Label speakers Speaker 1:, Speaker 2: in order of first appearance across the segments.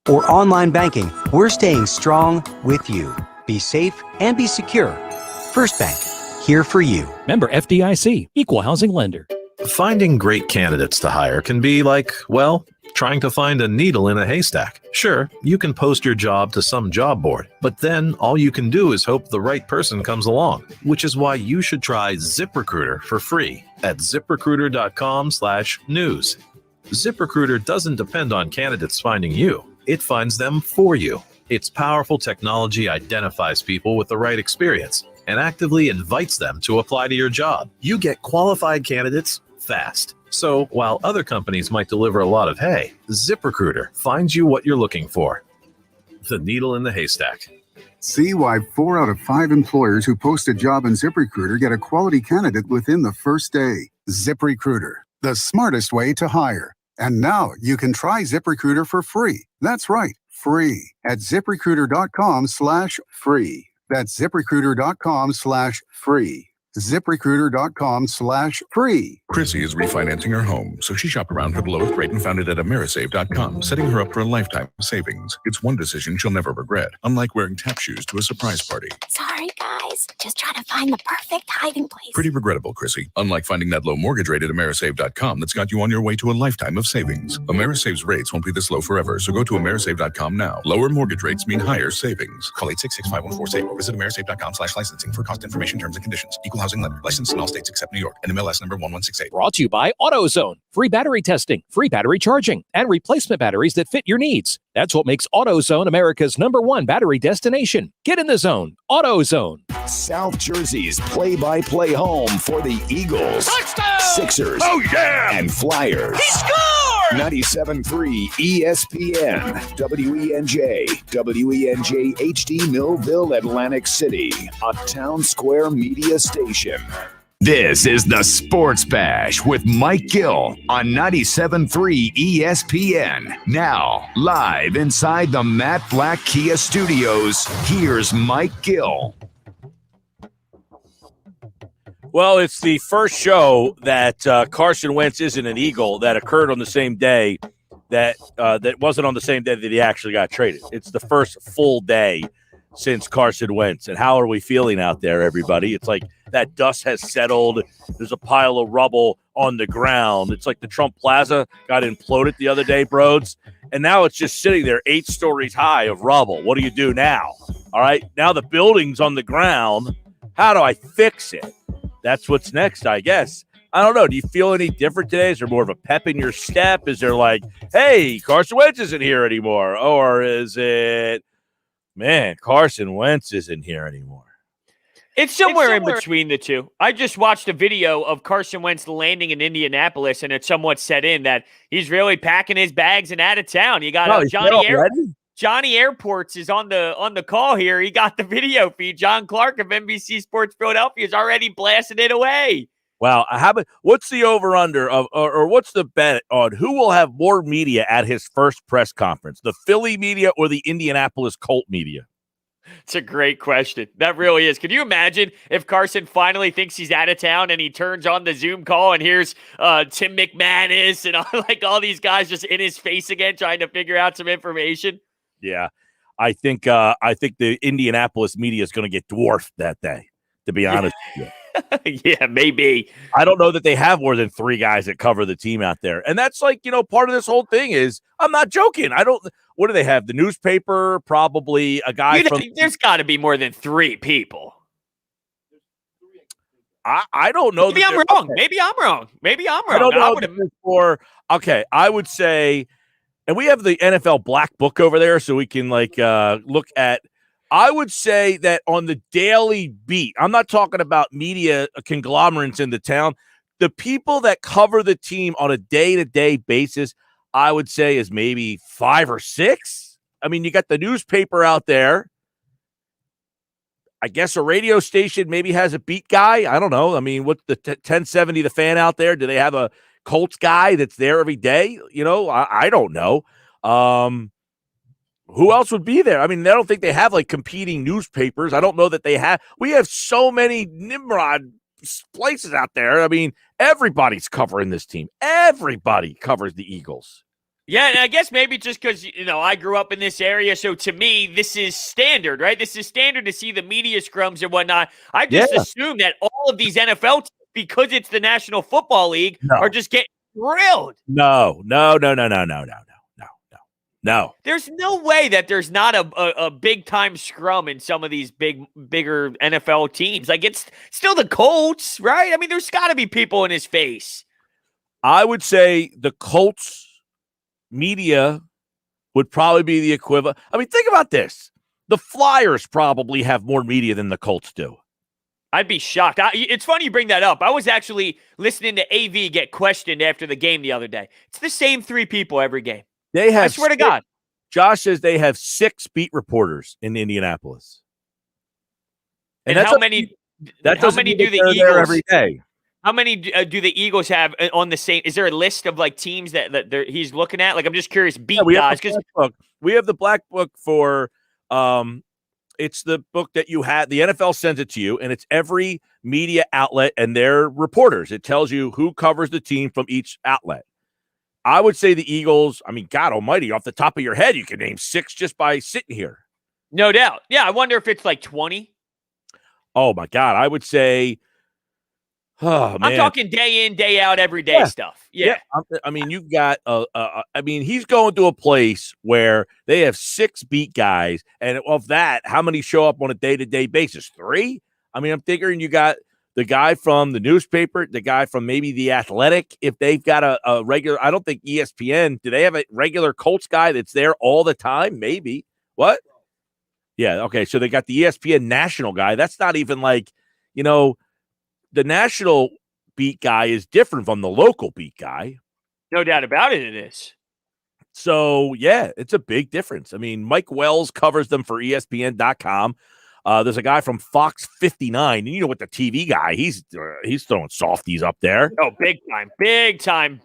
Speaker 1: or online banking, we're staying strong with you. Be safe and be secure. First Bank, here for you.
Speaker 2: Member FDIC, Equal Housing Lender.
Speaker 3: Finding great candidates to hire can be like, well, trying to find a needle in a haystack. Sure, you can post your job to some job board, but then all you can do is hope the right person comes along, which is why you should try ZipRecruiter for free at ZipRecruiter.com/news. ZipRecruiter doesn't depend on candidates finding you. It finds them for you. Its powerful technology identifies people with the right experience and actively invites them to apply to your job. You get qualified candidates fast. So while other companies might deliver a lot of hay, ZipRecruiter finds you what you're looking for. The needle in the haystack.
Speaker 4: See why 4 out of 5 employers who post a job in ZipRecruiter get a quality candidate within the first day. ZipRecruiter, the smartest way to hire. And now you can try ZipRecruiter for free. That's right, free at ZipRecruiter.com/free. That's ZipRecruiter.com/free. ZipRecruiter.com/free.
Speaker 5: Chrissy is refinancing her home, so she shopped around for the lowest rate and found it at AmeriSave.com, setting her up for a lifetime of savings. It's one decision she'll never regret, unlike wearing tap shoes to a surprise party.
Speaker 6: Sorry, guys. Just trying to find the perfect hiding place.
Speaker 5: Pretty regrettable, Chrissy. Unlike finding that low mortgage rate at AmeriSave.com that's got you on your way to a lifetime of savings. AmeriSave's rates won't be this low forever, so go to AmeriSave.com now. Lower mortgage rates mean higher savings. Call 866-514-SAVE or visit AmeriSave.com/licensing for cost information, terms, and conditions. Equal housing lender. Licensed in all states except New York. NMLS number 1168.
Speaker 2: Brought to you by AutoZone. Free battery testing, free battery charging, and replacement batteries that fit your needs. That's what makes AutoZone America's #1 battery destination. Get in the zone. AutoZone.
Speaker 7: South Jersey's play-by-play home for the Eagles,
Speaker 8: Touchdown!
Speaker 7: Sixers, and Flyers.
Speaker 8: He scored!
Speaker 7: 97.3 ESPN, WENJ, WENJ HD Millville, Atlantic City, a Town Square media station. This is the Sports Bash with Mike Gill on 97.3 ESPN. Now, live inside the Matt Black Kia Studios, here's Mike Gill.
Speaker 9: Well, it's the first show that Carson Wentz isn't an Eagle that occurred on the same day that wasn't on the same day that he actually got traded. It's the first full day since Carson Wentz. And how are we feeling out there, everybody? It's like that dust has settled. There's a pile of rubble on the ground. It's like the Trump Plaza got imploded the other day, Broads. And now it's just sitting there 8 stories high of rubble. What do you do now? All right, now the building's on the ground. How do I fix it? That's what's next, I guess. I don't know. Do you feel any different today? Is there more of a pep in your step? Is there like, hey, Carson Wentz isn't here anymore? Or is it, man, Carson Wentz isn't here anymore?
Speaker 10: It's somewhere in between the two. I just watched a video of Carson Wentz landing in Indianapolis, and it somewhat set in that he's really packing his bags and out of town. You got Johnny Airports is on the call here. He got the video feed. John Clark of NBC Sports Philadelphia is already blasting it away.
Speaker 9: Wow. What's the over-under of, or what's the bet on who will have more media at his first press conference, the Philly media or the Indianapolis Colt media?
Speaker 10: It's a great question. That really is. Can you imagine if Carson finally thinks he's out of town and he turns on the Zoom call and here's Tim McManus and all these guys just in his face again trying to figure out some information?
Speaker 9: Yeah, I think the Indianapolis media is going to get dwarfed that day, to be honest with you.
Speaker 10: Yeah, maybe.
Speaker 9: I don't know that they have more than 3 guys that cover the team out there. And that's like, part of this whole thing is, I'm not joking. What do they have? The newspaper, probably a guy
Speaker 10: there's got to be more than 3 people.
Speaker 9: I don't know.
Speaker 10: Maybe I'm wrong. Maybe I'm wrong.
Speaker 9: I don't know. I would say, and we have the NFL Black Book over there, so we can look at. I would say that on the daily beat, I'm not talking about media conglomerates in the town. The people that cover the team on a day-to-day basis, I would say is maybe 5 or 6. I mean, you got the newspaper out there. I guess a radio station maybe has a beat guy. I don't know. I mean, what's the 1070 The Fan out there? Do they have a Colts guy that's there every day? I don't know. Who else would be there? I mean, I don't think they have competing newspapers. I don't know that they have. We have so many Nimrod places out there. I mean, everybody's covering this team. Everybody covers the Eagles.
Speaker 10: Yeah, and I guess maybe just because, I grew up in this area, so to me, this is standard, right? This is standard to see the media scrums and whatnot. I just assume that all of these NFL teams, because it's the National Football League, are just getting grilled.
Speaker 9: No.
Speaker 10: There's no way that there's not a big-time scrum in some of these bigger NFL teams. Like, it's still the Colts, right? I mean, there's got to be people in his face.
Speaker 9: I would say the Colts media would probably be the equivalent. I mean, think about this. The Flyers probably have more media than the Colts do.
Speaker 10: I'd be shocked. It's funny you bring that up. I was actually listening to AV get questioned after the game the other day. It's the same 3 people every game.
Speaker 9: They have.
Speaker 10: I swear to God.
Speaker 9: Josh says they have 6 beat reporters in Indianapolis.
Speaker 10: And how many? How many do the Eagles
Speaker 9: every day?
Speaker 10: How many do the Eagles have on the same? Is there a list of like teams that he's looking at? Like, I'm just curious. Guys, because
Speaker 9: we have the black book for. It's the book that you had. The NFL sends it to you, and it's every media outlet and their reporters. It tells you who covers the team from each outlet. I would say the Eagles. I mean, God Almighty, off the top of your head, you can name 6 just by sitting here.
Speaker 10: No doubt. Yeah, I wonder if it's like 20.
Speaker 9: Oh my God, I would say. Oh, man.
Speaker 10: I'm talking day in, day out, every day stuff. Yeah.
Speaker 9: I mean, you've got I mean, he's going to a place where they have 6 beat guys, and of that, how many show up on a day-to-day basis? 3? I mean, I'm figuring you got the guy from the newspaper, the guy from maybe The Athletic, if they've got a regular, I don't think ESPN, do they have a regular Colts guy that's there all the time? Maybe. What? Yeah, okay, so they got the ESPN national guy. That's not even like, the national beat guy is different from the local beat guy.
Speaker 10: No doubt about it, it is.
Speaker 9: So, yeah, it's a big difference. I mean, Mike Wells covers them for ESPN.com. There's a guy from Fox 59. And you know what, the TV guy, he's throwing softies up there.
Speaker 10: Oh, big time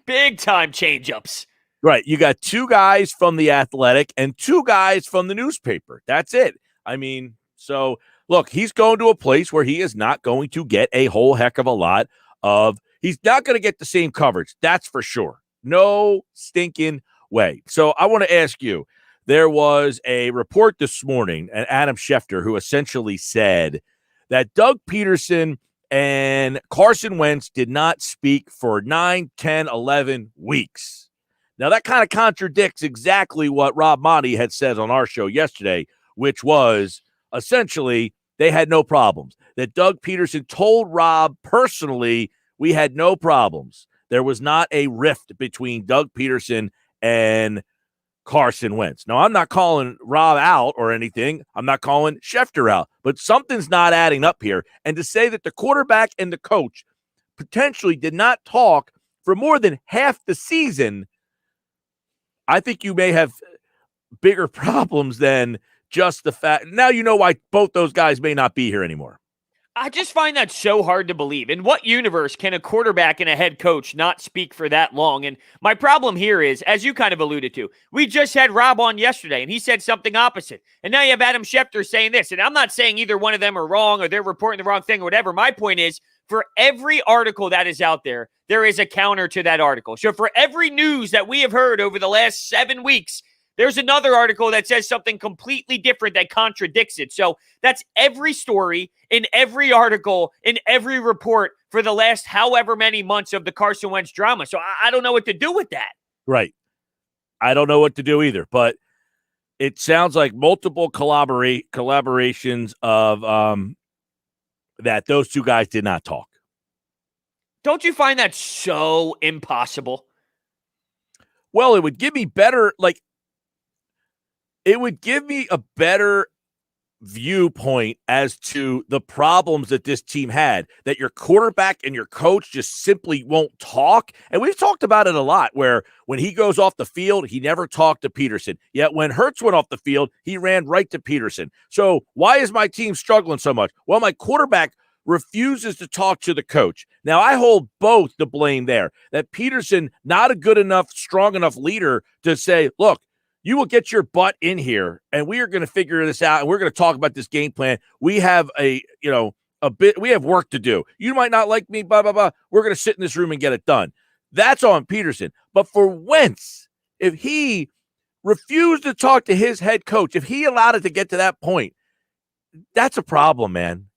Speaker 10: change-ups.
Speaker 9: Right. You got 2 guys from The Athletic and 2 guys from the newspaper. That's it. I mean, so look, he's going to a place where he is not going to get a whole heck of a lot of – he's not going to get the same coverage. That's for sure. No stinking way. So I want to ask you, there was a report this morning, and Adam Schefter, who essentially said that Doug Peterson and Carson Wentz did not speak for 9, 10, 11 weeks. Now, that kind of contradicts exactly what Rob Monty had said on our show yesterday, which was essentially they had no problems. That Doug Peterson told Rob personally, we had no problems. There was not a rift between Doug Peterson and Carson Wentz. Now, I'm not calling Rob out or anything. I'm not calling Schefter out, but something's not adding up here. And to say that the quarterback and the coach potentially did not talk for more than half the season, I think you may have bigger problems than just the fact. Now you know why both those guys may not be here anymore.
Speaker 10: I just find that so hard to believe. In what universe can a quarterback and a head coach not speak for that long? And my problem here is, as you kind of alluded to, we just had Rob on yesterday, and he said something opposite. And now you have Adam Schefter saying this. And I'm not saying either one of them are wrong or they're reporting the wrong thing or whatever. My point is, for every article that is out there, there is a counter to that article. So for every news that we have heard over the last 7 weeks, there's another article that says something completely different that contradicts it. So that's every story in every article in every report for the last however many months of the Carson Wentz drama. So I don't know what to do with that.
Speaker 9: Right. I don't know what to do either, but it sounds like multiple collaborations of that those 2 guys did not talk.
Speaker 10: Don't you find that so impossible?
Speaker 9: Well, it would give me better, it would give me a better viewpoint as to the problems that this team had, that your quarterback and your coach just simply won't talk. And we've talked about it a lot, where when he goes off the field, he never talked to Peterson. Yet when Ertz went off the field, he ran right to Peterson. So why is my team struggling so much? Well, my quarterback refuses to talk to the coach. Now, I hold both the blame there, that Peterson, not a good enough, strong enough leader to say, look, you will get your butt in here, and we are going to figure this out, and we're going to talk about this game plan. We have we have work to do. You might not like me, blah, blah, blah. We're going to sit in this room and get it done. That's on Peterson. But for Wentz, if he refused to talk to his head coach, if he allowed it to get to that point, that's a problem, man.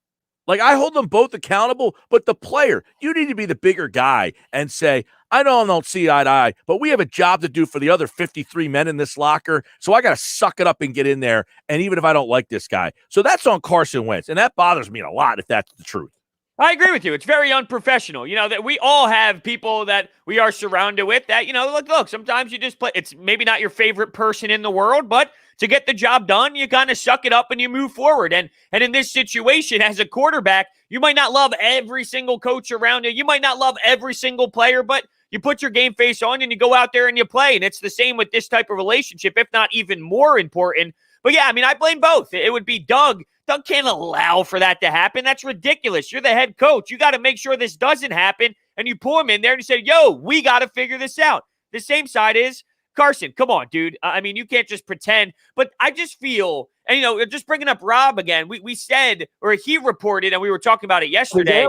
Speaker 9: Like, I hold them both accountable, but the player, you need to be the bigger guy and say, I know I don't see eye to eye, but we have a job to do for the other 53 men in this locker, so I got to suck it up and get in there, and even if I don't like this guy. So that's on Carson Wentz, and that bothers me a lot if that's the truth.
Speaker 10: I agree with you. It's very unprofessional. That we all have people that we are surrounded with that, look, sometimes you just play. It's maybe not your favorite person in the world, but to get the job done, you kind of suck it up and you move forward. And in this situation, as a quarterback, you might not love every single coach around you. You might not love every single player, but you put your game face on and you go out there and you play. And it's the same with this type of relationship, if not even more important. But yeah, I blame both. It would be Doug. Doug can't allow for that to happen. That's ridiculous. You're the head coach. You got to make sure this doesn't happen. And you pull him in there and you say, yo, we got to figure this out. The same side is, Carson, come on, dude. You can't just pretend. But I just feel, and, just bringing up Rob again, we said, or he reported, and we were talking about it yesterday,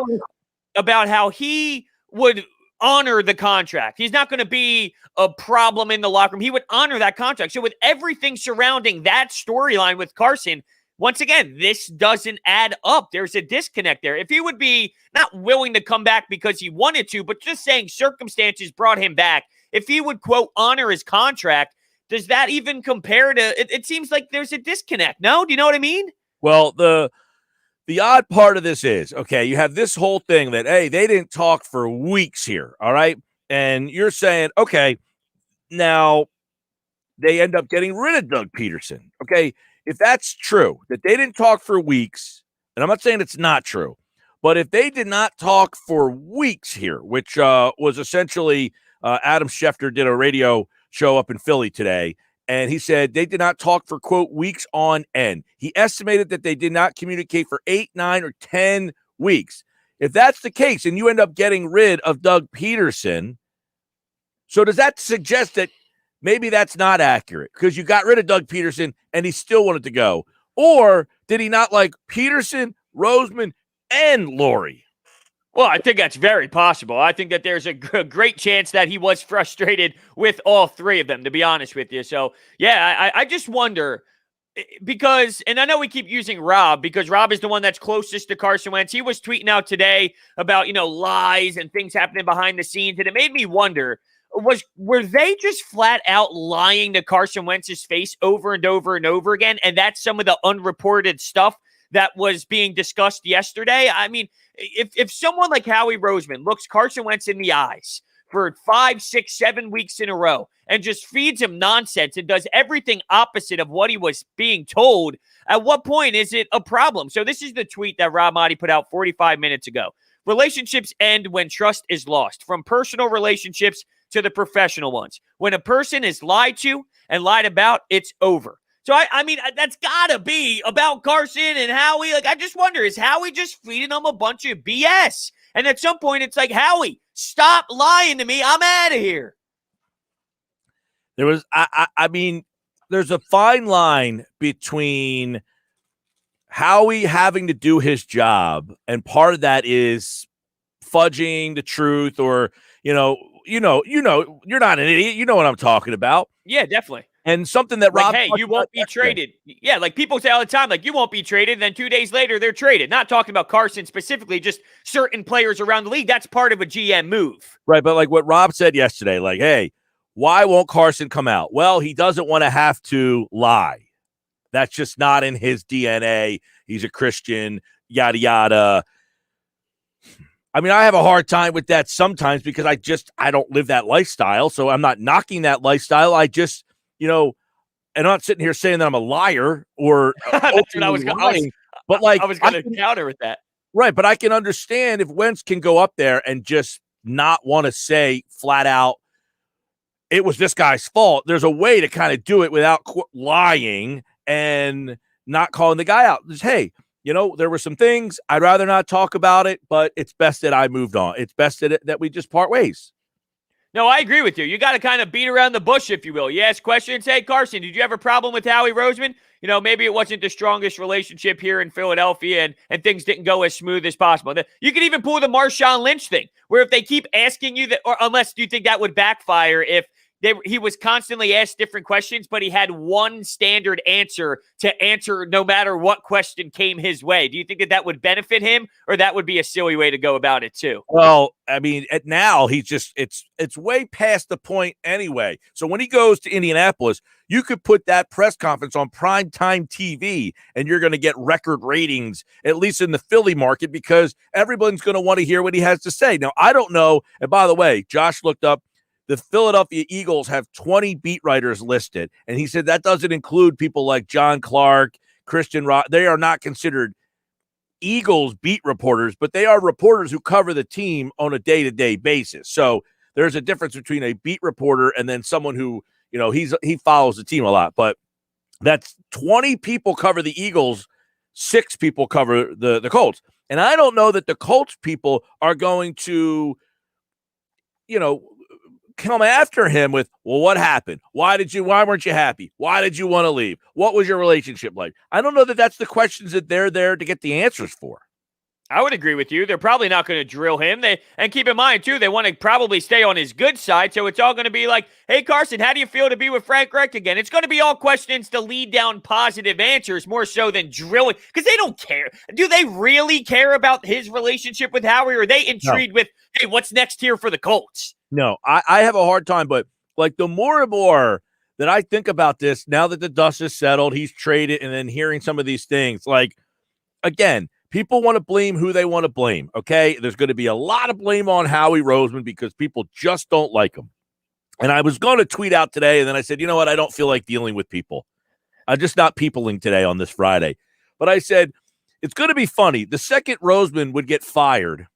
Speaker 10: about how he would honor the contract. He's not going to be a problem in the locker room. He would honor that contract. So with everything surrounding that storyline with Carson, once again, this doesn't add up. There's a disconnect there. If he would be not willing to come back because he wanted to, but just saying circumstances brought him back, if he would, quote, honor his contract, does that even compare to it seems like there's a disconnect. No? Do you know what I mean?
Speaker 9: Well, the odd part of this is, okay, you have this whole thing that, hey, they didn't talk for weeks here, all right? And you're saying, okay, now they end up getting rid of Doug Peterson. Okay, if that's true, that they didn't talk for weeks, and I'm not saying it's not true, but if they did not talk for weeks here, which was essentially Adam Schefter did a radio show up in Philly today, and he said they did not talk for, quote, weeks on end. He estimated that they did not communicate for 8, 9, or 10 weeks. If that's the case, and you end up getting rid of Doug Peterson, so does that suggest that maybe that's not accurate because you got rid of Doug Peterson and he still wanted to go? Or did he not like Peterson, Roseman, and Laurie?
Speaker 10: Well, I think that's very possible. I think that there's a great chance that he was frustrated with all three of them, to be honest with you. So, yeah, I just wonder because, and I know we keep using Rob because Rob is the one that's closest to Carson Wentz. He was tweeting out today about, lies and things happening behind the scenes. And it made me wonder, were they just flat out lying to Carson Wentz's face over and over and over again? And that's some of the unreported stuff that was being discussed yesterday. If someone like Howie Roseman looks Carson Wentz in the eyes for 5, 6, 7 weeks in a row and just feeds him nonsense and does everything opposite of what he was being told, at what point is it a problem? So this is the tweet that Rob Maaddi put out 45 minutes ago. Relationships end when trust is lost, from personal relationships to the professional ones. When a person is lied to and lied about, it's over. So, that's got to be about Carson and Howie. I just wonder, is Howie just feeding them a bunch of BS? And at some point, it's like, Howie, stop lying to me. I'm out of here.
Speaker 9: There's a fine line between Howie having to do his job, and part of that is fudging the truth, or, you're not an idiot. You know what I'm talking about.
Speaker 10: Yeah, definitely.
Speaker 9: And something that Rob,
Speaker 10: hey, you won't be traded. Yeah, people say all the time, you won't be traded. Then 2 days later, they're traded. Not talking about Carson specifically, just certain players around the league. That's part of a GM move.
Speaker 9: Right, but what Rob said yesterday, hey, why won't Carson come out? Well, he doesn't want to have to lie. That's just not in his DNA. He's a Christian, yada, yada. I have a hard time with that sometimes because I don't live that lifestyle. So I'm not knocking that lifestyle. I just, and I'm not sitting here saying that I'm a liar or
Speaker 10: that's what I was going to counter with that.
Speaker 9: Right. But I can understand if Wentz can go up there and just not want to say flat out, it was this guy's fault. There's a way to kind of do it without lying and not calling the guy out. Just, hey, there were some things I'd rather not talk about it, but it's best that I moved on. It's best that we just part ways.
Speaker 10: No, I agree with you. You got to kind of beat around the bush, if you will. You ask questions. Hey, Carson, did you have a problem with Howie Roseman? Maybe it wasn't the strongest relationship here in Philadelphia and things didn't go as smooth as possible. You could even pull the Marshawn Lynch thing, where if they keep asking you that, or unless do you think that would backfire if he was constantly asked different questions, but he had one standard answer to answer no matter what question came his way. Do you think that would benefit him, or that would be a silly way to go about it too?
Speaker 9: Well, I mean, now he's just it's way past the point anyway. So when he goes to Indianapolis, you could put that press conference on primetime TV and you're going to get record ratings, at least in the Philly market, because everyone's going to want to hear what he has to say. Now, I don't know. And by the way, Josh looked up, the Philadelphia Eagles have 20 beat writers listed. And he said that doesn't include people like John Clark, Christian Rock. They are not considered Eagles beat reporters, but they are reporters who cover the team on a day-to-day basis. So there's a difference between a beat reporter and then someone who, he follows the team a lot. But that's 20 people cover the Eagles, 6 people cover the Colts. And I don't know that the Colts people are going to, come after him with, well, what happened? Why weren't you happy? Why did you want to leave? What was your relationship like? I don't know that that's the questions that they're there to get the answers for.
Speaker 10: I would agree with you. They're probably not going to drill him. And keep in mind, too, they want to probably stay on his good side. So it's all going to be like, hey, Carson, how do you feel to be with Frank Reich again? It's going to be all questions to lead down positive answers more so than drilling, because they don't care. Do they really care about his relationship with Howie, or are they intrigued with, hey, what's next here for the Colts?
Speaker 9: No, I have a hard time, but like the more and more that I think about this, now that the dust is settled, he's traded, and then hearing some of these things, like, again, people want to blame who they want to blame, okay? There's going to be a lot of blame on Howie Roseman because people just don't like him. And I was going to tweet out today, and then I said, you know what? I don't feel like dealing with people. I'm just not peopling today on this Friday. But I said, it's going to be funny. The second Roseman would get fired,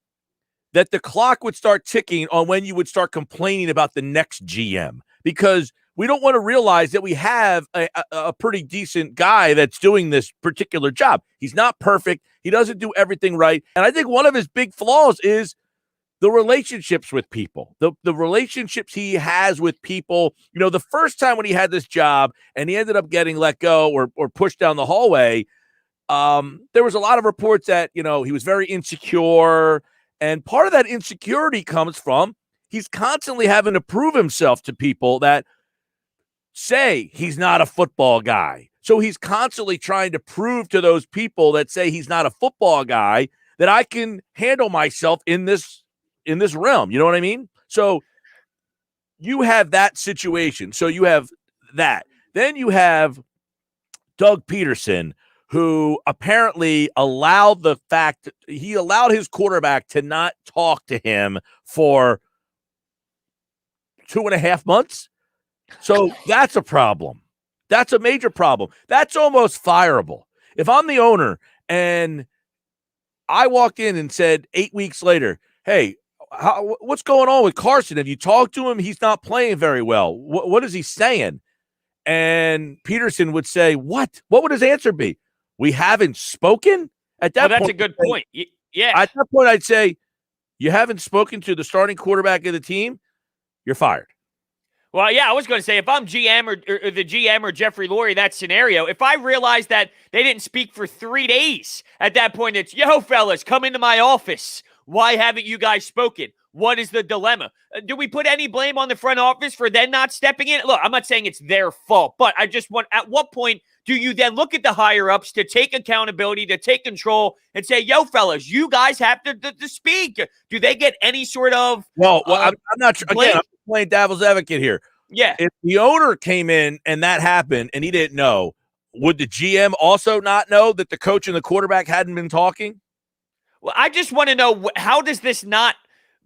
Speaker 9: that the clock would start ticking on when you would start complaining about the next GM, because we don't want to realize that we have a pretty decent guy that's doing this particular job. He's not perfect. He doesn't do everything right. And I think one of his big flaws is the relationships with people, the relationships he has with people. The first time when he had this job and he ended up getting let go or pushed down the hallway, there was a lot of reports that, he was very insecure. And part of that insecurity comes from he's constantly having to prove himself to people that say he's not a football guy. So he's constantly trying to prove to those people that say he's not a football guy that I can handle myself in this realm. You know what I mean? So you have that situation. So you have that. Then you have Doug Peterson, who apparently allowed his quarterback to not talk to him for 2.5 months. So that's a problem. That's a major problem. That's almost fireable. If I'm the owner and I walked in and said 8 weeks later, hey, what's going on with Carson? Have you talked to him? He's not playing very well. What is he saying? And Peterson would say, what? What would his answer be? We haven't spoken? At that point,
Speaker 10: that's a good point. Yeah.
Speaker 9: At that point, I'd say, you haven't spoken to the starting quarterback of the team? You're fired.
Speaker 10: Well, yeah, I was going to say, if I'm GM or the GM or Jeffrey Lurie, that scenario, if I realize that they didn't speak for 3 days, at that point, it's, yo, fellas, come into my office. Why haven't you guys spoken? What is the dilemma? Do we put any blame on the front office for then not stepping in? Look, I'm not saying it's their fault, but I just want, at what point do you then look at the higher-ups to take accountability, to take control, and say, yo, fellas, you guys have to speak? Do they get any sort of
Speaker 9: I'm not sure. Again, I'm playing devil's advocate here.
Speaker 10: Yeah.
Speaker 9: If the owner came in and that happened and he didn't know, would the GM also not know that the coach and the quarterback hadn't been talking?
Speaker 10: Well, I just want to know, how does this not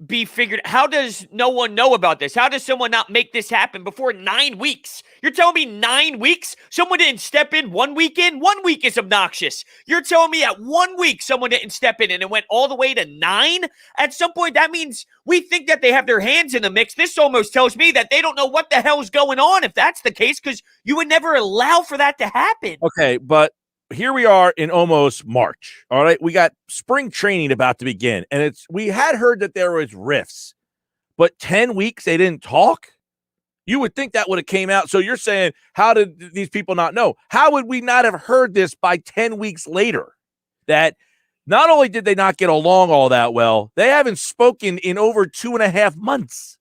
Speaker 10: be figured? How does no one know about this? How does someone not make this happen before 9 weeks? You're telling me 9 weeks? Someone didn't step in 1 week in? 1 week is obnoxious. You're telling me at 1 week someone didn't step in and it went all the way to 9? At some point, that means we think that they have their hands in the mix. This almost tells me that they don't know what the hell's going on, if that's the case, because you would never allow for that to happen.
Speaker 9: Okay, but here we are in almost March. All right. We got spring training about to begin. And we had heard that there was rifts, but 10 weeks they didn't talk. You would think that would have came out. So you're saying, how did these people not know? How would we not have heard this by 10 weeks later? That not only did they not get along all that well, they haven't spoken in over 2.5 months.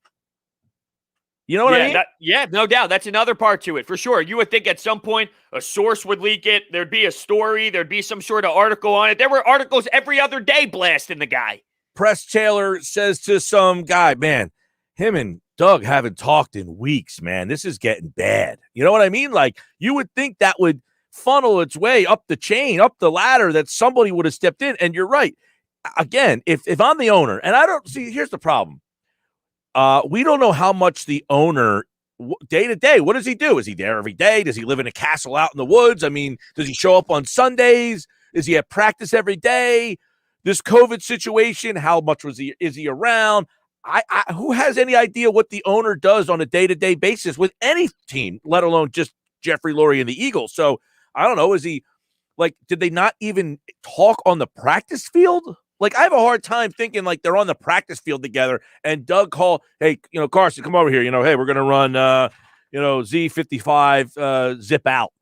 Speaker 9: You know what I mean?
Speaker 10: No doubt. That's another part to it, for sure. You would think at some point a source would leak it. There'd be a story. There'd be some sort of article on it. There were articles every other day blasting the guy.
Speaker 9: Press Taylor says to some guy, man, him and Doug haven't talked in weeks, man. This is getting bad. You know what I mean? Like, you would think that would funnel its way up the chain, up the ladder, that somebody would have stepped in. And you're right. Again, if I'm the owner, and I don't see, here's the problem. We don't know how much the owner, day to day, what does he do? Is he there every day? Does he live in a castle out in the woods? I mean, does he show up on Sundays? Is he at practice every day? This COVID situation, how much is he around? Who has any idea what the owner does on a day-to-day basis with any team, let alone just Jeffrey Lurie and the Eagles? So I don't know. Is he like, did they not even talk on the practice field? Like, I have a hard time thinking like they're on the practice field together and Doug called, hey, Carson, come over here. Hey, we're going to run, Z55 zip out.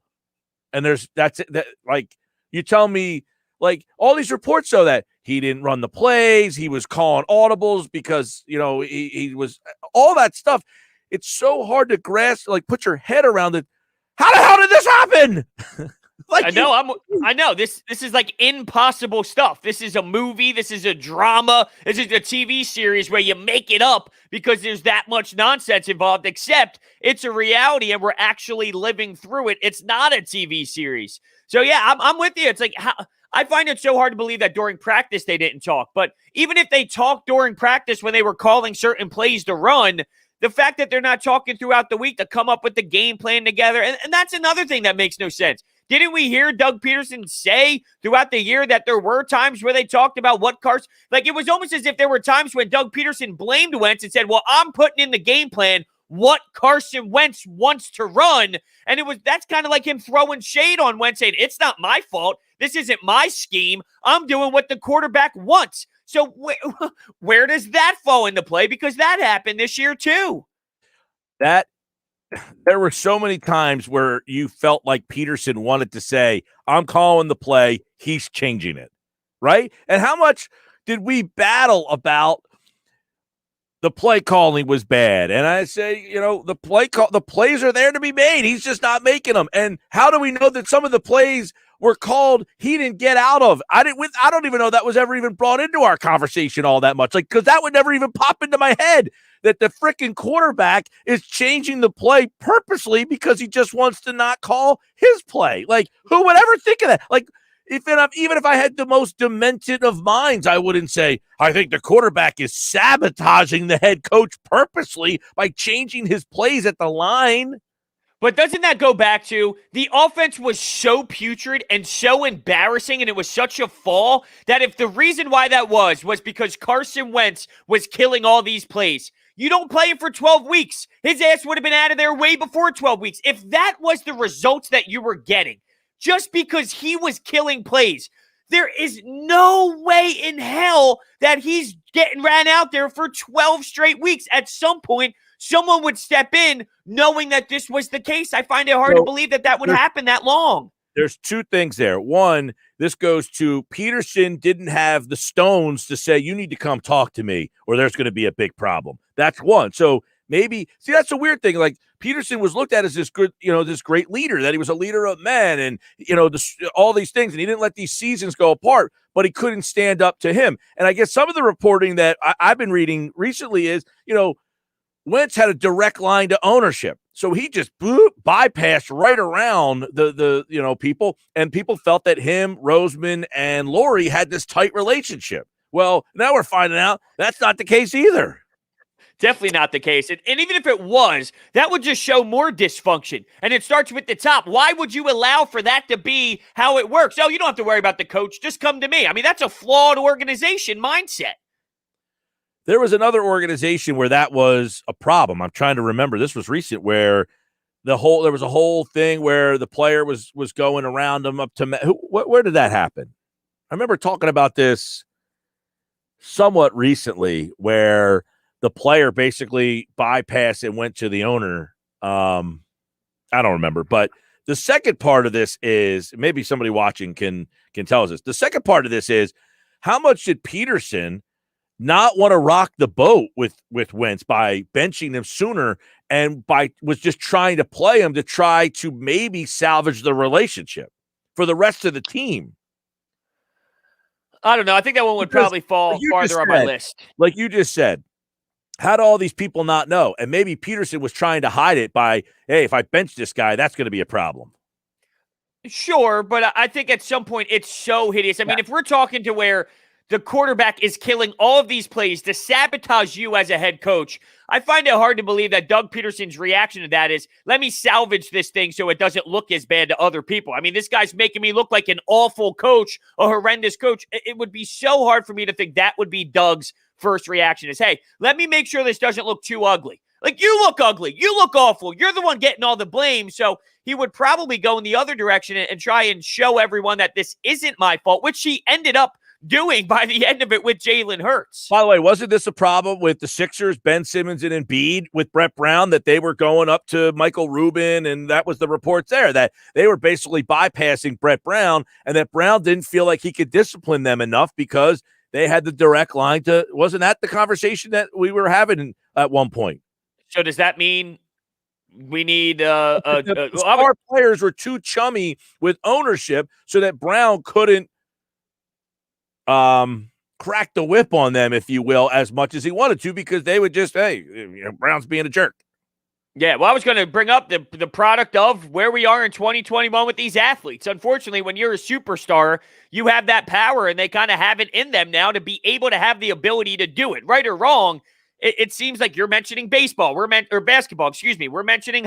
Speaker 9: And that's it. Like, you tell me, like, all these reports show that he didn't run the plays. He was calling audibles because, he was all that stuff. It's so hard to grasp, like, put your head around it. How the hell did this happen?
Speaker 10: I know. This is like impossible stuff. This is a movie. This is a drama. This is a TV series where you make it up because there's that much nonsense involved, except it's a reality and we're actually living through it. It's not a TV series. So, yeah, I'm with you. It's like, I find it so hard to believe that during practice they didn't talk. But even if they talked during practice when they were calling certain plays to run, the fact that they're not talking throughout the week to come up with the game plan together, and that's another thing that makes no sense. Didn't we hear Doug Peterson say throughout the year that there were times where they talked about what Carson, like, it was almost as if there were times when Doug Peterson blamed Wentz and said, well, I'm putting in the game plan what Carson Wentz wants to run. And that's kind of like him throwing shade on Wentz, saying, it's not my fault. This isn't my scheme. I'm doing what the quarterback wants. So where does that fall into play? Because that happened this year too.
Speaker 9: There were so many times where you felt like Peterson wanted to say, I'm calling the play, he's changing it, right? And how much did we battle about the play calling was bad? And I say, the plays are there to be made. He's just not making them. And how do we know that some of the plays were called he didn't get out of? I don't even know that was ever even brought into our conversation all that much. Like, because that would never even pop into my head, that the freaking quarterback is changing the play purposely because he just wants to not call his play. Like, who would ever think of that? Like, even if I had the most demented of minds, I wouldn't say, I think the quarterback is sabotaging the head coach purposely by changing his plays at the line.
Speaker 10: But doesn't that go back to the offense was so putrid and so embarrassing, and it was such a fall that if the reason why that was because Carson Wentz was killing all these plays, you don't play him for 12 weeks. His ass would have been out of there way before 12 weeks. If that was the results that you were getting, just because he was killing plays, there is no way in hell that he's getting ran out there for 12 straight weeks. At some point, someone would step in knowing that this was the case. I find it hard to believe that would happen that long.
Speaker 9: There's two things there. One, this goes to Peterson didn't have the stones to say, you need to come talk to me or there's going to be a big problem. That's one. So maybe, see, that's a weird thing. Like, Peterson was looked at as this good, this great leader, that he was a leader of men and, all these things. And he didn't let these seasons go apart, but he couldn't stand up to him. And I guess some of the reporting that I've been reading recently is, Wentz had a direct line to ownership. So he just bypassed right around the people, and people felt that him, Roseman, and Lurie had this tight relationship. Well, now we're finding out that's not the case either.
Speaker 10: Definitely not the case. And even if it was, that would just show more dysfunction. And it starts with the top. Why would you allow for that to be how it works? Oh, you don't have to worry about the coach. Just come to me. I mean, that's a flawed organization mindset.
Speaker 9: There was another organization where that was a problem. I'm trying to remember. This was recent, where there was a whole thing where the player was going around him up to where did that happen? I remember talking about this somewhat recently, where the player basically bypassed and went to the owner. I don't remember, but the second part of this is, maybe somebody watching can tell us this. The second part of this is, how much did Peterson not want to rock the boat with Wentz by benching him sooner and was just trying to play him to try to maybe salvage the relationship for the rest of the team?
Speaker 10: I don't know. I think that one would probably fall farther on my list.
Speaker 9: Like you just said, how do all these people not know? And maybe Peterson was trying to hide it by, hey, if I bench this guy, that's going to be a problem.
Speaker 10: Sure, but I think at some point it's so hideous. I mean, if we're talking to where the quarterback is killing all of these plays to sabotage you as a head coach, I find it hard to believe that Doug Peterson's reaction to that is, let me salvage this thing so it doesn't look as bad to other people. I mean, this guy's making me look like an awful coach, a horrendous coach. It would be so hard for me to think that would be Doug's first reaction is, hey, let me make sure this doesn't look too ugly. Like, you look ugly. You look awful. You're the one getting all the blame. So he would probably go in the other direction and try and show everyone that this isn't my fault, which he ended up doing by the end of it with Jalen Hurts.
Speaker 9: By the way, wasn't this a problem with the Sixers, Ben Simmons and Embiid with Brett Brown, that they were going up to Michael Rubin, and that was the reports there, that they were basically bypassing Brett Brown, and that Brown didn't feel like he could discipline them enough because they had the direct line to, wasn't that the conversation that we were having at one point? So
Speaker 10: does that mean we need
Speaker 9: our players were too chummy with ownership so that Brown couldn't crack the whip on them, if you will, as much as he wanted to, because they would just, hey, Brown's being a jerk.
Speaker 10: Yeah, well, I was going to bring up the product of where we are in 2021 with these athletes. Unfortunately, when you're a superstar, you have that power, and they kind of have it in them now to be able to have the ability to do it. Right or wrong, it seems like you're mentioning baseball, or basketball, excuse me. We're mentioning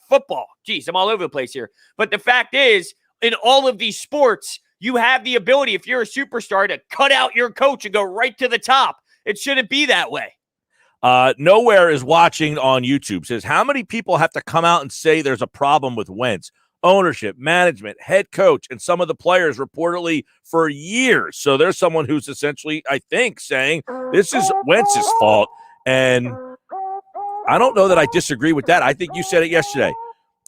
Speaker 10: football. Jeez, I'm all over the place here. But the fact is, in all of these sports, you have the ability, if you're a superstar, to cut out your coach and go right to the top. It shouldn't be that way.
Speaker 9: Nowhere is watching on YouTube. Says, how many people have to come out and say there's a problem with Wentz? Ownership, management, head coach, and some of the players reportedly for years. So there's someone who's essentially, I think, saying this is Wentz's fault. And I don't know that I disagree with that. I think you said it yesterday.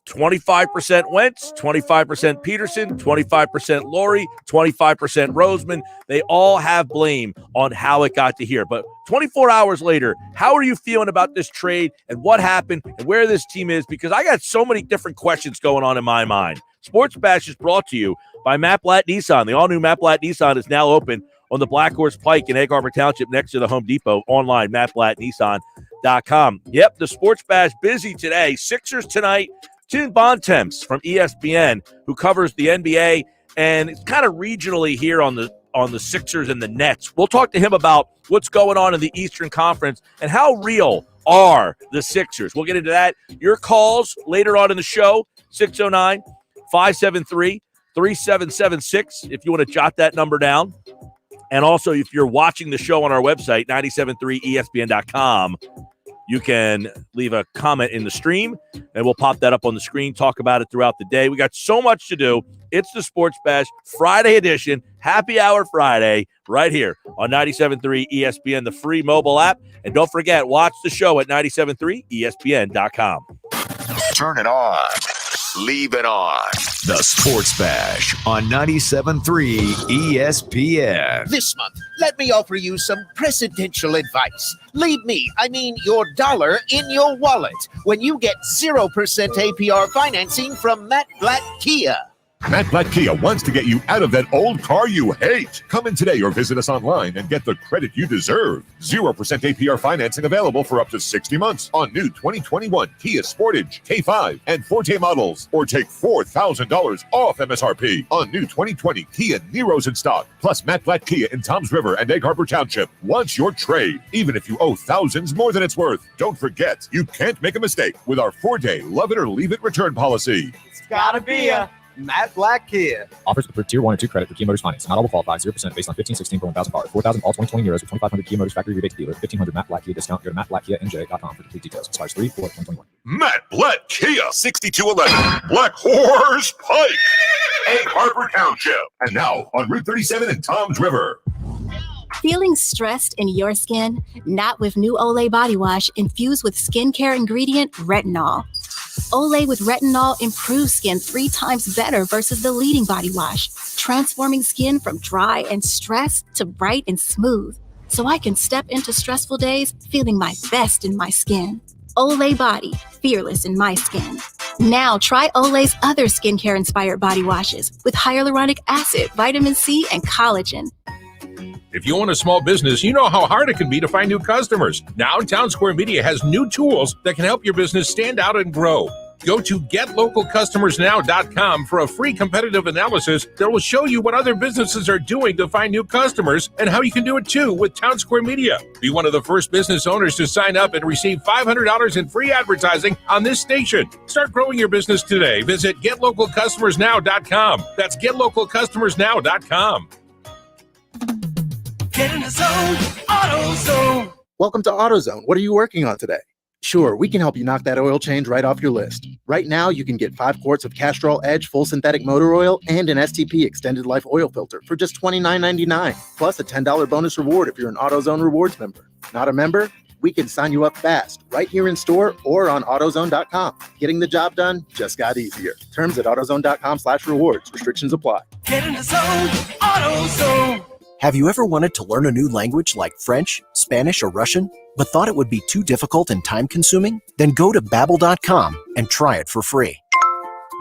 Speaker 9: 25% Wentz, 25% Peterson, 25% Morey, 25% Roseman. They all have blame on how it got to here. But 24 hours later, how are you feeling about this trade and what happened and where this team is? Because I got so many different questions going on in my mind. Sports Bash is brought to you by Matt Blatt Nissan. The all-new Matt Blatt Nissan is now open on the Black Horse Pike in Egg Harbor Township next to the Home Depot. Online, mattblattnissan.com. Yep, the Sports Bash busy today. Sixers tonight. Tim Bontemps from ESPN, who covers the NBA, and it's kind of regionally here on the Sixers and the Nets. We'll talk to him about what's going on in the Eastern Conference and how real are the Sixers. We'll get into that. Your calls later on in the show, 609-573-3776, if you want to jot that number down. And also, if you're watching the show on our website, 973ESPN.com, you can leave a comment in the stream, and we'll pop that up on the screen, talk about it throughout the day. We got so much to do. It's the Sports Bash Friday edition, Happy Hour Friday, right here on 97.3 ESPN, the free mobile app. And don't forget, watch the show at 97.3ESPN.com.
Speaker 7: Turn it on. Leave it on. The Sports Bash on 97.3 ESPN.
Speaker 8: This month, let me offer you some presidential advice. Leave me, your dollar in your wallet when you get 0% APR financing from Matt Blatt Kia.
Speaker 11: Matt Blatt Kia wants to get you out of that old car you hate. Come in today or visit us online and get the credit you deserve. 0% APR financing available for up to 60 months on new 2021 Kia Sportage, K5, and Forte models. Or take $4,000 off MSRP on new 2020 Kia Niros in stock. Plus Matt Blatt Kia in Toms River and Egg Harbor Township wants your trade, even if you owe thousands more than it's worth. Don't forget, you can't make a mistake with our 4-day love it or leave it return policy.
Speaker 10: It's gotta be a
Speaker 12: Matt Blatt Kia.
Speaker 13: Offers approved Tier 1 and 2 credit for Kia Motors Finance. Not all will qualify. 0% based on 1516 for 1,000 cars. 4,000 all 2020 euros with 2,500 Kia Motors factory rebate to dealer. 1,500 Matt Blatt Kia discount. Go to mattblattkianj.com for complete details. Expires 3/4/2021.
Speaker 11: Matt Blatt Kia, 6211 Black Horse Pike, Egg Harbor Township. And now on Route 37 in Toms River.
Speaker 6: Feeling stressed in your skin? Not with new Olay body wash infused with skincare ingredient retinol. Olay with retinol improves skin 3 times better versus the leading body wash, transforming skin from dry and stressed to bright and smooth. so I can step into stressful days feeling my best in my skin. Olay Body, fearless in my skin. Now try Olay's other skincare-inspired body washes with hyaluronic acid, vitamin C, and collagen.
Speaker 12: If you own a small business, you know how hard it can be to find new customers. Now, Town Square Media has new tools that can help your business stand out and grow. Go to GetLocalCustomersNow.com for a free competitive analysis that will show you what other businesses are doing to find new customers and how you can do it too with Town Square Media. Be one of the first business owners to sign up and receive $500 in free advertising on this station. Start growing your business today. Visit GetLocalCustomersNow.com. That's GetLocalCustomersNow.com.
Speaker 14: Get in the zone, AutoZone.
Speaker 15: Welcome to AutoZone. What are you working on today? Sure, we can help you knock that oil change right off your list. Right now, you can get 5 quarts of Castrol Edge full synthetic motor oil and an STP extended life oil filter for just $29.99, plus a $10 bonus reward if you're an AutoZone Rewards member. Not a member? We can sign you up fast, right here in store or on AutoZone.com. Getting the job done just got easier. Terms at AutoZone.com/rewards. Restrictions apply.
Speaker 14: Get in the zone, AutoZone.
Speaker 16: Have you ever wanted to learn a new language like French, Spanish, or Russian, but thought it would be too difficult and time-consuming? Then go to Babbel.com and try it for free.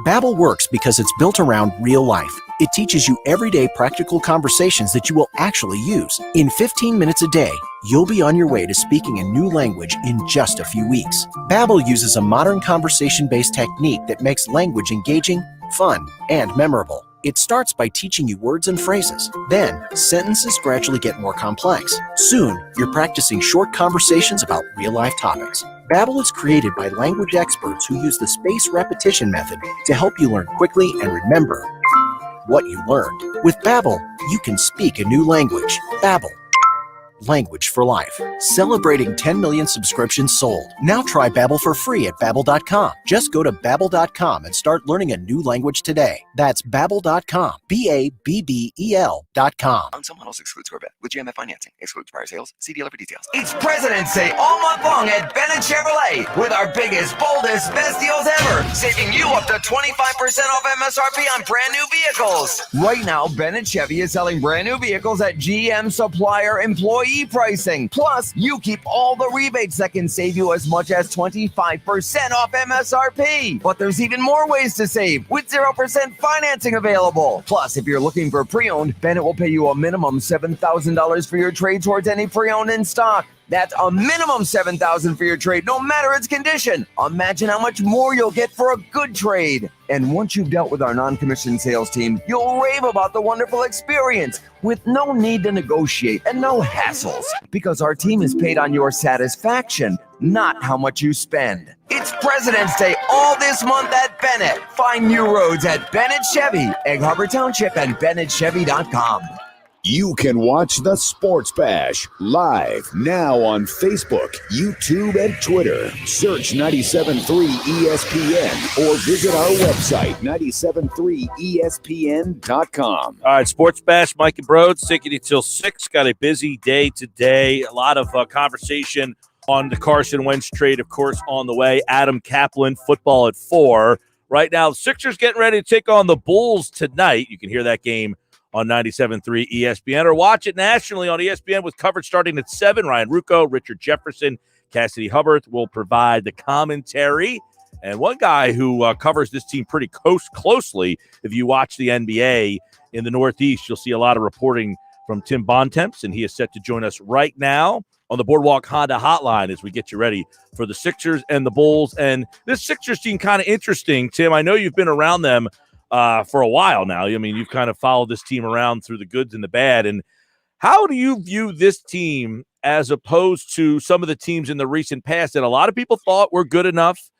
Speaker 16: Babbel works because it's built around real life. It teaches you everyday practical conversations that you will actually use. In 15 minutes a day, you'll be on your way to speaking a new language in just a few weeks. Babbel uses a modern conversation-based technique that makes language engaging, fun, and memorable. It starts by teaching you words and phrases. Then, sentences gradually get more complex. Soon, you're practicing short conversations about real-life topics. Babbel is created by language experts who use the spaced repetition method to help you learn quickly and remember what you learned. With Babbel, you can speak a new language. Babbel. Language for life. Celebrating 10 million subscriptions sold. Now try Babbel for free at Babbel.com. Just go to Babbel.com and start learning a new language today. That's Babbel.com. Babbel.com.
Speaker 17: On some models excludes Corvette. With GMF financing. Excludes prior sales. See dealer for details.
Speaker 18: It's President's Day all month long at Bennett Chevrolet with our biggest, boldest, best deals ever. Saving you up to 25% off MSRP on brand new vehicles. Right now, Bennett Chevy is selling brand new vehicles at GM supplier employee pricing. Plus, you keep all the rebates that can save you as much as 25% off MSRP. But there's even more ways to save with 0% financing available. Plus, if you're looking for pre-owned, Bennett will pay you a minimum $7,000 for your trade towards any pre-owned in stock. That's a minimum $7,000 for your trade, no matter its condition. Imagine how much more you'll get for a good trade. And once you've dealt with our non-commissioned sales team, you'll rave about the wonderful experience with no need to negotiate and no hassles. Because our team is paid on your satisfaction, not how much you spend. It's President's Day all this month at Bennett. Find new roads at Bennett Chevy, Egg Harbor Township, and BennettChevy.com.
Speaker 7: You can watch the Sports Bash live now on Facebook, YouTube, and Twitter. Search 97.3 ESPN or visit our website, 97.3ESPN.com.
Speaker 9: All right, Sports Bash, Mike and Broads, taking you till 6. Got a busy day today. A lot of conversation on the Carson Wentz trade, of course, on the way. Adam Kaplan, football at 4. Right now, the Sixers getting ready to take on the Bulls tonight. You can hear that game on 97.3 ESPN, or watch it nationally on ESPN with coverage starting at 7. Ryan Rucco, Richard Jefferson, Cassidy Hubbard will provide the commentary. And one guy who covers this team pretty closely, if you watch the NBA in the Northeast, you'll see a lot of reporting from Tim Bontemps, and he is set to join us right now on the Boardwalk Honda hotline as we get you ready for the Sixers and the Bulls. And this Sixers team kind of interesting, Tim. I know you've been around them for a while now. I mean, you've kind of followed this team around through the goods and the bad. And how do you view this team as opposed to some of the teams in the recent past that a lot of people thought were good enough?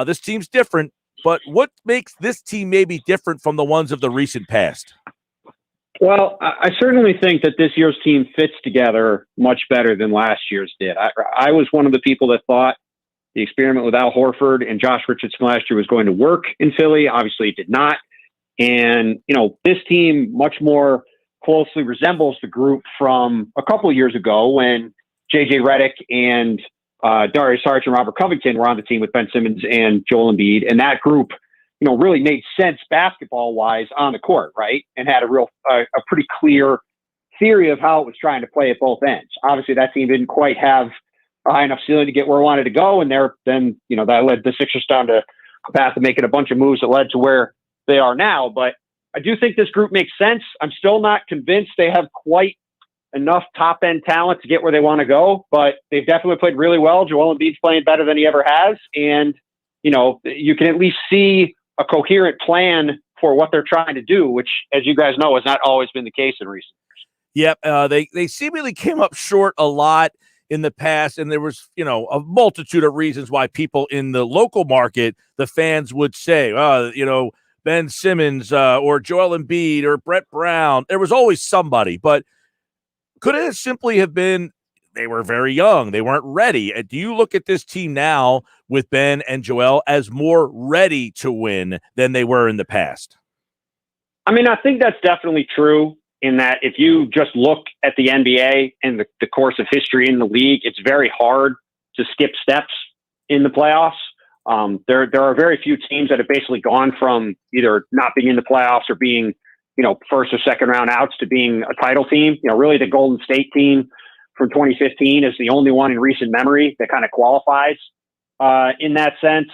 Speaker 9: This team's different, but what makes this team maybe different from the ones of the recent past?
Speaker 19: Well, I certainly think that this year's team fits together much better than last year's did. I was one of the people that thought the experiment with Al Horford and Josh Richardson last year was going to work in Philly. Obviously, it did not. And, this team much more closely resembles the group from a couple of years ago when J.J. Redick and Darius Saric and Robert Covington were on the team with Ben Simmons and Joel Embiid. And that group, really made sense basketball-wise on the court, right? And had a pretty clear theory of how it was trying to play at both ends. Obviously, that team didn't quite have a high enough ceiling to get where it wanted to go, and then that led the Sixers down to a path of making a bunch of moves that led to where they are now. But I do think this group makes sense. I'm still not convinced they have quite enough top-end talent to get where they want to go, but they've definitely played really well. Joel Embiid's playing better than he ever has, and you can at least see a coherent plan for what they're trying to do, which, as you guys know, has not always been the case in recent years.
Speaker 9: Yep, they seemingly came up short a lot in the past, and there was, a multitude of reasons why people in the local market, the fans would say, Ben Simmons or Joel Embiid or Brett Brown. There was always somebody, but could it simply have been they were very young? They weren't ready. Do you look at this team now with Ben and Joel as more ready to win than they were in the past?
Speaker 19: I mean, I think that's definitely true in that if you just look at the NBA and the course of history in the league, it's very hard to skip steps in the playoffs. There are very few teams that have basically gone from either not being in the playoffs or being, first or second round outs to being a title team. Really the Golden State team from 2015 is the only one in recent memory that kind of qualifies in that sense.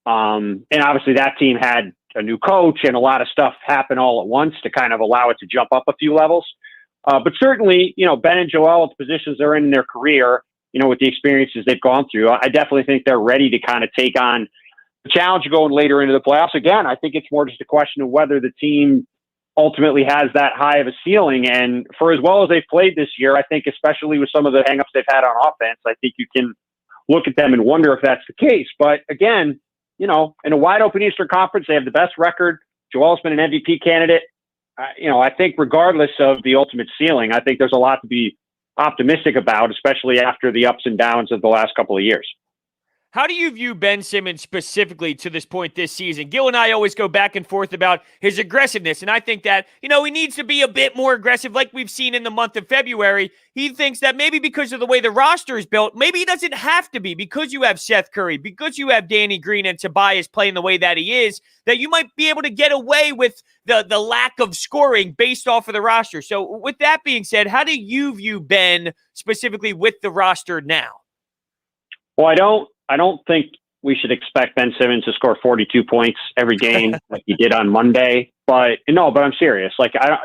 Speaker 19: And obviously that team had a new coach and a lot of stuff happen all at once to kind of allow it to jump up a few levels. But certainly, Ben and Joel, at the positions they're in their career, with the experiences they've gone through, I definitely think they're ready to kind of take on the challenge of going later into the playoffs. Again, I think it's more just a question of whether the team ultimately has that high of a ceiling. And for as well as they've played this year, I think especially with some of the hangups they've had on offense, I think you can look at them and wonder if that's the case. But again, in a wide open Eastern Conference, they have the best record. Joel's been an MVP candidate. I think regardless of the ultimate ceiling, I think there's a lot to be optimistic about, especially after the ups and downs of the last couple of years.
Speaker 10: How do you view Ben Simmons specifically to this point this season? Gil and I always go back and forth about his aggressiveness, and I think that, he needs to be a bit more aggressive like we've seen in the month of February. He thinks that maybe because of the way the roster is built, maybe he doesn't have to be, because you have Seth Curry, because you have Danny Green and Tobias playing the way that he is, that you might be able to get away with the lack of scoring based off of the roster. So with that being said, how do you view Ben specifically with the roster now?
Speaker 19: Well, I don't think we should expect Ben Simmons to score 42 points every game like he did on Monday. But I'm serious.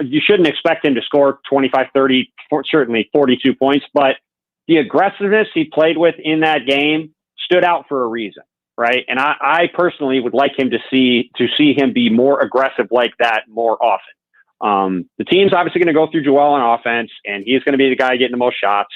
Speaker 19: You shouldn't expect him to score 25, 30, certainly 42 points. But the aggressiveness he played with in that game stood out for a reason, right? And I personally would like him to see him be more aggressive like that more often. The team's obviously going to go through Joel on offense, and he's going to be the guy getting the most shots.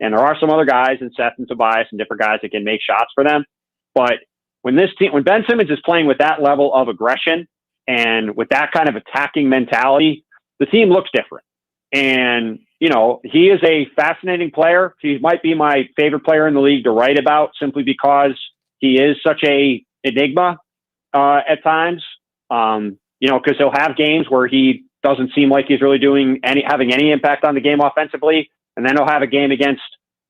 Speaker 19: And there are some other guys in Seth and Tobias and different guys that can make shots for them. But when Ben Simmons is playing with that level of aggression and with that kind of attacking mentality, the team looks different. And, he is a fascinating player. He might be my favorite player in the league to write about simply because he is such a enigma at times. Because he'll have games where he doesn't seem like he's really having any impact on the game offensively. And then he'll have a game against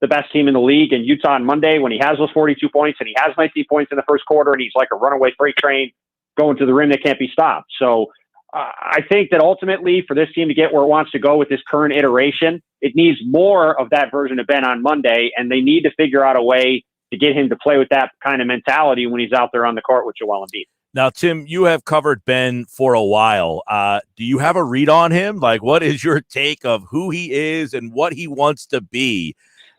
Speaker 19: the best team in the league in Utah on Monday when he has those 42 points and he has 19 points in the first quarter and he's like a runaway freight train going to the rim that can't be stopped. So I think that ultimately for this team to get where it wants to go with this current iteration, it needs more of that version of Ben on Monday, and they need to figure out a way to get him to play with that kind of mentality when he's out there on the court with Joel Embiid.
Speaker 9: Now, Tim, you have covered Ben for a while. Do you have a read on him? What is your take of who he is and what he wants to be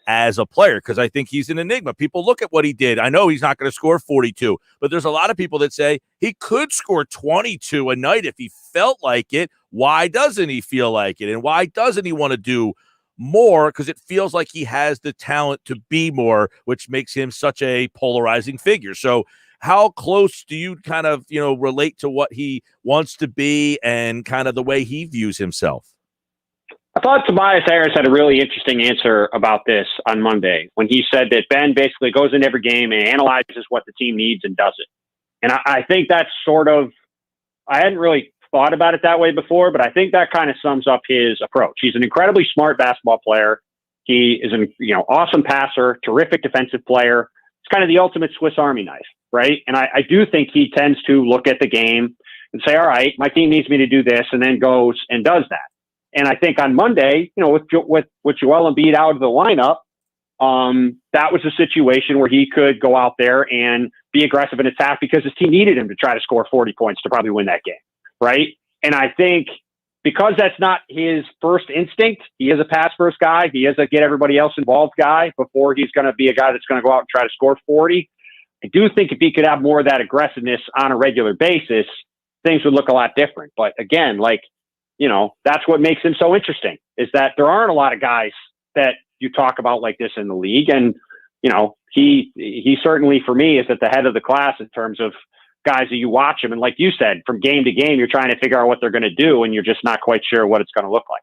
Speaker 9: as a player? Because I think he's an enigma. People look at what he did. I know he's not going to score 42, but there's a lot of people that say he could score 22 a night if he felt like it. Why doesn't he feel like it? And why doesn't he want to do more? Because it feels like he has the talent to be more, which makes him such a polarizing figure. So how close do you kind of, relate to what he wants to be and kind of the way he views himself?
Speaker 19: I thought Tobias Harris had a really interesting answer about this on Monday when he said that Ben basically goes in every game and analyzes what the team needs and does it. And I think that's I hadn't really thought about it that way before, but I think that kind of sums up his approach. He's an incredibly smart basketball player. He is an awesome passer, terrific defensive player. It's kind of the ultimate Swiss Army knife, right? And I do think he tends to look at the game and say, all right, my team needs me to do this, and then goes and does that. And I think on Monday, with Joel Embiid out of the lineup, that was a situation where he could go out there and be aggressive in attack because his team needed him to try to score 40 points to probably win that game, right? And I think because that's not his first instinct, he is a pass-first guy. He is a get everybody else involved guy before he's going to be a guy that's going to go out and try to score 40. I do think if he could have more of that aggressiveness on a regular basis, things would look a lot different. But again, that's what makes him so interesting, is that there aren't a lot of guys that you talk about like this in the league. And, he certainly, for me, is at the head of the class in terms of guys that you watch him. And like you said, from game to game, you're trying to figure out what they're going to do, and you're just not quite sure what it's going to look like.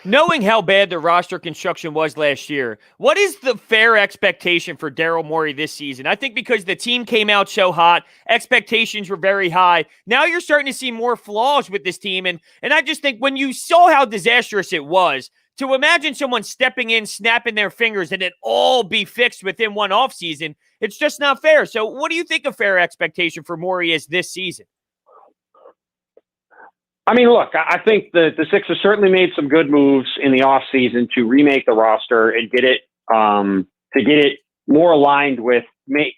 Speaker 10: Knowing how bad the roster construction was last year, what is the fair expectation for Daryl Morey this season? I think because the team came out so hot, expectations were very high. Now you're starting to see more flaws with this team. And I just think when you saw how disastrous it was, to imagine someone stepping in, snapping their fingers, and it all be fixed within one offseason, it's just not fair. So what do you think a fair expectation for Morey is this season?
Speaker 19: I mean, look, I think the Sixers certainly made some good moves in the offseason to remake the roster and get it more aligned with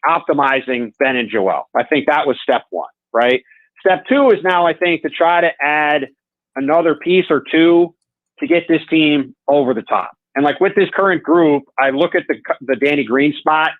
Speaker 19: optimizing Ben and Joel. I think that was step one, right? Step two is now, I think, to try to add another piece or two to get this team over the top. And like with this current group, I look at the Danny Green spot.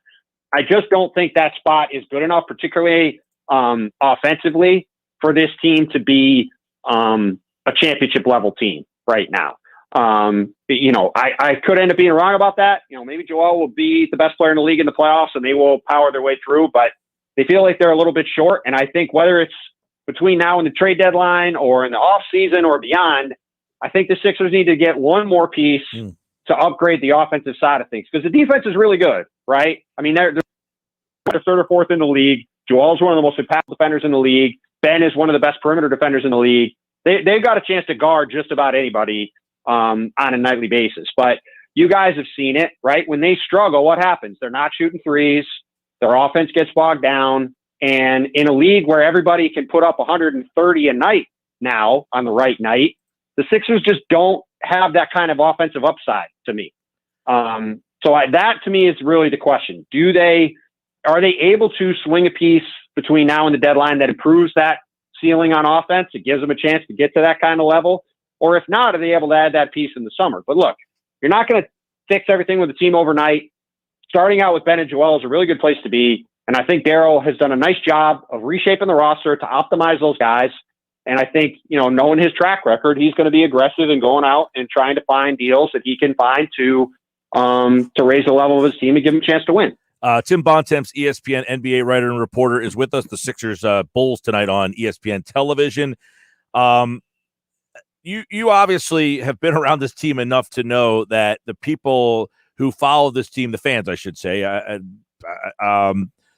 Speaker 19: I just don't think that spot is good enough, particularly offensively, for this team to be a championship level team right now. I could end up being wrong about that. Maybe Joel will be the best player in the league in the playoffs and they will power their way through, but they feel like they're a little bit short. And I think whether it's between now and the trade deadline or in the off season or beyond, I think the Sixers need to get one more piece to upgrade the offensive side of things, because the defense is really good, right? I mean, they're third or fourth in the league. Joel's one of the most impactful defenders in the league. Ben is one of the best perimeter defenders in the league. They've got a chance to guard just about anybody on a nightly basis. But you guys have seen it, right? When they struggle, what happens? They're not shooting threes. Their offense gets bogged down. And in a league where everybody can put up 130 a night now on the right night, the Sixers just don't have that kind of offensive upside to me. That to me is really the question. Are they able to swing a piece between now and the deadline that improves that ceiling on offense? It gives them a chance to get to that kind of level. Or if not, are they able to add that piece in the summer? But look, you're not going to fix everything with the team overnight. Starting out with Ben and Joel is a really good place to be. And I think Daryl has done a nice job of reshaping the roster to optimize those guys. And I think, knowing his track record, he's going to be aggressive and going out and trying to find deals that he can find to raise the level of his team and give him a chance to win.
Speaker 9: Tim Bontemps, ESPN NBA writer and reporter, is with us. The Sixers Bulls tonight on ESPN television. You obviously have been around this team enough to know that the people who follow this team, the fans, I should say,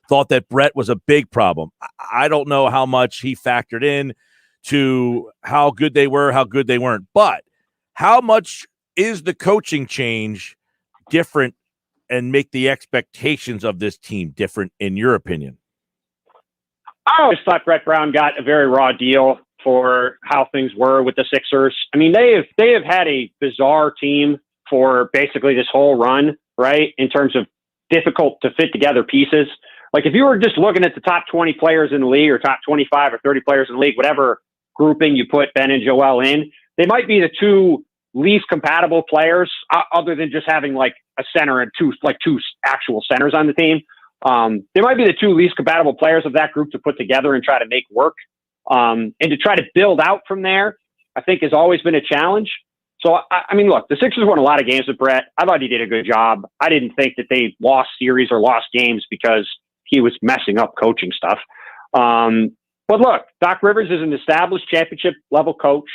Speaker 9: thought that Brett was a big problem. I don't know how much he factored in to how good they were, how good they weren't. But how much is the coaching change different and make the expectations of this team different, in your opinion?
Speaker 19: I always thought Brett Brown got a very raw deal for how things were with the Sixers. I mean, they have had a bizarre team for basically this whole run, right? In terms of difficult to fit together pieces. Like if you were just looking at the top 20 players in the league or top 25 or 30 players in the league, whatever grouping you put Ben and Joel in, they might be the two least compatible players other than just having like a center and two actual centers on the team. They might be the two least compatible players of that group to put together and try to make work. And to try to build out from there, I think has always been a challenge. So, I mean, look, the Sixers won a lot of games with Brett. I thought he did a good job. I didn't think that they lost series or lost games because he was messing up coaching stuff. But look, Doc Rivers is an established championship level coach.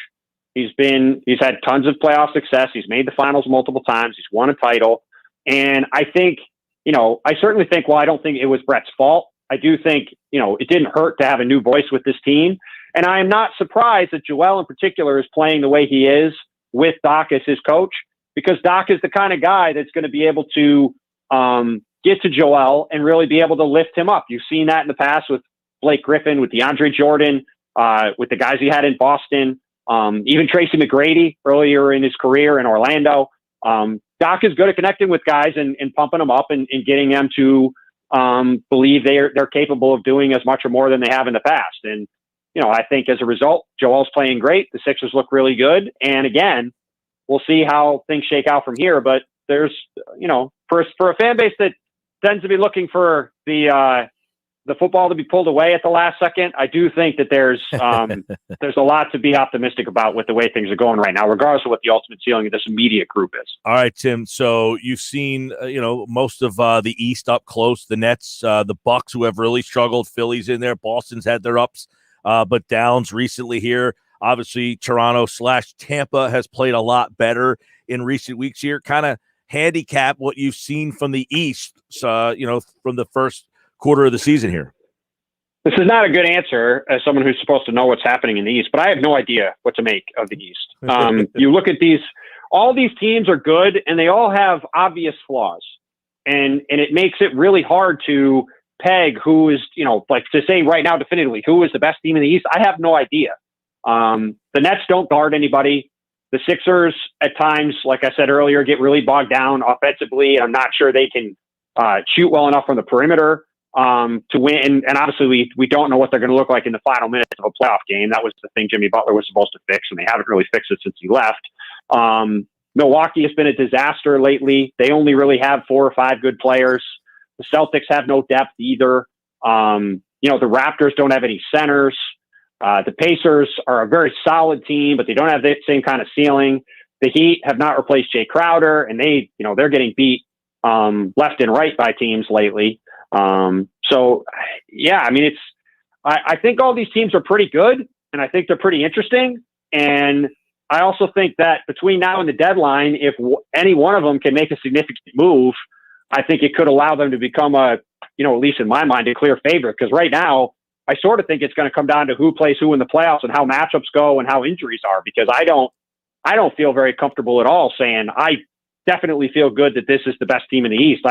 Speaker 19: He's had tons of playoff success. He's made the finals multiple times. He's won a title. And I think, I certainly think, I don't think it was Brett's fault. I do think, it didn't hurt to have a new voice with this team. And I am not surprised that Joel in particular is playing the way he is with Doc as his coach, because Doc is the kind of guy that's going to be able to get to Joel and really be able to lift him up. You've seen that in the past with Blake Griffin, with DeAndre Jordan, with the guys he had in Boston. Even Tracy McGrady earlier in his career in Orlando. Doc is good at connecting with guys and pumping them up and getting them to believe they're capable of doing as much or more than they have in the past. And, I think as a result, Joel's playing great. The Sixers look really good. And again, we'll see how things shake out from here. But there's, for a fan base that tends to be looking for the football to be pulled away at the last second, I do think that there's a lot to be optimistic about with the way things are going right now, regardless of what the ultimate ceiling of this immediate group is.
Speaker 9: All right, Tim. So you've seen, most of the East up close, the Nets, the Bucks, who have really struggled. Philly's in there. Boston's had their ups, but downs recently here. Obviously, Toronto/Tampa has played a lot better in recent weeks here. Kind of handicap what you've seen from the East, from the first quarter of the season here.
Speaker 19: This is not a good answer as someone who's supposed to know what's happening in the East, but I have no idea what to make of the East. You look at all these teams are good and they all have obvious flaws. And it makes it really hard to peg who is, to say right now definitively who is the best team in the East. I have no idea. The Nets don't guard anybody. The Sixers at times, like I said earlier, get really bogged down offensively. I'm not sure they can shoot well enough from the perimeter to win. And obviously we don't know what they're going to look like in the final minutes of a playoff game. That was the thing Jimmy Butler was supposed to fix, and they haven't really fixed it since he left. Milwaukee has been a disaster lately. They only really have 4 or 5 good players. The Celtics have no depth either. The Raptors don't have any centers. The Pacers are a very solid team, but they don't have the same kind of ceiling. The Heat have not replaced Jay Crowder, and they're getting beat left and right by teams lately. I think all these teams are pretty good, and I think they're pretty interesting. And I also think that between now and the deadline, if any one of them can make a significant move, I think it could allow them to become at least in my mind, a clear favorite. Because right now, I sort of think it's going to come down to who plays who in the playoffs and how matchups go and how injuries are. Because I don't feel very comfortable at all saying I definitely feel good that this is the best team in the East.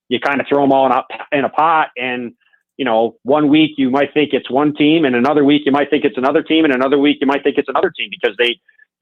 Speaker 19: You kind of throw them all in a pot, and 1 week you might think it's one team, and another week you might think it's another team, and another week you might think it's another team, because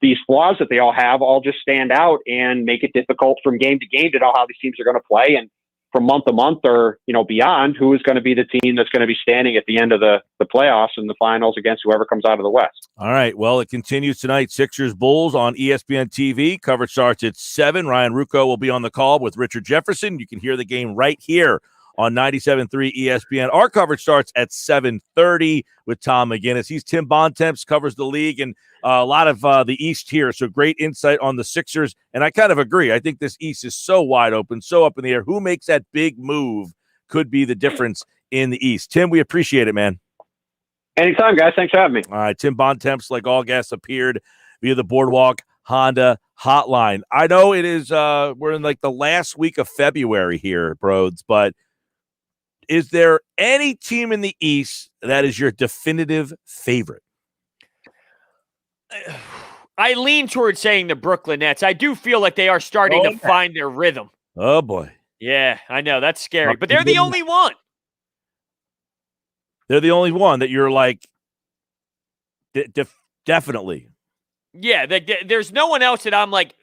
Speaker 19: these flaws that they all have all just stand out and make it difficult from game to game to know how these teams are going to play, and from month to month or beyond, who is going to be the team that's going to be standing at the end of the playoffs and the finals against whoever comes out of the West.
Speaker 9: All right. Well, it continues tonight. Sixers Bulls on ESPN TV. Coverage starts at 7. Ryan Rucco will be on the call with Richard Jefferson. You can hear the game right here on 97.3 ESPN. Our coverage starts at 7:30 with Tom McGinnis. He's Tim Bontemps, covers the league and a lot of the East here. So great insight on the Sixers. And I kind of agree. I think this East is so wide open, so up in the air. Who makes that big move could be the difference in the East. Tim, we appreciate it, man.
Speaker 19: Anytime, guys. Thanks for having me.
Speaker 9: All right. Tim Bontemps, like all guests, appeared via the Boardwalk Honda hotline. I know it is, we're in like the last week of February here, Broads, but is there any team in the East that is your definitive favorite?
Speaker 10: I lean towards saying the Brooklyn Nets. I do feel like they are starting to find their rhythm.
Speaker 9: Oh, boy.
Speaker 10: Yeah, I know. That's scary. But they're the only one.
Speaker 9: They're the only one that you're like, definitely.
Speaker 10: Yeah, there's no one else that I'm like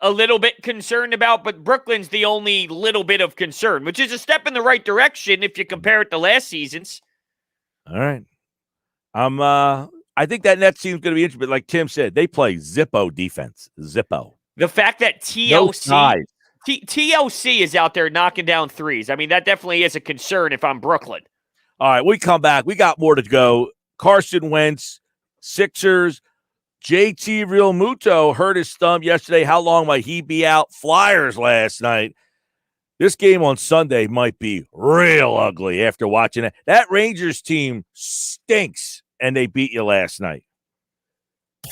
Speaker 10: a little bit concerned about, but Brooklyn's the only little bit of concern, which is a step in the right direction if you compare it to last season's.
Speaker 9: All right. I think that Nets team's going to be interesting, but like Tim said, they play Zippo defense. Zippo.
Speaker 10: The fact that TLC is out there knocking down threes, I mean, that definitely is a concern if I'm Brooklyn.
Speaker 9: All right, we come back. We got more to go. Carson Wentz, Sixers, JT Realmuto hurt his thumb yesterday. How long might he be out? Flyers last night. This game on Sunday might be real ugly after watching it. That Rangers team stinks, and they beat you last night.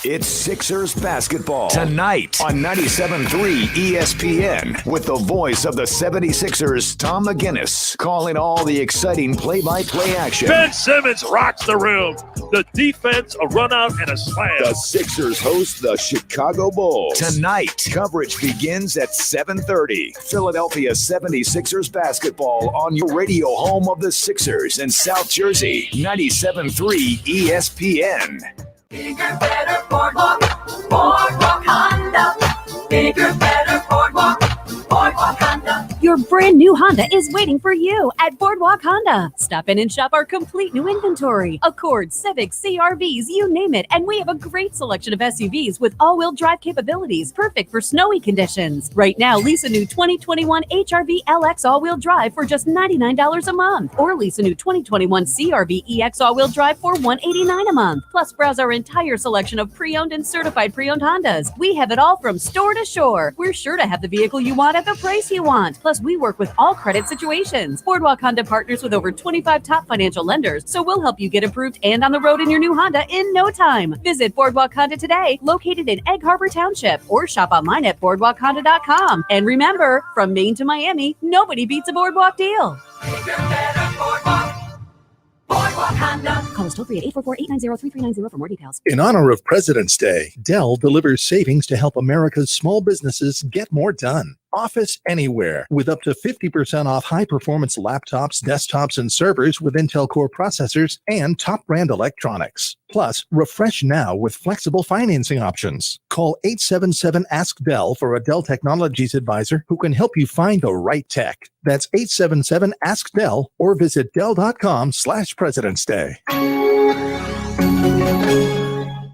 Speaker 7: It's Sixers basketball tonight on 97.3 ESPN with the voice of the 76ers, Tom McGinnis, calling all the exciting play-by-play action.
Speaker 20: Ben Simmons rocks the room. The defense, a run out and a slam.
Speaker 7: The Sixers host the Chicago Bulls. Tonight, coverage begins at 7:30. Philadelphia 76ers basketball on your radio home of the Sixers in South Jersey. 97.3 ESPN.
Speaker 14: Bigger, better, Boardwalk. Boardwalk Honda. Bigger, better Boardwalk. Boardwalk Honda.
Speaker 21: Your brand new Honda is waiting for you at Boardwalk Honda. Stop in and shop our complete new inventory. Accords, Civics, CRVs, you name it. And we have a great selection of SUVs with all-wheel drive capabilities, perfect for snowy conditions. Right now, lease a new 2021 HRV LX all-wheel drive for just $99 a month. Or lease a new 2021 CRV EX all-wheel drive for $189 a month. Plus, browse our entire selection of pre-owned and certified pre-owned Hondas. We have it all from store to shore. We're sure to have the vehicle you want at the price you want. Plus, we work with all credit situations. Boardwalk Honda partners with over 25 top financial lenders, so we'll help you get approved and on the road in your new Honda in no time. Visit Boardwalk Honda today, located in Egg Harbor Township, or shop online at boardwalkhonda.com. And remember, from Maine to Miami, nobody beats a Boardwalk deal.
Speaker 14: Boardwalk Honda.
Speaker 21: Call us toll free at 844-890-3390 for more details.
Speaker 22: In honor of President's Day, Dell delivers savings to help America's small businesses get more done. Office Anywhere, with up to 50% off high-performance laptops, desktops, and servers with Intel Core processors and top-brand electronics. Plus, refresh now with flexible financing options. Call 877-ASK-DELL for a Dell Technologies advisor who can help you find the right tech. That's 877-ASK-DELL or visit Dell.com/President's Day.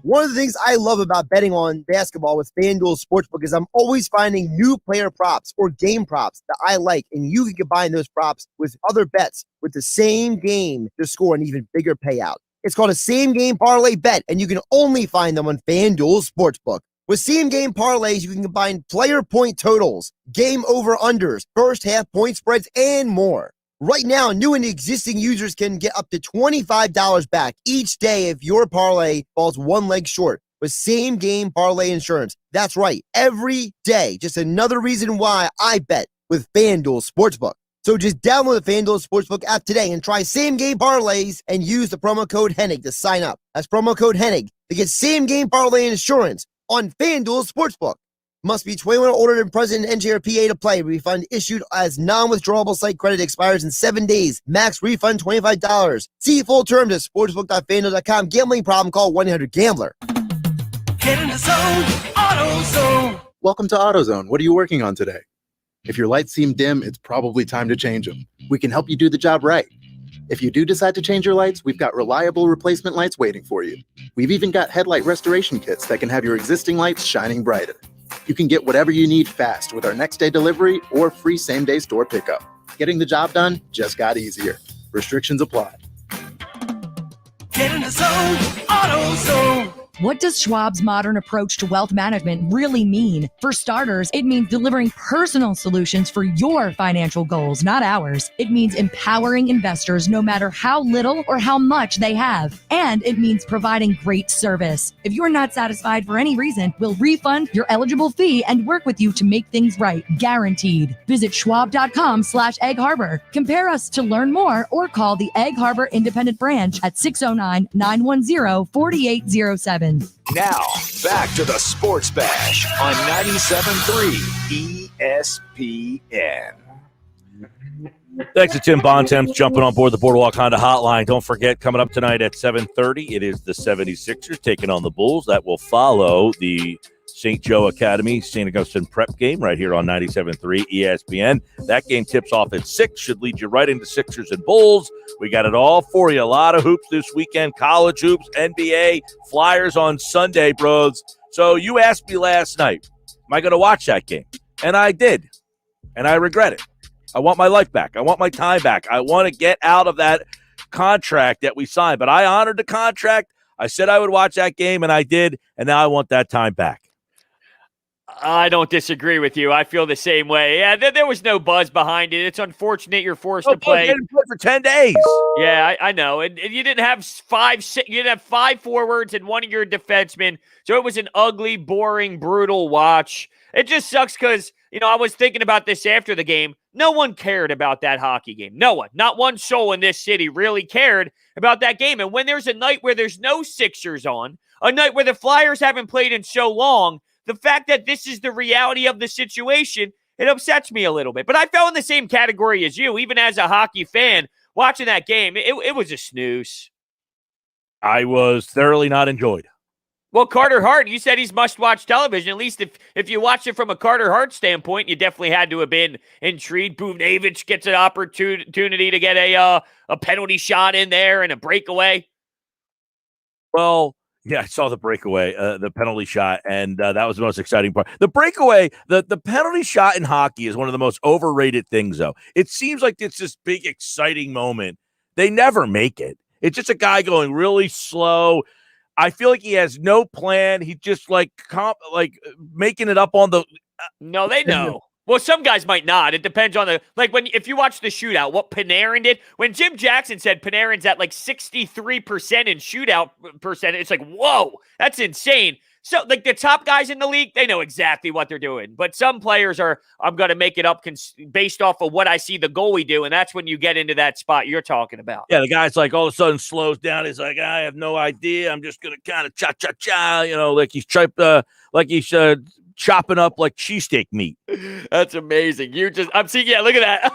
Speaker 23: One of the things I love about betting on basketball with FanDuel Sportsbook is I'm always finding new player props or game props that I like, and you can combine those props with other bets with the same game to score an even bigger payout. It's called a same-game parlay bet, and you can only find them on FanDuel Sportsbook. With same-game parlays, you can combine player point totals, game over-unders, first-half point spreads, and more. Right now, new and existing users can get up to $25 back each day if your parlay falls one leg short with same-game parlay insurance. That's right, every day. Just another reason why I bet with FanDuel Sportsbook. So just download the FanDuel Sportsbook app today and try same-game parlays and use the promo code HENNIG to sign up. That's promo code HENNIG to get same-game parlay insurance on FanDuel Sportsbook. Must be 21 or older and present in NJ or PA to play. Refund issued as non-withdrawable site credit expires in 7 days. Max refund $25. See full terms at sportsbook.fanduel.com. Gambling problem? Call 1-800-GAMBLER.
Speaker 14: Get in the zone. AutoZone.
Speaker 15: Welcome to AutoZone. What are you working on today? If your lights seem dim, it's probably time to change them. We can help you do the job right. If you do decide to change your lights, we've got reliable replacement lights waiting for you. We've even got headlight restoration kits that can have your existing lights shining brighter. You can get whatever you need fast with our next-day delivery or free same-day store pickup. Getting the job done just got easier. Restrictions apply.
Speaker 14: Get in the zone. AutoZone.
Speaker 24: What does Schwab's modern approach to wealth management really mean? For starters, it means delivering personal solutions for your financial goals, not ours. It means empowering investors no matter how little or how much they have. And it means providing great service. If you're not satisfied for any reason, we'll refund your eligible fee and work with you to make things right, guaranteed. Visit schwab.com/Egg Harbor. Compare us to learn more or call the Egg Harbor Independent Branch at 609-910-4807.
Speaker 7: Now, back to the Sports Bash on 97.3 ESPN.
Speaker 9: Thanks to Tim Bontemps jumping on board the Boardwalk Honda hotline. Don't forget, coming up tonight at 7:30, it is the 76ers taking on the Bulls. That will follow the St. Joe Academy, St. Augustine prep game right here on 97.3 ESPN. That game tips off at 6, should lead you right into Sixers and Bulls. We got it all for you. A lot of hoops this weekend, college hoops, NBA, Flyers on Sunday, bros. So you asked me last night, am I going to watch that game? And I did, and I regret it. I want my life back. I want my time back. I want to get out of that contract that we signed. But I honored the contract. I said I would watch that game, and I did, and now I want that time back.
Speaker 10: I don't disagree with you. I feel the same way. Yeah, there was no buzz behind it. It's unfortunate you're forced to play.
Speaker 9: You didn't play for 10 days.
Speaker 10: Yeah, I know. And you didn't have you didn't have 5 forwards and one of your defensemen. So it was an ugly, boring, brutal watch. It just sucks because, I was thinking about this after the game. No one cared about that hockey game. No one. Not one soul in this city really cared about that game. And when there's a night where there's no Sixers on, a night where the Flyers haven't played in so long, the fact that this is the reality of the situation, it upsets me a little bit. But I fell in the same category as you, even as a hockey fan, watching that game. It was a snooze.
Speaker 9: I was thoroughly not enjoyed.
Speaker 10: Well, Carter Hart, you said he's must-watch television. At least if you watch it from a Carter Hart standpoint, you definitely had to have been intrigued. Bubnevich gets an opportunity to get a penalty shot in there and a breakaway.
Speaker 9: Well, yeah, I saw the breakaway, the penalty shot, and that was the most exciting part. The breakaway, the penalty shot in hockey is one of the most overrated things, though. It seems like it's this big, exciting moment. They never make it. It's just a guy going really slow. I feel like he has no plan. He just like making it up on the.
Speaker 10: No, they know. Well, some guys might not. It depends on if you watch the shootout, what Panarin did. When Jim Jackson said Panarin's at like 63% in shootout percent, it's like, whoa, that's insane. So, like, the top guys in the league, they know exactly what they're doing. But some players I'm going to make it up based off of what I see the goalie do, and that's when you get into that spot you're talking about.
Speaker 9: Yeah, the guy's like all of a sudden slows down. He's like, I have no idea. I'm just going to kind of cha-cha-cha, like he's chopping up like cheesesteak meat.
Speaker 10: That's amazing. I'm seeing, look at that.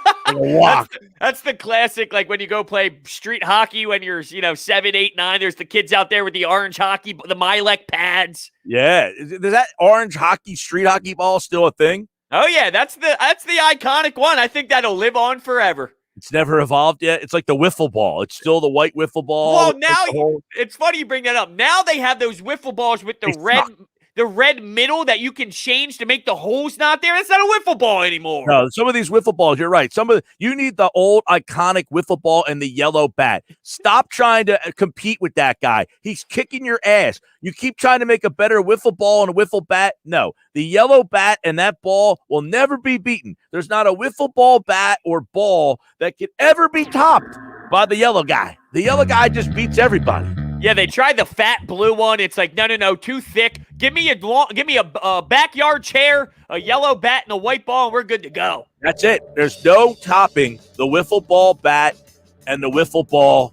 Speaker 10: That's the classic, like when you go play street hockey when you're, 7, 8, 9, there's the kids out there with the orange hockey, the Milek pads.
Speaker 9: Yeah. Is that orange hockey, street hockey ball still a thing?
Speaker 10: Oh yeah. That's the iconic one. I think that'll live on forever.
Speaker 9: It's never evolved yet. It's like the wiffle ball. It's still the white wiffle ball.
Speaker 10: Well, now it's funny you bring that up. Now they have those wiffle balls with the red middle that you can change to make the holes not there. It's not a wiffle ball anymore.
Speaker 9: No, some of these wiffle balls, you're right. You need the old iconic wiffle ball and the yellow bat. Stop trying to compete with that guy. He's kicking your ass. You keep trying to make a better wiffle ball and a wiffle bat. No, the yellow bat and that ball will never be beaten. There's not a wiffle ball bat or ball that can ever be topped by the yellow guy. The yellow guy just beats everybody.
Speaker 10: Yeah, they tried the fat blue one. It's like, no, too thick. Give me a backyard chair, a yellow bat, and a white ball, and we're good to go.
Speaker 9: That's it. There's no topping the wiffle ball bat and the wiffle ball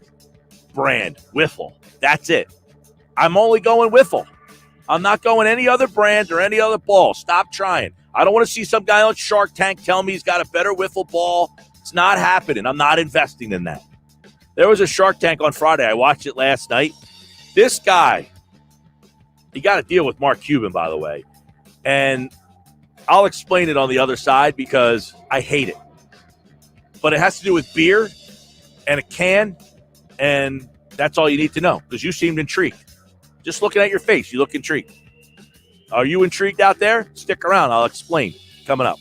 Speaker 9: brand. Wiffle. That's it. I'm only going wiffle. I'm not going any other brand or any other ball. Stop trying. I don't want to see some guy on Shark Tank tell me he's got a better wiffle ball. It's not happening. I'm not investing in that. There was a Shark Tank on Friday. I watched it last night. This guy, he got to deal with Mark Cuban, by the way. And I'll explain it on the other side because I hate it. But it has to do with beer and a can, and that's all you need to know because you seemed intrigued. Just looking at your face, you look intrigued. Are you intrigued out there? Stick around. I'll explain coming up.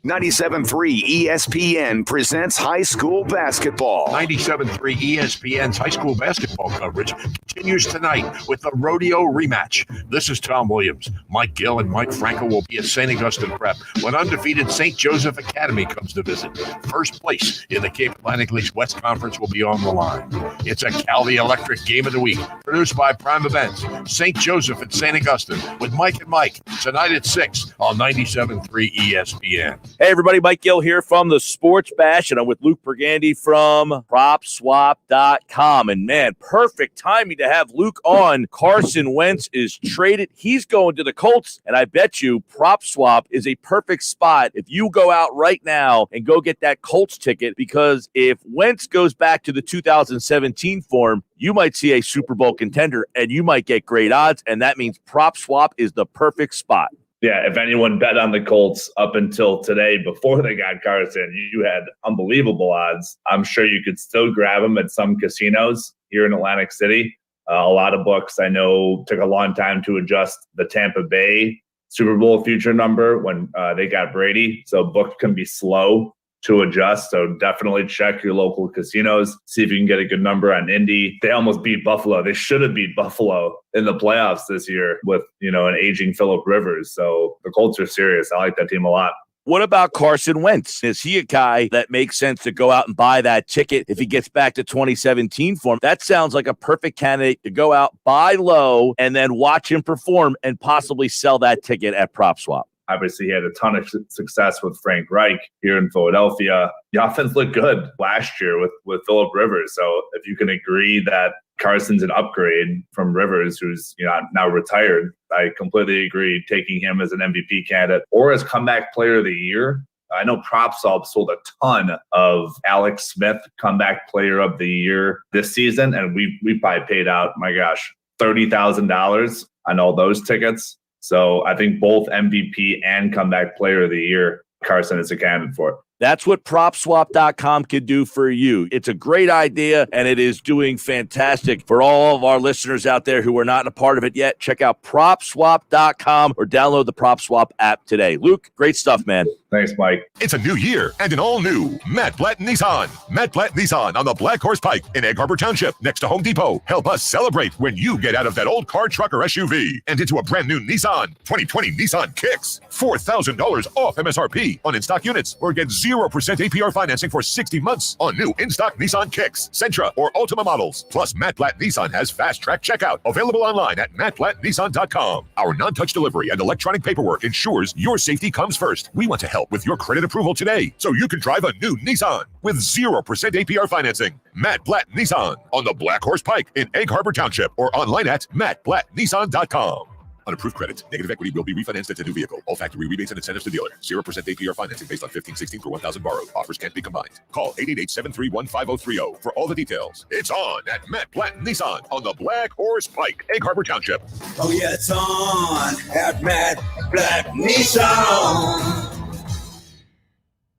Speaker 7: 97.3 ESPN presents high school basketball.
Speaker 12: 97.3 ESPN's high school basketball coverage continues tonight with the rodeo rematch. This is Tom Williams. Mike Gill and Mike Franco will be at St. Augustine Prep when undefeated St. Joseph Academy comes to visit. First place in the Cape Atlantic League's West Conference will be on the line. It's a Cali Electric Game of the Week produced by Prime Events. St. Joseph at St. Augustine with Mike and Mike tonight at 6 on 97.3 ESPN.
Speaker 9: Hey, everybody, Mike Gill here from the Sports Bash, and I'm with Luke Burgandy from PropSwap.com. And, man, perfect timing to have Luke on. Carson Wentz is traded. He's going to the Colts, and I bet you PropSwap is a perfect spot if you go out right now and go get that Colts ticket, because if Wentz goes back to the 2017 form, you might see a Super Bowl contender, and you might get great odds, and that means PropSwap is the perfect spot.
Speaker 1: Yeah, if anyone bet on the Colts up until today before they got Carson, you had unbelievable odds. I'm sure you could still grab them at some casinos here in Atlantic City. A lot of books I know took a long time to adjust the Tampa Bay Super Bowl future number when they got Brady. So books can be slow to adjust. So definitely check your local casinos. See if you can get a good number on Indy. They almost beat Buffalo. They should have beat Buffalo in the playoffs this year with, an aging Phillip Rivers. So the Colts are serious. I like that team a lot.
Speaker 9: What about Carson Wentz? Is he a guy that makes sense to go out and buy that ticket if he gets back to 2017 form? That sounds like a perfect candidate to go out, buy low, and then watch him perform and possibly sell that ticket at PropSwap.
Speaker 1: Obviously, he had a ton of success with Frank Reich here in Philadelphia. The offense looked good last year with Phillip Rivers. So if you can agree that Carson's an upgrade from Rivers, who's now retired, I completely agree taking him as an MVP candidate or as comeback player of the year. I know PropSwap sold a ton of Alex Smith comeback player of the year this season, and we probably paid out, my gosh, $30,000 on all those tickets. So I think both MVP and comeback player of the year, Carson is a candidate for it.
Speaker 9: That's what PropSwap.com can do for you. It's a great idea, and it is doing fantastic. For all of our listeners out there who are not a part of it yet, check out PropSwap.com or download the PropSwap app today. Luke, great stuff, man.
Speaker 1: Thanks, Mike.
Speaker 11: It's a new year and an all-new Matt Blatt Nissan. Matt Blatt Nissan on the Black Horse Pike in Egg Harbor Township next to Home Depot. Help us celebrate when you get out of that old car, truck, or SUV and into a brand new Nissan 2020 Nissan Kicks. $4,000 off MSRP on in-stock units, or get 0% APR financing for 60 months on new in-stock Nissan Kicks, Sentra, or Altima models. Plus, Matt Blatt Nissan has fast-track checkout available online at mattblattnissan.com. Our non-touch delivery and electronic paperwork ensures your safety comes first. We want to help with your credit approval today so you can drive a new Nissan with 0% APR financing. Matt Blatt Nissan on the Black Horse Pike in Egg Harbor Township, or online at mattblattnissan.com. Unapproved credit. Negative equity will be refinanced into new vehicle. All factory rebates and incentives to dealer. 0% APR financing based on 1516 per 1,000 borrowed. Offers can't be combined. Call 888-731-5030 for all the details. It's on at Matt Blatt Nissan on the Black Horse Pike, Egg Harbor Township.
Speaker 14: Oh yeah, it's on at Matt Blatt Nissan.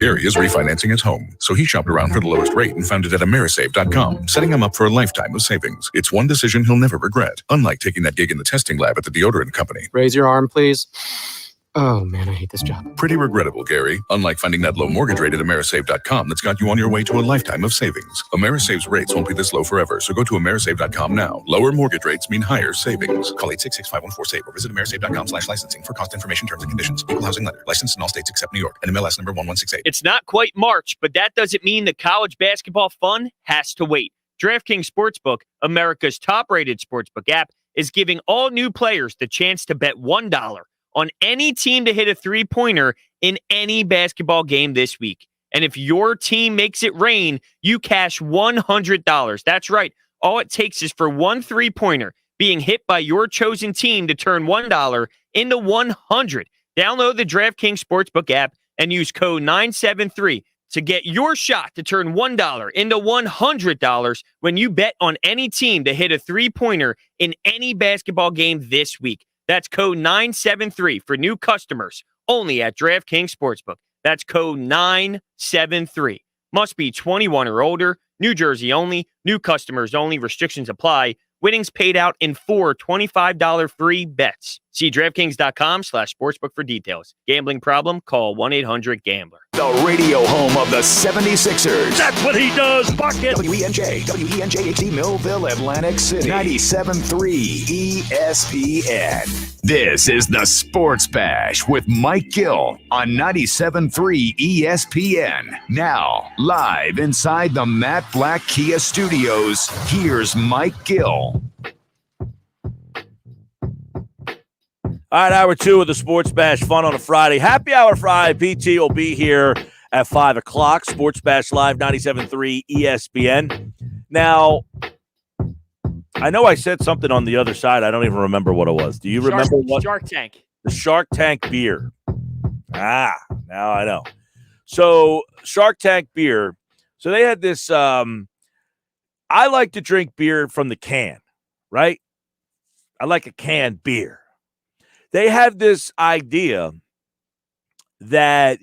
Speaker 2: Gary is refinancing his home, so he shopped around for the lowest rate and found it at AmeriSave.com, setting him up for a lifetime of savings. It's one decision he'll never regret, unlike taking that gig in the testing lab at the deodorant company.
Speaker 3: Raise your arm, please. Oh, man, I hate this job.
Speaker 2: Pretty regrettable, Gary. Unlike finding that low mortgage rate at AmeriSave.com that's got you on your way to a lifetime of savings. AmeriSave's rates won't be this low forever, so go to AmeriSave.com now. Lower mortgage rates mean higher savings. Call 866-514-SAVE or visit AmeriSave.com/licensing for cost information, terms, and conditions. Equal housing lender. Licensed in all states except New York. And MLS number 1168.
Speaker 10: It's not quite March, but that doesn't mean the college basketball fun has to wait. DraftKings Sportsbook, America's top-rated sportsbook app, is giving all new players the chance to bet $1 on any team to hit a three-pointer in any basketball game this week. And if your team makes it rain, you cash $100. That's right. All it takes is for one three-pointer being hit by your chosen team to turn $1 into $100. Download the DraftKings Sportsbook app and use code 973 to get your shot to turn $1 into $100 when you bet on any team to hit a three-pointer in any basketball game this week. That's code 973 for new customers only at DraftKings Sportsbook. That's code 973. Must be 21 or older. New Jersey only. New customers only. Restrictions apply. Winnings paid out in 4 $25 free bets. See DraftKings.com/sportsbook for details. Gambling problem? Call 1-800-GAMBLER.
Speaker 7: The radio home of the 76ers.
Speaker 20: That's what he does, bucket.
Speaker 7: WENJ HD Millville, Atlantic City. 97.3 ESPN. This is the Sports Bash with Mike Gill on 97.3 ESPN. Now, live inside the Matt Blatt Kia Studios, here's Mike Gill.
Speaker 9: All right, hour 2 of the Sports Bash, fun on a Friday. Happy Hour Friday. PT will be here at 5 o'clock. Sports Bash Live, 97.3 ESPN. Now, I know I said something on the other side. I don't even remember what it was. Do you remember what?
Speaker 10: Shark Tank.
Speaker 9: The Shark Tank beer. Now I know. So, Shark Tank beer. So, they had this. I like to drink beer from the can, right? I like a canned beer. They had this idea that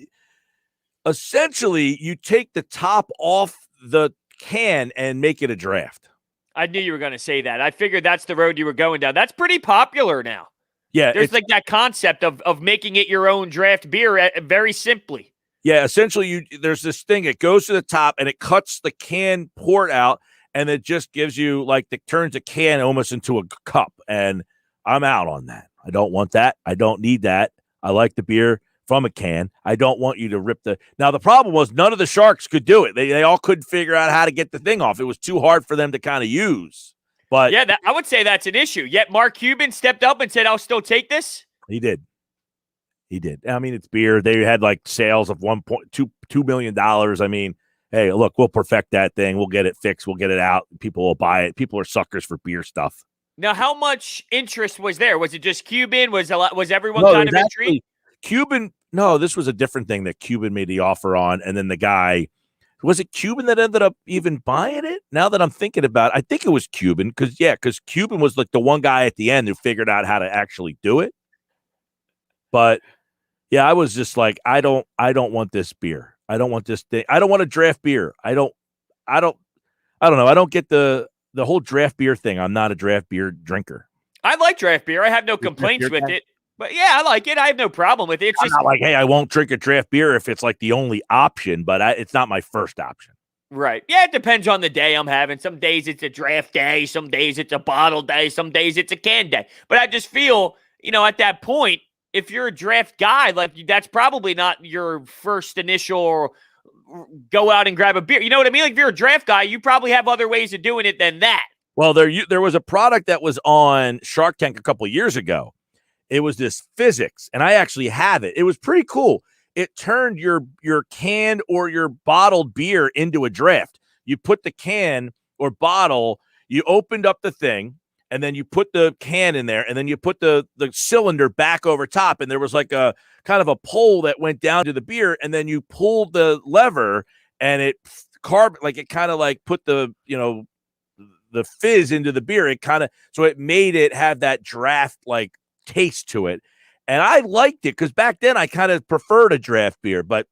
Speaker 9: essentially you take the top off the can and make it a draft.
Speaker 10: I knew you were going to say that. I figured that's the road you were going down. That's pretty popular now.
Speaker 9: Yeah.
Speaker 10: There's like that concept of making it your own draft beer very simply.
Speaker 9: Yeah, essentially there's this thing. It goes to the top and it cuts the can port out and it just gives you turns a can almost into a cup. And I'm out on that. I don't want that. I don't need that. I like the beer from a can. I don't want you to rip the... Now, the problem was none of the Sharks could do it. They all couldn't figure out how to get the thing off. It was too hard for them to kind of use. But
Speaker 10: yeah, I would say that's an issue. Yet Mark Cuban stepped up and said, I'll still take this.
Speaker 9: He did. I mean, it's beer. They had sales of $2 million. I mean, hey, look, we'll perfect that thing. We'll get it fixed. We'll get it out. People will buy it. People are suckers for beer stuff.
Speaker 10: Now, how much interest was there? Was it just Cuban? Was everyone kind of intrigued?
Speaker 9: Cuban. No, this was a different thing that Cuban made the offer on, and then the guy. Was it Cuban that ended up even buying it? Now that I'm thinking about it, I think it was Cuban because Cuban was like the one guy at the end who figured out how to actually do it. But yeah, I was just like, I don't want this beer. I don't want this thing. I don't want a draft beer. I don't know. I don't get the whole draft beer thing. I'm not a draft beer drinker.
Speaker 10: I like draft beer. I have no complaints with it. But yeah, I like it. I have no problem with it. It's
Speaker 9: I'm not like, hey, I won't drink a draft beer if it's like the only option, but it's not my first option.
Speaker 10: Right. Yeah, it depends on the day I'm having. Some days it's a draft day. Some days it's a bottle day. Some days it's a can day. But I just feel, at that point, if you're a draft guy, like that's probably not your first initial go out and grab a beer. You know what I mean? Like if you're a draft guy, you probably have other ways of doing it than that.
Speaker 9: Well, there was a product that was on Shark Tank a couple of years ago. It was this physics, and I actually have it. It was pretty cool. It turned your canned or your bottled beer into a draft. You put the can or bottle, you opened up the thing, and then you put the can in there, and then you put the cylinder back over top, and there was like a kind of a pole that went down to the beer, and then you pulled the lever, and it kind of put the the fizz into the beer. So it made it have that draft like taste to it. And I liked it because back then I kind of preferred a draft beer, but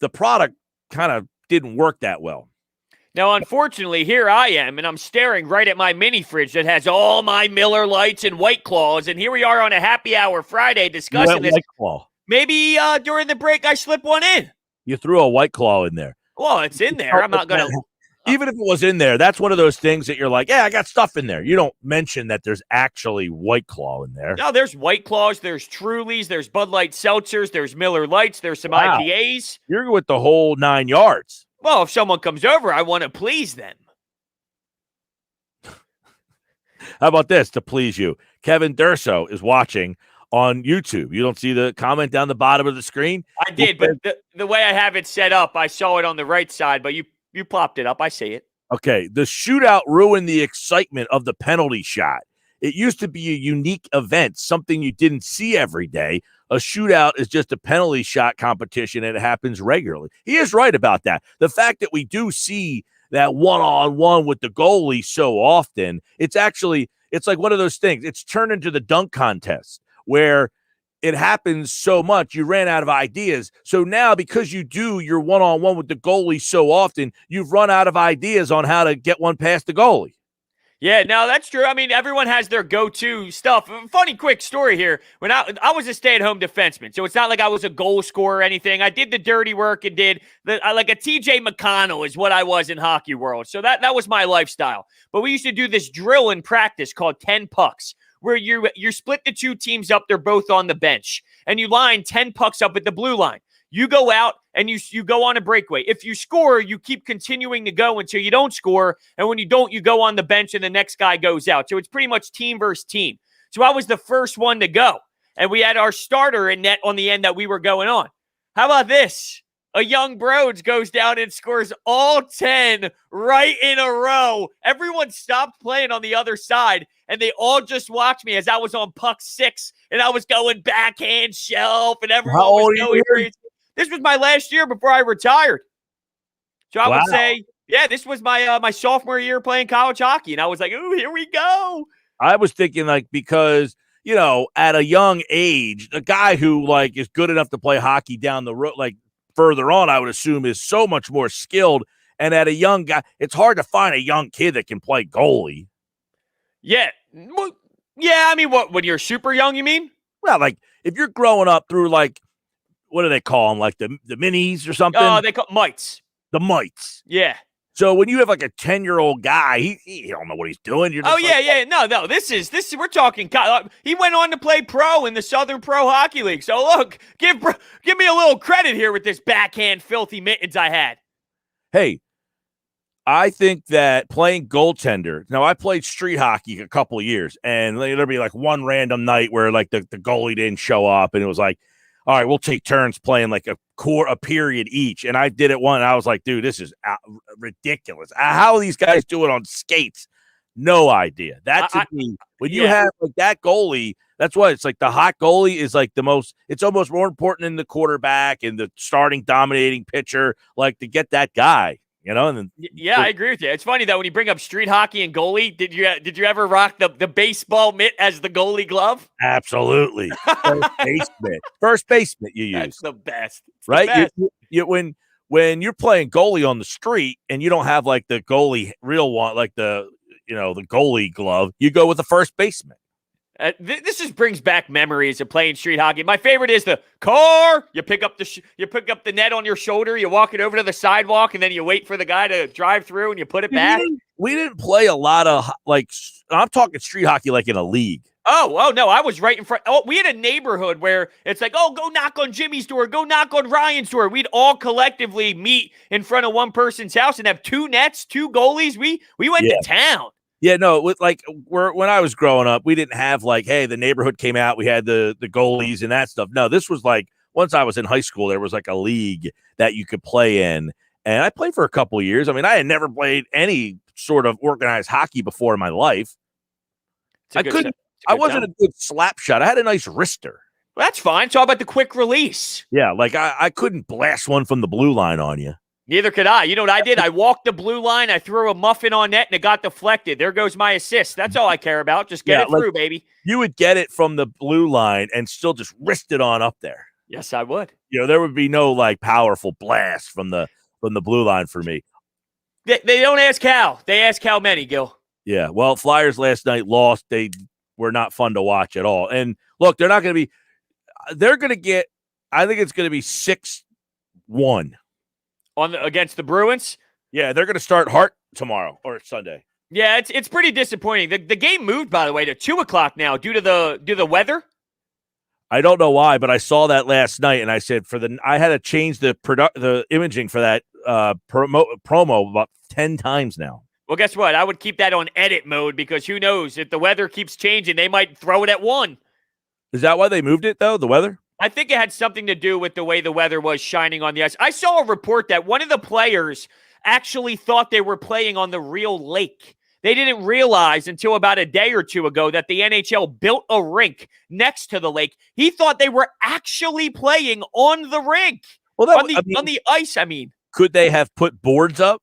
Speaker 9: the product kind of didn't work that well.
Speaker 10: Now, unfortunately, here I am, and I'm staring right at my mini fridge that has all my Miller Lights and White Claws, and here we are on a happy hour Friday discussing this.
Speaker 9: White Claw.
Speaker 10: Maybe during the break I slip one in.
Speaker 9: You threw a White Claw in there.
Speaker 10: Well, it's in there. I'm not going to...
Speaker 9: Even if it was in there, that's one of those things that you're like, yeah, I got stuff in there. You don't mention that there's actually White Claw in there.
Speaker 10: No, there's White Claws, there's Trulies, there's Bud Light Seltzers, there's Miller Lights, there's some IPAs.
Speaker 9: You're with the whole 9 yards.
Speaker 10: Well, if someone comes over, I want to please them.
Speaker 9: How about this to please you? Kevin Durso is watching on YouTube. You don't see the comment down the bottom of the screen?
Speaker 10: I did, but the way I have it set up, I saw it on the right side, but you popped it up. I see it.
Speaker 9: Okay. The shootout ruined the excitement of the penalty shot. It used to be a unique event, something you didn't see every day. A shootout is just a penalty shot competition, and it happens regularly. He is right about that. The fact that we do see that one-on-one with the goalie so often, it's like one of those things. It's turned into the dunk contest where it happens so much, you ran out of ideas. So now, because you do your one-on-one with the goalie so often, you've run out of ideas on how to get one past the goalie.
Speaker 10: Yeah, no, that's true. I mean, everyone has their go-to stuff. Funny quick story here. When I was a stay-at-home defenseman, so it's not like I was a goal scorer or anything. I did the dirty work and did like a TJ McConnell is what I was in hockey world. So that was my lifestyle. But we used to do this drill in practice called 10 pucks. Where you split the two teams up, they're both on the bench, and you line 10 pucks up at the blue line. You go out and you go on a breakaway. If you score, you keep continuing to go until you don't score, and when you don't, you go on the bench and the next guy goes out. So it's pretty much team versus team. So I was the first one to go, and we had our starter in net on the end that we were going on. How about this? A young Broads goes down and scores all 10 right in a row. Everyone stopped playing on the other side, and they all just watched me as I was on puck 6, and I was going backhand shelf, and everyone was going crazy. This was my last year before I retired. So I would say, yeah, this was my my sophomore year playing college hockey, and I was like, ooh, here we go.
Speaker 9: I was thinking because at a young age, a guy who is good enough to play hockey down the road, further on, I would assume is so much more skilled. And at a young guy, it's hard to find a young kid that can play goalie.
Speaker 10: Yeah. Well, yeah, I mean, when you're super young, you mean?
Speaker 9: Well, if you're growing up through what do they call them? The minis or something?
Speaker 10: Oh, they call mites.
Speaker 9: The mites.
Speaker 10: Yeah.
Speaker 9: So when you have a 10-year-old guy, he don't know what he's doing. You're just
Speaker 10: yeah. No. This is we're talking. He went on to play pro in the Southern Pro Hockey League. So look, give me a little credit here with this backhand filthy mittens I had.
Speaker 9: Hey, I think that playing goaltender. Now I played street hockey a couple of years, and there'd be one random night where the goalie didn't show up, and it was like, all right, we'll take turns playing a period each. And I did it one, and I was like, dude, this is ridiculous. How are these guys do it on skates? No idea. That to me, when you have that goalie, That's why it's like the hot goalie is like it's almost more important than the quarterback and the starting dominating pitcher, like to get that guy, And then,
Speaker 10: yeah, I agree with you. It's funny that when you bring up street hockey and goalie, did you ever rock the baseball mitt as the goalie glove?
Speaker 9: Absolutely. First base mitt you use.
Speaker 10: That's the best. It's
Speaker 9: right?
Speaker 10: the best.
Speaker 9: When you're playing goalie on the street and you don't have like the goalie real one, like the goalie glove, you go with the first baseman.
Speaker 10: This just brings back memories of playing street hockey. My favorite is the car. You pick up the net on your shoulder, you walk it over to the sidewalk, and then you wait for the guy to drive through and you put it back.
Speaker 9: We didn't play a lot of I'm talking street hockey like in a league.
Speaker 10: Oh, no, I was right in front. Oh, we had a neighborhood where it's like, oh, go knock on Jimmy's door, go knock on Ryan's door. We'd all collectively meet in front of one person's house and have two nets, two goalies. We went to town.
Speaker 9: Yeah, no, when I was growing up, we didn't have like, hey, the neighborhood came out, we had the goalies and that stuff. No, this was like, once I was in high school, there was like a league that you could play in. And I played for a couple of years. I mean, I had never played any sort of organized hockey before in my life. I wasn't a good slap shot. I had a nice wrister.
Speaker 10: Well, that's fine. It's all about the quick release.
Speaker 9: Yeah, like I couldn't blast one from the blue line on you.
Speaker 10: Neither could I. You know what I did? I walked the blue line. I threw a muffin on net, and it got deflected. There goes my assist. That's all I care about. Just get it through, baby.
Speaker 9: You would get it from the blue line and still just wrist it on up there.
Speaker 10: Yes, I would.
Speaker 9: There would be no like powerful blast from the blue line for me.
Speaker 10: They don't ask how. They ask how many, Gil.
Speaker 9: Yeah. Well, Flyers last night lost. They were not fun to watch at all. And look, they're going to get, I think it's going to be 6-1.
Speaker 10: Against the Bruins?
Speaker 9: Yeah, they're going to start Hart tomorrow or Sunday.
Speaker 10: Yeah, it's pretty disappointing. The game moved, by the way, to 2:00 now due to the weather.
Speaker 9: I don't know why, but I saw that last night, and I said I had to change the imaging for that promo about 10 times now.
Speaker 10: Well, guess what? I would keep that on edit mode because who knows? If the weather keeps changing, they might throw it at 1.
Speaker 9: Is that why they moved it, though, the weather?
Speaker 10: I think it had something to do with the way the weather was shining on the ice. I saw a report that one of the players actually thought they were playing on the real lake. They didn't realize until about a day or two ago that the NHL built a rink next to the lake. He thought they were actually playing on the rink.
Speaker 9: Well,
Speaker 10: on the ice, I mean.
Speaker 9: Could they have put boards up?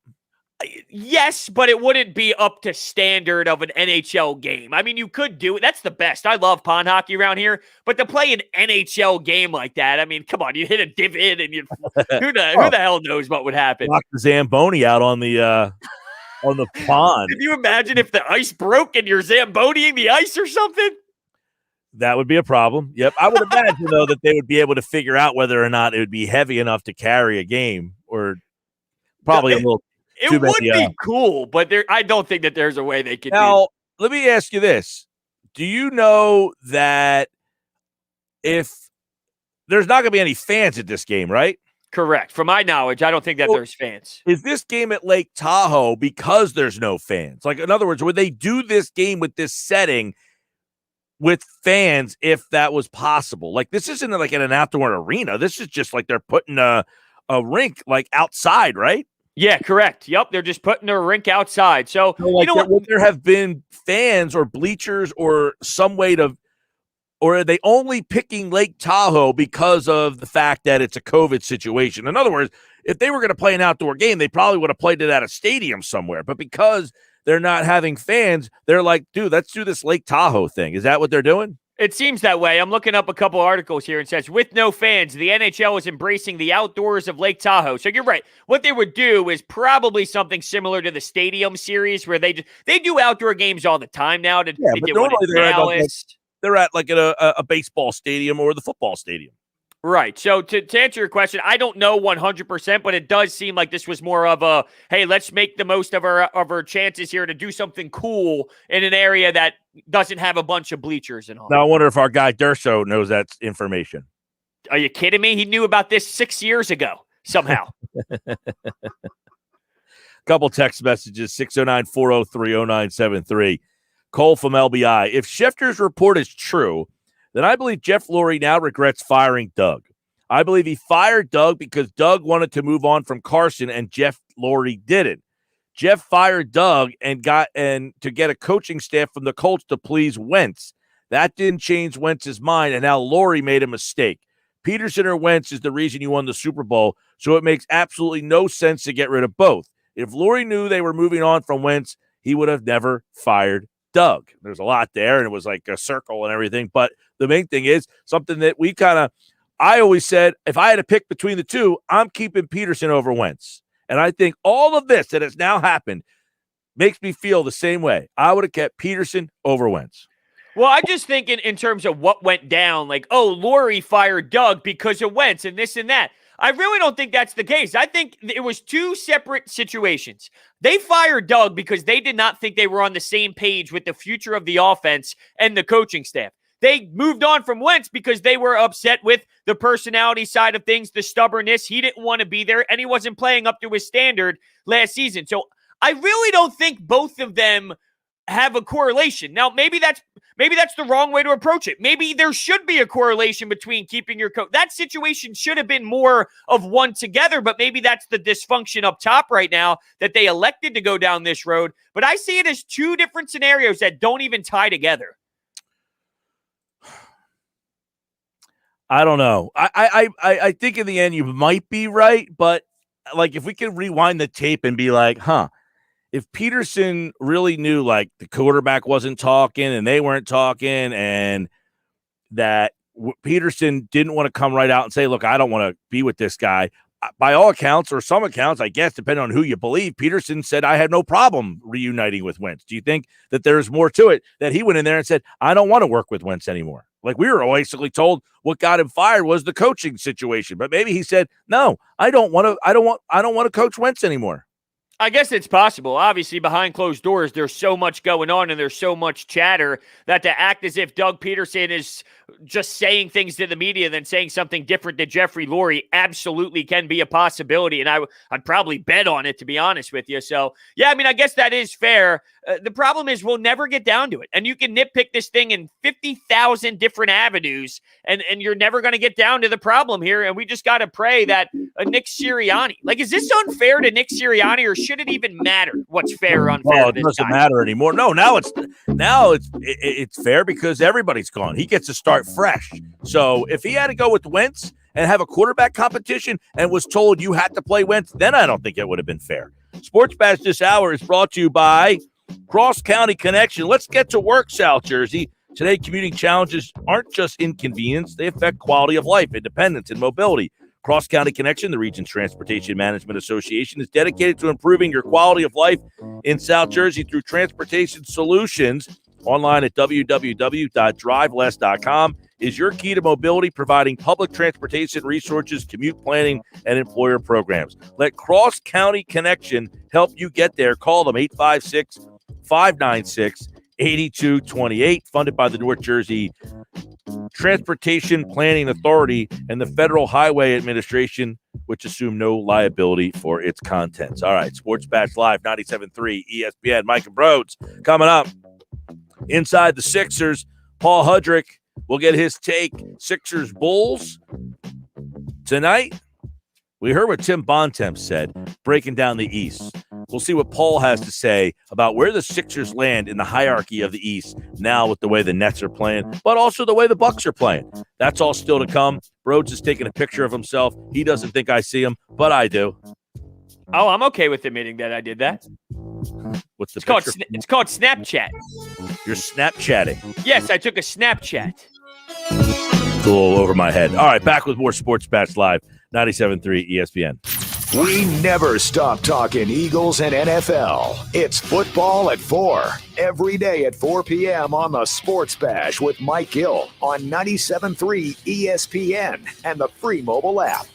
Speaker 10: Yes, but it wouldn't be up to standard of an NHL game. I mean, you could do it. That's the best. I love pond hockey around here, but to play an NHL game like that, I mean, come on, you hit a divot and who the hell knows what would happen?
Speaker 9: Knock the Zamboni out on the pond.
Speaker 10: Can you imagine if the ice broke and you're Zamboniing the ice or something?
Speaker 9: That would be a problem. Yep. I would imagine, though, that they would be able to figure out whether or not it would be heavy enough to carry a game or probably a little.
Speaker 10: It would be cool, but I don't think that there's a way they could do it.
Speaker 9: Now, let me ask you this. Do you know that if there's not going to be any fans at this game, right?
Speaker 10: Correct. From my knowledge, I don't think that there's fans.
Speaker 9: Is this game at Lake Tahoe because there's no fans? Like, in other words, would they do this game with this setting with fans if that was possible? Like, this isn't like in an outdoor arena. This is just like they're putting a rink like outside, right?
Speaker 10: Yeah, correct. Yep, they're just putting a rink outside. So
Speaker 9: like, you know what? Would there have been fans or bleachers or some way to, or are they only picking Lake Tahoe because of the fact that it's a COVID situation? In other words, if they were going to play an outdoor game, they probably would have played it at a stadium somewhere. But because they're not having fans, they're like, dude, let's do this Lake Tahoe thing. Is that what they're doing?
Speaker 10: It seems that way. I'm looking up a couple articles here and says, with no fans, the NHL is embracing the outdoors of Lake Tahoe. So you're right. What they would do is probably something similar to the Stadium Series where they do outdoor games all the time now. They did one in Dallas.
Speaker 9: They're at like a baseball stadium or the football stadium.
Speaker 10: Right. So to answer your question, I don't know 100%, but it does seem like this was more of a, hey, let's make the most of our chances here to do something cool in an area that doesn't have a bunch of bleachers and all.
Speaker 9: Now, I wonder if our guy Durso knows that information.
Speaker 10: Are you kidding me? He knew about this 6 years ago somehow.
Speaker 9: Couple text messages, 609-403-0973. Cole from LBI. If Schefter's report is true, then I believe Jeff Lurie now regrets firing Doug. I believe he fired Doug because Doug wanted to move on from Carson and Jeff Lurie didn't. Jeff fired Doug and to get a coaching staff from the Colts to please Wentz. That didn't change Wentz's mind, and now Lurie made a mistake. Peterson or Wentz is the reason you won the Super Bowl, so it makes absolutely no sense to get rid of both. If Lurie knew they were moving on from Wentz, he would have never fired Doug. There's a lot there, and it was like a circle and everything, but the main thing is something that I always said, if I had to pick between the two, I'm keeping Peterson over Wentz. And I think all of this that has now happened makes me feel the same way. I would have kept Peterson over Wentz.
Speaker 10: Well, I just think in terms of what went down, like, oh, Lurie fired Doug because of Wentz and this and that. I really don't think that's the case. I think it was two separate situations. They fired Doug because they did not think they were on the same page with the future of the offense and the coaching staff. They moved on from Wentz because they were upset with the personality side of things, the stubbornness. He didn't want to be there, and he wasn't playing up to his standard last season. So I really don't think both of them have a correlation. Now, maybe that's the wrong way to approach it. Maybe there should be a correlation between keeping your coach. That situation should have been more of one together, but maybe that's the dysfunction up top right now that they elected to go down this road. But I see it as two different scenarios that don't even tie together.
Speaker 9: I don't know. I think in the end you might be right, but like if we could rewind the tape and be like, if Peterson really knew like the quarterback wasn't talking and they weren't talking and that Peterson didn't want to come right out and say, look, I don't want to be with this guy. By all accounts or some accounts, I guess, depending on who you believe, Peterson said, I had no problem reuniting with Wentz. Do you think that there's more to it, that he went in there and said, I don't want to work with Wentz anymore? Like we were basically told what got him fired was the coaching situation, but maybe he said, no, I don't want to coach Wentz anymore.
Speaker 10: I guess it's possible. Obviously, behind closed doors, there's so much going on and there's so much chatter that to act as if Doug Peterson is just saying things to the media than saying something different to Jeffrey Lurie absolutely can be a possibility. And I'd probably bet on it, to be honest with you. So, yeah, I mean, I guess that is fair. The problem is we'll never get down to it. And you can nitpick this thing in 50,000 different avenues, and you're never going to get down to the problem here. And we just got to pray that Nick Sirianni, like, is this unfair to Nick Sirianni, or should it even matter what's fair or unfair?
Speaker 9: Oh, it doesn't matter anymore. No, now it's fair because everybody's gone. He gets to start fresh. So if he had to go with Wentz and have a quarterback competition and was told you had to play Wentz, then I don't think it would have been fair. Sports Bash this hour is brought to you by Cross County Connection. Let's get to work, South Jersey. Today, commuting challenges aren't just inconvenience. They affect quality of life, independence, and mobility. Cross County Connection, the region's transportation management association, is dedicated to improving your quality of life in South Jersey through transportation solutions. Online at www.driveless.com is your key to mobility, providing public transportation resources, commute planning, and employer programs. Let Cross County Connection help you get there. Call them 856-596-8228, funded by the North Jersey Transportation Planning Authority and the Federal Highway Administration, which assume no liability for its contents. All right, Sports Bash Live, 97.3 ESPN. Mike and Broads coming up. Inside the Sixers, Paul Hudrick will get his take. Sixers Bulls tonight. We heard what Tim Bontemps said, breaking down the East. We'll see what Paul has to say about where the Sixers land in the hierarchy of the East now with the way the Nets are playing, but also the way the Bucks are playing. That's all still to come. Broads is taking a picture of himself. He doesn't think I see him, but I do.
Speaker 10: Oh, I'm okay with admitting that I did that.
Speaker 9: What's the
Speaker 10: picture?
Speaker 9: picture?
Speaker 10: It's called Snapchat.
Speaker 9: You're Snapchatting.
Speaker 10: Yes, I took a Snapchat.
Speaker 9: It's a little over my head. All right, back with more Sports Bash Live, 97.3 ESPN.
Speaker 7: We never stop talking Eagles and NFL. It's football at 4. Every day at 4 p.m. on the Sports Bash with Mike Gill on 97.3 ESPN and the free mobile app.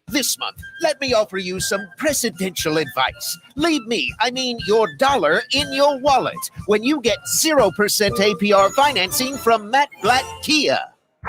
Speaker 4: This month, let me offer you some presidential advice. Leave your dollar in your wallet when you get 0% APR financing from Matt Blatt Kia.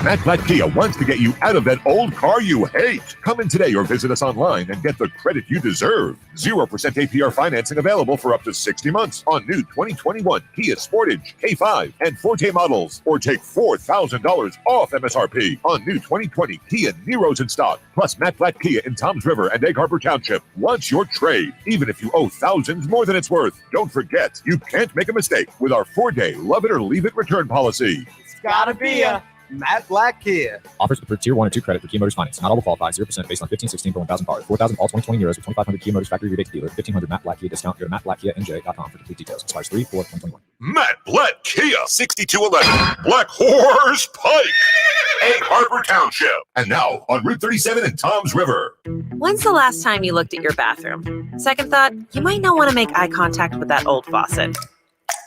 Speaker 11: Matt Blatt Kia wants to get you out of that old car you hate. Come in today or visit us online and get the credit you deserve. 0% APR financing available for up to 60 months on new 2021 Kia Sportage, K5, and Forte models. Or take $4,000 off MSRP on new 2020 Kia Niros in stock. Plus Matt Blatt Kia in Toms River and Egg Harbor Township wants your trade, even if you owe thousands more than it's worth. Don't forget, you can't make a mistake with our 4-day love it or leave it return policy.
Speaker 5: It's gotta be a Matt Blatt Kia.
Speaker 6: Offers approved Tier 1 and 2 credit for Kia Motors finance. Not all will qualify. 0% based on 1516 per 1,000 power. 4,000 all 2020 euros with 2,500 Kia Motors factory rebate to dealer. 1,500 Matt Blatt Kia discount. Go to mattblattkianj.com for complete details. Expires 3/4/2021.
Speaker 11: Matt Blatt Kia, 6211 Black Horse Pike, Egg Harbor Township. And now on Route 37 in Toms River.
Speaker 8: When's the last time you looked at your bathroom? Second thought, you might not want to make eye contact with that old faucet.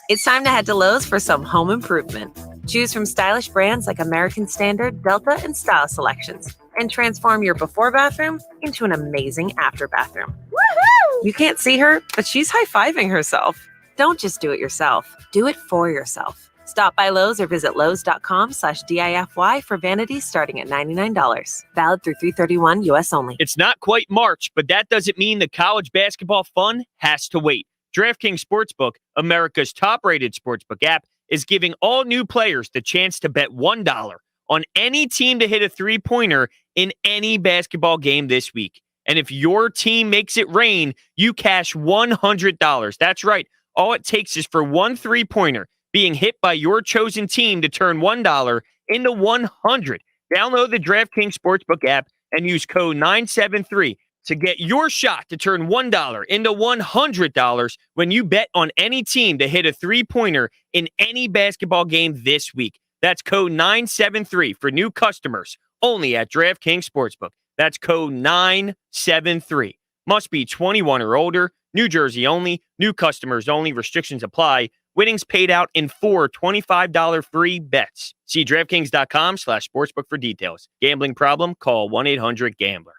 Speaker 8: It's time to head to Lowe's for some home improvement. Choose from stylish brands like American Standard, Delta, and Style Selections, and transform your before bathroom into an amazing after bathroom. Woohoo! You can't see her, but she's high-fiving herself. Don't just do it yourself. Do it for yourself. Stop by Lowe's or visit lowes.com/DIFY for vanities starting at $99. Valid through 3/31 U.S. only.
Speaker 10: It's not quite March, but that doesn't mean the college basketball fun has to wait. DraftKings Sportsbook, America's top-rated sportsbook app, is giving all new players the chance to bet $1 on any team to hit a three-pointer in any basketball game this week. And if your team makes it rain, you cash $100. That's right. All it takes is for one three-pointer being hit by your chosen team to turn $1 into $100. Download the DraftKings Sportsbook app and use code 973 to get your shot to turn $1 into $100 when you bet on any team to hit a three-pointer in any basketball game this week. That's code 973 for new customers only at DraftKings Sportsbook. That's code 973. Must be 21 or older. New Jersey only. New customers only. Restrictions apply. Winnings paid out in 4 $25 free bets. See DraftKings.com/sportsbook for details. Gambling problem? Call 1-800-GAMBLER.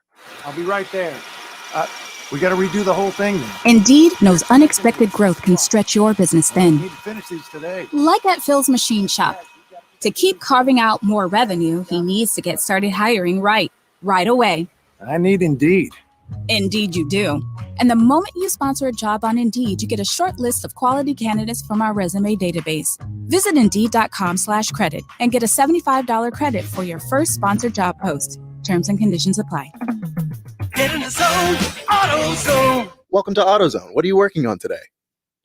Speaker 13: I'll be right there. We got to redo the whole thing then.
Speaker 25: Indeed knows unexpected growth can stretch your business thin.
Speaker 13: I need to finish these today.
Speaker 25: Like at Phil's Machine Shop. To keep carving out more revenue, he needs to get started hiring right away.
Speaker 13: I need Indeed.
Speaker 25: Indeed you do. And the moment you sponsor a job on Indeed, you get a short list of quality candidates from our resume database. Visit Indeed.com/credit and get a $75 credit for your first sponsored job post. Terms and conditions apply.
Speaker 26: Get in the zone, AutoZone.
Speaker 15: Welcome to AutoZone. What are you working on today?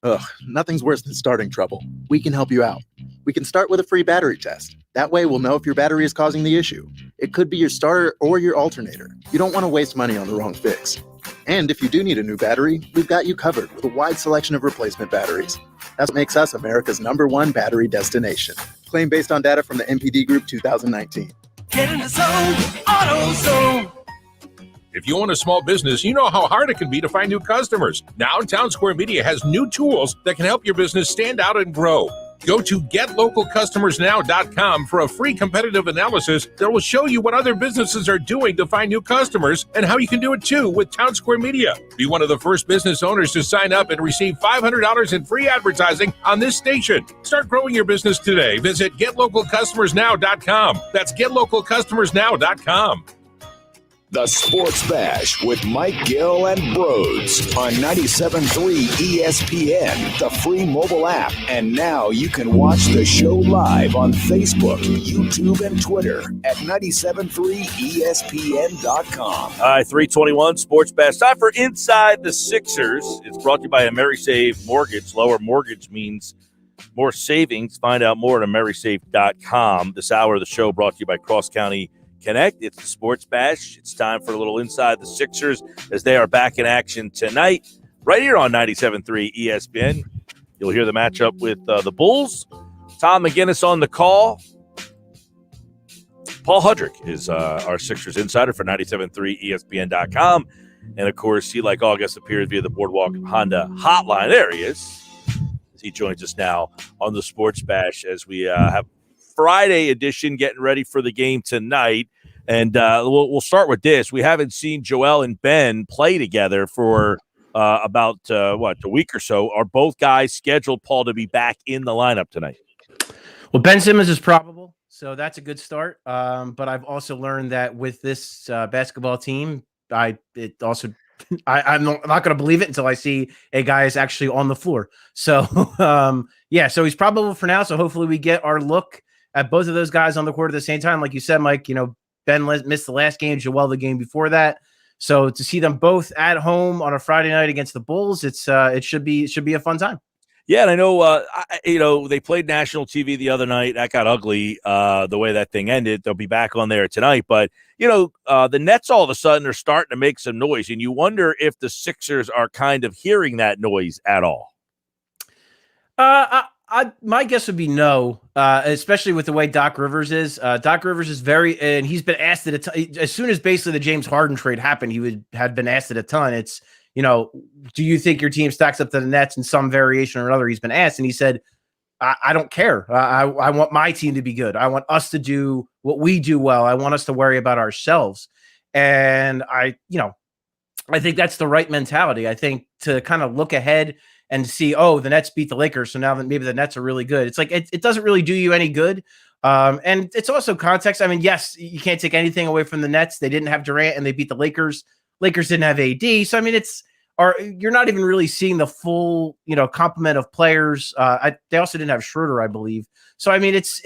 Speaker 15: Ugh, nothing's worse than starting trouble. We can help you out. We can start with a free battery test. That way we'll know if your battery is causing the issue. It could be your starter or your alternator. You don't want to waste money on the wrong fix. And if you do need a new battery, we've got you covered with a wide selection of replacement batteries. That's what makes us America's #1 battery destination. Claim based on data from the NPD Group 2019.
Speaker 26: Get in the zone, AutoZone.
Speaker 12: If you own a small business, you know how hard it can be to find new customers. Now, Town Square Media has new tools that can help your business stand out and grow. Go to GetLocalCustomersNow.com for a free competitive analysis that will show you what other businesses are doing to find new customers and how you can do it too with Town Square Media. Be one of the first business owners to sign up and receive $500 in free advertising on this station. Start growing your business today. Visit GetLocalCustomersNow.com. That's GetLocalCustomersNow.com.
Speaker 7: The Sports Bash with Mike Gill and Broads on 97.3 ESPN, the free mobile app. And now you can watch the show live on Facebook, YouTube, and Twitter at 973ESPN.com.
Speaker 9: All right, 321 Sports Bash. Time for Inside the Sixers. It's brought to you by AmeriSave Mortgage. Lower mortgage means more savings. Find out more at AmeriSave.com. This hour of the show brought to you by Cross County Connect. It's the Sports Bash. It's time for a little Inside the Sixers as they are back in action tonight right here on 97.3 ESPN. You'll hear the matchup with the Bulls. Tom McGinnis on the call. Paul Hudrick is our Sixers insider for 97.3 ESPN.com. And, of course, he, like all guests, appears via the Boardwalk Honda hotline. There he is. He joins us now on the Sports Bash as we have Friday edition getting ready for the game tonight. And we'll start with this. We haven't seen Joel and Ben play together for about, a week or so. Are both guys scheduled, Paul, to be back in the lineup tonight?
Speaker 27: Well, Ben Simmons is probable.
Speaker 16: So that's a good start. But I've also learned that with this basketball team, I'm not going to believe it until I see a guy is actually on the floor. So, so he's probable for now. So hopefully we get our look at both of those guys on the court at the same time. Like you said, Mike, Ben missed the last game, Joel the game before that. So to see them both at home on a Friday night against the Bulls, it should be a fun time.
Speaker 9: Yeah, and I know, they played national TV the other night. That got ugly, the way that thing ended. They'll be back on there tonight. But, the Nets all of a sudden are starting to make some noise, and you wonder if the Sixers are kind of hearing that noise at all.
Speaker 16: My guess would be no, especially with the way Doc Rivers is. Doc Rivers is and he's been asked it as soon as basically the James Harden trade happened, he had been asked it a ton. It's, do you think your team stacks up to the Nets in some variation or another? He's been asked, and he said, I don't care. I want my team to be good. I want us to do what we do well. I want us to worry about ourselves. And I think that's the right mentality. I think to kind of look ahead and see, the Nets beat the Lakers, so now that maybe the Nets are really good. It's like it doesn't really do you any good. And it's also context. I mean, yes, you can't take anything away from the Nets. They didn't have Durant, and they beat the Lakers. Lakers didn't have AD. So I mean, you're not even really seeing the full, complement of players. They also didn't have Schroeder, I believe. So I mean, it's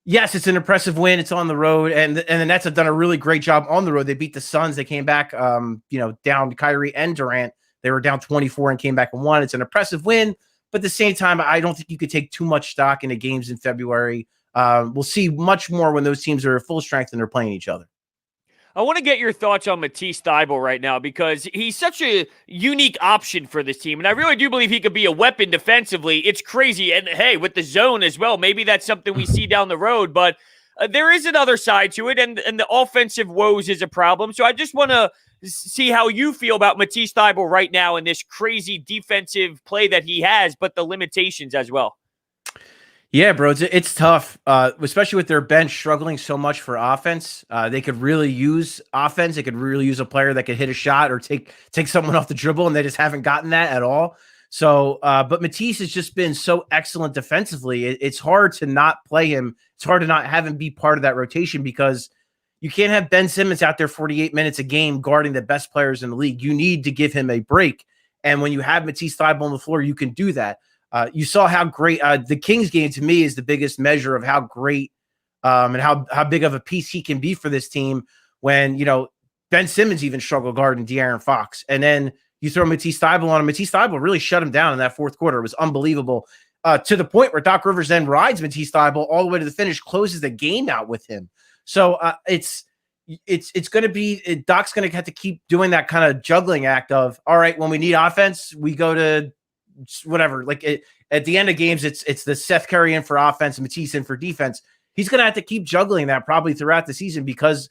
Speaker 16: an impressive win. It's on the road, and the Nets have done a really great job on the road. They beat the Suns. They came back, down Kyrie and Durant. They were down 24 and came back and won. It's an impressive win, but at the same time, I don't think you could take too much stock into games in February. We'll see much more when those teams are at full strength and they're playing each other.
Speaker 10: I want to get your thoughts on Matisse Thybulle right now because he's such a unique option for this team, and I really do believe he could be a weapon defensively. It's crazy, and hey, with the zone as well, maybe that's something we see down the road, but there is another side to it, and the offensive woes is a problem. So I just want to see how you feel about Matisse Thybulle right now in this crazy defensive play that he has, but the limitations as well.
Speaker 16: Yeah, bro, it's tough, especially with their bench struggling so much for offense. They could really use offense. They could really use a player that could hit a shot or take someone off the dribble, and they just haven't gotten that at all. So, but Matisse has just been so excellent defensively. It's hard to not play him. It's hard to not have him be part of that rotation because you can't have Ben Simmons out there 48 minutes a game guarding the best players in the league. You need to give him a break. And when you have Matisse Thybulle on the floor, you can do that. You saw how great the Kings game to me is the biggest measure of how great and how big of a piece he can be for this team when, Ben Simmons even struggled guarding De'Aaron Fox. And then you throw Matisse Thybulle on him. Matisse Thybulle really shut him down in that fourth quarter. It was unbelievable to the point where Doc Rivers then rides Matisse Thybulle all the way to the finish, closes the game out with him. So it's going to be Doc's going to have to keep doing that kind of juggling act of, all right, when we need offense, we go to whatever. Like at the end of games, it's the Seth Curry in for offense, Matisse in for defense. He's going to have to keep juggling that probably throughout the season because,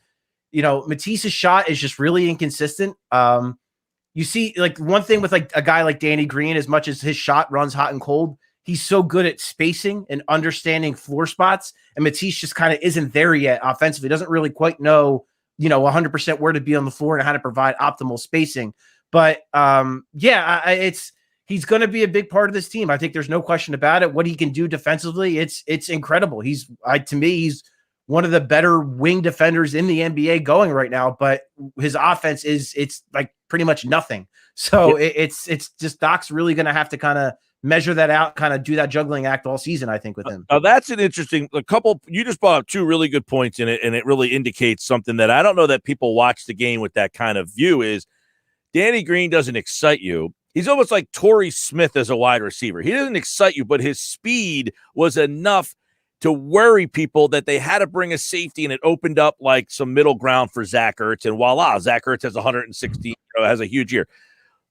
Speaker 16: Matisse's shot is just really inconsistent. You see, like one thing with like a guy like Danny Green, as much as his shot runs hot and cold, he's so good at spacing and understanding floor spots. And Matisse just kind of isn't there yet offensively. Doesn't really quite know, 100% where to be on the floor and how to provide optimal spacing. But he's going to be a big part of this team. I think there's no question about it. What he can do defensively, it's incredible. To me, he's one of the better wing defenders in the NBA going right now, but his offense it's like pretty much nothing. So it's just Doc's really going to have to kind of measure that out, kind of do that juggling act all season, I think, with him.
Speaker 9: That's an interesting you just brought up two really good points in it, and it really indicates something that I don't know that people watch the game with that kind of view is Danny Green doesn't excite you. He's almost like Torrey Smith as a wide receiver. He doesn't excite you, but his speed was enough to worry people that they had to bring a safety, and it opened up like some middle ground for Zach Ertz, and voila, Zach Ertz has 160, has a huge year.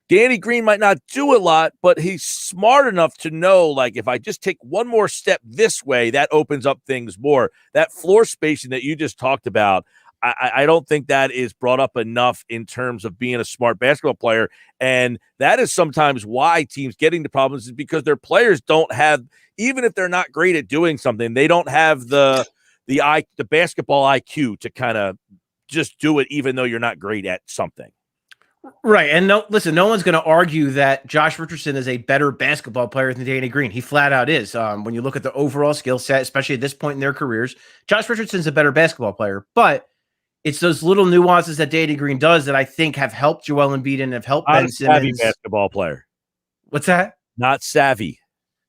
Speaker 9: Danny Green might not do a lot, but he's smart enough to know, like, if I just take one more step this way, that opens up things more. That floor spacing that you just talked about, I don't think that is brought up enough in terms of being a smart basketball player. And that is sometimes why teams get into problems is because their players don't have, even if they're not great at doing something, they don't have the basketball IQ to kind of just do it, even though you're not great at something.
Speaker 16: Right. And no one's going to argue that Josh Richardson is a better basketball player than Danny Green. He flat out is. When you look at the overall skill set, especially at this point in their careers, Josh Richardson's a better basketball player. But it's those little nuances that Danny Green does that I think have helped Joel Embiid and have helped Ben Simmons.
Speaker 9: Basketball player.
Speaker 16: What's that?
Speaker 9: Not savvy.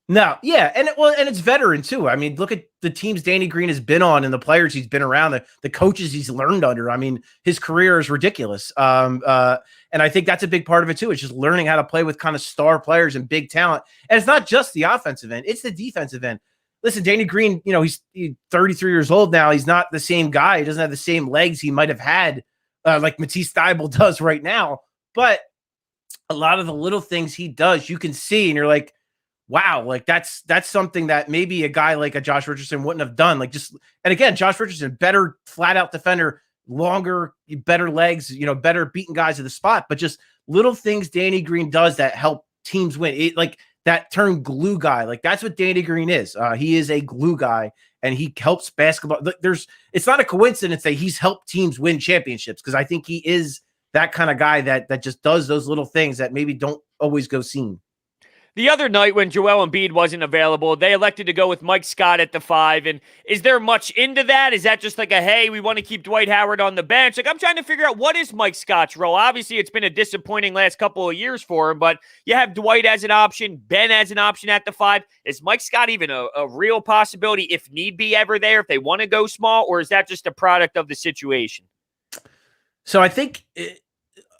Speaker 16: No, yeah, and it's veteran too. I mean, look at the teams Danny Green has been on and the players he's been around, the coaches he's learned under. I mean, his career is ridiculous. And I think that's a big part of it too. It's just learning how to play with kind of star players and big talent. And it's not just the offensive end; it's the defensive end. Listen, Danny Green, he's 33 years old now. He's not the same guy. He doesn't have the same legs he might have had, like Matisse Thybulle does right now. But a lot of the little things he does, you can see, and you're like, wow, like that's something that maybe a guy like a Josh Richardson wouldn't have done. And again, Josh Richardson, better flat out defender, longer, better legs, better beating guys to the spot, but just little things Danny Green does that help teams win. Like that term glue guy, like that's what Danny Green is. He is a glue guy and he helps basketball. It's not a coincidence that he's helped teams win championships, because I think he is that kind of guy that just does those little things that maybe don't always go seen.
Speaker 10: The other night when Joel Embiid wasn't available, they elected to go with Mike Scott at the 5. And is there much into that? Is that just like hey, we want to keep Dwight Howard on the bench? Like, I'm trying to figure out, what is Mike Scott's role? Obviously, it's been a disappointing last couple of years for him, but you have Dwight as an option, Ben as an option at the 5. Is Mike Scott even a real possibility, if need be, ever there, if they want to go small, or is that just a product of the situation?
Speaker 16: So I think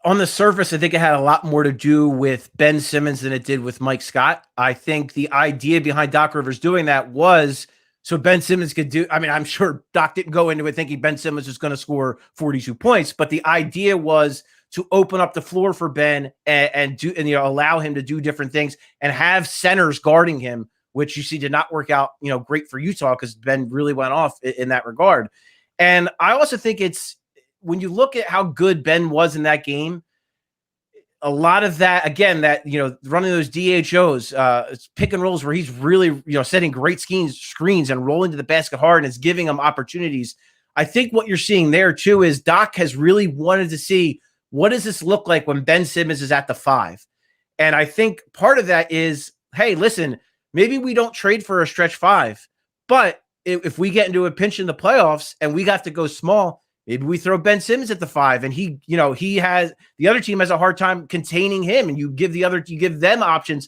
Speaker 16: on the surface, I think it had a lot more to do with Ben Simmons than it did with Mike Scott. I think the idea behind Doc Rivers doing that was so Ben Simmons could do. I mean, I'm sure Doc didn't go into it thinking Ben Simmons was going to score 42 points, but the idea was to open up the floor for Ben and allow him to do different things and have centers guarding him, which you see did not work out, great for Utah, because Ben really went off in that regard. And I also think when you look at how good Ben was in that game, a lot of that, again, running those DHOs, pick and rolls where he's really, setting great screens and rolling to the basket hard and is giving them opportunities. I think what you're seeing there too is Doc has really wanted to see, what does this look like when Ben Simmons is at the 5? And I think part of that is, hey, listen, maybe we don't trade for a stretch 5, but if we get into a pinch in the playoffs and we have to go small, maybe we throw Ben Simmons at the 5, and the other team has a hard time containing him, and you give them options.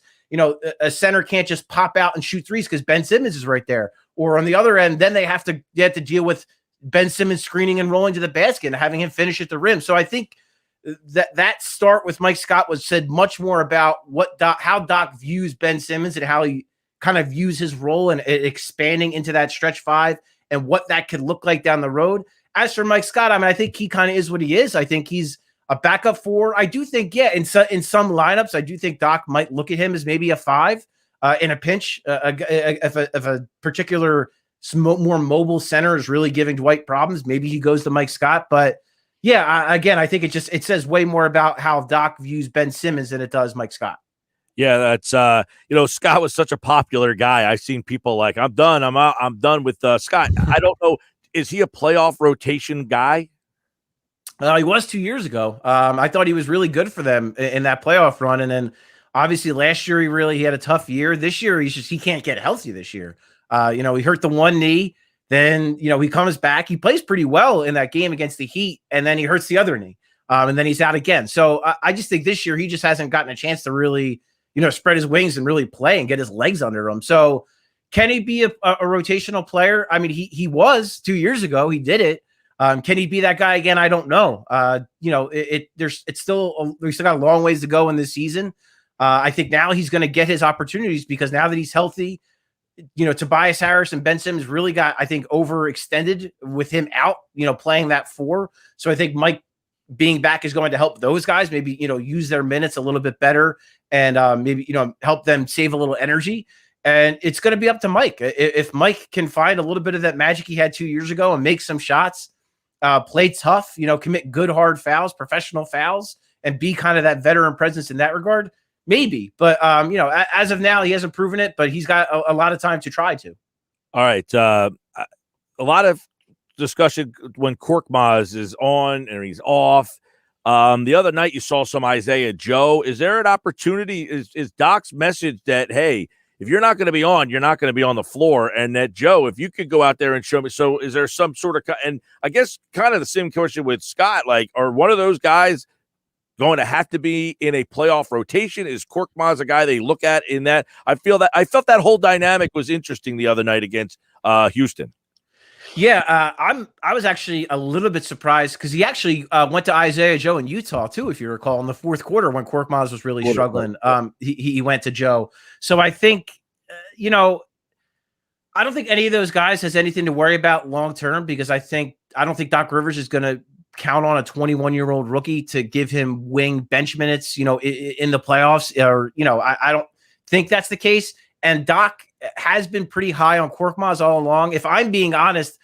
Speaker 16: A center can't just pop out and shoot threes because Ben Simmons is right there. Or on the other end, then they have to deal with Ben Simmons screening and rolling to the basket and having him finish at the rim. So I think that start with Mike Scott said much more about how Doc views Ben Simmons and how he kind of views his role and expanding into that stretch 5 and what that could look like down the road. As for Mike Scott, I mean, I think he kind of is what he is. I think he's a backup 4. I do think, in some lineups, I do think Doc might look at him as maybe a 5 in a pinch. If a particular more mobile center is really giving Dwight problems, maybe he goes to Mike Scott. But yeah, I think it says way more about how Doc views Ben Simmons than it does Mike Scott.
Speaker 9: Yeah, that's Scott was such a popular guy. I've seen people like, I'm done. I'm done with Scott. I don't know. Is he a playoff rotation guy?
Speaker 16: He was 2 years ago. I thought he was really good for them in that playoff run. And then obviously last year, he had a tough year. This year, he can't get healthy this year. He hurt the one knee. Then, he comes back. He plays pretty well in that game against the Heat. And then he hurts the other knee. And then he's out again. So I just think this year, he just hasn't gotten a chance to really, spread his wings and really play and get his legs under him. So can he be a rotational player? I mean, he was 2 years ago. He did it. Can he be that guy again? I don't know. We still got a long ways to go in this season. I think now he's going to get his opportunities because now that he's healthy, Tobias Harris and Ben Simmons really got, I think, overextended with him out, playing that 4. So I think Mike being back is going to help those guys maybe, use their minutes a little bit better and maybe, help them save a little energy. And it's going to be up to Mike. If Mike can find a little bit of that magic he had 2 years ago and make some shots, play tough, commit good, hard fouls, professional fouls, and be kind of that veteran presence in that regard, maybe. But, as of now, he hasn't proven it, but he's got a lot of time to try to.
Speaker 9: All right. A lot of discussion when Korkmaz is on and he's off. The other night you saw some Isaiah Joe. Is there an opportunity? Is Doc's message that, hey, if you're not going to be on, you're not going to be on the floor, and that, Joe, if you could go out there and show me. So is there some sort of – and I guess kind of the same question with Scott, like, are one of those guys going to have to be in a playoff rotation? Is Korkmaz a guy they look at in that? I felt that whole dynamic was interesting the other night against Houston.
Speaker 16: Yeah, I was actually a little bit surprised because he actually went to Isaiah Joe in Utah too, if you recall, in the fourth quarter when Korkmaz was really struggling. He went to Joe. So I think, I don't think any of those guys has anything to worry about long term because I don't think Doc Rivers is going to count on a 21-year-old rookie to give him wing bench minutes, in the playoffs, or I don't think that's the case. And Doc has been pretty high on Korkmaz all along. If I'm being honest,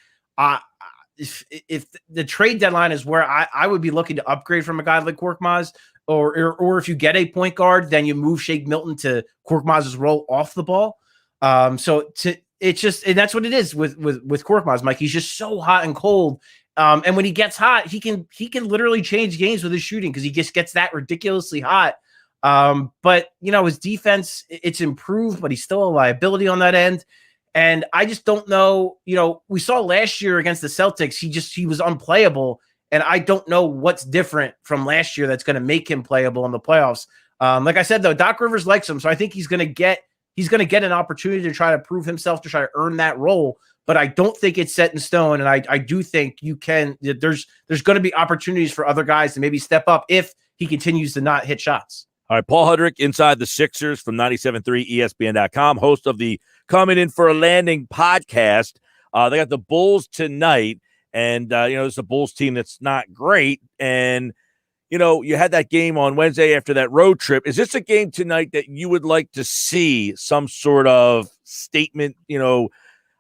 Speaker 16: if the trade deadline is where I would be looking to upgrade from a guy like Korkmaz, or if you get a point guard, then you move Shake Milton to Korkmaz's role off the ball. It's just, and that's what it is with Korkmaz, Mike. He's just so hot and cold. And when he gets hot, he can literally change games with his shooting because he just gets that ridiculously hot. But his defense, it's improved, but he's still a liability on that end. And I just don't know, we saw last year against the Celtics, he was unplayable. And I don't know what's different from last year that's going to make him playable in the playoffs. Like I said, though, Doc Rivers likes him. So I think he's going to get an opportunity to try to prove himself, to try to earn that role. But I don't think it's set in stone. And I do think there's going to be opportunities for other guys to maybe step up if he continues to not hit shots.
Speaker 9: All right, Paul Hudrick, Inside the Sixers from 97.3 ESPN.com, host of the Coming In for a Landing podcast. They got the Bulls tonight, and, it's a Bulls team that's not great. And, you had that game on Wednesday after that road trip. Is this a game tonight that you would like to see some sort of statement,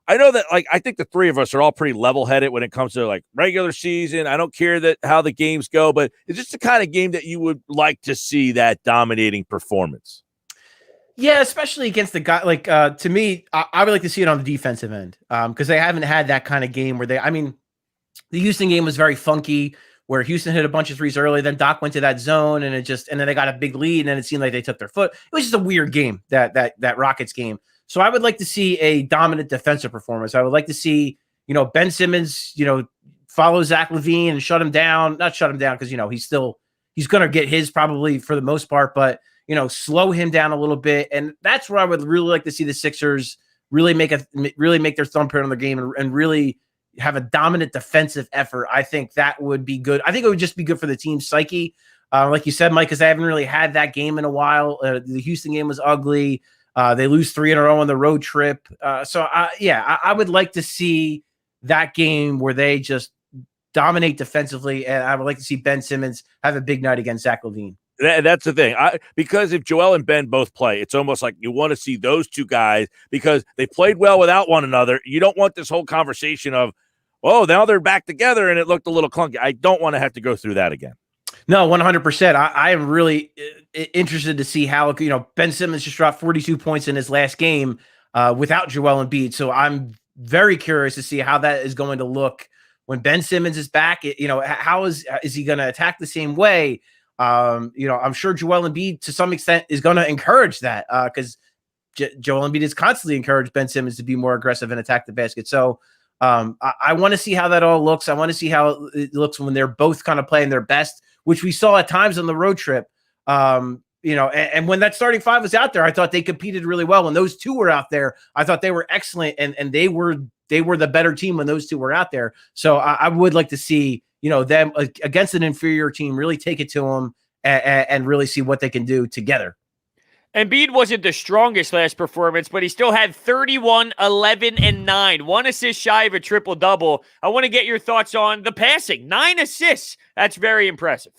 Speaker 9: I know that, I think the three of us are all pretty level-headed when it comes to, regular season. I don't care how the games go, but is this the kind of game that you would like to see that dominating performance?
Speaker 16: Yeah, especially against the guy. To me, I would like to see it on the defensive end because they haven't had that kind of game where the Houston game was very funky, where Houston hit a bunch of threes early, then Doc went to that zone, and then they got a big lead, and then it seemed like they took their foot. It was just a weird game, that Rockets game. So I would like to see a dominant defensive performance. I would like to see, Ben Simmons, follow Zach LaVine and shut him down. Not shut him down because, he's going to get his probably for the most part, but, slow him down a little bit. And that's where I would really like to see the Sixers really make their thumbprint on the game and really have a dominant defensive effort. I think that would be good. I think it would just be good for the team's psyche. Like you said, Mike, because I haven't really had that game in a while. The Houston game was ugly. They lose 3 in a row on the road trip. I would like to see that game where they just dominate defensively, and I would like to see Ben Simmons have a big night against Zach LaVine.
Speaker 9: That's the thing. Because if Joel and Ben both play, it's almost like you want to see those two guys because they played well without one another. You don't want this whole conversation of, now they're back together and it looked a little clunky. I don't want to have to go through that again.
Speaker 16: No, 100%. I am really interested to see how, Ben Simmons just dropped 42 points in his last game without Joel Embiid. So I'm very curious to see how that is going to look when Ben Simmons is back. How is he going to attack the same way? I'm sure Joel Embiid to some extent is going to encourage that because Joel Embiid has constantly encouraged Ben Simmons to be more aggressive and attack the basket. So I want to see how that all looks. I want to see how it looks when they're both kind of playing their best, which we saw at times on the road trip. And when that starting five was out there, I thought they competed really well. When those two were out there, I thought they were excellent, and they were the better team when those two were out there. So I would like to see, them against an inferior team really take it to them and really see what they can do together.
Speaker 10: Embiid wasn't the strongest last performance, but he still had 31, 11, and 9. 1 assist shy of a triple-double. I want to get your thoughts on the passing. 9 assists. That's very impressive.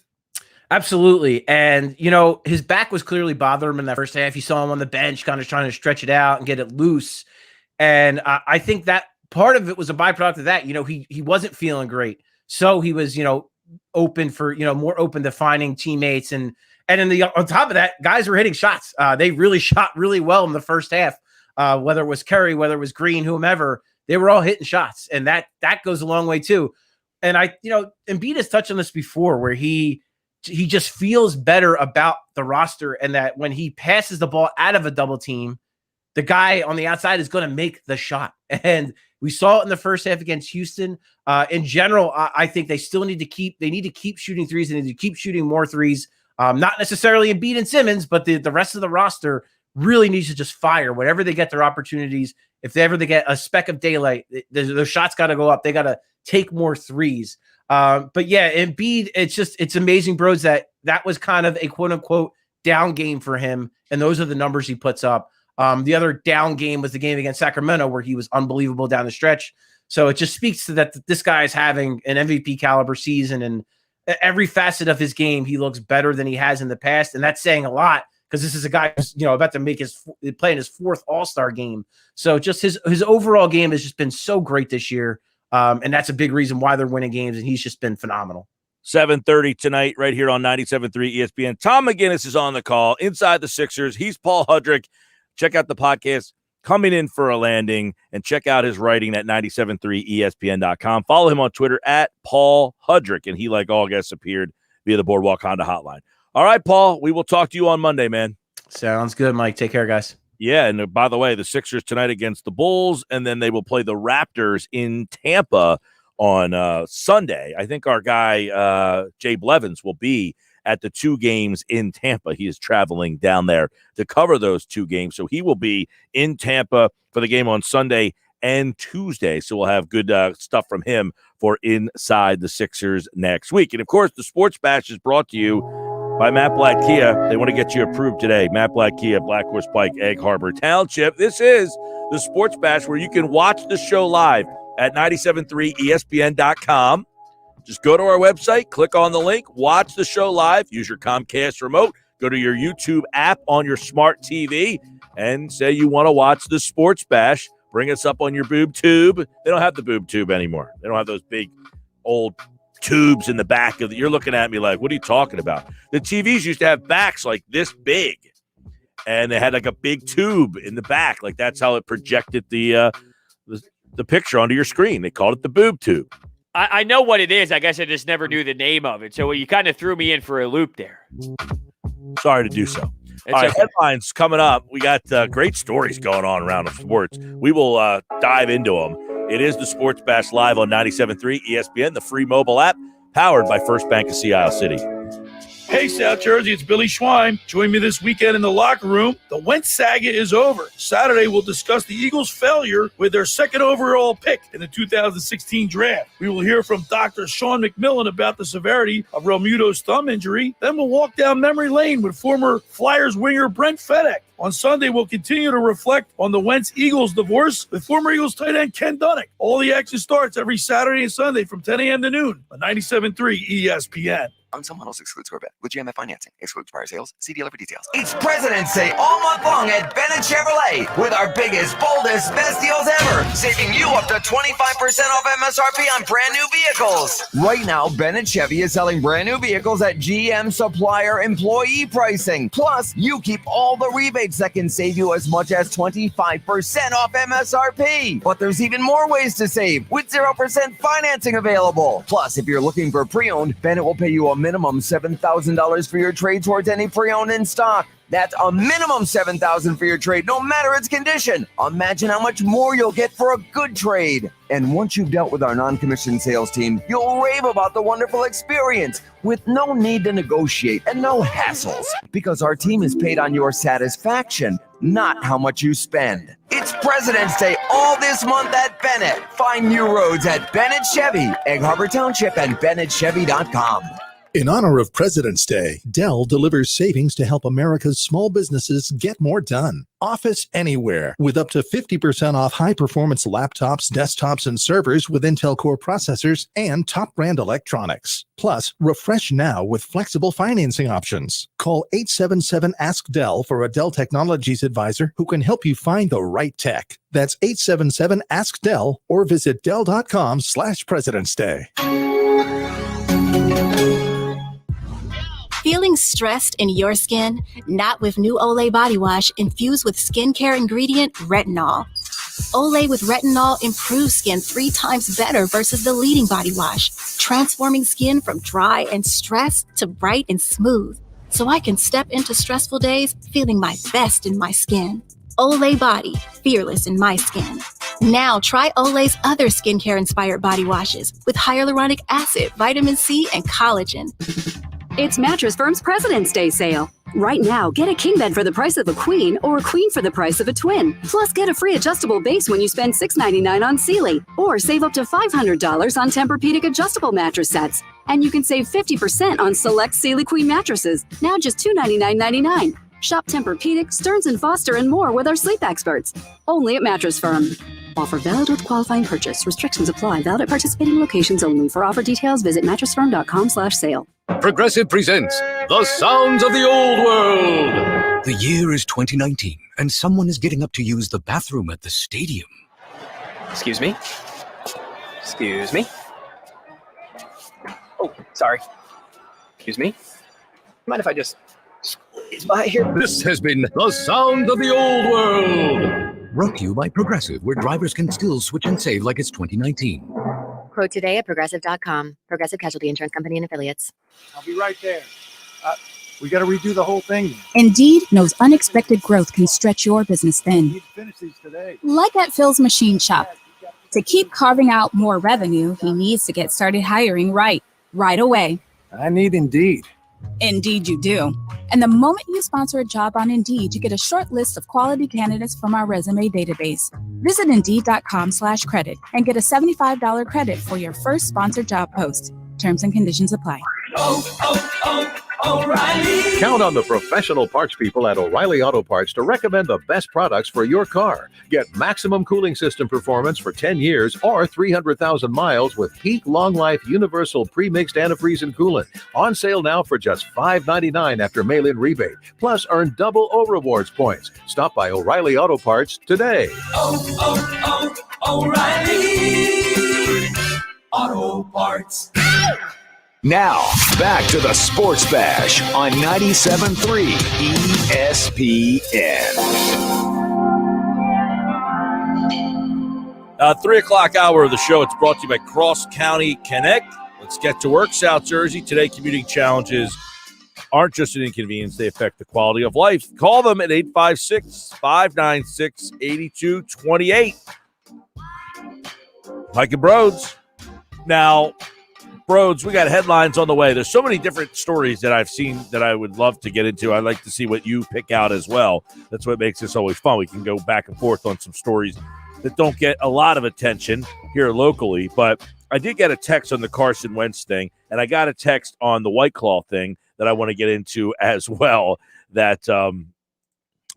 Speaker 16: Absolutely. And, his back was clearly bothering him in that first half. You saw him on the bench kind of trying to stretch it out and get it loose. And I think that part of it was a byproduct of that. He wasn't feeling great. So he was, open for, more open to finding teammates. And on top of that, guys were hitting shots. They really shot really well in the first half, whether it was Curry, whether it was Green, whomever, they were all hitting shots. And that goes a long way too. And Embiid has touched on this before where he he just feels better about the roster, and that when he passes the ball out of a double team, the guy on the outside is going to make the shot. And we saw it in the first half against Houston. In general, I think they still need to keep shooting threes. They need to keep shooting more threes. Not necessarily Embiid and Simmons, but the rest of the roster really needs to just fire whenever they get their opportunities. If they get a speck of daylight, their shots got to go up. They got to take more threes. But yeah, Embiid, it's amazing, bros, that was kind of a quote unquote down game for him. And those are the numbers he puts up. The other down game was the game against Sacramento, where he was unbelievable down the stretch. So it just speaks to that this guy is having an MVP caliber season, and every facet of his game, he looks better than he has in the past. And that's saying a lot, because this is a guy who's, about to play in his fourth All-Star game. So just his overall game has just been so great this year. And that's a big reason why they're winning games. And he's just been phenomenal.
Speaker 9: 7:30 tonight, right here on 97.3 ESPN. Tom McGinnis is on the call inside the Sixers. He's Paul Hudrick. Check out the podcast, Coming In for a Landing, and check out his writing at 97.3ESPN.com. Follow him on Twitter at Paul Hudrick, and he, like all guests, appeared via the Boardwalk Honda hotline. All right, Paul, we will talk to you on Monday, man.
Speaker 16: Sounds good, Mike. Take care, guys.
Speaker 9: Yeah, and by the way, the Sixers tonight against the Bulls, and then they will play the Raptors in Tampa on Sunday. I think our guy, Jay Blevins, will be at the two games in Tampa. He is traveling down there to cover those two games. So he will be in Tampa for the game on Sunday and Tuesday. So we'll have good stuff from him for Inside the Sixers next week. And, of course, the Sports Bash is brought to you by Matt Black Kia. They want to get you approved today. Matt Black Kia, Black Horse Pike, Egg Harbor Township. This is the Sports Bash, where you can watch the show live at 97.3ESPN.com. Just go to our website, click on the link, watch the show live, use your Comcast remote, go to your YouTube app on your smart TV, and say you want to watch the Sports Bash. Bring us up on your boob tube. They don't have the boob tube anymore. They don't have those big old tubes in the back of you're looking at me like, what are you talking about? The TVs used to have backs like this big, and they had like a big tube in the back. Like that's how it projected the picture onto your screen. They called it the boob tube.
Speaker 10: I know what it is. I guess I just never knew the name of it. So you kind of threw me in for a loop there.
Speaker 9: Sorry to do so. All right, headlines coming up. We got great stories going on around sports. We will dive into them. It is the Sports Bash live on 97.3 ESPN, the free mobile app, powered by First Bank of Sea Isle City.
Speaker 20: Hey, South Jersey, it's Billy Schwein. Join me this weekend in the locker room. The Wentz saga is over. Saturday, we'll discuss the Eagles' failure with their second overall pick in the 2016 draft. We will hear from Dr. Sean McMillan about the severity of Realmuto's thumb injury. Then we'll walk down memory lane with former Flyers winger Brent Fedek. On Sunday, we'll continue to reflect on the Wentz-Eagles divorce with former Eagles tight end Ken Dunnick. All the action starts every Saturday and Sunday from 10 a.m. to noon on 97.3 ESPN.
Speaker 17: Some models exclude Corvette with GMF financing. Excludes prior sales. See dealer for details.
Speaker 14: It's President's Day all month long at Bennett Chevrolet with our biggest, boldest, best deals ever, saving you up to 25% off MSRP on brand new vehicles. Right now, Bennett Chevy is selling brand new vehicles at GM supplier employee pricing. Plus, you keep all the rebates that can save you as much as 25% off MSRP. But there's even more ways to save with 0% financing available. Plus, if you're looking for pre-owned, Bennett will pay you a minimum $7,000 for your trade towards any pre-owned in stock. That's a minimum $7,000 for your trade, no matter its condition. Imagine how much more you'll get for a good trade. And once you've dealt with our non-commissioned sales team, you'll rave about the wonderful experience with no need to negotiate and no hassles, because our team is paid on your satisfaction, not how much you spend. It's President's Day all this month at Bennett. Find new roads at Bennett Chevy, Egg Harbor Township, and BennettChevy.com.
Speaker 18: In honor of President's Day, Dell delivers savings to help America's small businesses get more done. Office Anywhere, with up to 50% off high-performance laptops, desktops, and servers with Intel Core processors and top-brand electronics. Plus, refresh now with flexible financing options. Call 877-ASK-DELL for a Dell Technologies advisor who can help you find the right tech. That's 877-ASK-DELL or visit Dell.com/President's Day.
Speaker 19: Feeling stressed in your skin? Not with new Olay Body Wash infused with skincare ingredient retinol.
Speaker 1: Olay with retinol improves skin 3 times better versus the leading body wash, transforming skin from dry and stressed to bright and smooth. So I can step into stressful days feeling my best in my skin. Olay Body, fearless in my skin. Now try Olay's other skincare-inspired body washes with hyaluronic acid, vitamin C, and collagen.
Speaker 19: It's Mattress Firm's President's Day sale. Right now, get a king bed for the price of a queen or a queen for the price of a twin. Plus, get a free adjustable base when you spend $6.99 on Sealy. Or save up to $500 on Tempur-Pedic adjustable mattress sets. And you can save 50% on select Sealy Queen mattresses, now just $299.99. Shop Tempur-Pedic, Stearns & Foster, and more with our sleep experts. Only at Mattress Firm. Offer valid with qualifying purchase. Restrictions apply. Valid at participating locations only. For offer details, visit mattressfirm.com/sale.
Speaker 21: Progressive presents The Sounds of the Old World. The year is 2019, and someone is getting up to use the bathroom at the stadium.
Speaker 3: Excuse me? Excuse me? Oh, sorry. Excuse me? Mind if I just squeeze by here?
Speaker 21: This has been The Sound of the Old World. Brought to you by Progressive, where drivers can still switch and save like it's 2019.
Speaker 22: Quote today at Progressive.com. Progressive Casualty Insurance Company and Affiliates.
Speaker 13: I'll be right there. We got to redo the whole thing.
Speaker 25: Indeed knows unexpected growth can stretch your business thin.
Speaker 13: Finish these today.
Speaker 25: Like at Phil's Machine Shop. To keep carving out more revenue, he needs to get started hiring right away.
Speaker 13: I need Indeed.
Speaker 25: Indeed you do. And the moment you sponsor a job on Indeed, you get a short list of quality candidates from our resume database. Visit Indeed.com/credit and get a $75 credit for your first sponsored job post. Terms and conditions apply.
Speaker 23: O'Reilly. Count on the professional parts people at O'Reilly Auto Parts to recommend the best products for your car. Get maximum cooling system performance for 10 years or 300,000 miles with peak long life universal pre-mixed antifreeze and coolant. On sale now for just $5.99 after mail-in rebate. Plus earn double O-Rewards points. Stop by O'Reilly Auto Parts today.
Speaker 26: O'Reilly Auto Parts.
Speaker 7: Now, back to the Sports Bash on 97.3 ESPN.
Speaker 9: 3 o'clock hour of the show. It's brought to you by Cross County Connect. Let's get to work, South Jersey. Today, commuting challenges aren't just an inconvenience. They affect the quality of life. Call them at 856-596-8228. Mike and Broads. Now, Broads, we got headlines on the way. There's so many different stories that I've seen that I would love to get into. I'd like to see what you pick out as well. That's what makes this always fun. We can go back and forth on some stories that don't get a lot of attention here locally. But I did get a text on the Carson Wentz thing, and I got a text on the White Claw thing that I want to get into as well that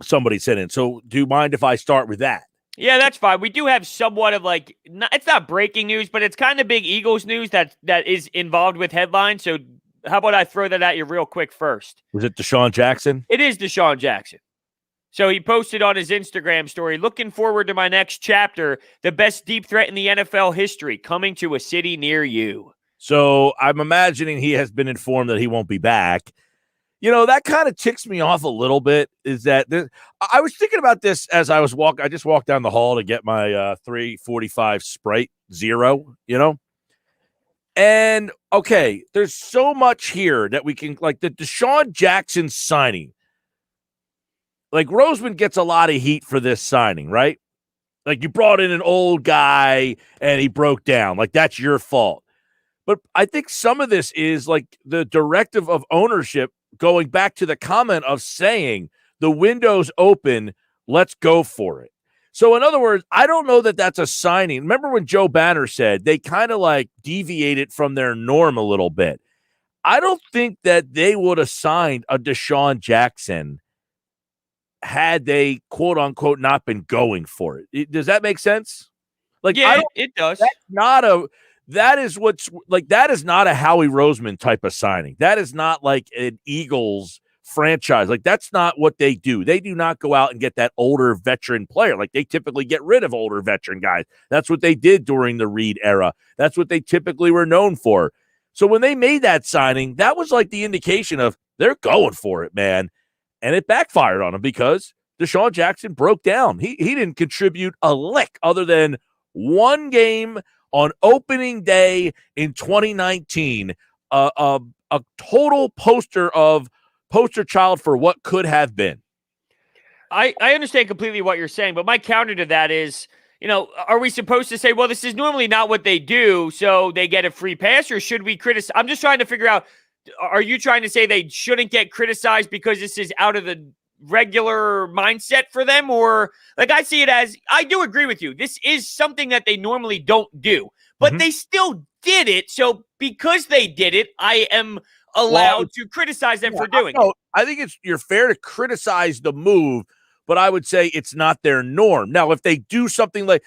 Speaker 9: somebody sent in. So do you mind if I start with that?
Speaker 10: Yeah, that's fine. We do have somewhat of it's not breaking news, but it's kind of big Eagles news that is involved with headlines. So how about I throw that at you real quick first?
Speaker 9: Was it DeSean Jackson?
Speaker 10: It is DeSean Jackson. So he posted on his Instagram story, looking forward to my next chapter, the best deep threat in the NFL history, coming to a city near you.
Speaker 9: So I'm imagining he has been informed that he won't be back. You know, that kind of ticks me off a little bit is that I was thinking about this as I was walking. I just walked down the hall to get my 345 Sprite Zero, And, okay, there's so much here that we can, like the DeSean Jackson signing. Like, Roseman gets a lot of heat for this signing, right? Like, you brought in an old guy and he broke down. Like, that's your fault. But I think some of this is, like, the directive of ownership going back to the comment of saying the window's open, let's go for it. So in other words, I don't know that that's a signing. Remember when Joe Banner said they kind of like deviated from their norm a little bit. I don't think that they would have signed a DeSean Jackson had they quote unquote not been going for it. Does that make sense? Like,
Speaker 10: yeah, it does.
Speaker 9: That is not a Howie Roseman type of signing. That is not like an Eagles franchise. Like, that's not what they do. They do not go out and get that older veteran player. Like, they typically get rid of older veteran guys. That's what they did during the Reed era. That's what they typically were known for. So when they made that signing, that was like the indication of they're going for it, man. And it backfired on them because DeSean Jackson broke down. He didn't contribute a lick other than one game on opening day in 2019, a total poster child for what could have been.
Speaker 10: I understand completely what you're saying, but my counter to that is, are we supposed to say, well, this is normally not what they do, so they get a free pass, or should we criticize? I'm just trying to figure out, are you trying to say they shouldn't get criticized because this is out of the regular mindset for them? Or I see it as, I do agree with you. This is something that they normally don't do, but they still did it. So because they did it, I am allowed to criticize them for doing it.
Speaker 9: I think you're fair to criticize the move, but I would say it's not their norm. Now, if they do something like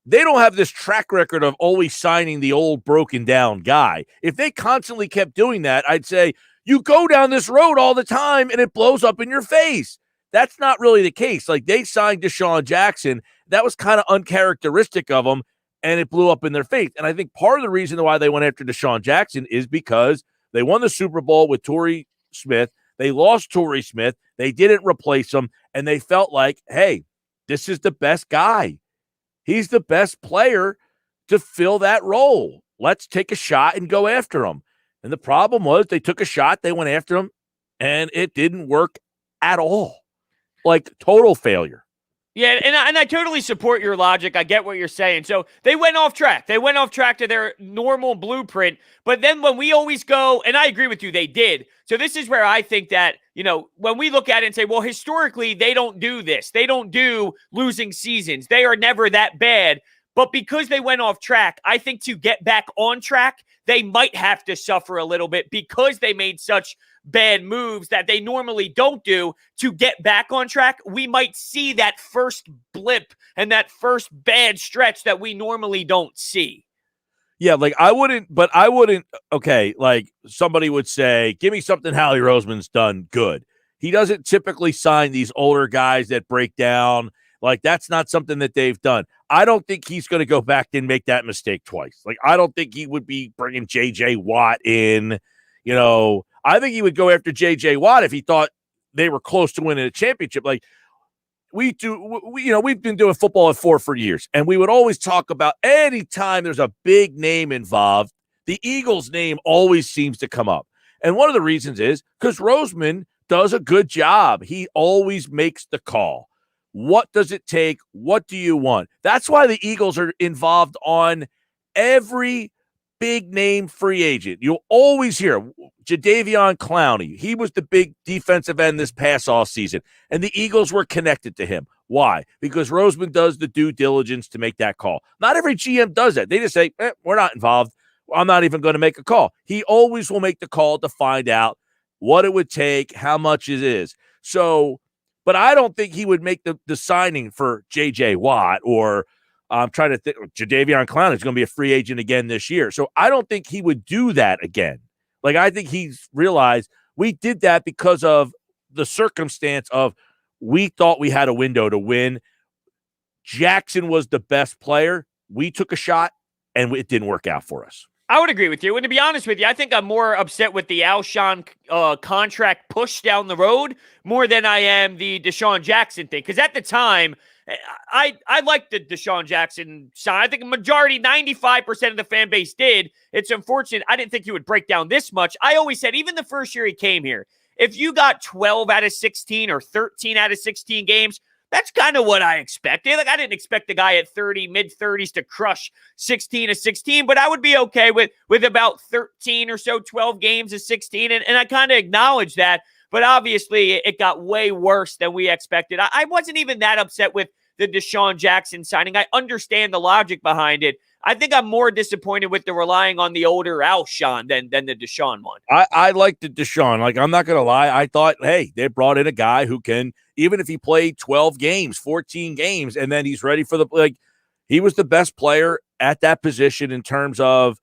Speaker 9: they don't have this track record of always signing the old broken down guy. If they constantly kept doing that, I'd say you go down this road all the time and it blows up in your face. That's not really the case. They signed DeSean Jackson. That was kind of uncharacteristic of them, and it blew up in their face. And I think part of the reason why they went after DeSean Jackson is because they won the Super Bowl with Torrey Smith. They lost Torrey Smith. They didn't replace him, and they felt like, hey, this is the best guy. He's the best player to fill that role. Let's take a shot and go after him. And the problem was they took a shot, they went after him, and it didn't work at all. Total failure.
Speaker 10: Yeah, and I totally support your logic. I get what you're saying. So they went off track. They went off track to their normal blueprint. But then when we always go, and I agree with you, they did. So this is where I think that, when we look at it and say, well, historically, they don't do this. They don't do losing seasons. They are never that bad. But because they went off track, I think to get back on track, they might have to suffer a little bit because they made such bad moves that they normally don't do. To get back on track, we might see that first blip and that first bad stretch that we normally don't see.
Speaker 9: Yeah, I wouldn't, somebody would say, give me something Howie Roseman's done good. He doesn't typically sign these older guys that break down. That's not something that they've done. I don't think he's going to go back and make that mistake twice. I don't think he would be bringing J.J. Watt in. I think he would go after J.J. Watt if he thought they were close to winning a championship. We've been doing football at 4 for years, and we would always talk about any time there's a big name involved, the Eagles' name always seems to come up. And one of the reasons is because Roseman does a good job. He always makes the call. What does it take? What do you want? That's why the Eagles are involved on every big name free agent. You'll always hear Jadeveon Clowney. He was the big defensive end this past offseason, and the Eagles were connected to him. Why? Because Roseman does the due diligence to make that call. Not every GM does that. They just say, we're not involved. I'm not even going to make a call. He always will make the call to find out what it would take, how much it is. So, but I don't think he would make the signing for J.J. Watt or I'm trying to think. Jadeveon Clowney is going to be a free agent again this year. So I don't think he would do that again. I think he's realized we did that because of the circumstance of we thought we had a window to win. Jackson was the best player. We took a shot, and it didn't work out for us.
Speaker 10: I would agree with you. And to be honest with you, I think I'm more upset with the Alshon contract push down the road more than I am the DeSean Jackson thing. Because at the time, I liked the DeSean Jackson sign. I think a majority, 95% of the fan base did. It's unfortunate. I didn't think he would break down this much. I always said, even the first year he came here, if you got 12 out of 16 or 13 out of 16 games, that's kind of what I expected. I didn't expect the guy at 30, mid-30s to crush 16 of 16, but I would be okay with about 13 or so, 12 games of 16, and I kind of acknowledge that. But obviously, it got way worse than we expected. I wasn't even that upset with the DeSean Jackson signing. I understand the logic behind it. I think I'm more disappointed with the relying on the older Alshon than the DeSean one.
Speaker 9: I like the DeSean. I'm not going to lie. I thought, hey, they brought in a guy who can, even if he played 12 games, 14 games, and then he's ready for he was the best player at that position in terms of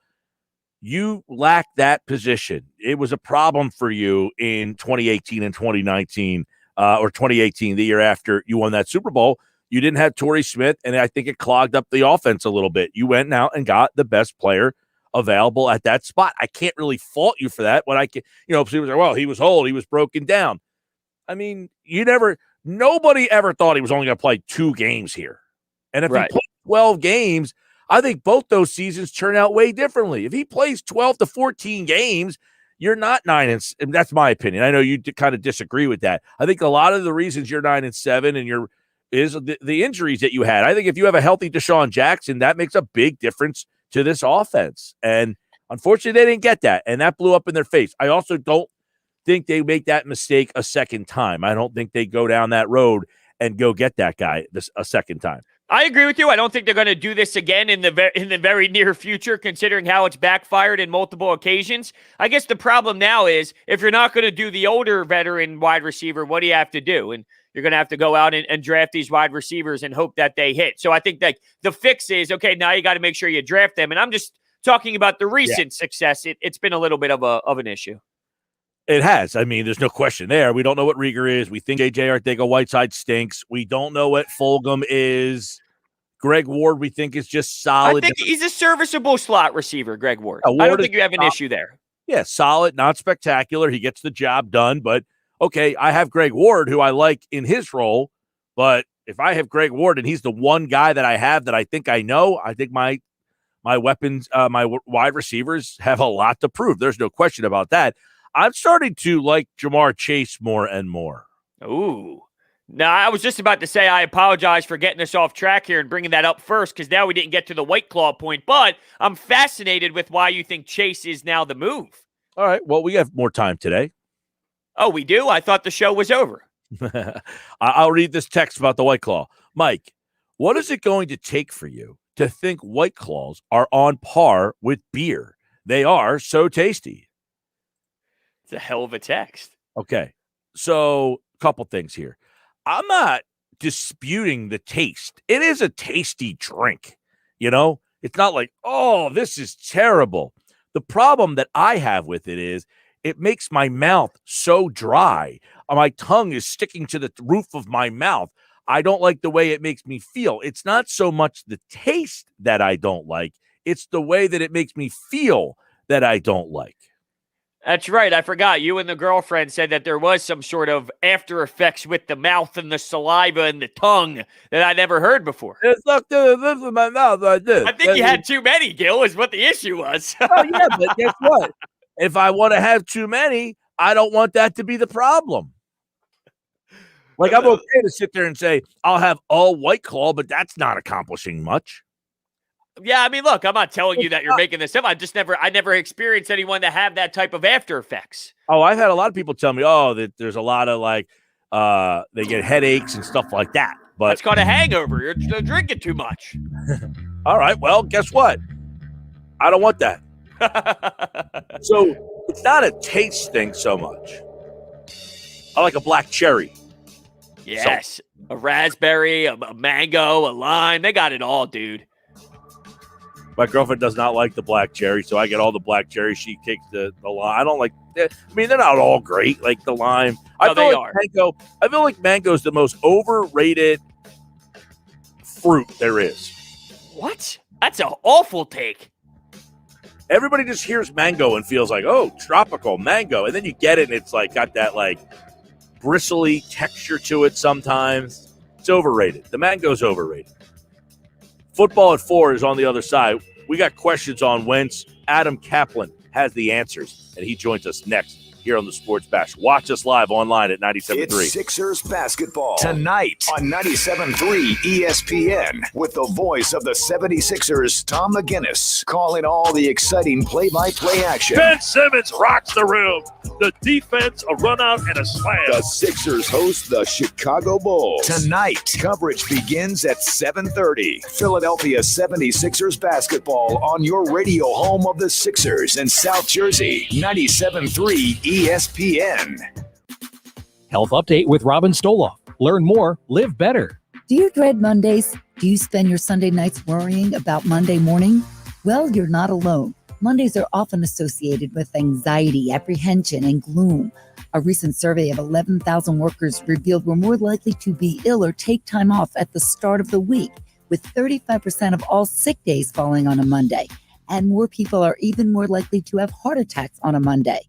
Speaker 9: you lack that position. It was a problem for you in 2018 and 2019, or 2018, the year after you won that Super Bowl. You didn't have Torrey Smith, and I think it clogged up the offense a little bit. You went out and got the best player available at that spot. I can't really fault you for that. What I can, people say, well, he was old, he was broken down. I mean, Nobody ever thought he was only going to play 2 games here. And if he played 12 games, I think both those seasons turn out way differently. If he plays 12 to 14 games, you're not 9-7. And that's my opinion. I know you kind of disagree with that. I think a lot of the reasons you're 9-7 and is the injuries that you had. I think if you have a healthy DeSean Jackson, that makes a big difference to this offense. And unfortunately, they didn't get that, and that blew up in their face. I also don't think they make that mistake a second time. I don't think they go down that road and go get that guy a second time.
Speaker 10: I agree with you. I don't think they're going to do this again in the very near future, considering how it's backfired in multiple occasions. I guess the problem now is if you're not going to do the older veteran wide receiver, what do you have to do? And you're going to have to go out and draft these wide receivers and hope that they hit. So I think that the fix is, okay, now you got to make sure you draft them. And I'm just talking about the recent success. It's been a little bit of an issue.
Speaker 9: It has. I mean, there's no question there. We don't know what Rieger is. We think J.J. Arcega-Whiteside stinks. We don't know what Fulgham is. Greg Ward, we think, is just solid.
Speaker 10: I think he's a serviceable slot receiver, Greg Ward. I don't think you have an issue there.
Speaker 9: Yeah, solid, not spectacular. He gets the job done. But, okay, I have Greg Ward, who I like in his role. But if I have Greg Ward and he's the one guy that I have that I think I know, I think my weapons, my wide receivers have a lot to prove. There's no question about that. I'm starting to like Jamar Chase more and more.
Speaker 10: Ooh. Now, I was just about to say I apologize for getting us off track here and bringing that up first because now we didn't get to the White Claw point, but I'm fascinated with why you think Chase is now the move.
Speaker 9: All right. Well, we have more time today.
Speaker 10: Oh, we do? I thought the show was over.
Speaker 9: I'll read this text about the White Claw. Mike, what is it going to take for you to think White Claws are on par with beer? They are so tasty.
Speaker 10: It's a hell of a text.
Speaker 9: Okay. So a couple things here. I'm not disputing the taste. It is a tasty drink. You know, it's not like, oh, this is terrible. The problem that I have with it is it makes my mouth so dry. My tongue is sticking to the roof of my mouth. I don't like the way it makes me feel. It's not so much the taste that I don't like. It's the way that it makes me feel that I don't like.
Speaker 10: That's right. I forgot. You and the girlfriend said that there was some sort of after effects with the mouth and the saliva and the tongue that I never heard before.
Speaker 9: It's stuck to the roof of my mouth like this.
Speaker 10: I think you had too many, Gil, is what the issue was.
Speaker 9: Oh, yeah, but guess what? If I want to have too many, I don't want that to be the problem. Like, I'm okay to sit there and say, I'll have all White Claw, but that's not accomplishing much.
Speaker 10: Yeah, I mean, look, I'm not telling you that you're making this up. I never experienced anyone that have that type of after effects.
Speaker 9: Oh, I've had a lot of people tell me, that there's a lot of they get headaches and stuff like that. But
Speaker 10: that's called a hangover. You're drinking too much.
Speaker 9: All right. Well, guess what? I don't want that. So it's not a taste thing so much. I like a black cherry.
Speaker 10: Yes. A raspberry, a mango, a lime. They got it all, dude.
Speaker 9: My girlfriend does not like the black cherry, so I get all the black cherry. She takes the lime. I don't like. I mean, they're not all great, like the lime.
Speaker 10: No, they are.
Speaker 9: I feel like mango is the most overrated fruit there is.
Speaker 10: What? That's an awful take.
Speaker 9: Everybody just hears mango and feels like, oh, tropical mango, and then you get it, and it's like got that like bristly texture to it. Sometimes it's overrated. The mango's overrated. Football at 4 is on the other side. We got questions on Wentz. Adam Kaplan has the answers, and he joins us next here on the Sports Bash. Watch us live online at 97.3.
Speaker 7: It's Sixers basketball tonight on 97.3 ESPN with the voice of the 76ers, Tom McGinnis, calling all the exciting play-by-play action.
Speaker 2: Ben Simmons rocks the room. The defense, a run out and a slam.
Speaker 7: The Sixers host the Chicago Bulls. Tonight, coverage begins at 7:30. Philadelphia 76ers basketball on your radio home of the Sixers in South Jersey. 97.3 ESPN.
Speaker 4: Health Update with Robin Stoloff. Learn more, live better.
Speaker 5: Do you dread Mondays? Do you spend your Sunday nights worrying about Monday morning? Well, you're not alone. Mondays are often associated with anxiety, apprehension, and gloom. A recent survey of 11,000 workers revealed we're more likely to be ill or take time off at the start of the week, with 35% of all sick days falling on a Monday. And more people are even more likely to have heart attacks on a Monday.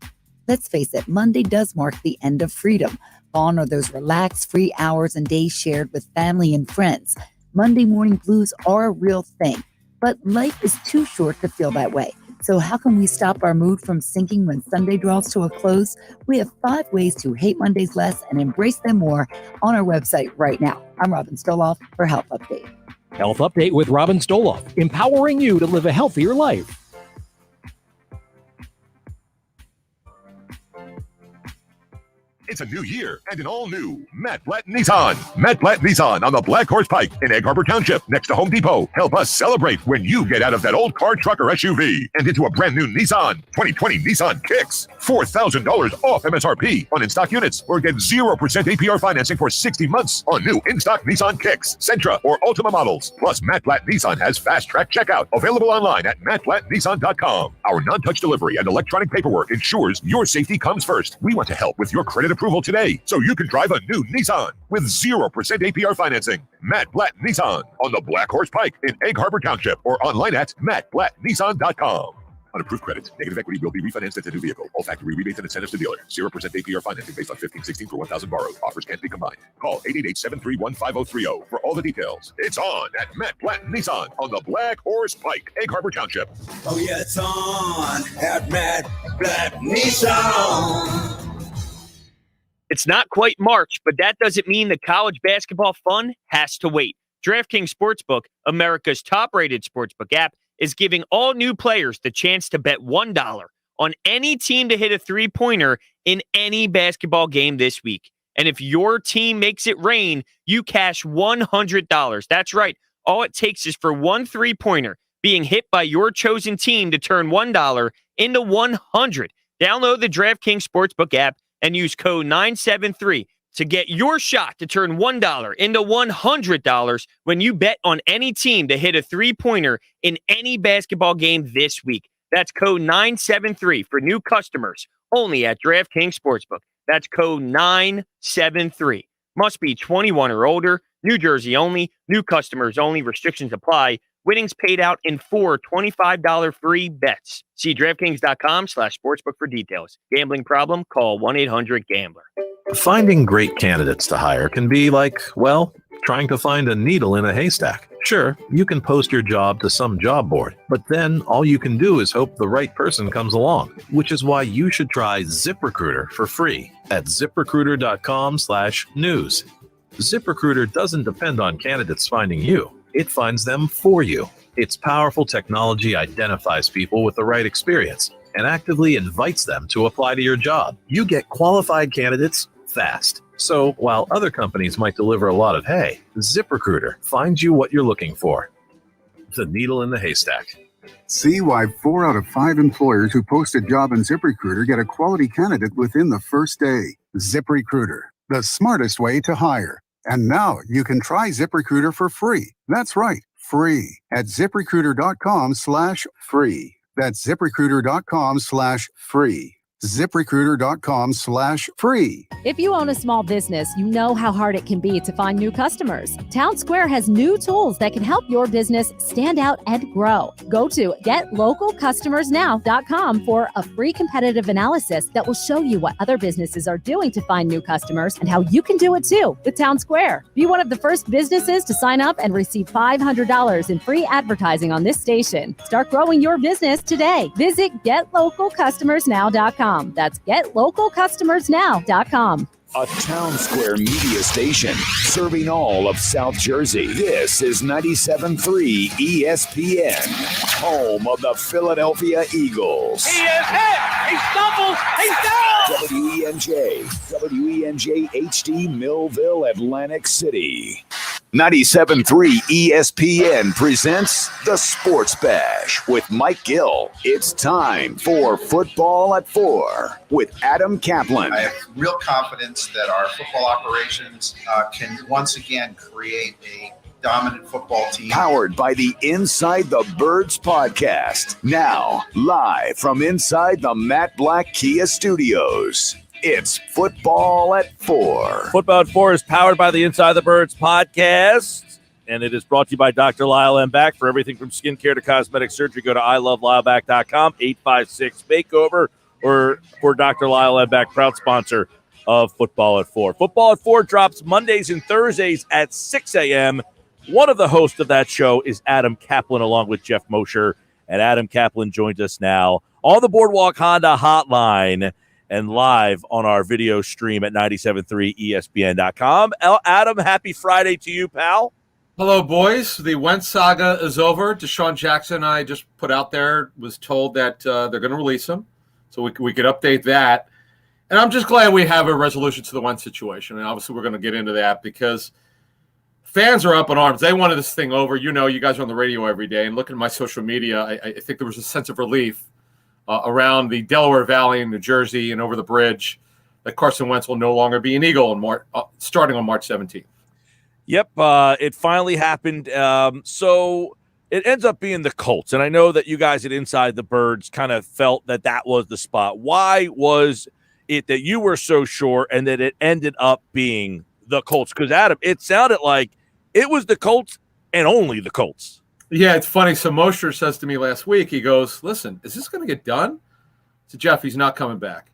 Speaker 5: Let's face it, Monday does mark the end of freedom. Gone are those relaxed, free hours and days shared with family and friends. Monday morning blues are a real thing, but life is too short to feel that way. So how can we stop our mood from sinking when Sunday draws to a close? We have 5 ways to hate Mondays less and embrace them more on our website right now. I'm Robin Stoloff for Health Update.
Speaker 4: Health Update with Robin Stoloff, empowering you to live a healthier life.
Speaker 6: It's a new year and an all-new Matt Blatt Nissan. Matt Blatt Nissan on the Black Horse Pike in Egg Harbor Township next to Home Depot. Help us celebrate when you get out of that old car, truck, or SUV and into a brand new Nissan. 2020 Nissan Kicks. $4,000 off MSRP on in-stock units or get 0% APR financing for 60 months on new in-stock Nissan Kicks, Sentra, or Ultima models. Plus, Matt Blatt Nissan has fast-track checkout available online at mattblattnissan.com. Our non-touch delivery and electronic paperwork ensures your safety comes first. We want to help with your credit approval today so you can drive a new Nissan with 0% APR financing. Matt Blatt Nissan on the Black Horse Pike in Egg Harbor Township or online at mattblattnissan.com. Unapproved credit. Negative equity will be refinanced at the new vehicle. All factory rebates and incentives to dealer. 0% APR financing based on 1516 for 1,000 borrowed. Offers can't be combined. Call 888-731-5030 for all the details. It's on at Matt Blatt Nissan on the Black Horse Pike, Egg Harbor Township.
Speaker 26: Oh, yeah, it's on at Matt Blatt Nissan.
Speaker 10: It's not quite March, but that doesn't mean the college basketball fun has to wait. DraftKings Sportsbook, America's top-rated sportsbook app, is giving all new players the chance to bet $1 on any team to hit a three-pointer in any basketball game this week. And if your team makes it rain, you cash $100. That's right. All it takes is for one three-pointer being hit by your chosen team to turn $1 into $100. Download the DraftKings Sportsbook app and use code 973 to get your shot to turn $1 into $100 when you bet on any team to hit a three-pointer in any basketball game this week. That's code 973 for new customers only at DraftKings Sportsbook. That's code 973. Must be 21 or older. New Jersey only. New customers only. Restrictions apply. Winnings paid out in 4 $25 free bets. See DraftKings.com/sportsbook for details. Gambling problem? Call 1-800-GAMBLER.
Speaker 8: Finding great candidates to hire can be like, well, trying to find a needle in a haystack. Sure, you can post your job to some job board, but then all you can do is hope the right person comes along, which is why you should try ZipRecruiter for free at ZipRecruiter.com/news. ZipRecruiter doesn't depend on candidates finding you. It finds them for you. Its powerful technology identifies people with the right experience and actively invites them to apply to your job. You get qualified candidates fast. So while other companies might deliver a lot of hay, ZipRecruiter finds you what you're looking for. The needle in the haystack.
Speaker 11: See why 4 out of 5 employers who post a job in ZipRecruiter get a quality candidate within the first day. ZipRecruiter, the smartest way to hire. And now you can try ZipRecruiter for free. That's right, free at ZipRecruiter.com/free. That's ZipRecruiter.com/free. ZipRecruiter.com/free.
Speaker 12: If you own a small business, you know how hard it can be to find new customers. Town Square has new tools that can help your business stand out and grow. Go to GetLocalCustomersNow.com for a free competitive analysis that will show you what other businesses are doing to find new customers and how you can do it too with Town Square. Be one of the first businesses to sign up and receive $500 in free advertising on this station. Start growing your business today. Visit GetLocalCustomersNow.com. That's GetLocalCustomersNow.com.
Speaker 7: A Town Square media station serving all of South Jersey. This is 97.3 ESPN, home of the Philadelphia Eagles.
Speaker 26: He is hit! He stumbles! He's down!
Speaker 7: WENJ HD Millville, Atlantic City. 97.3 ESPN presents the Sports Bash with Mike Gill. It's time for Football at 4 with Adam Kaplan.
Speaker 15: I have real confidence that our football operations can once again create a dominant football team.
Speaker 7: Powered by the Inside the Birds podcast. Now, live from inside the Matt Black Kia Studios. It's Football at 4.
Speaker 9: Football at 4 is powered by the Inside the Birds podcast, and it is brought to you by Dr. Lyle M. Back. For everything from skincare to cosmetic surgery, go to iloveLyleBack.com, 856 Makeover, or for Dr. Lyle M. Back, proud sponsor of Football at 4. Football at 4 drops Mondays and Thursdays at 6 a.m. One of the hosts of that show is Adam Kaplan, along with Jeff Mosher. And Adam Kaplan joins us now on the Boardwalk Honda hotline and live on our video stream at 97.3ESPN.com. Adam, happy Friday to you, pal.
Speaker 14: Hello, boys. The Wentz saga is over. DeSean Jackson, I just put out there, was told that they're going to release him. So we could update that. And I'm just glad we have a resolution to the Wentz situation. And obviously we're going to get into that because fans are up in arms. They wanted this thing over. You know, you guys are on the radio every day. And looking at my social media, I think there was a sense of relief around the Delaware Valley in New Jersey and over the bridge that Carson Wentz will no longer be an Eagle starting on March 17th.
Speaker 9: Yep, it finally happened. So it ends up being the Colts. And I know that you guys at Inside the Birds kind of felt that that was the spot. Why was it that you were so sure and that it ended up being the Colts? Because, Adam, it sounded like it was the Colts and only the Colts.
Speaker 14: Yeah, it's funny. So Mosher says to me last week, he goes, listen, is this going to get done? So Jeff, he's not coming back.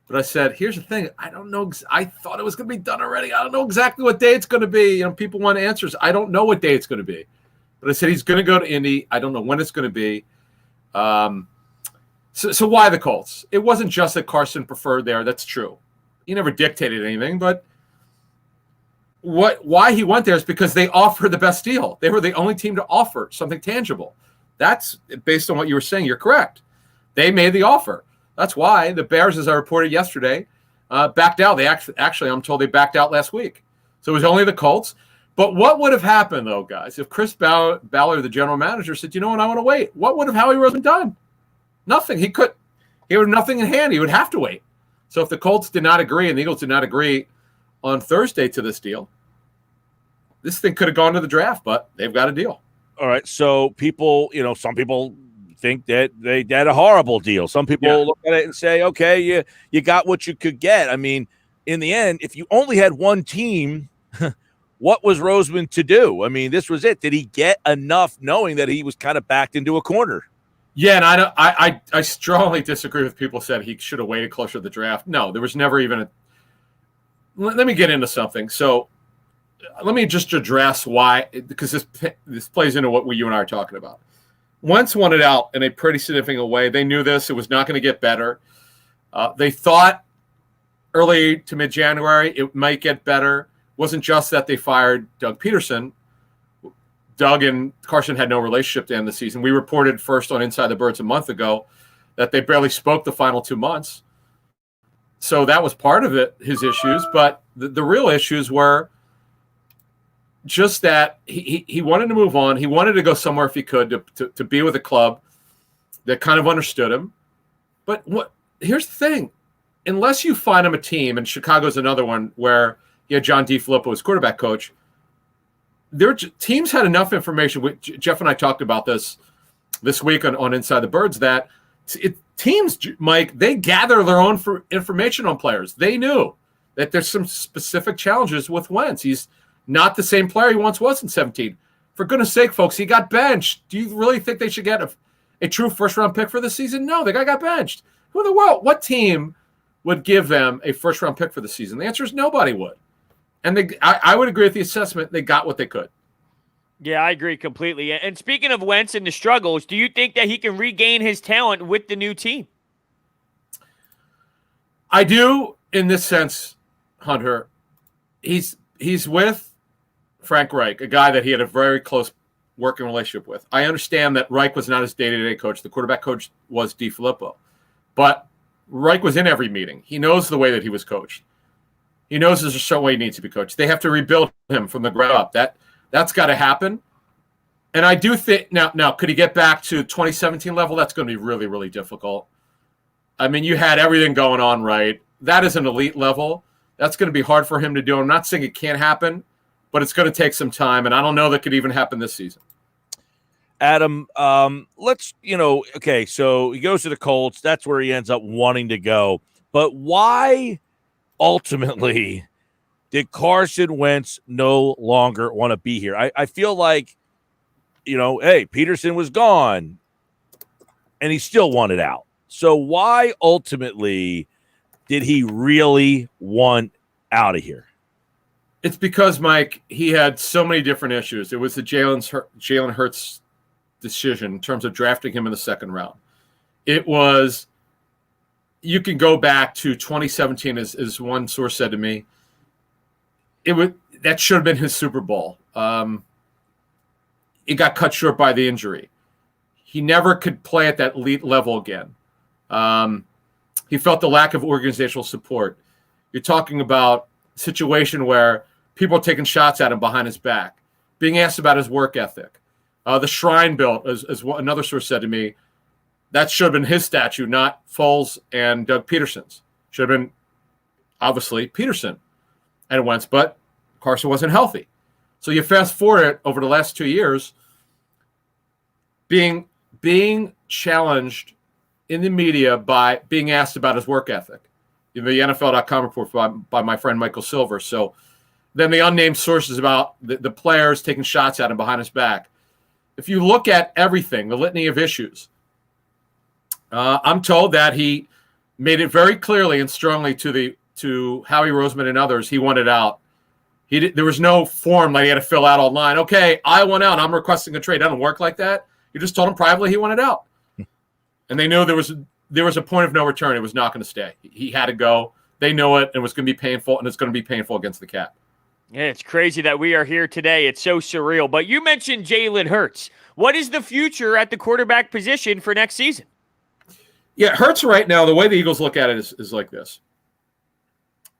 Speaker 14: But I said, here's the thing. I don't know. I thought it was going to be done already. I don't know exactly what day it's going to be. You know, people want answers. I don't know what day it's going to be. But I said he's going to go to Indy. I don't know when it's going to be. So why the Colts? It wasn't just that Carson preferred there. That's true. He never dictated anything. But why he went there is because they offered the best deal. They were the only team to offer something tangible. That's based on what you were saying. You're correct. They made the offer. That's why the Bears, as I reported yesterday, backed out. They actually, I'm told they backed out last week. So it was only the Colts. But what would have happened, though, guys, if Chris Ballard, the general manager, said, you know what, I want to wait? What would have Howie Roseman done? Nothing. He had nothing in hand. He would have to wait. So if the Colts did not agree and the Eagles did not agree on Thursday to this deal, this thing could have gone to the draft, but they've got a deal.
Speaker 9: All right. So people, some people think that they had a horrible deal. Some people look at it and say, okay, you got what you could get. I mean, in the end, if you only had one team, what was Roseman to do? I mean, this was it. Did he get enough knowing that he was kind of backed into a corner?
Speaker 14: Yeah, and I strongly disagree with people who said he should have waited closer to the draft. No, there was never even let me get into something. So let me just address why, because this plays into what you and I are talking about. Wentz wanted out in a pretty significant way. They knew this. It was not going to get better. They thought early to mid-January it might get better. It wasn't just that they fired Doug Peterson. Doug and Carson had no relationship to end the season. We reported first on Inside the Birds a month ago that they barely spoke the final 2 months. So that was part of it, his issues. But the real issues were just that he wanted to move on. He wanted to go somewhere if he could to be with a club that kind of understood him. But here's the thing. Unless you find him a team, and Chicago's another one where John DeFilippo was quarterback coach, their teams had enough information. Jeff and I talked about this week on Inside the Birds, that teams, Mike, they gather their own information on players. They knew that there's some specific challenges with Wentz. He's not the same player he once was in 2017. For goodness sake, folks, he got benched. Do you really think they should get a true first-round pick for the season? No, the guy got benched. Who in the world? What team would give them a first-round pick for the season? The answer is nobody would. And I would agree with the assessment. They got what they could.
Speaker 10: Yeah, I agree completely. And speaking of Wentz and the struggles, do you think that he can regain his talent with the new team?
Speaker 14: I do, in this sense, Hunter. He's with Frank Reich, a guy that he had a very close working relationship with. I understand that Reich was not his day-to-day coach. The quarterback coach was DeFilippo. But Reich was in every meeting. He knows the way that he was coached. He knows there's a certain way he needs to be coached. They have to rebuild him from the ground up. That's got to happen. And I do think now, could he get back to 2017 level? That's going to be really, really difficult. I mean, you had everything going on, right? That is an elite level. That's going to be hard for him to do. I'm not saying it can't happen, but it's going to take some time. And I don't know that could even happen this season.
Speaker 9: Adam, okay, so he goes to the Colts. That's where he ends up wanting to go. But why ultimately did Carson Wentz no longer want to be here? I feel like, hey, Peterson was gone and he still wanted out. So why ultimately did he really want out of here?
Speaker 14: It's because, Mike, he had so many different issues. It was the Jalen Hurts decision in terms of drafting him in the second round. It was, you can go back to 2017, as one source said to me, that should have been his Super Bowl. It got cut short by the injury. He never could play at that elite level again. He felt the lack of organizational support. You're talking about a situation where people are taking shots at him behind his back, being asked about his work ethic. The shrine built, as another source said to me, that should have been his statue, not Foles and Doug Peterson's. Should have been, obviously, Peterson and Wentz, but Carson wasn't healthy. So you fast forward it over the last 2 years, being challenged in the media by being asked about his work ethic. The NFL.com report by my friend Michael Silver. So then the unnamed sources about the players taking shots at him behind his back. If you look at everything, the litany of issues, I'm told that he made it very clearly and strongly to Howie Roseman and others, he wanted out. There was no form that he had to fill out online. Okay, I want out. I'm requesting a trade. It doesn't work like that. He just told him privately he wanted out. And they knew there was a point of no return. It was not going to stay. He had to go. They know it, and it was going to be painful, and it's going to be painful against the cap.
Speaker 10: Yeah, it's crazy that we are here today. It's so surreal. But you mentioned Jalen Hurts. What is the future at the quarterback position for next season?
Speaker 14: Yeah, Hurts right now, the way the Eagles look at it is like this.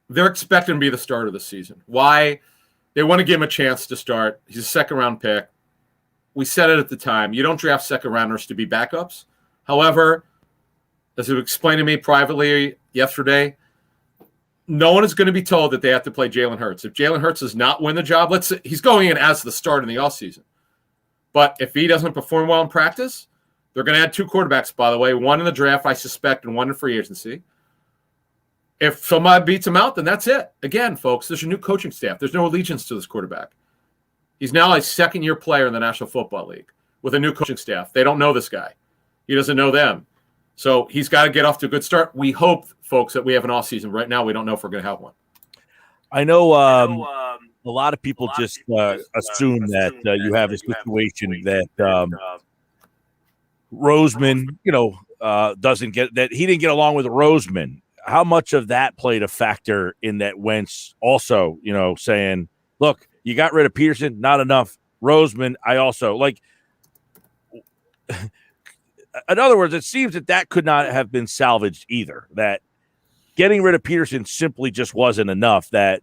Speaker 14: They're expecting to be the starter of the season. Why? They want to give him a chance to start. He's a second-round pick. We said it at the time. You don't draft second-rounders to be backups. However, as it was explained to me privately yesterday, no one is going to be told that they have to play Jalen Hurts. If Jalen Hurts does not win the job, let's say he's going in as the start in the offseason. But if he doesn't perform well in practice, they're going to add 2 quarterbacks, by the way, one in the draft, I suspect, and one in free agency. If somebody beats him out, then that's it. Again, folks, there's a new coaching staff. There's no allegiance to this quarterback. He's now a second-year player in the National Football League with a new coaching staff. They don't know this guy. He doesn't know them. So he's got to get off to a good start. We hope, folks, that we have an offseason. Right now, we don't know if we're going to have one.
Speaker 9: I know a lot of people just assume that you have a situation that Roseman, doesn't get that he didn't get along with Roseman. How much of that played a factor in that Wentz also, saying, look, you got rid of Peterson, not enough. Roseman, I also like. In other words, it seems that could not have been salvaged either. That getting rid of Peterson simply just wasn't enough. That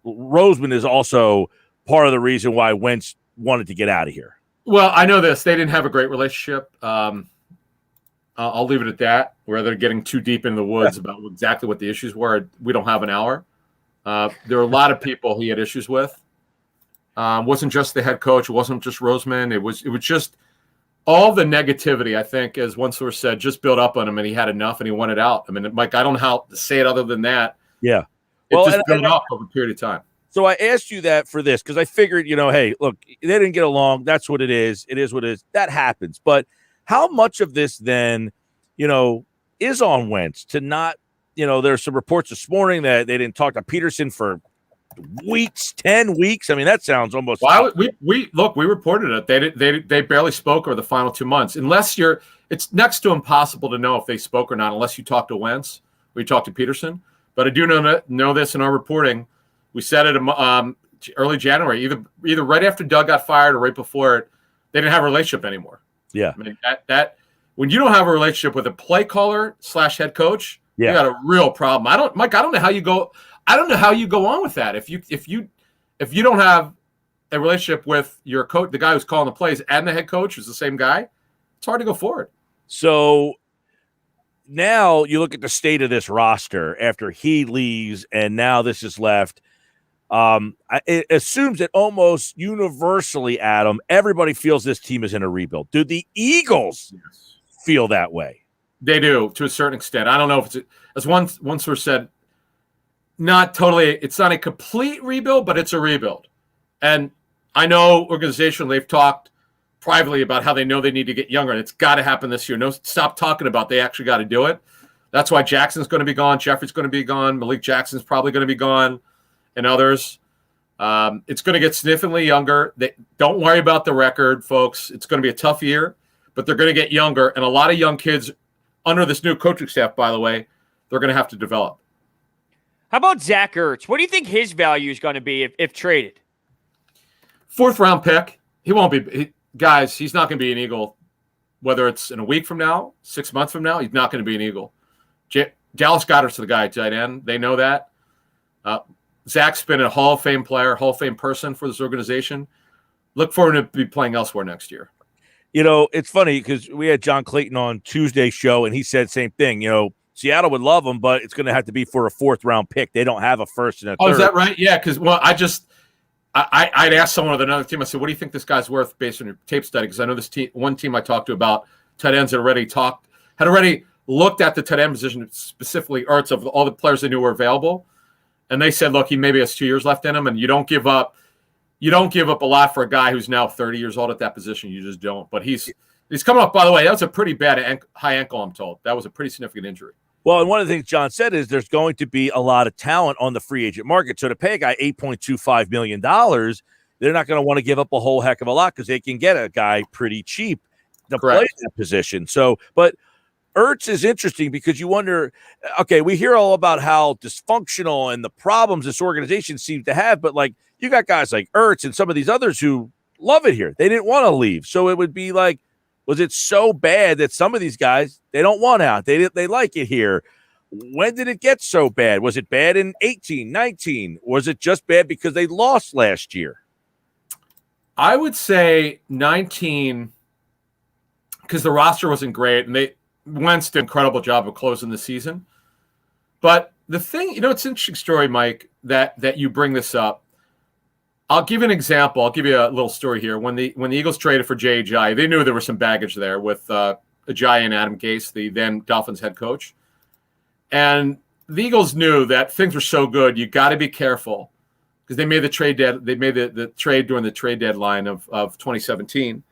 Speaker 9: Roseman is also part of the reason why Wentz wanted to get out of here.
Speaker 14: Well, I know this. They didn't have a great relationship. I'll leave it at that. Where they're getting too deep into the woods about exactly what the issues were. We don't have an hour. There were a lot of people he had issues with. It wasn't just the head coach. It wasn't just Roseman. It was just all the negativity, I think, as one source said, just built up on him, and he had enough, and he wanted out. I mean, Mike, I don't know how to say it other than that.
Speaker 9: Yeah.
Speaker 14: It just built up over a period of time.
Speaker 9: So I asked you that for this because I figured, hey, look, they didn't get along. That's what it is. It is what it is. That happens. But how much of this then, is on Wentz to not, there's some reports this morning that they didn't talk to Peterson for weeks, 10 weeks. I mean, that sounds almost.
Speaker 14: Well, we reported it. They barely spoke over the final 2 months. It's next to impossible to know if they spoke or not unless you talk to Wentz or you talk to Peterson. But I do know this in our reporting. We said it early January, either right after Doug got fired or right before it. They didn't have a relationship anymore.
Speaker 9: Yeah,
Speaker 14: I mean that when you don't have a relationship with a play caller / head coach, you got a real problem. I don't know how you go. I don't know how you go on with that. If you don't have a relationship with your coach, the guy who's calling the plays, and the head coach who's the same guy, it's hard to go forward.
Speaker 9: So now you look at the state of this roster after he leaves, and now this is left. It assumes that almost universally, Adam, everybody feels this team is in a rebuild. Do the Eagles feel that way?
Speaker 14: They do, to a certain extent. I don't know if it's, as one source said, not totally. It's not a complete rebuild, but it's a rebuild. And I know organizationally they've talked privately about how they know they need to get younger, and it's got to happen this year. No, stop talking about they actually got to do it. That's why Jackson's going to be gone. Jeffrey's going to be gone. Malik Jackson's probably going to be gone, and others. It's going to get significantly younger. Don't worry about the record, folks. It's going to be a tough year, but they're going to get younger. And a lot of young kids under this new coaching staff, by the way, they're going to have to develop.
Speaker 10: How about Zach Ertz? What do you think his value is going to be if traded?
Speaker 14: 4th round pick. He won't be. Guys, he's not going to be an Eagle. Whether it's in a week from now, 6 months from now, he's not going to be an Eagle. Dallas Goedert's the guy, tight end. They know that. Zach's been a Hall of Fame player, Hall of Fame person for this organization. Look for him to be playing elsewhere next year.
Speaker 9: You know, it's funny because we had John Clayton on Tuesday's show, and he said same thing. You know, Seattle would love him, but it's going to have to be for a 4th round pick. They don't have a 1st and a 3rd.
Speaker 14: Oh, is that right? Yeah, because, well, I'd asked someone with another team, I said, what do you think this guy's worth based on your tape study? Because I know this team, one team I talked to about tight ends had already looked at the tight end position, specifically Ertz, of all the players they knew were available. And they said, look, he maybe has 2 years left in him, and you don't give up a lot for a guy who's now 30 years old at that position. You just don't. But he's coming up, by the way, that was a pretty bad high ankle, I'm told. That was a pretty significant injury.
Speaker 9: Well, and one of the things John said is there's going to be a lot of talent on the free agent market. So to pay a guy $8.25 million, they're not going to want to give up a whole heck of a lot because they can get a guy pretty cheap to play that position. So, but Ertz is interesting because you wonder, okay, we hear all about how dysfunctional and the problems this organization seems to have, but like you got guys like Ertz and some of these others who love it here. They didn't want to leave. So it would be like, was it so bad that some of these guys, they don't want out? They like it here. When did it get so bad? Was it bad in 18, 19? Was it just bad because they lost last year?
Speaker 14: I would say 19 because the roster wasn't great, and Wentz did an incredible job of closing the season. But the thing, it's an interesting story, Mike, that you bring this up. I'll give you an example. I'll give you a little story here. When the Eagles traded for Jay Ajayi, they knew there was some baggage there with Ajayi and Adam Gase, the then Dolphins head coach. And the Eagles knew that things were so good, you got to be careful because they made the trade. They made the trade during the trade deadline of 2017.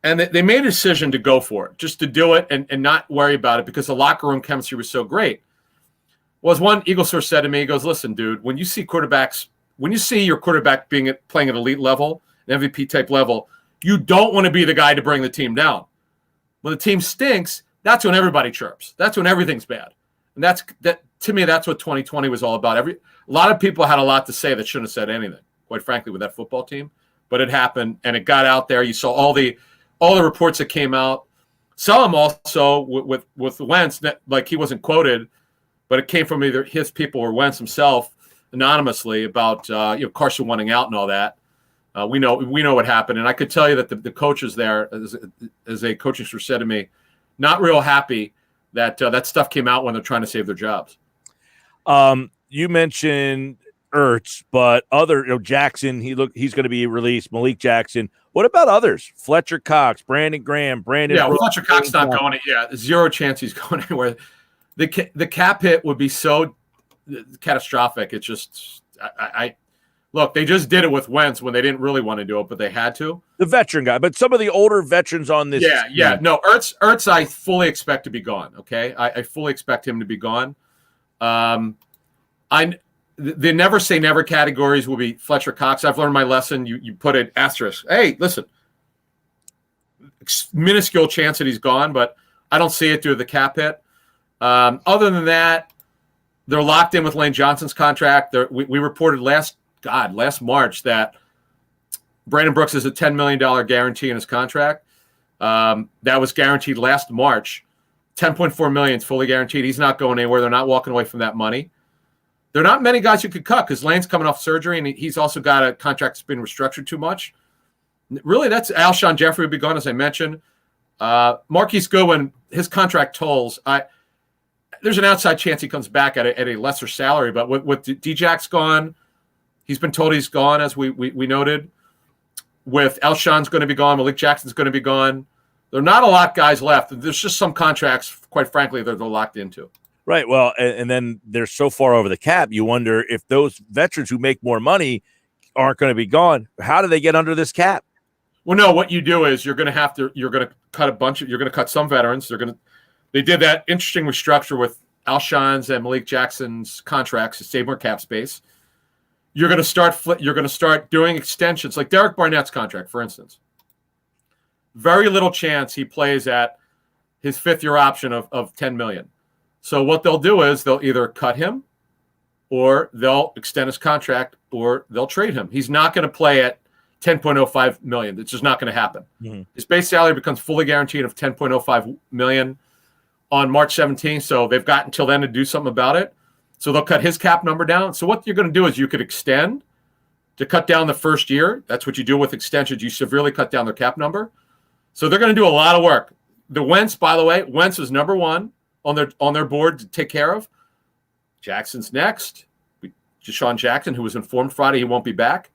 Speaker 14: And they made a decision to go for it, just to do it and not worry about it because the locker room chemistry was so great. Well, as one Eagle source said to me, he goes, listen, dude, when you see your quarterback playing at elite level, an MVP type level, you don't want to be the guy to bring the team down. When the team stinks, that's when everybody chirps. That's when everything's bad. And that to me, that's what 2020 was all about. A lot of people had a lot to say that shouldn't have said anything, quite frankly, with that football team. But it happened, and it got out there. You saw all the reports that came out. Some of them also with Wentz, like he wasn't quoted, but it came from either his people or Wentz himself anonymously about Carson wanting out and all that. We know what happened, and I could tell you that the coaches there, as a coaching source said to me, not real happy that that stuff came out when they're trying to save their jobs.
Speaker 9: You mentioned Ertz, but Jackson, he's going to be released. Malik Jackson. What about others? Fletcher Cox, Brandon Graham, Brandon.
Speaker 14: Yeah, Fletcher Cox not going. Yeah, zero chance he's going anywhere. The cap hit would be so catastrophic. It's just I look. They just did it with Wentz when they didn't really want to do it, but they had to.
Speaker 9: The veteran guy, but some of the older veterans on this.
Speaker 14: Yeah. No, Ertz, I fully expect to be gone. Okay, I fully expect him to be gone. The never say never categories will be Fletcher Cox. I've learned my lesson. You put an asterisk. Hey, listen, minuscule chance that he's gone, but I don't see it due to the cap hit. Other than that, they're locked in with Lane Johnson's contract. We reported last March that Brandon Brooks has a $10 million guarantee in his contract. That was guaranteed last March. $10.4 million is fully guaranteed. He's not going anywhere. They're not walking away from that money. There are not many guys you could cut because Lane's coming off surgery, and he's also got a contract that's been restructured too much. Really, that's Alshon Jeffrey would be gone, as I mentioned. Marquise Goodwin, his contract tolls. There's an outside chance he comes back at a lesser salary, but with D-Jack's gone, he's been told he's gone, as we noted. With Alshon's going to be gone, Malik Jackson's going to be gone. There are not a lot of guys left. There's just some contracts, quite frankly, that they're locked into.
Speaker 9: Right. Well, and then they're so far over the cap, you wonder if those veterans who make more money aren't going to be gone. How do they get under this cap?
Speaker 14: Well, no, what you do is you're going to cut some veterans. They're They did that interesting restructure with Alshon's and Malik Jackson's contracts to save more cap space. You're going to start doing extensions like Derek Barnett's contract, for instance. Very little chance he plays at his 5th-year option of $10 million. So what they'll do is they'll either cut him, or they'll extend his contract, or they'll trade him. He's not going to play at $10.05 million. It's just not going to happen.
Speaker 9: Mm-hmm.
Speaker 14: His base salary becomes fully guaranteed of $10.05 million on March 17th. So they've got until then to do something about it. So they'll cut his cap number down. So what you're going to do is you could extend to cut down the first year. That's what you do with extensions. You severely cut down their cap number. So they're going to do a lot of work. The Wentz, by the way, Wentz is number 1 on their board to take care of. Jackson's next. DeSean Jackson, who was informed Friday he won't be back.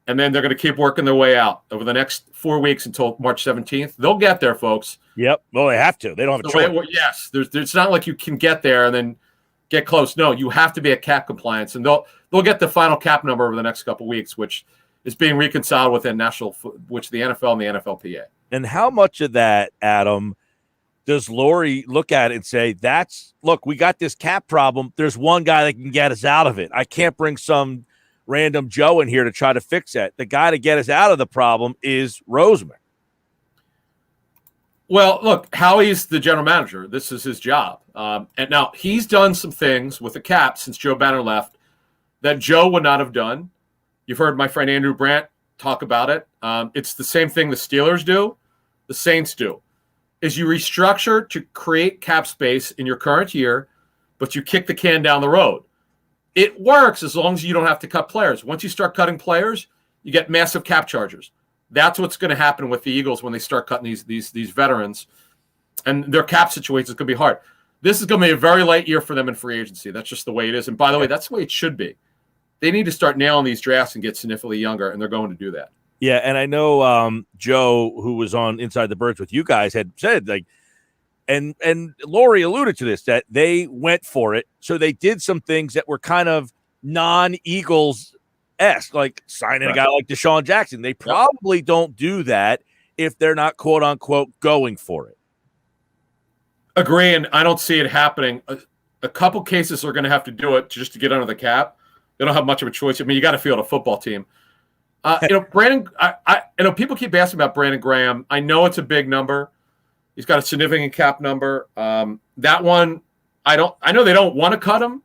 Speaker 14: And then they're going to keep working their way out over the next 4 weeks until March 17th. They'll get there, folks.
Speaker 9: Yep. Well, they have to. They don't have a choice.
Speaker 14: Yes. It's not like you can get there and then get close. No, you have to be at cap compliance. And they'll get the final cap number over the next couple of weeks, which is being reconciled within the NFL and the NFLPA.
Speaker 9: And how much of that, Adam, does Morey look at it and say, look, we got this cap problem. There's one guy that can get us out of it. I can't bring some random Joe in here to try to fix that. The guy to get us out of the problem is Roseman.
Speaker 14: Well, look, Howie's the general manager. This is his job. And now he's done some things with the cap since Joe Banner left that Joe would not have done. You've heard my friend Andrew Brandt talk about it. It's the same thing the Steelers do, the Saints do, is you restructure to create cap space in your current year, but you kick the can down the road. It works as long as you don't have to cut players. Once you start cutting players, you get massive cap charges. That's what's going to happen with the Eagles when they start cutting these veterans, and their cap situation is going to be hard. This is going to be a very light year for them in free agency. That's just the way it is. And by the way, that's the way it should be. They need to start nailing these drafts and get significantly younger, and they're going to do that.
Speaker 9: Yeah, and I know Joe, who was on Inside the Birds with you guys, had said, like, and Morey alluded to this, that they went for it. So they did some things that were kind of non-Eagles-esque, like signing a guy like DeSean Jackson. They probably don't do that if they're not, quote-unquote, going for it.
Speaker 14: Agree, and I don't see it happening. A couple cases are going to have to do it just to get under the cap. They don't have much of a choice. I mean, you got to field a football team. Brandon, people keep asking about Brandon Graham. I know it's a big number. He's got a significant cap number. That one, I know they don't want to cut him,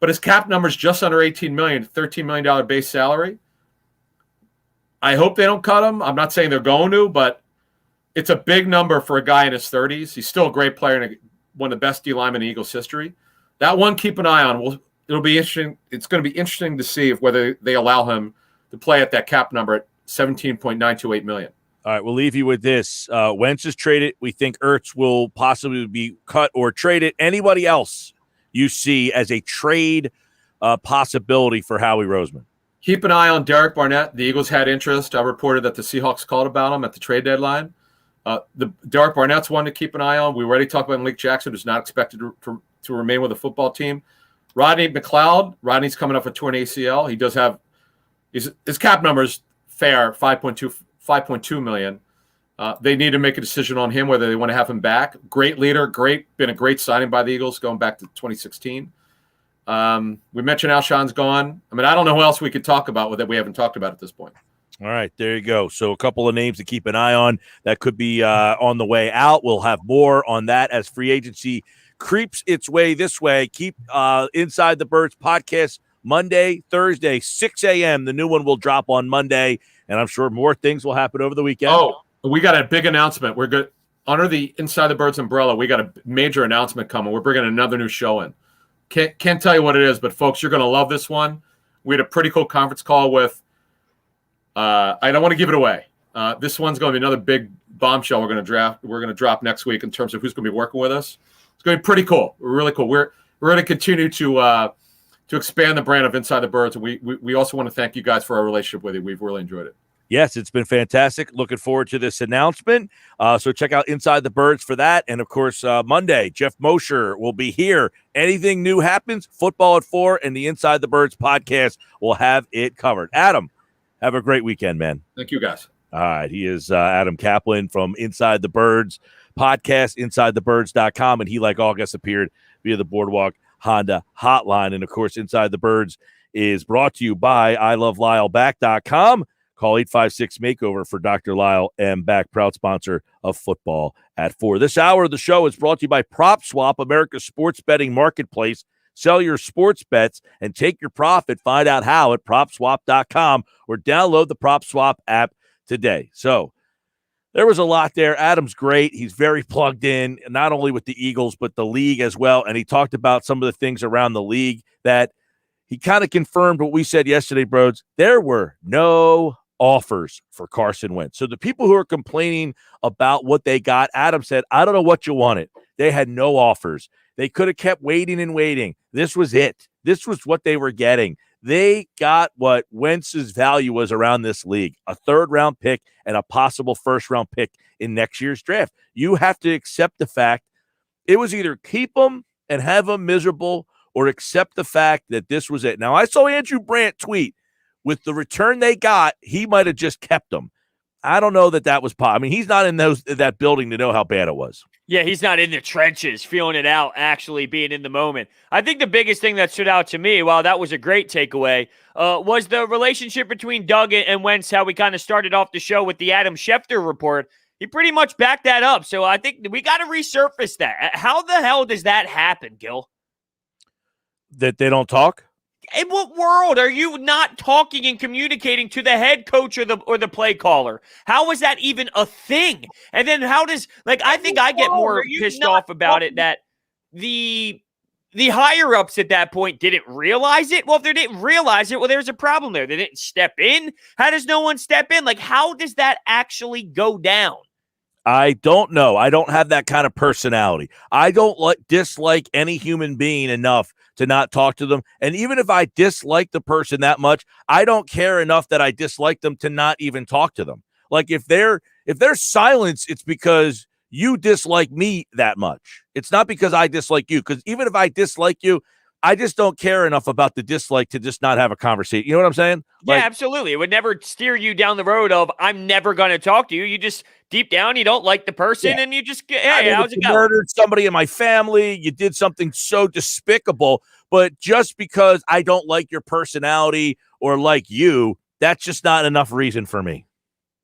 Speaker 14: but his cap number is just under $18 million, $13 million base salary. I hope they don't cut him. I'm not saying they're going to, but it's a big number for a guy in his 30s. He's still a great player and one of the best D linemen in Eagles history. That one, keep an eye on. It'll be interesting. It's going to be interesting to see whether they allow him to play at that cap number at $17.928 million.
Speaker 9: All right, we'll leave you with this. Wentz is traded. We think Ertz will possibly be cut or traded. Anybody else you see as a trade possibility for Howie Roseman?
Speaker 14: Keep an eye on Derek Barnett. The Eagles had interest. I reported that the Seahawks called about him at the trade deadline. Derek Barnett's one to keep an eye on. We already talked about Malik Jackson, who's not expected to remain with the football team. Rodney McLeod. Rodney's coming up with torn ACL. He does have his cap numbers fair, $5.2 million. They need to make a decision on him whether they want to have him back. Great leader, been a great signing by the Eagles going back to 2016. We mentioned Alshon's gone. I mean, I don't know who else we could talk about that we haven't talked about at this point.
Speaker 9: All right, there you go. So a couple of names to keep an eye on that could be on the way out. We'll have more on that as free agency creeps its way this way. Keep Inside the Birds podcast Monday, Thursday, 6 a.m. The new one will drop on Monday, and I'm sure more things will happen over the weekend.
Speaker 14: Oh, we got a big announcement. We're good. Under the Inside the Birds umbrella, we got a major announcement coming. We're bringing another new show in. Can't tell you what it is, but folks, you're going to love this one. We had a pretty cool conference call with I don't want to give it away. This one's going to be another big bombshell we're going to drop next week in terms of who's going to be working with us. It's going to be pretty cool. We're really cool. We're going to continue to expand the brand of Inside the Birds, and we also want to thank you guys for our relationship with you. We've really enjoyed it.
Speaker 9: Yes, it's been fantastic. Looking forward to this announcement. So check out Inside the Birds for that. And, of course, Monday, Jeff Mosher will be here. Anything new happens, Football at 4 and the Inside the Birds podcast will have it covered. Adam, have a great weekend, man.
Speaker 14: Thank you, guys.
Speaker 9: All right. He is Adam Kaplan from Inside the Birds podcast, InsideTheBirds.com. And he, like all guests, appeared via the Boardwalk Honda hotline. And, of course, Inside the Birds is brought to you by ILoveLyleBack.com. Call 856-MAKEOVER for Dr. Lyle M. Back, proud sponsor of Football at 4. This hour of the show is brought to you by PropSwap, America's sports betting marketplace. Sell your sports bets and take your profit. Find out how at PropSwap.com or download the PropSwap app today. So there was a lot there. Adam's great. He's very plugged in, not only with the Eagles, but the league as well. And he talked about some of the things around the league that he kind of confirmed what we said yesterday, bros. There were no offers for Carson Wentz. So the people who are complaining about what they got, Adam said, I don't know what you wanted. They had no offers. They could have kept waiting and waiting. This was it. This was what they were getting. They got what Wentz's value was around this league, a third-round pick and a possible first-round pick in next year's draft. You have to accept the fact it was either keep him and have him miserable or accept the fact that this was it. Now, I saw Andrew Brandt tweet, with the return they got, he might have just kept him. I don't know that was possible. I mean, he's not in that building to know how bad it was.
Speaker 10: Yeah, he's not in the trenches, feeling it out, actually being in the moment. I think the biggest thing that stood out to me, while that was a great takeaway, was the relationship between Doug and Wentz, how we kind of started off the show with the Adam Schefter report. He pretty much backed that up. So I think we got to resurface that. How the hell does that happen, Gil?
Speaker 9: That they don't talk?
Speaker 10: In what world are you not talking and communicating to the head coach or the play caller? How is that even a thing? And then how does, I think I get more pissed off about it that the higher ups at that point didn't realize it. Well, if they didn't realize it, well, there's a problem there. They didn't step in. How does no one step in? How does that actually go down?
Speaker 9: I don't know. I don't have that kind of personality. I don't dislike any human being enough to not talk to them. And even if I dislike the person that much, I don't care enough that I dislike them to not even talk to them. If there's silence, it's because you dislike me that much. It's not because I dislike you. Because even if I dislike you, I just don't care enough about the dislike to just not have a conversation. You know what I'm saying?
Speaker 10: Yeah, absolutely. It would never steer you down the road of, I'm never going to talk to you. You just, deep down, you don't like the person, and you just, hey, how's it going?
Speaker 9: You murdered somebody in my family. You did something so despicable. But just because I don't like your personality or like you, that's just not enough reason for me.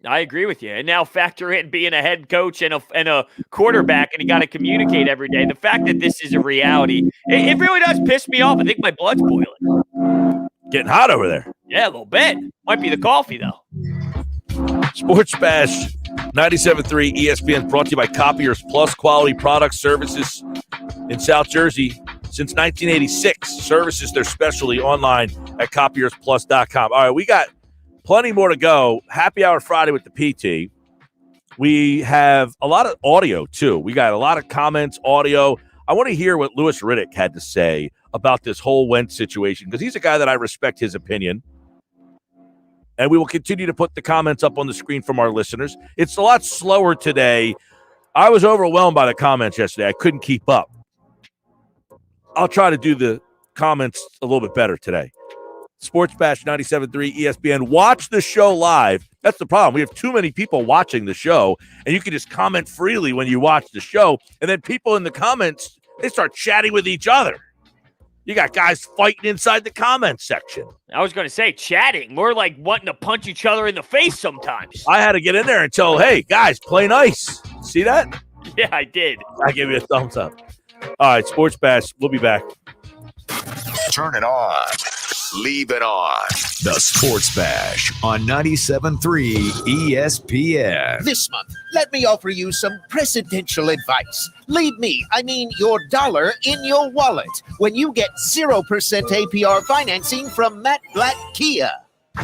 Speaker 10: I agree with you. And now factor in being a head coach and a quarterback, and you got to communicate every day. The fact that this is a reality, it really does piss me off. I think my blood's boiling.
Speaker 9: Getting hot over there.
Speaker 10: Yeah, a little bit. Might be the coffee, though.
Speaker 9: Sports Bash 97.3 ESPN brought to you by Copiers Plus, quality products, services in South Jersey since 1986. Services their specialty online at copiersplus.com. All right, we got plenty more to go. Happy Hour Friday with the PT. We have a lot of audio, too. We got a lot of comments, audio. I want to hear what Louis Riddick had to say about this whole Wentz situation, because he's a guy that I respect his opinion. And we will continue to put the comments up on the screen from our listeners. It's a lot slower today. I was overwhelmed by the comments yesterday. I couldn't keep up. I'll try to do the comments a little bit better today. Sports Bash 97.3 ESPN. Watch the show live. That's the problem. We have too many people watching the show, and you can just comment freely when you watch the show. And then people in the comments, they start chatting with each other. You got guys fighting inside the comments section.
Speaker 10: I was going to say chatting. More like wanting to punch each other in the face sometimes.
Speaker 9: I had to get in there and tell, hey, guys, play nice. See that?
Speaker 10: Yeah, I did.
Speaker 9: I gave you a thumbs up. All right, Sports Bash. We'll be back.
Speaker 7: Turn it on. Leave it on. The Sports Bash on 97.3 ESPN.
Speaker 1: This month, let me offer you some presidential advice. Leave me, your dollar in your wallet when you get 0% APR financing from Matt Blatt Kia.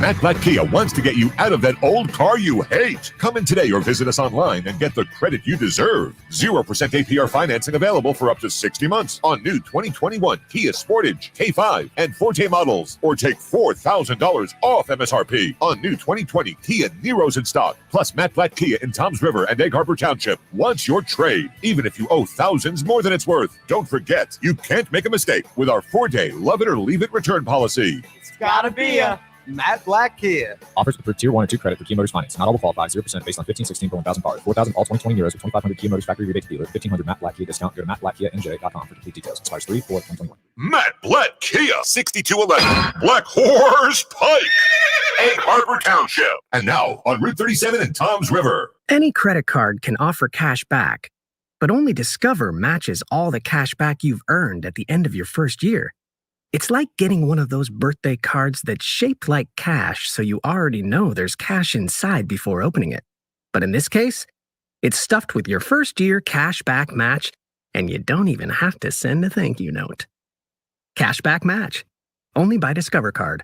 Speaker 6: Matt Blatt Kia wants to get you out of that old car you hate. Come in today or visit us online and get the credit you deserve. 0% APR financing available for up to 60 months on new 2021 Kia Sportage, K5, and Forte models. Or take $4,000 off MSRP on new 2020 Kia Niros in stock. Plus Matt Blatt Kia in Toms River and Egg Harbor Township wants your trade, even if you owe thousands more than it's worth. Don't forget, you can't make a mistake with our 4-day love it or leave it return policy.
Speaker 10: It's gotta be a
Speaker 16: Matt Black Kia.
Speaker 17: Offers approved Tier 1 and 2 credit for Kia Motors Finance. Not all will qualify. 0% based on 1516 per 1,000 power. 4,000 all 2020 euros with 2,500 Kia Motors factory rebate to dealer. 1,500 Matt Black Kia discount. Go to mattblackkianj.com for complete details. Expires 3/4/2021.
Speaker 6: Matt Black Kia, 6211 Black Horse Pike, Egg Harbor Township. And now on Route 37 in Toms River.
Speaker 18: Any credit card can offer cash back, but only Discover matches all the cash back you've earned at the end of your first year. It's like getting one of those birthday cards that's shaped like cash, so you already know there's cash inside before opening it. But in this case, it's stuffed with your first year cash back match, and you don't even have to send a thank you note. Cashback match. Only by Discover Card.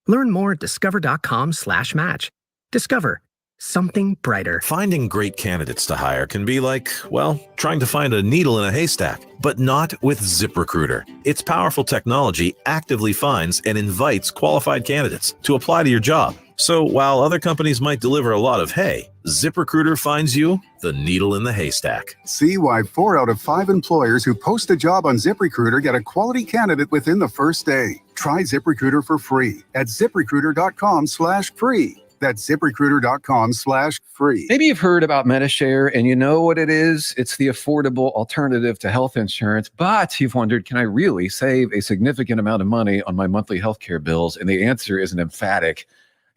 Speaker 18: Learn more at discover.com/match. Discover. Something brighter.
Speaker 8: Finding great candidates to hire can be like, well, trying to find a needle in a haystack, but not with ZipRecruiter. Its powerful technology actively finds and invites qualified candidates to apply to your job. So while other companies might deliver a lot of hay, ZipRecruiter finds you the needle in the haystack.
Speaker 11: See why 4 out of 5 employers who post a job on ZipRecruiter get a quality candidate within the first day. Try ZipRecruiter for free at ZipRecruiter.com/free. That's ZipRecruiter.com/free.
Speaker 19: Maybe you've heard about MediShare and you know what it is. It's the affordable alternative to health insurance, but you've wondered, can I really save a significant amount of money on my monthly healthcare bills? And the answer is an emphatic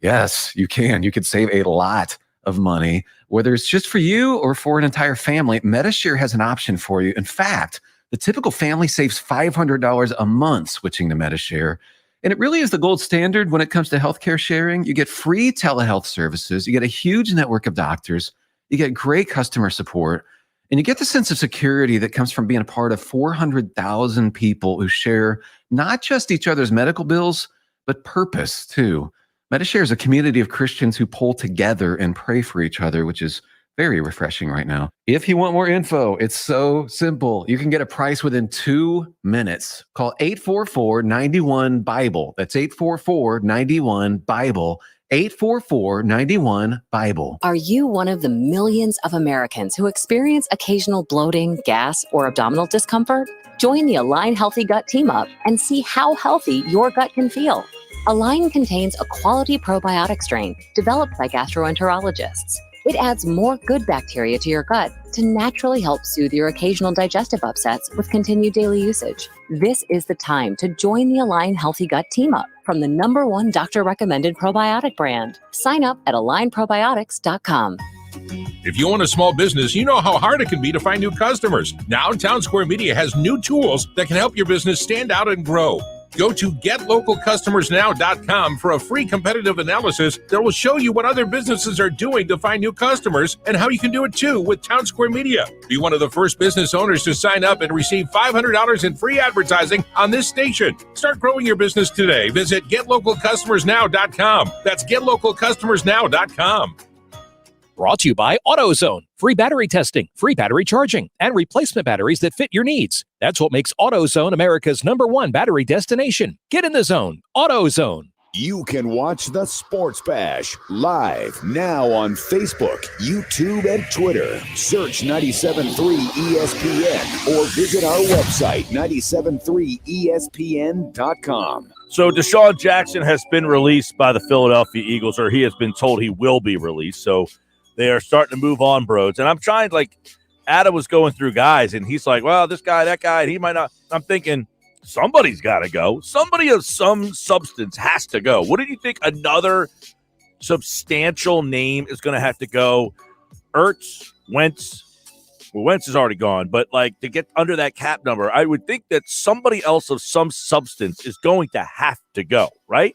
Speaker 19: yes, you can. You could save a lot of money, whether it's just for you or for an entire family. MediShare has an option for you. In fact, the typical family saves $500 a month switching to MediShare. And it really is the gold standard when it comes to healthcare sharing. You get free telehealth services. You get a huge network of doctors. You get great customer support. And you get the sense of security that comes from being a part of 400,000 people who share not just each other's medical bills, but purpose too. MediShare is a community of Christians who pull together and pray for each other, which is very refreshing right now. If you want more info, it's so simple. You can get a price within 2 minutes. Call 844-91-BIBLE. That's 844-91-BIBLE. 844-91-BIBLE.
Speaker 22: Are you one of the millions of Americans who experience occasional bloating, gas, or abdominal discomfort? Join the Align Healthy Gut Team Up and see how healthy your gut can feel. Align contains a quality probiotic strain developed by gastroenterologists. It adds more good bacteria to your gut to naturally help soothe your occasional digestive upsets with continued daily usage. This is the time to join the Align Healthy Gut Team Up from the #1 doctor-recommended probiotic brand. Sign up at alignprobiotics.com.
Speaker 20: If you own a small business, you know how hard it can be to find new customers. Now, Town Square Media has new tools that can help your business stand out and grow. Go to GetLocalCustomersNow.com for a free competitive analysis that will show you what other businesses are doing to find new customers and how you can do it too with Town Square Media. Be one of the first business owners to sign up and receive $500 in free advertising on this station. Start growing your business today. Visit GetLocalCustomersNow.com. That's GetLocalCustomersNow.com.
Speaker 4: Brought to you by AutoZone. Free battery testing, free battery charging, and replacement batteries that fit your needs. That's what makes AutoZone America's #1 battery destination. Get in the zone. AutoZone.
Speaker 7: You can watch the Sports Bash live now on Facebook, YouTube, and Twitter. Search 97.3 ESPN or visit our website, 973ESPN.com.
Speaker 9: So DeSean Jackson has been released by the Philadelphia Eagles, or he has been told he will be released. So they are starting to move on, bros. And I'm trying, like, Adam was going through guys, and he's like, well, this guy, that guy, he might not. I'm thinking, somebody's got to go. Somebody of some substance has to go. What do you think another substantial name is going to have to go? Ertz, Wentz. Well, Wentz is already gone, but, like, to get under that cap number, I would think that somebody else of some substance is going to have to go, right?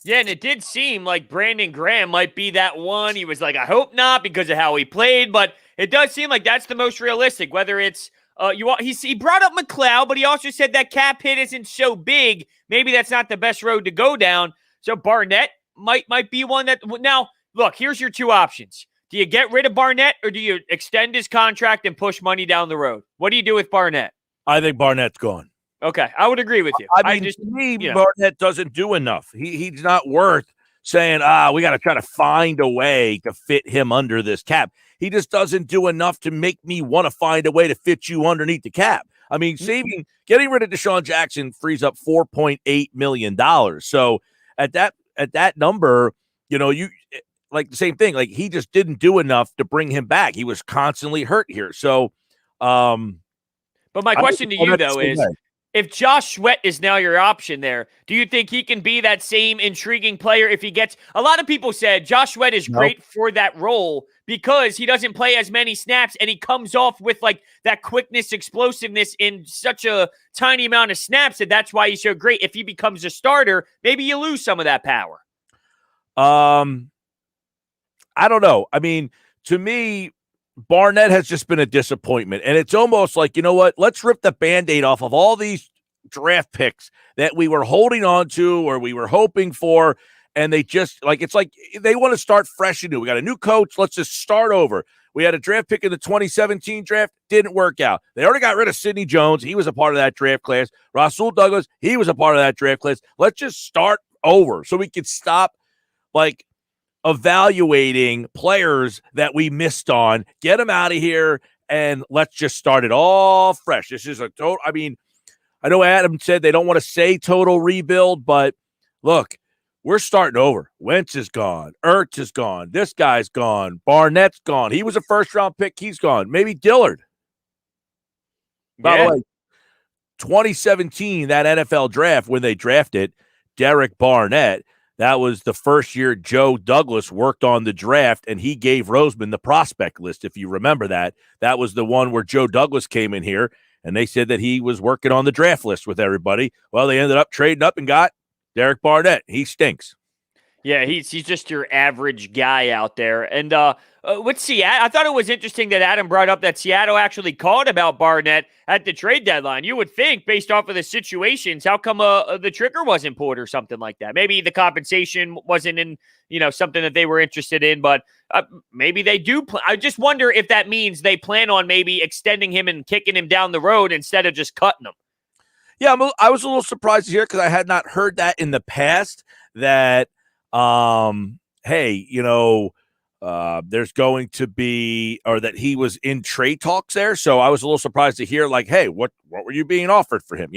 Speaker 10: Yeah, and it did seem like Brandon Graham might be that one. He was like, I hope not because of how he played, but it does seem like that's the most realistic, whether it's he brought up McLeod, but he also said that cap hit isn't so big. Maybe that's not the best road to go down. So Barnett might be one that – now, look, here's your two options. Do you get rid of Barnett or do you extend his contract and push money down the road? What do you do with Barnett?
Speaker 9: I think Barnett's gone.
Speaker 10: Okay, I would agree with you.
Speaker 9: I mean, to me, Barnett doesn't do enough. He's not worth saying, we got to try to find a way to fit him under this cap. He just doesn't do enough to make me want to find a way to fit you underneath the cap. I mean, getting rid of DeSean Jackson frees up $4.8 million. So at at that number, you like the same thing. Like he just didn't do enough to bring him back. He was constantly hurt here. So,
Speaker 10: but my question to you though is, if Josh Sweat is now your option there, do you think he can be that same intriguing player if he gets – a lot of people said Josh Sweat is great for that role because he doesn't play as many snaps and he comes off with like that quickness, explosiveness in such a tiny amount of snaps that's why he's so great. If he becomes a starter, maybe you lose some of that power.
Speaker 9: I don't know. I mean, to me, Barnett has just been a disappointment. And it's almost like, you know what? Let's rip the Band-Aid off of all these draft picks that we were holding on to or we were hoping for. And they just, like, it's like they want to start fresh and new. We got a new coach. Let's just start over. We had a draft pick in the 2017 draft. Didn't work out. They already got rid of Sidney Jones. He was a part of that draft class. Rasul Douglas, he was a part of that draft class. Let's just start over so we could stop, like, evaluating players that we missed on, get them out of here, and let's just start it all fresh. This is a total, I mean, I know Adam said they don't want to say total rebuild, but look, we're starting over. Wentz is gone. Ertz is gone. This guy's gone. Barnett's gone. He was a first-round pick. He's gone. Maybe Dillard. By the way, 2017, that NFL draft, when they drafted Derek Barnett, that was the first year Joe Douglas worked on the draft, and he gave Roseman the prospect list, if you remember that. That was the one where Joe Douglas came in here, and they said that he was working on the draft list with everybody. Well, they ended up trading up and got Derek Barnett. He stinks.
Speaker 10: Yeah, he's just your average guy out there. And with Seattle, I thought it was interesting that Adam brought up that Seattle actually called about Barnett at the trade deadline. You would think, based off of the situations, how come the trigger wasn't pulled or something like that? Maybe the compensation wasn't in, something that they were interested in, but maybe they do. I just wonder if that means they plan on maybe extending him and kicking him down the road instead of just cutting him.
Speaker 9: Yeah, I was a little surprised to hear because I had not heard that in the past that, hey, there's going to be, or that he was in trade talks there. So I was a little surprised to hear like, hey, what were you being offered for him,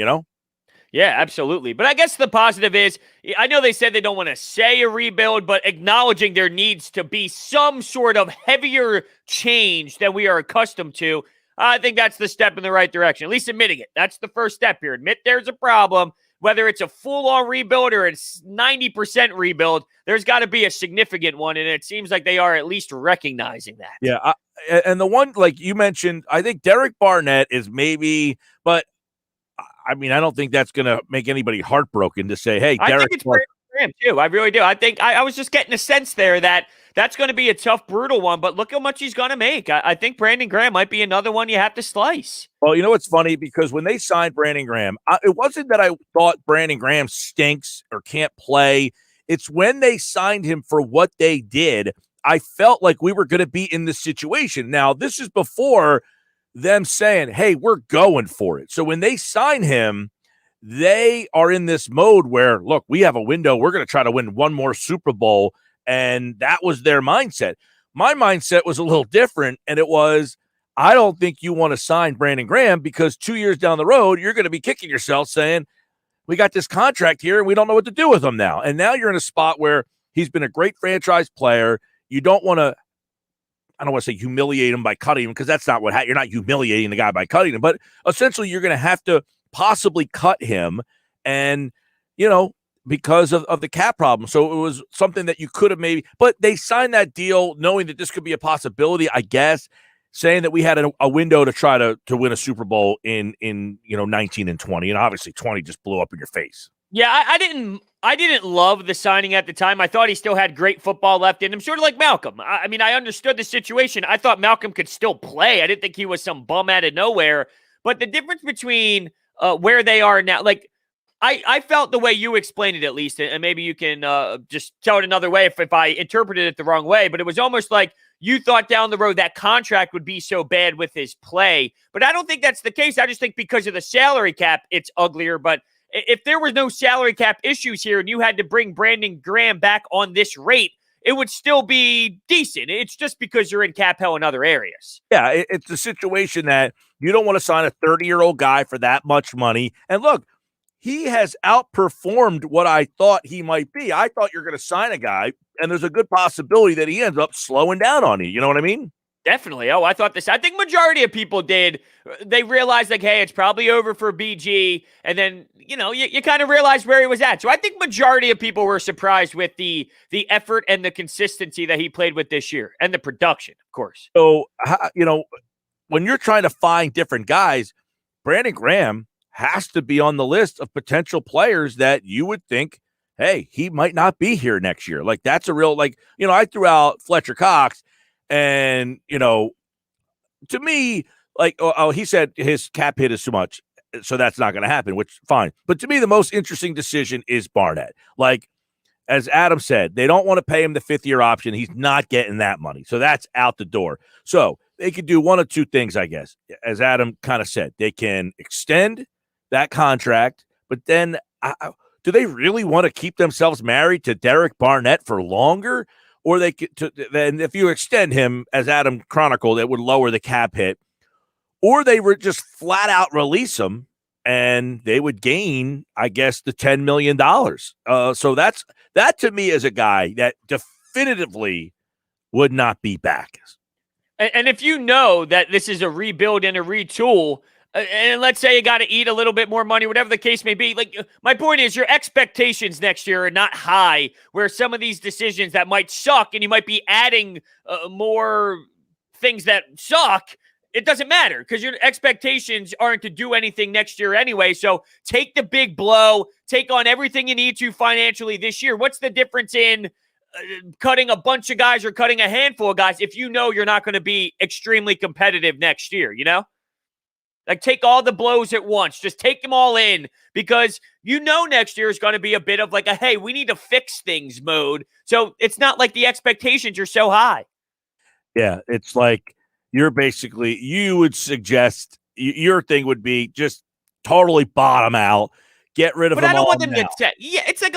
Speaker 10: Yeah, absolutely. But I guess the positive is, I know they said they don't want to say a rebuild, but acknowledging there needs to be some sort of heavier change than we are accustomed to. I think that's the step in the right direction, at least admitting it. That's the first step here. Admit there's a problem. Whether it's a full-on rebuild or it's 90% rebuild, there's got to be a significant one, and it seems like they are at least recognizing that.
Speaker 9: Yeah, and the one, like you mentioned, I think Derek Barnett is maybe, but, I mean, I don't think that's going to make anybody heartbroken to say, hey, Derek.
Speaker 10: I think it's Brandon Graham, too. I really do. I think I was just getting a sense there that that's going to be a tough, brutal one, but look how much he's going to make. I think Brandon Graham might be another one you have to slice.
Speaker 9: Well, you know what's funny? Because when they signed Brandon Graham, it wasn't that I thought Brandon Graham stinks or can't play. It's when they signed him for what they did, I felt like we were going to be in this situation. Now, this is before them saying, hey, we're going for it. So when they sign him, they are in this mode where, look, we have a window. We're going to try to win one more Super Bowl. And that was their mindset. My mindset was a little different, and it was, I don't think you want to sign Brandon Graham because 2 years down the road, you're going to be kicking yourself saying, we got this contract here, and we don't know what to do with him now. And now you're in a spot where he's been a great franchise player. You don't want to, I don't want to say humiliate him by cutting him because that's not what you're not humiliating the guy by cutting him. But essentially, you're going to have to possibly cut him and, because of the cap problem. So it was something that you could have maybe, but they signed that deal knowing that this could be a possibility, I guess, saying that we had a window to try to win a Super Bowl in 19 and 20. And obviously 20 just blew up in your face.
Speaker 10: Yeah, I didn't love the signing at the time. I thought he still had great football left in him, sort of like Malcolm. I mean, I understood the situation. I thought Malcolm could still play. I didn't think he was some bum out of nowhere. But the difference between where they are now, like, I felt the way you explained it, at least, and maybe you can just tell it another way if I interpreted it the wrong way, but it was almost like you thought down the road that contract would be so bad with his play. But I don't think that's the case. I just think because of the salary cap, it's uglier. But if there was no salary cap issues here and you had to bring Brandon Graham back on this rate, it would still be decent. It's just because you're in cap hell in other areas.
Speaker 9: Yeah, it's a situation that you don't want to sign a 30-year-old guy for that much money. And look, he has outperformed what I thought he might be. I thought you're going to sign a guy, and there's a good possibility that he ends up slowing down on you. You know what I mean?
Speaker 10: Definitely. Oh, I thought this. I think majority of people did. They realized, like, hey, it's probably over for BG. And then, you kind of realized where he was at. So I think majority of people were surprised with the effort and the consistency that he played with this year and the production, of course.
Speaker 9: So, when you're trying to find different guys, Brandon Graham has to be on the list of potential players that you would think, hey, he might not be here next year. Like, that's a real, I threw out Fletcher Cox. And, to me, he said his cap hit is too much, so that's not going to happen, which fine. But to me, the most interesting decision is Barnett. Like, as Adam said, they don't want to pay him the 5th-year option. He's not getting that money. So that's out the door. So they could do one of two things, I guess. As Adam kind of said, they can extend that contract, but then do they really want to keep themselves married to Derek Barnett for longer? Or they could, then if you extend him, as Adam chronicled, it would lower the cap hit. Or they would just flat out release him, and they would gain, I guess, the $10 million. So that to me is a guy that definitively would not be back.
Speaker 10: And if you know that this is a rebuild and a retool, and let's say you got to eat a little bit more money, whatever the case may be. Like, my point is your expectations next year are not high, where some of these decisions that might suck and you might be adding more things that suck. It doesn't matter because your expectations aren't to do anything next year anyway. So take the big blow, take on everything you need to financially this year. What's the difference in cutting a bunch of guys or cutting a handful of guys if you know you're not going to be extremely competitive next year, Like, take all the blows at once. Just take them all in because next year is going to be a bit of like a, hey, we need to fix things mode. So it's not like the expectations are so high.
Speaker 9: Yeah, it's like you would suggest your thing would be just totally bottom out, get rid of them all. But I don't want them to get
Speaker 10: set. Yeah, it's like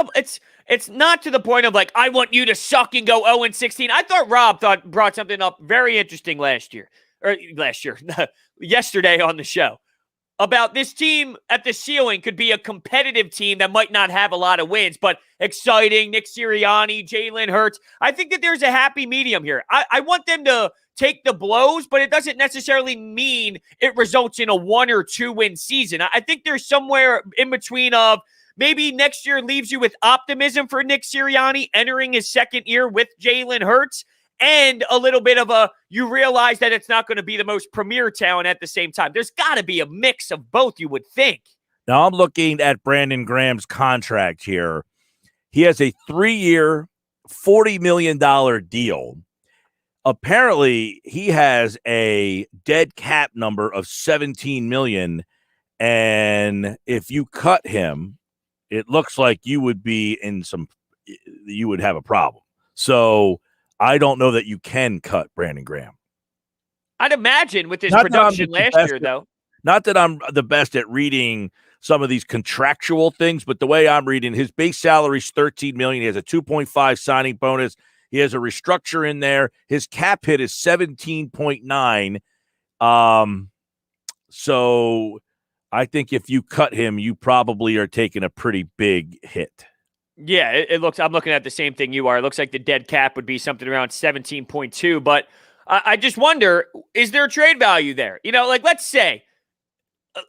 Speaker 10: it's not to the point of like, I want you to suck and go 0-16. I thought Rob brought something up very interesting yesterday on the show about this team at the ceiling could be a competitive team that might not have a lot of wins, but exciting. Nick Sirianni, Jalen Hurts. I think that there's a happy medium here. I want them to take the blows, but it doesn't necessarily mean it results in a 1 or 2 win season. I think there's somewhere in between of maybe next year leaves you with optimism for Nick Sirianni entering his 2nd year with Jalen Hurts, and a little bit of you realize that it's not going to be the most premier talent at the same time. There's got to be a mix of both, you would think.
Speaker 9: Now, I'm looking at Brandon Graham's contract here. He has a 3-year, $40 million deal. Apparently, he has a dead cap number of $17 million, and if you cut him, it looks like you would have a problem. So I don't know that you can cut Brandon Graham.
Speaker 10: I'd imagine with his production last year, though.
Speaker 9: Not that I'm the best at reading some of these contractual things, but the way I'm reading, his base salary is $13 million. He has a 2.5 signing bonus. He has a restructure in there. His cap hit is 17.9. So I think if you cut him, you probably are taking a pretty big hit.
Speaker 10: Yeah, it looks. I'm looking at the same thing you are. It looks like the dead cap would be something around 17.2. But I just wonder, is there a trade value there? Like, let's say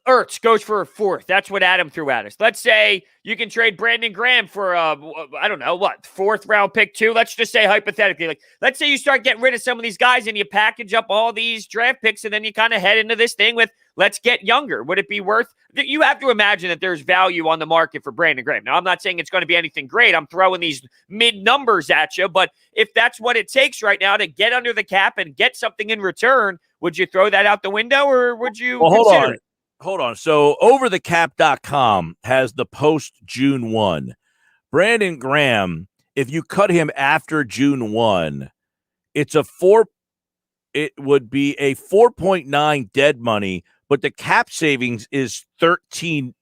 Speaker 10: Ertz goes for a 4th. That's what Adam threw at us. Let's say you can trade Brandon Graham for I don't know what, 4th round pick 2. Let's just say hypothetically, like, let's say you start getting rid of some of these guys and you package up all these draft picks and then you kind of head into this thing with let's get younger. Would it be worth? You have to imagine that there's value on the market for Brandon Graham. Now, I'm not saying it's going to be anything great. I'm throwing these mid numbers at you, but if that's what it takes right now to get under the cap and get something in return, would you throw that out the window or would you consider it?
Speaker 9: Hold on. So overthecap.com has the post June 1. Brandon Graham, if you cut him after June 1, it would be a 4.9 dead money, but the cap savings is 13.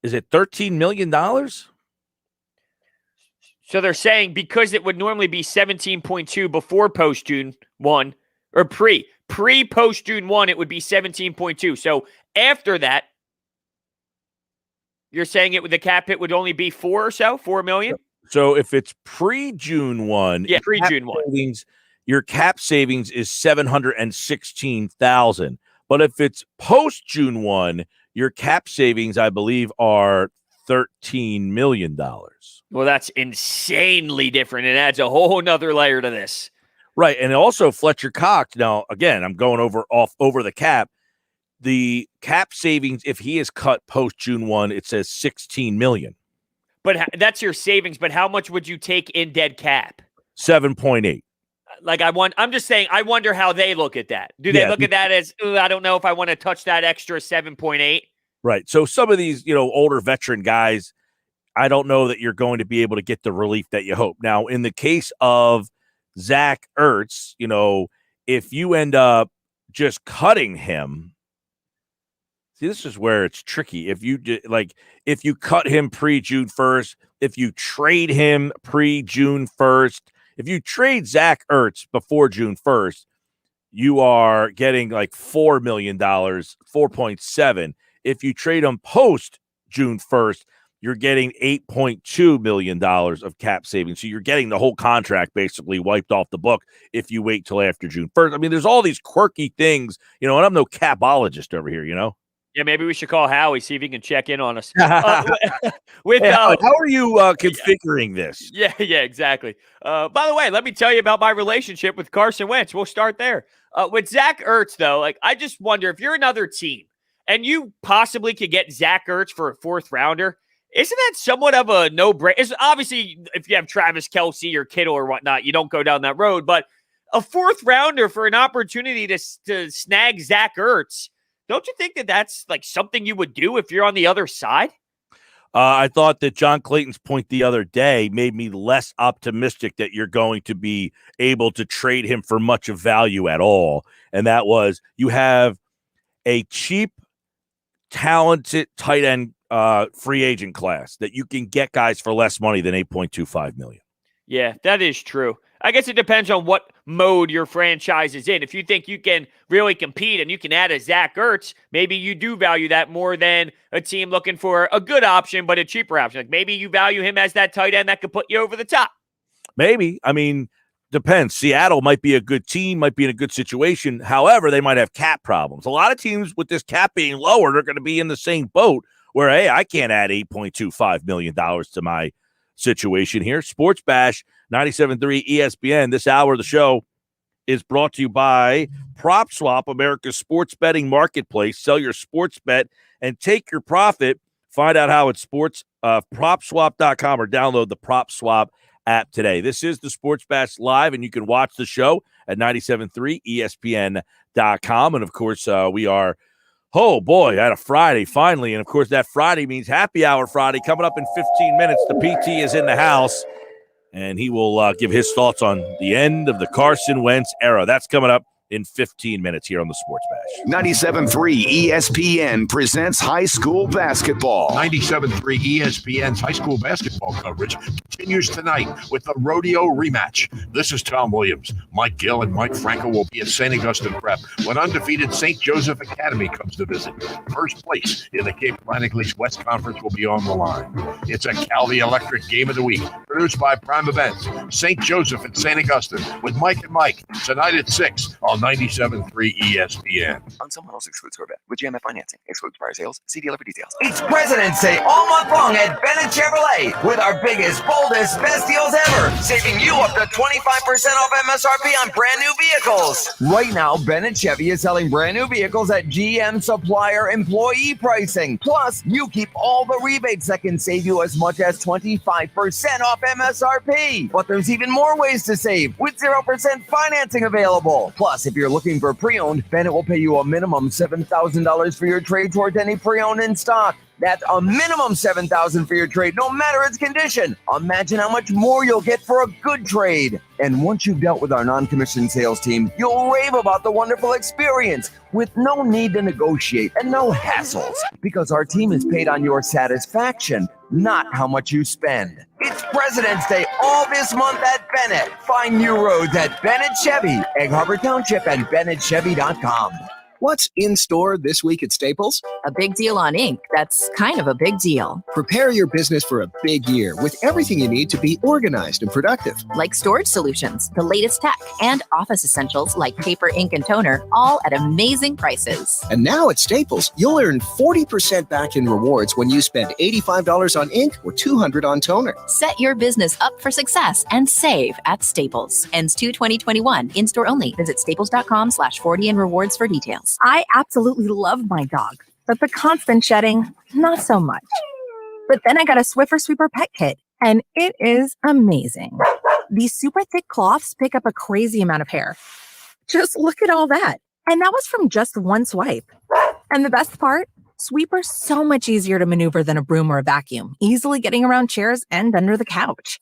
Speaker 9: Is it $13 million?
Speaker 10: So they're saying because it would normally be 17.2 before post June 1 or pre-post June 1, it would be 17.2. So after that, You're saying the cap hit would only be 4 million?
Speaker 9: So if it's pre-June 1,
Speaker 10: pre-June 1.
Speaker 9: Your cap savings is $716,000. But if it's post-June 1, your cap savings, I believe, are $13 million.
Speaker 10: Well, that's insanely different. It adds a whole nother layer to this.
Speaker 9: Right. And also Fletcher Cox. Now, again, I'm going over the cap. The cap savings, if he is cut post-June 1, it says $16 million.
Speaker 10: But that's your savings. But how much would you take in dead cap?
Speaker 9: 7.8.
Speaker 10: Like I'm just saying, I wonder how they look at that. Do they look at that as, I don't know if I want to touch that extra 7.8?
Speaker 9: Right. So some of these, older veteran guys, I don't know that you're going to be able to get the relief that you hope. Now, in the case of Zach Ertz, if you end up just cutting him, see, this is where it's tricky. If you cut him pre-June 1st, if you trade him pre-June 1st, if you trade Zach Ertz before June 1st, you are getting like $4 million, 4.7. If you trade him post June 1st, you're getting $8.2 million of cap savings. So you're getting the whole contract basically wiped off the book if you wait till after June 1st. I mean, there's all these quirky things, and I'm no capologist over here,
Speaker 10: Yeah, maybe we should call Howie, see if he can check in on us.
Speaker 9: How are you configuring this?
Speaker 10: Yeah, exactly. By the way, let me tell you about my relationship with Carson Wentz. We'll start there. With Zach Ertz, though, I just wonder if you're another team and you possibly could get Zach Ertz for a 4th rounder, isn't that somewhat of a no-brainer? Obviously, if you have Travis Kelce or Kittle or whatnot, you don't go down that road. But a 4th rounder for an opportunity to snag Zach Ertz, don't you think that that's like something you would do if you're on the other side?
Speaker 9: I thought that John Clayton's point the other day made me less optimistic that you're going to be able to trade him for much of value at all. And that was, you have a cheap, talented tight end free agent class that you can get guys for less money than $8.25 million.
Speaker 10: Yeah, that is true. I guess it depends on what mode your franchise is in. If you think you can really compete and you can add a Zach Ertz, maybe you do value that more than a team looking for a good option, but a cheaper option. Like maybe you value him as that tight end that could put you over the top.
Speaker 9: Maybe. I mean, depends. Seattle might be a good team, might be in a good situation. However, they might have cap problems. A lot of teams with this cap being lowered are going to be in the same boat where, hey, I can't add $8.25 million to my situation here. Sports Bash 97.3 ESPN. This hour of the show is brought to you by PropSwap, America's sports betting marketplace. Sell your sports bet and take your profit. Find out how it's PropSwap.com or download the PropSwap app today. This is the Sports Bash Live, and you can watch the show at 97.3 ESPN.com. And, of course, we are, oh, boy, at a Friday finally. And, of course, that Friday means Happy Hour Friday coming up in 15 minutes. The PT is in the house. And he will give his thoughts on the end of the Carson Wentz era. That's coming up in 15 minutes here on the Sports Bash.
Speaker 7: 97.3 ESPN presents high school basketball.
Speaker 23: 97.3 ESPN's high school basketball coverage continues tonight with the rodeo rematch. This is Tom Williams. Mike Gill and Mike Franco will be at St. Augustine Prep when undefeated St. Joseph Academy comes to visit. First place in the Cape Atlantic League's West Conference will be on the line. It's a Calvi Electric Game of the Week, produced by Prime Events. St. Joseph and St. Augustine with Mike and Mike tonight at 6 on 97.3 ESPN.
Speaker 3: On some models excludes Corvette. With GMF financing, excludes prior sales. See dealer for details.
Speaker 13: It's President's Day all month long at Bennett Chevrolet with our biggest, boldest, best deals ever, saving you up to 25% off MSRP on brand new vehicles. Right now, Bennett Chevy is selling brand new vehicles at GM supplier employee pricing. Plus, you keep all the rebates that can save you as much as 25% off MSRP. But there's even more ways to save with 0% financing available. Plus, if you're looking for pre-owned, Bennett will pay you a minimum $7,000 for your trade towards any pre-owned in stock. That's a minimum $7,000 for your trade, no matter its condition. Imagine how much more you'll get for a good trade. And once you've dealt with our non-commissioned sales team, you'll rave about the wonderful experience with no need to negotiate and no hassles, because our team is paid on your satisfaction, not how much you spend. It's President's Day all this month at Bennett. Find new roads at Bennett Chevy, Egg Harbor Township, and BennettChevy.com.
Speaker 2: What's in store this week at Staples?
Speaker 22: A big deal on ink. That's kind of a big deal.
Speaker 2: Prepare your business for a big year with everything you need to be organized and productive.
Speaker 22: Like storage solutions, the latest tech, and office essentials like paper, ink, and toner, all at amazing prices.
Speaker 2: And now at Staples, you'll earn 40% back in rewards when you spend $85 on ink or $200 on toner.
Speaker 22: Set your business up for success and save at Staples. Ends 2/2021. In-store only. Visit staples.com/40 and rewards for details.
Speaker 5: I absolutely love my dog, but the constant shedding, not so much. But then I got a Swiffer Sweeper Pet Kit, and it is amazing. These super thick cloths pick up a crazy amount of hair. Just look at all that. And that was from just one swipe. And the best part? Sweeper's so much easier to maneuver than a broom or a vacuum, easily getting around chairs and under the couch.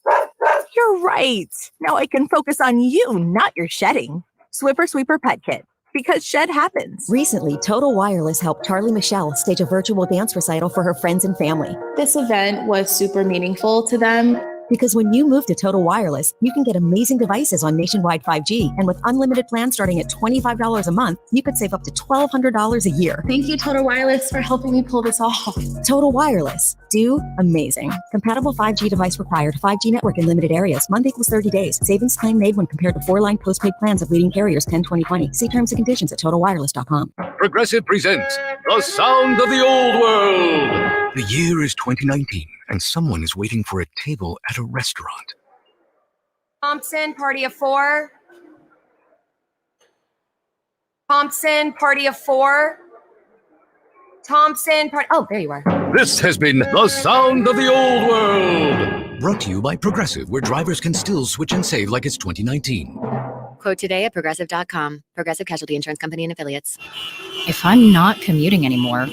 Speaker 5: You're right. Now I can focus on you, not your shedding. Swiffer Sweeper Pet Kit. Because shed happens.
Speaker 16: Recently, Total Wireless helped Charlie Michelle stage a virtual dance recital for her friends and family.
Speaker 21: This event was super meaningful to them.
Speaker 16: Because when you move to Total Wireless, you can get amazing devices on nationwide 5G. And with unlimited plans starting at $25 a month, you could save up to $1,200 a year.
Speaker 21: Thank you, Total Wireless, for helping me pull this off.
Speaker 16: Total Wireless. Do amazing. Compatible 5G device required. 5G network in limited areas. Month equals 30 days. Savings claim made when compared to 4-line postpaid plans of leading carriers 10-20-20. See terms and conditions at TotalWireless.com.
Speaker 24: Progressive presents The Sound of the Old World. The year is 2019, and someone is waiting for a table at a restaurant.
Speaker 5: Thompson, party of 4. Thompson, party of 4. Thompson, party... Oh, there you are.
Speaker 24: This has been The Sound of the Old World. Brought to you by Progressive, where drivers can still switch and save like it's 2019.
Speaker 22: Quote today at Progressive.com. Progressive Casualty Insurance Company and Affiliates.
Speaker 25: If I'm not commuting anymore,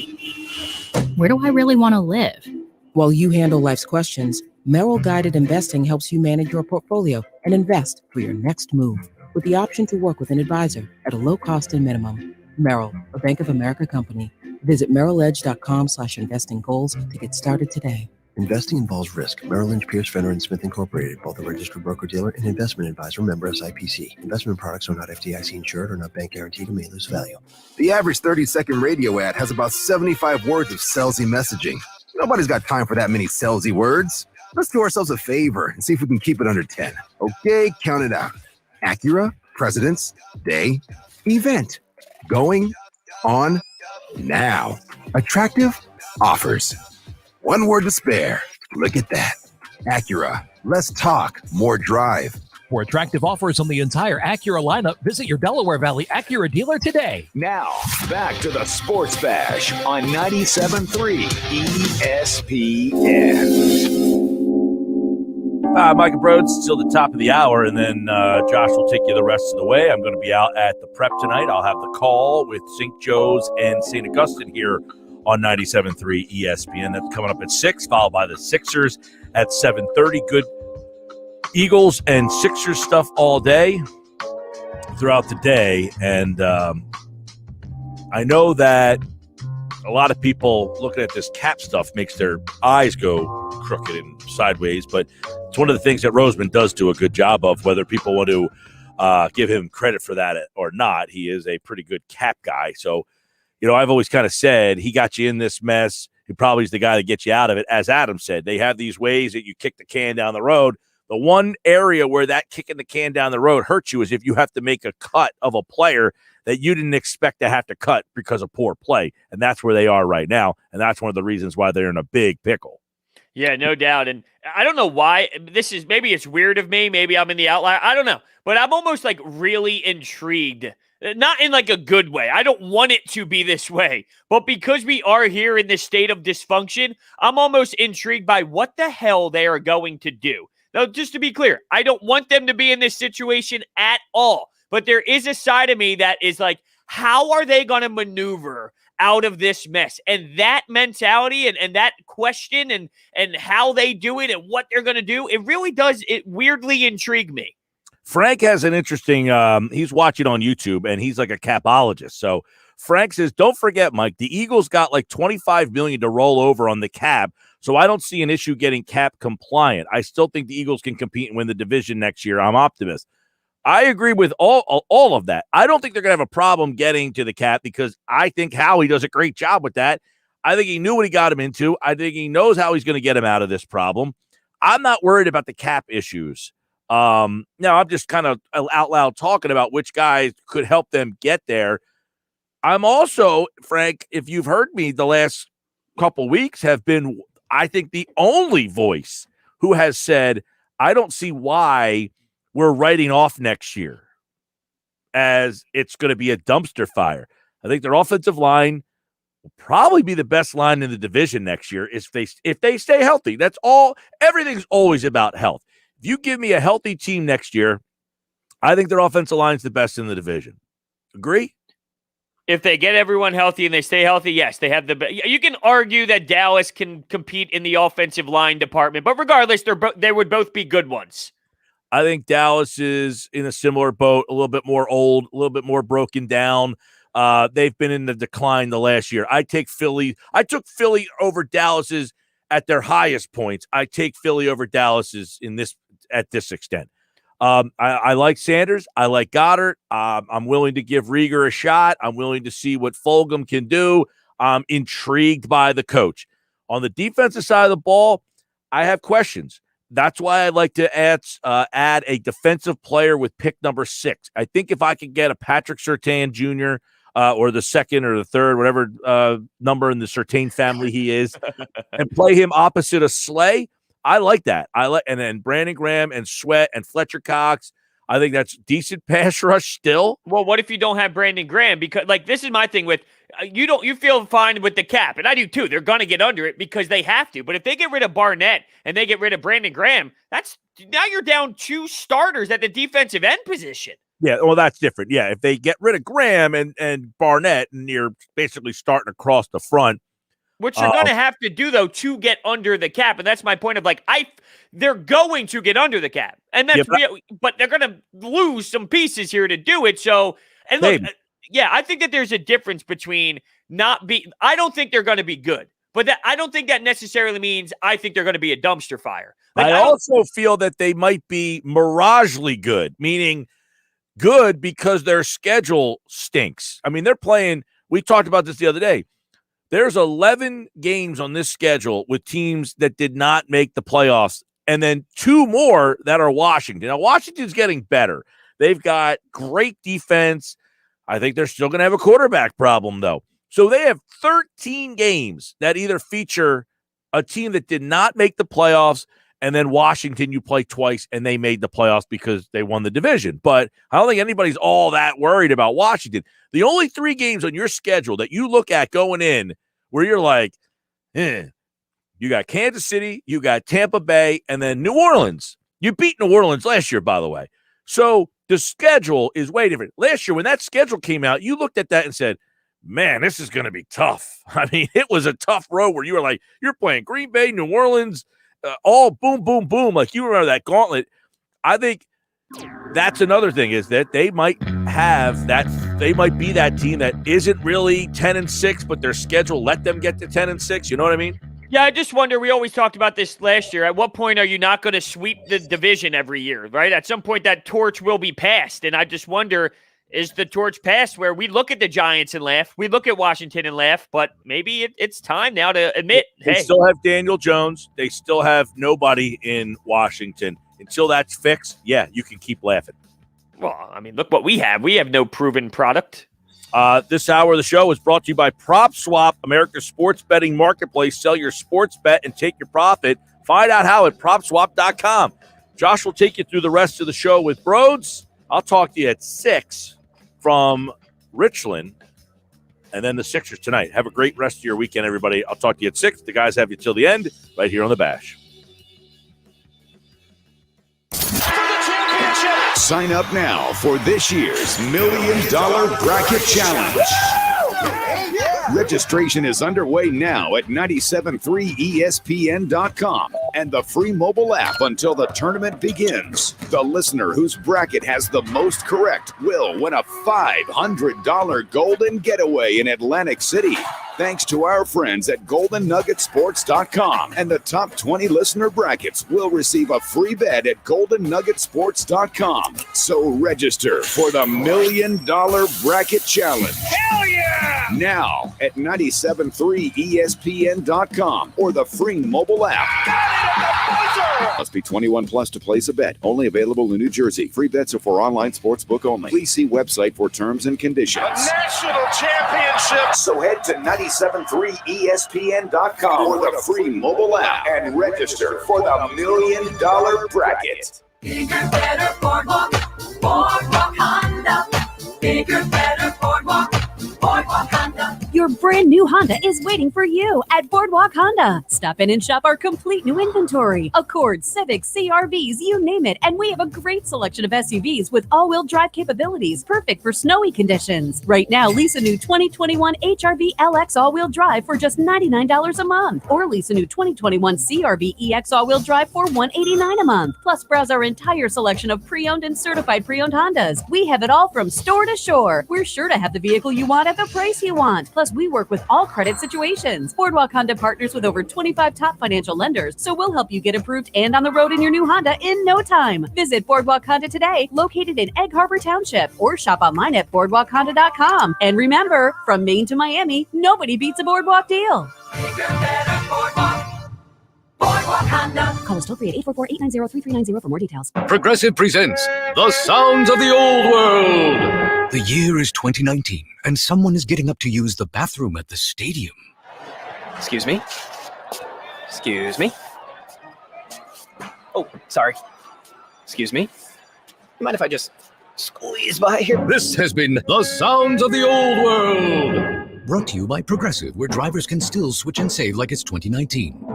Speaker 25: where do I really want to live?
Speaker 27: While you handle life's questions, Merrill Guided Investing helps you manage your portfolio and invest for your next move with the option to work with an advisor at a low cost and minimum. Merrill, a Bank of America company. Visit merrilledge.com/investing goals to get started today.
Speaker 28: Investing involves risk. Merrill Lynch, Pierce, Fenner & Smith Incorporated, both a registered broker-dealer and investment advisor, member SIPC. Investment products are not FDIC insured or not bank guaranteed and may lose value.
Speaker 29: The average 30-second radio ad has about 75 words of salesy messaging. Nobody's got time for that many salesy words. Let's do ourselves a favor and see if we can keep it under 10. Okay, count it out. Acura, President's Day, event. Going on now. Attractive offers. One word to spare. Look at that. Acura. Less talk, more drive.
Speaker 4: For attractive offers on the entire Acura lineup, visit your Delaware Valley Acura dealer today.
Speaker 7: Now, back to the Sports Bash on 97.3 ESPN.
Speaker 9: Mike and Broads, still the top of the hour, and then Josh will take you the rest of the way. I'm going to be out at the prep tonight. I'll have the call with St. Joe's and St. Augustine here on 97.3 ESPN. That's coming up at 6, followed by the Sixers at 7:30. Good Eagles and Sixers stuff all day throughout the day. And I know that a lot of people looking at this cap stuff makes their eyes go crooked and sideways, but it's one of the things that Roseman does do a good job of, whether people want to give him credit for that or not. He is a pretty good cap guy. So, you know, I've always kind of said he got you in this mess. He probably is the guy to get you out of it. As Adam said, they have these ways that you kick the can down the road. The one area where that kicking the can down the road hurts you is if you have to make a cut of a player that you didn't expect to have to cut because of poor play. And that's where they are right now. And that's one of the reasons why they're in a big pickle.
Speaker 10: Yeah, no doubt. And I don't know why maybe it's weird of me. Maybe I'm in the outlier. I don't know. But I'm almost like really intrigued. Not in like a good way. I don't want it to be this way. But because we are here in this state of dysfunction, I'm almost intrigued by what the hell they are going to do. Now, just to be clear, I don't want them to be in this situation at all. But there is a side of me that is like, how are they going to maneuver out of this mess? And that mentality and that question and how they do it and what they're going to do, it really does, it weirdly intrigue me.
Speaker 9: Frank has an interesting, he's watching on YouTube, and he's like a capologist. So Frank says, don't forget, Mike, the Eagles got like $25 million to roll over on the cap, so I don't see an issue getting cap compliant. I still think the Eagles can compete and win the division next year. I'm optimist. I agree with all of that. I don't think they're going to have a problem getting to the cap because I think Howie does a great job with that. I think he knew what he got him into. I think he knows how he's going to get him out of this problem. I'm not worried about the cap issues. Now, I'm just kind of out loud talking about which guys could help them get there. I'm also, Frank, if you've heard me the last couple weeks, have been, I think, the only voice who has said, I don't see why we're writing off next year as it's going to be a dumpster fire. I think their offensive line will probably be the best line in the division next year if they stay healthy. That's all. Everything's always about health. If you give me a healthy team next year, I think their offensive line is the best in the division. Agree?
Speaker 10: If they get everyone healthy and they stay healthy, yes, they have the best. You can argue that Dallas can compete in the offensive line department, but regardless, they would both be good ones.
Speaker 9: I think Dallas is in a similar boat, a little bit more old, a little bit more broken down. They've been in the decline the last year. I took Philly over Dallas's at their highest points. I take Philly over Dallas's at this extent. I like Sanders. I like Goddard. I'm willing to give Rieger a shot. I'm willing to see what Fulgham can do. I'm intrigued by the coach. On the defensive side of the ball, I have questions. That's why I'd like to add a defensive player with pick number 6. I think if I could get a Patrick Surtain Jr. Or the second or the third, whatever number in the Surtain family he is, and play him opposite of Slay, I like that. And then Brandon Graham and Sweat and Fletcher Cox. I think that's decent pass rush still.
Speaker 10: Well, what if you don't have Brandon Graham? Because this is my thing with you feel fine with the cap, and I do too. They're gonna get under it because they have to. But if they get rid of Barnett and they get rid of Brandon Graham, now you're down 2 starters at the defensive end position.
Speaker 9: Yeah, well, that's different. Yeah, if they get rid of Graham and Barnett, and you're basically starting across the front.
Speaker 10: Which you're going to have to do, though, to get under the cap. And that's my point of, they're going to get under the cap. And that's but they're going to lose some pieces here to do it. So, and look, I think that there's a difference between I don't think they're going to be good. But I don't think that necessarily means I think they're going to be a dumpster fire.
Speaker 9: I also feel that they might be miragely good, meaning good because their schedule stinks. I mean, they're playing – we talked about this the other day. There's 11 games on this schedule with teams that did not make the playoffs, and then 2 more that are Washington. Now, Washington's getting better. They've got great defense. I think they're still going to have a quarterback problem, though. So they have 13 games that either feature a team that did not make the playoffs, and then Washington you play twice, and they made the playoffs because they won the division. But I don't think anybody's all that worried about Washington. The only 3 games on your schedule that you look at going in where you're like, you got Kansas City, you got Tampa Bay, and then New Orleans. You beat New Orleans last year, by the way. So the schedule is way different. Last year, when that schedule came out, you looked at that and said, man, this is going to be tough. I mean, it was a tough road where you were like, you're playing Green Bay, New Orleans, all boom, boom, boom. Like you remember that gauntlet. I think that's another thing is that they might have that. They might be that team that isn't really 10-6, but their schedule let them get to 10-6. You know what I mean?
Speaker 10: Yeah, I just wonder. We always talked about this last year. At what point are you not going to sweep the division every year, right? At some point, that torch will be passed, and I just wonder, is the torch passed where we look at the Giants and laugh, we look at Washington and laugh, but maybe it's time now to admit,
Speaker 9: they still have Daniel Jones. They still have nobody in Washington. Until that's fixed, yeah, you can keep laughing.
Speaker 10: Well, I mean, look what we have. We have no proven product.
Speaker 9: This hour of the show is brought to you by PropSwap, America's sports betting marketplace. Sell your sports bet and take your profit. Find out how at PropSwap.com. Josh will take you through the rest of the show with Broads. I'll talk to you at 6 from Richland, and then the Sixers tonight. Have a great rest of your weekend, everybody. I'll talk to you at 6. The guys have you till the end right here on The Bash.
Speaker 7: Sign up now for this year's $1 Million Bracket Challenge. Registration is underway now at 973ESPN.com and the free mobile app until the tournament begins. The listener whose bracket has the most correct will win a $500 golden getaway in Atlantic City. Thanks to our friends at GoldenNuggetSports.com. And the top 20 listener brackets will receive a free bet at GoldenNuggetSports.com. So register for the $1 Million Bracket Challenge.
Speaker 1: Hell yeah!
Speaker 7: Now at 973ESPN.com or the free mobile app. Must be 21 plus to place a bet. Only available in New Jersey. Free bets are for online sportsbook only. Please see website for terms and conditions.
Speaker 1: A national championship.
Speaker 7: So head to 973ESPN.com or the free mobile app and register for the $1 Million Bracket.
Speaker 6: Bigger, better Boardwalk. Boardwalk Honda. Bigger, better Boardwalk. Boardwalk Honda.
Speaker 8: Your brand new Honda is waiting for you at Boardwalk Honda. Stop in and shop our complete new inventory. Accords, Civics, CRVs, you name it. And we have a great selection of SUVs with all-wheel drive capabilities, perfect for snowy conditions. Right now, lease a new 2021 HRV LX all-wheel drive for just $99 a month. Or lease a new 2021 CRV EX all-wheel drive for $189 a month. Plus, browse our entire selection of pre-owned and certified pre-owned Hondas. We have it all from store to shore. We're sure to have the vehicle you want at the price you want. Plus, we work with all credit situations. Boardwalk Honda partners with over 25 top financial lenders, so we'll help you get approved and on the road in your new Honda in no time. Visit Boardwalk Honda today, located in Egg Harbor Township, or shop online at boardwalkhonda.com. And remember, from Maine to Miami, nobody beats a Boardwalk deal.
Speaker 6: Bigger, better Boardwalk. Boardwalk Honda.
Speaker 8: Call us toll free at 844-890-3390 for more details.
Speaker 24: Progressive presents The Sounds of the Old World. The year is 2019, and someone is getting up to use the bathroom at the stadium.
Speaker 12: Excuse me? Excuse me? Oh, sorry. Excuse me? You mind if I just squeeze by here?
Speaker 24: This has been The Sounds of the Old World. Brought to you by Progressive, where drivers can still switch and save like it's 2019.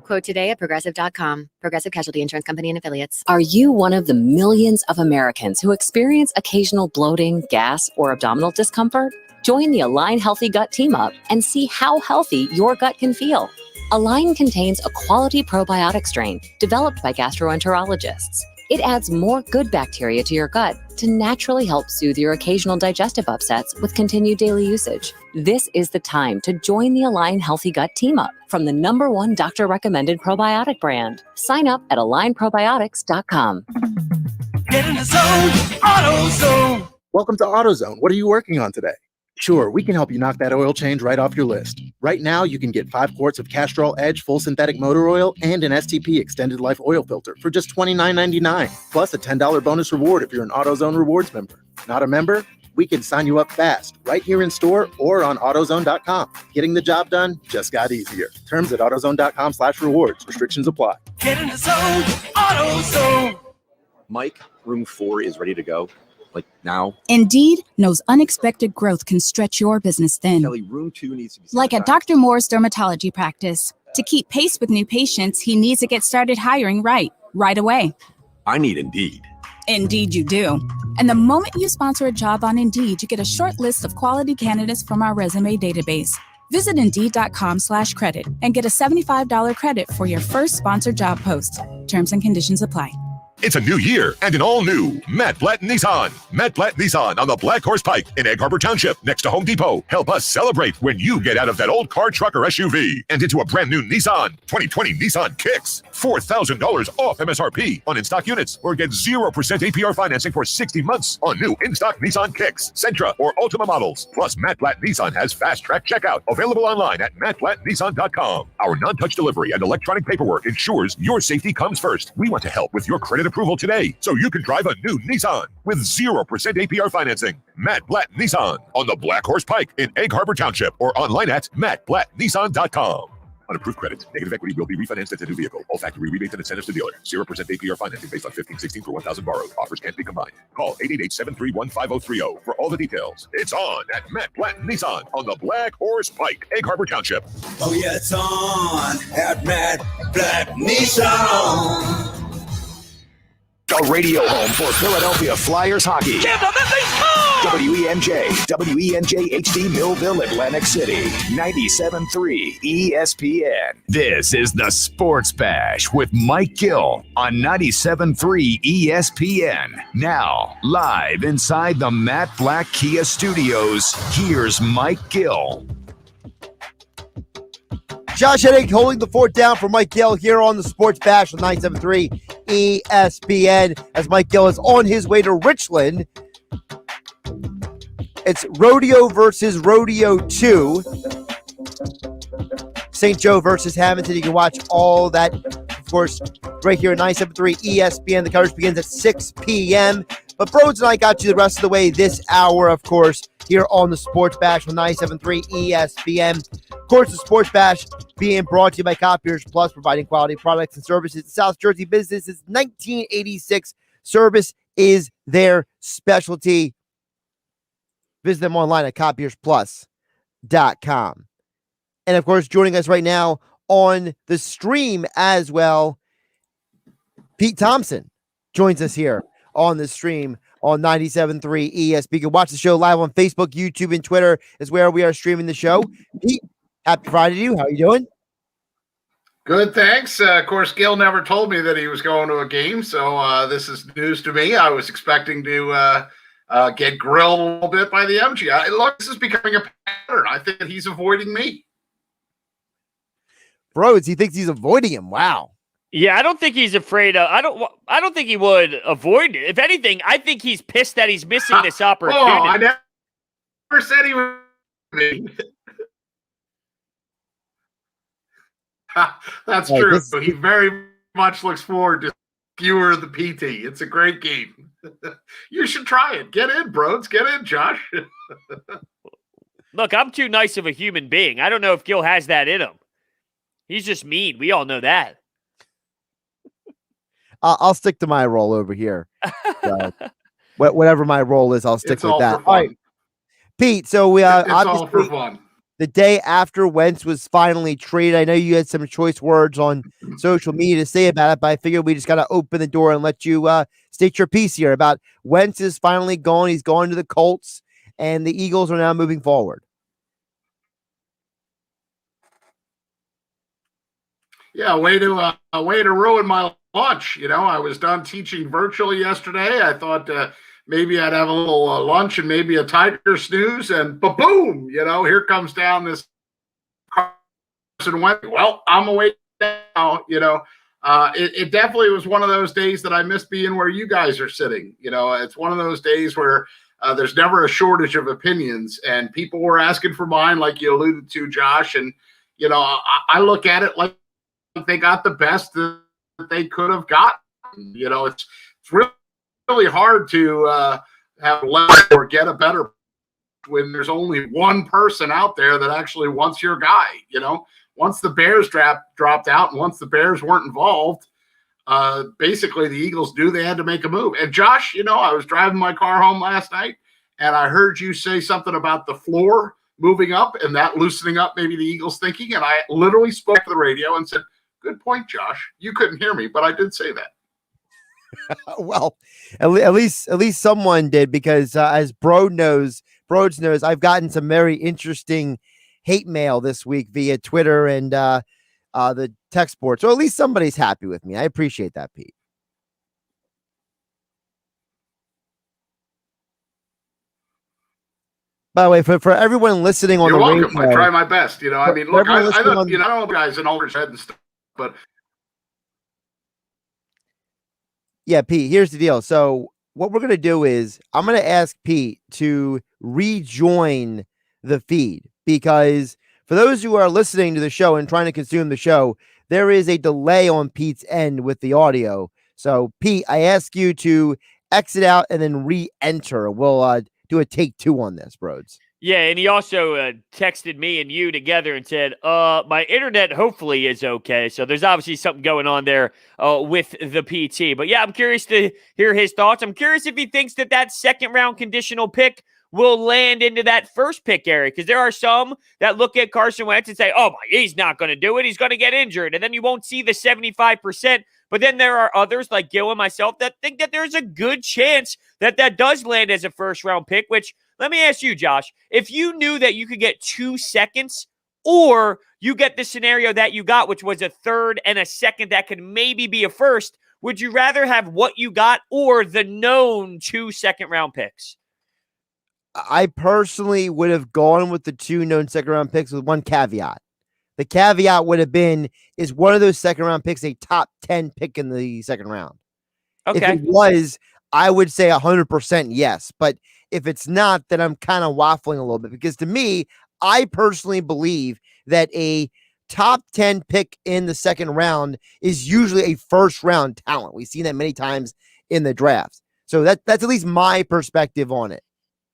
Speaker 22: Quote today at Progressive.com. Progressive Casualty Insurance Company and Affiliates. Are you one of the millions of Americans who experience occasional bloating, gas, or abdominal discomfort? Join the Align Healthy Gut Team Up and see how healthy your gut can feel. Align contains a quality probiotic strain developed by gastroenterologists. It adds more good bacteria to your gut to naturally help soothe your occasional digestive upsets with continued daily usage. This is the time to join the Align Healthy Gut Team Up from the #1 doctor-recommended probiotic brand. Sign up at AlignProbiotics.com.
Speaker 6: Get in the zone. AutoZone.
Speaker 14: Welcome to AutoZone. What are you working on today? Sure, we can help you knock that oil change right off your list. Right now, you can get 5 quarts of Castrol Edge full synthetic motor oil and an STP extended life oil filter for just $29.99, plus a $10 bonus reward if you're an AutoZone Rewards member. Not a member? We can sign you up fast, right here in store or on AutoZone.com. Getting the job done just got easier. Terms at AutoZone.com/rewards. Restrictions apply.
Speaker 6: Get in the zone. AutoZone.
Speaker 15: Mike, room 4 is ready to go. Like now.
Speaker 17: Indeed knows unexpected growth can stretch your business thin.
Speaker 15: Kelly, room 2 needs to be
Speaker 17: like at Dr. Moore's dermatology practice. To keep pace with new patients, he needs to get started hiring right away.
Speaker 15: I need Indeed.
Speaker 17: Indeed you do. And the moment you sponsor a job on Indeed, you get a short list of quality candidates from our resume database. Visit Indeed.com/credit and get a $75 credit for your first sponsored job post. Terms and conditions apply.
Speaker 18: It's a new year and an all-new Matt Blatt Nissan. Matt Blatt Nissan on the Black Horse Pike in Egg Harbor Township next to Home Depot. Help us celebrate when you get out of that old car, truck, or SUV and into a brand new Nissan. 2020 Nissan Kicks. $4,000 off MSRP on in-stock units or get 0% APR financing for 60 months on new in-stock Nissan Kicks, Sentra, or Ultima models. Plus, Matt Blatt Nissan has fast-track checkout available online at mattblattnissan.com. Our non-touch delivery and electronic paperwork ensures your safety comes first. We want to help with your credit approval today so you can drive a new Nissan with 0% APR financing. Matt Blatt Nissan on the Black Horse Pike in Egg Harbor Township or online at mattblattnissan.com. Unapproved credit. Negative equity will be refinanced into new vehicle. All factory rebates and incentives to dealer. 0% APR financing based on 15/16 for 1,000 borrowed. Offers can't be combined. Call 888-731-5030 for all the details. It's on at Matt Blatt Nissan on the Black Horse Pike, Egg Harbor Township.
Speaker 6: Oh yeah, it's on at Matt Blatt Nissan.
Speaker 7: The radio home for Philadelphia Flyers hockey. WENJ, WENJ HD Millville, Atlantic City, 97.3 ESPN. This is the Sports Bash with Mike Gill on 97.3 ESPN. Now, live inside the Matt Black Kia Studios, here's Mike Gill.
Speaker 2: Josh Hennig holding the fort down for Mike Gill here on the Sports Bash with 97.3 ESPN as Mike Gill is on his way to Richland. It's Rodeo versus Rodeo 2. St. Joe versus Hamilton. You can watch all that, of course, right here at 97.3 ESPN. The coverage begins at 6 p.m. But Broads and I got you the rest of the way this hour, of course, here on the Sports Bash with 97.3 ESPN. Of course, the Sports Bash being brought to you by Copiers Plus, providing quality products and services to South Jersey businesses. 1986 service is their specialty. Visit them online at copiersplus.com. And, of course, joining us right now on the stream as well, Pete Thompson joins us here on the stream on 97.3 ESP. You can watch the show live on Facebook, YouTube, and Twitter is where we are streaming the show. Pete, happy Friday to you. How are you doing?
Speaker 3: Good, thanks. Of course, Gil never told me that he was going to a game, so this is news to me. I was expecting to get grilled a little bit by the MG. Look, this is becoming a pattern. I think that he's avoiding me.
Speaker 2: Bros, he thinks he's avoiding him. Wow.
Speaker 10: Yeah, I don't think he's afraid of. I don't think he would avoid it. If anything, I think he's pissed that he's missing this opportunity.
Speaker 3: Oh, I never said he was. That's true. He very much looks forward to Skewer the PT. It's a great game. You should try it. Get in, bros. Get in, Josh.
Speaker 10: Look, I'm too nice of a human being. I don't know if Gil has that in him. He's just mean. We all know that.
Speaker 2: I'll stick to my role over here. So, whatever my role is, I'll stick with that. All right, Pete. So we
Speaker 3: it's all for fun.
Speaker 2: The day after Wentz was finally traded, I know you had some choice words on social media to say about it, but I figured we just got to open the door and let you state your piece here about Wentz is finally gone. He's going to the Colts, and the Eagles are now moving forward.
Speaker 3: Yeah, way to ruin my lunch. You know, I was done teaching virtually yesterday. I thought maybe I'd have a little lunch and maybe a tiger snooze, and boom, you know, here comes down this Carson Wentz. Well, I'm awake now. You know, it definitely was one of those days that I miss being where you guys are sitting. You know, it's one of those days where there's never a shortage of opinions, and people were asking for mine, like you alluded to, Josh. And you know, I look at it like they got the best that they could have gotten. You know, it's really hard to have less or get a better when there's only one person out there that actually wants your guy. You know, once the Bears dropped out and once the Bears weren't involved, basically the Eagles knew they had to make a move. And Josh, you know, I was driving my car home last night and I heard you say something about the floor moving up and that loosening up maybe the Eagles thinking. And I literally spoke to the radio and said, "Good point, Josh. You couldn't hear me, but I did say that."
Speaker 2: Well, at least someone did, because as Broads knows, I've gotten some very interesting hate mail this week via Twitter and the text board. So at least somebody's happy with me. I appreciate that, Pete. By the way, for everyone listening on
Speaker 3: You're
Speaker 2: the
Speaker 3: welcome.
Speaker 2: radio,
Speaker 3: I try my best. You know, I mean, look, I don't know guys in older head and stuff, but
Speaker 2: yeah, Pete, here's the deal. So what we're going to do is I'm going to ask Pete to rejoin the feed, because for those who are listening to the show and trying to consume the show, there is a delay on Pete's end with the audio. So Pete, I ask you to exit out and then re-enter. We'll do a take 2 on this, Broads.
Speaker 10: Yeah, and he also texted me and you together and said, my internet hopefully is okay. So there's obviously something going on there with the PT. But yeah, I'm curious to hear his thoughts. I'm curious if he thinks that second-round conditional pick will land into that first pick area, because there are some that look at Carson Wentz and say, oh, he's not going to do it. He's going to get injured. And then you won't see the 75% But then there are others like Gil and myself that think that there's a good chance that that does land as a first-round pick, which let me ask you, Josh, if you knew that you could get 2 seconds or you get the scenario that you got, which was a third and a second that could maybe be a first, would you rather have what you got or the known 2 second-round picks?
Speaker 2: I personally would have gone with the 2 known second-round picks with one caveat. The caveat would have been, is one of those second-round picks a top 10 pick in the second round?
Speaker 10: Okay.
Speaker 2: If it was, I would say 100% yes. But if it's not, then I'm kind of waffling a little bit, because to me, I personally believe that a top 10 pick in the second round is usually a first-round talent. We've seen that many times in the draft. So that's at least my perspective on it.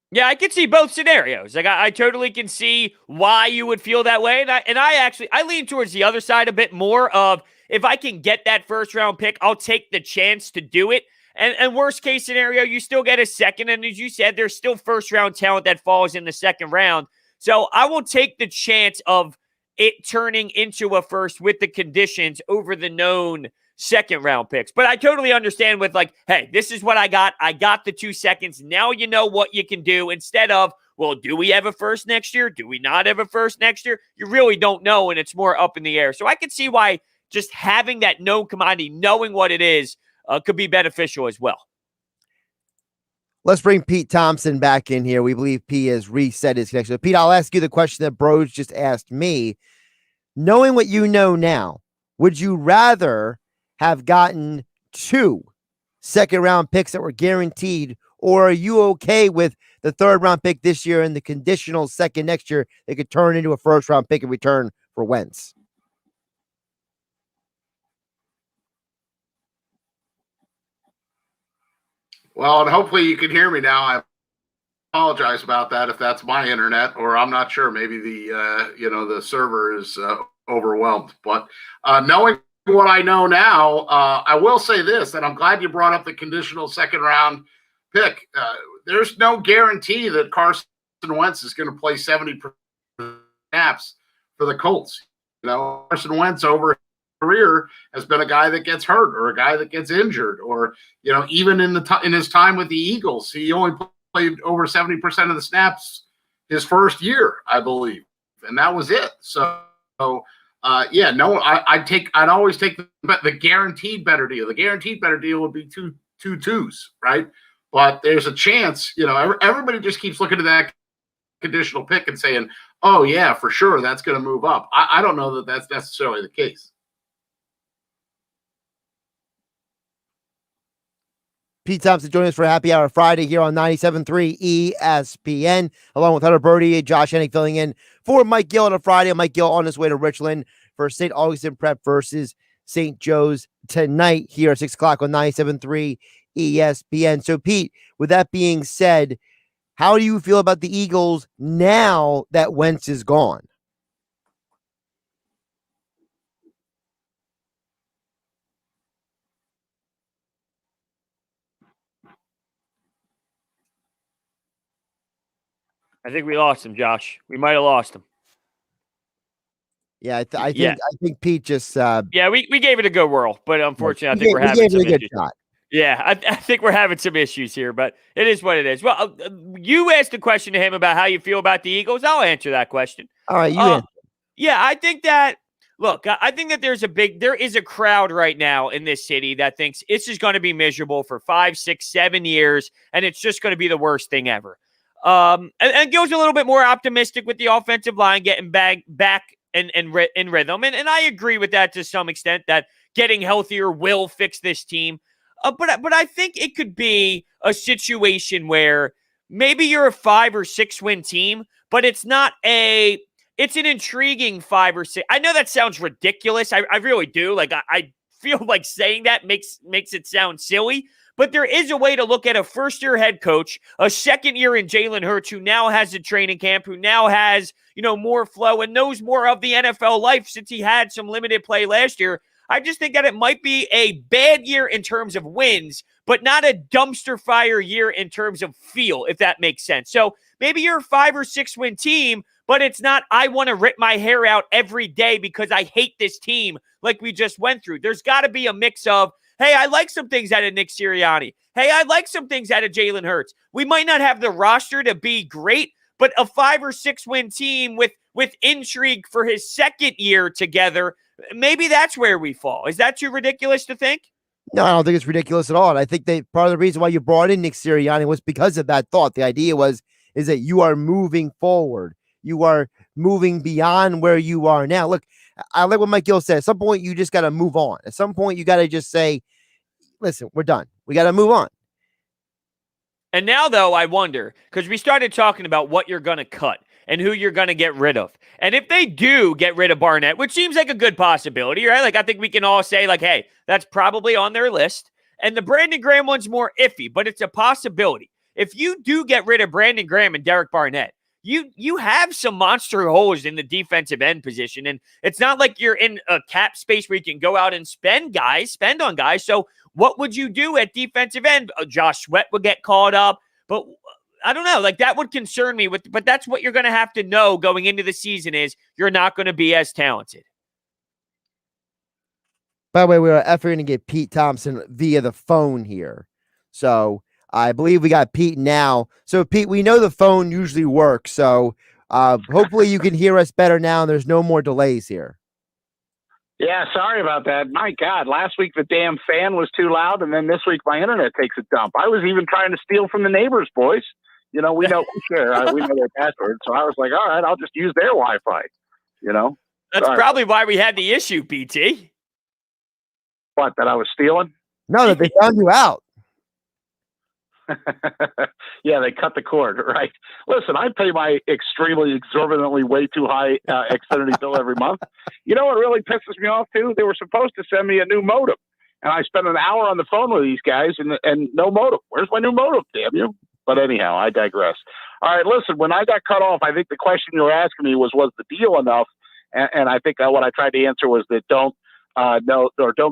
Speaker 10: Yeah, I can see both scenarios. Like, I totally can see why you would feel that way. And I lean towards the other side a bit more of, if I can get that first-round pick, I'll take the chance to do it. And worst case scenario, you still get a second. And as you said, there's still first-round talent that falls in the second round. So I will take the chance of it turning into a first with the conditions over the known second-round picks. But I totally understand with, like, hey, this is what I got. I got the 2 seconds. Now you know what you can do, instead of, well, do we have a first next year? Do we not have a first next year? You really don't know, and it's more up in the air. So I can see why just having that known commodity, knowing what it is, could be beneficial as well.
Speaker 2: Let's bring Pete Thompson back in here. We believe P has reset his connection. So Pete, I'll ask you the question that Bros just asked me. Knowing what you know now, would you rather have gotten 2 second-round picks that were guaranteed, or are you okay with the third-round pick this year and the conditional second next year that could turn into a first-round pick in return for Wentz?
Speaker 3: Well, and hopefully you can hear me now. I apologize about that if that's my internet, or I'm not sure. Maybe the server is overwhelmed. But knowing what I know now, I will say this, and I'm glad you brought up the conditional second-round pick. There's no guarantee that Carson Wentz is going to play 70% snaps for the Colts. Carson Wentz over career has been a guy that gets hurt, or a guy that gets injured, or even in his time with the Eagles, he only played over 70% of the snaps his first year, I believe, and that was it. So I'd always take the guaranteed better deal. The guaranteed better deal would be two twos, right? But there's a chance. Everybody just keeps looking at that conditional pick and saying, "Oh yeah, for sure, that's going to move up." I don't know that that's necessarily the case.
Speaker 2: Pete Thompson joining us for Happy Hour Friday here on 97.3 ESPN, along with Hunter Birdie, Josh Hennig filling in for Mike Gill on a Friday. Mike Gill on his way to Richland for St. Augustine Prep versus St. Joe's tonight here at 6 o'clock on 97.3 ESPN. So, Pete, with that being said, how do you feel about the Eagles now that Wentz is gone?
Speaker 10: I think we lost him, Josh. We might have lost him.
Speaker 2: Yeah, I think Pete just
Speaker 10: we gave it a good whirl, but unfortunately, I think we're having some issues. Yeah, I think we're having some issues here, but it is what it is. Well, you asked a question to him about how you feel about the Eagles. I'll answer that question.
Speaker 2: All right, you answer.
Speaker 10: Yeah, I think that. Look, I think that there is a crowd right now in this city that thinks this is going to be miserable for 5, 6, 7 years, and it's just going to be the worst thing ever. And Gil's a little bit more optimistic with the offensive line getting back in rhythm. And I agree with that to some extent, that getting healthier will fix this team. But I think it could be a situation where maybe you're a 5 or 6 win team, but it's an intriguing 5 or 6. I know that sounds ridiculous. I really do. Like, I feel like saying that makes it sound silly. But there is a way to look at a first-year head coach, a second year in Jalen Hurts, who now has a training camp, who now has, more flow and knows more of the NFL life since he had some limited play last year. I just think that it might be a bad year in terms of wins, but not a dumpster fire year in terms of feel, if that makes sense. So maybe you're a 5 or 6 win team, but it's not, I want to rip my hair out every day because I hate this team like we just went through. There's got to be a mix of, hey, I like some things out of Nick Sirianni. Hey, I like some things out of Jalen Hurts. We might not have the roster to be great, but a 5 or 6 win team with intrigue for his second year together, maybe that's where we fall. Is that too ridiculous to think?
Speaker 2: No, I don't think it's ridiculous at all. And I think part of the reason why you brought in Nick Sirianni was because of that thought. The idea is that you are moving forward. You are moving beyond where you are now. Look, I like what Mike Gill said. At some point, you just got to move on. At some point, you got to just say, listen, we're done. We got to move on.
Speaker 10: And now, though, I wonder, because we started talking about what you're going to cut and who you're going to get rid of. And if they do get rid of Barnett, which seems like a good possibility, right? Like, I think we can all say, like, hey, that's probably on their list. And the Brandon Graham one's more iffy, but it's a possibility. If you do get rid of Brandon Graham and Derek Barnett, you have some monster holes in the defensive end position. And it's not like you're in a cap space where you can go out and spend on guys. So what would you do at defensive end? Josh Sweat would get called up, but I don't know. Like, that would concern me. But that's what you're going to have to know going into the season is you're not going to be as talented.
Speaker 2: By the way, we are efforting to get Pete Thompson via the phone here. So I believe we got Pete now. So, Pete, we know the phone usually works. So hopefully you can hear us better now and there's no more delays here.
Speaker 5: Yeah, sorry about that. My God, last week the damn fan was too loud, and then this week my internet takes a dump. I was even trying to steal from the neighbors, boys. You know, we know we know their password. So I was like, all right, I'll just use their Wi-Fi. You know,
Speaker 10: that's probably why we had the issue, PT.
Speaker 5: What, that I was stealing?
Speaker 2: No, that they found you out.
Speaker 5: Yeah, they cut the cord, right? Listen, I pay my extremely exorbitantly way too high Xfinity bill every month. You know what really pisses me off too? They were supposed to send me a new modem, and I spent an hour on the phone with these guys and no modem. Where's my new modem? Damn you! But anyhow, I digress. All right, listen. When I got cut off, I think the question you were asking me was the deal enough? And I think what I tried to answer was that don't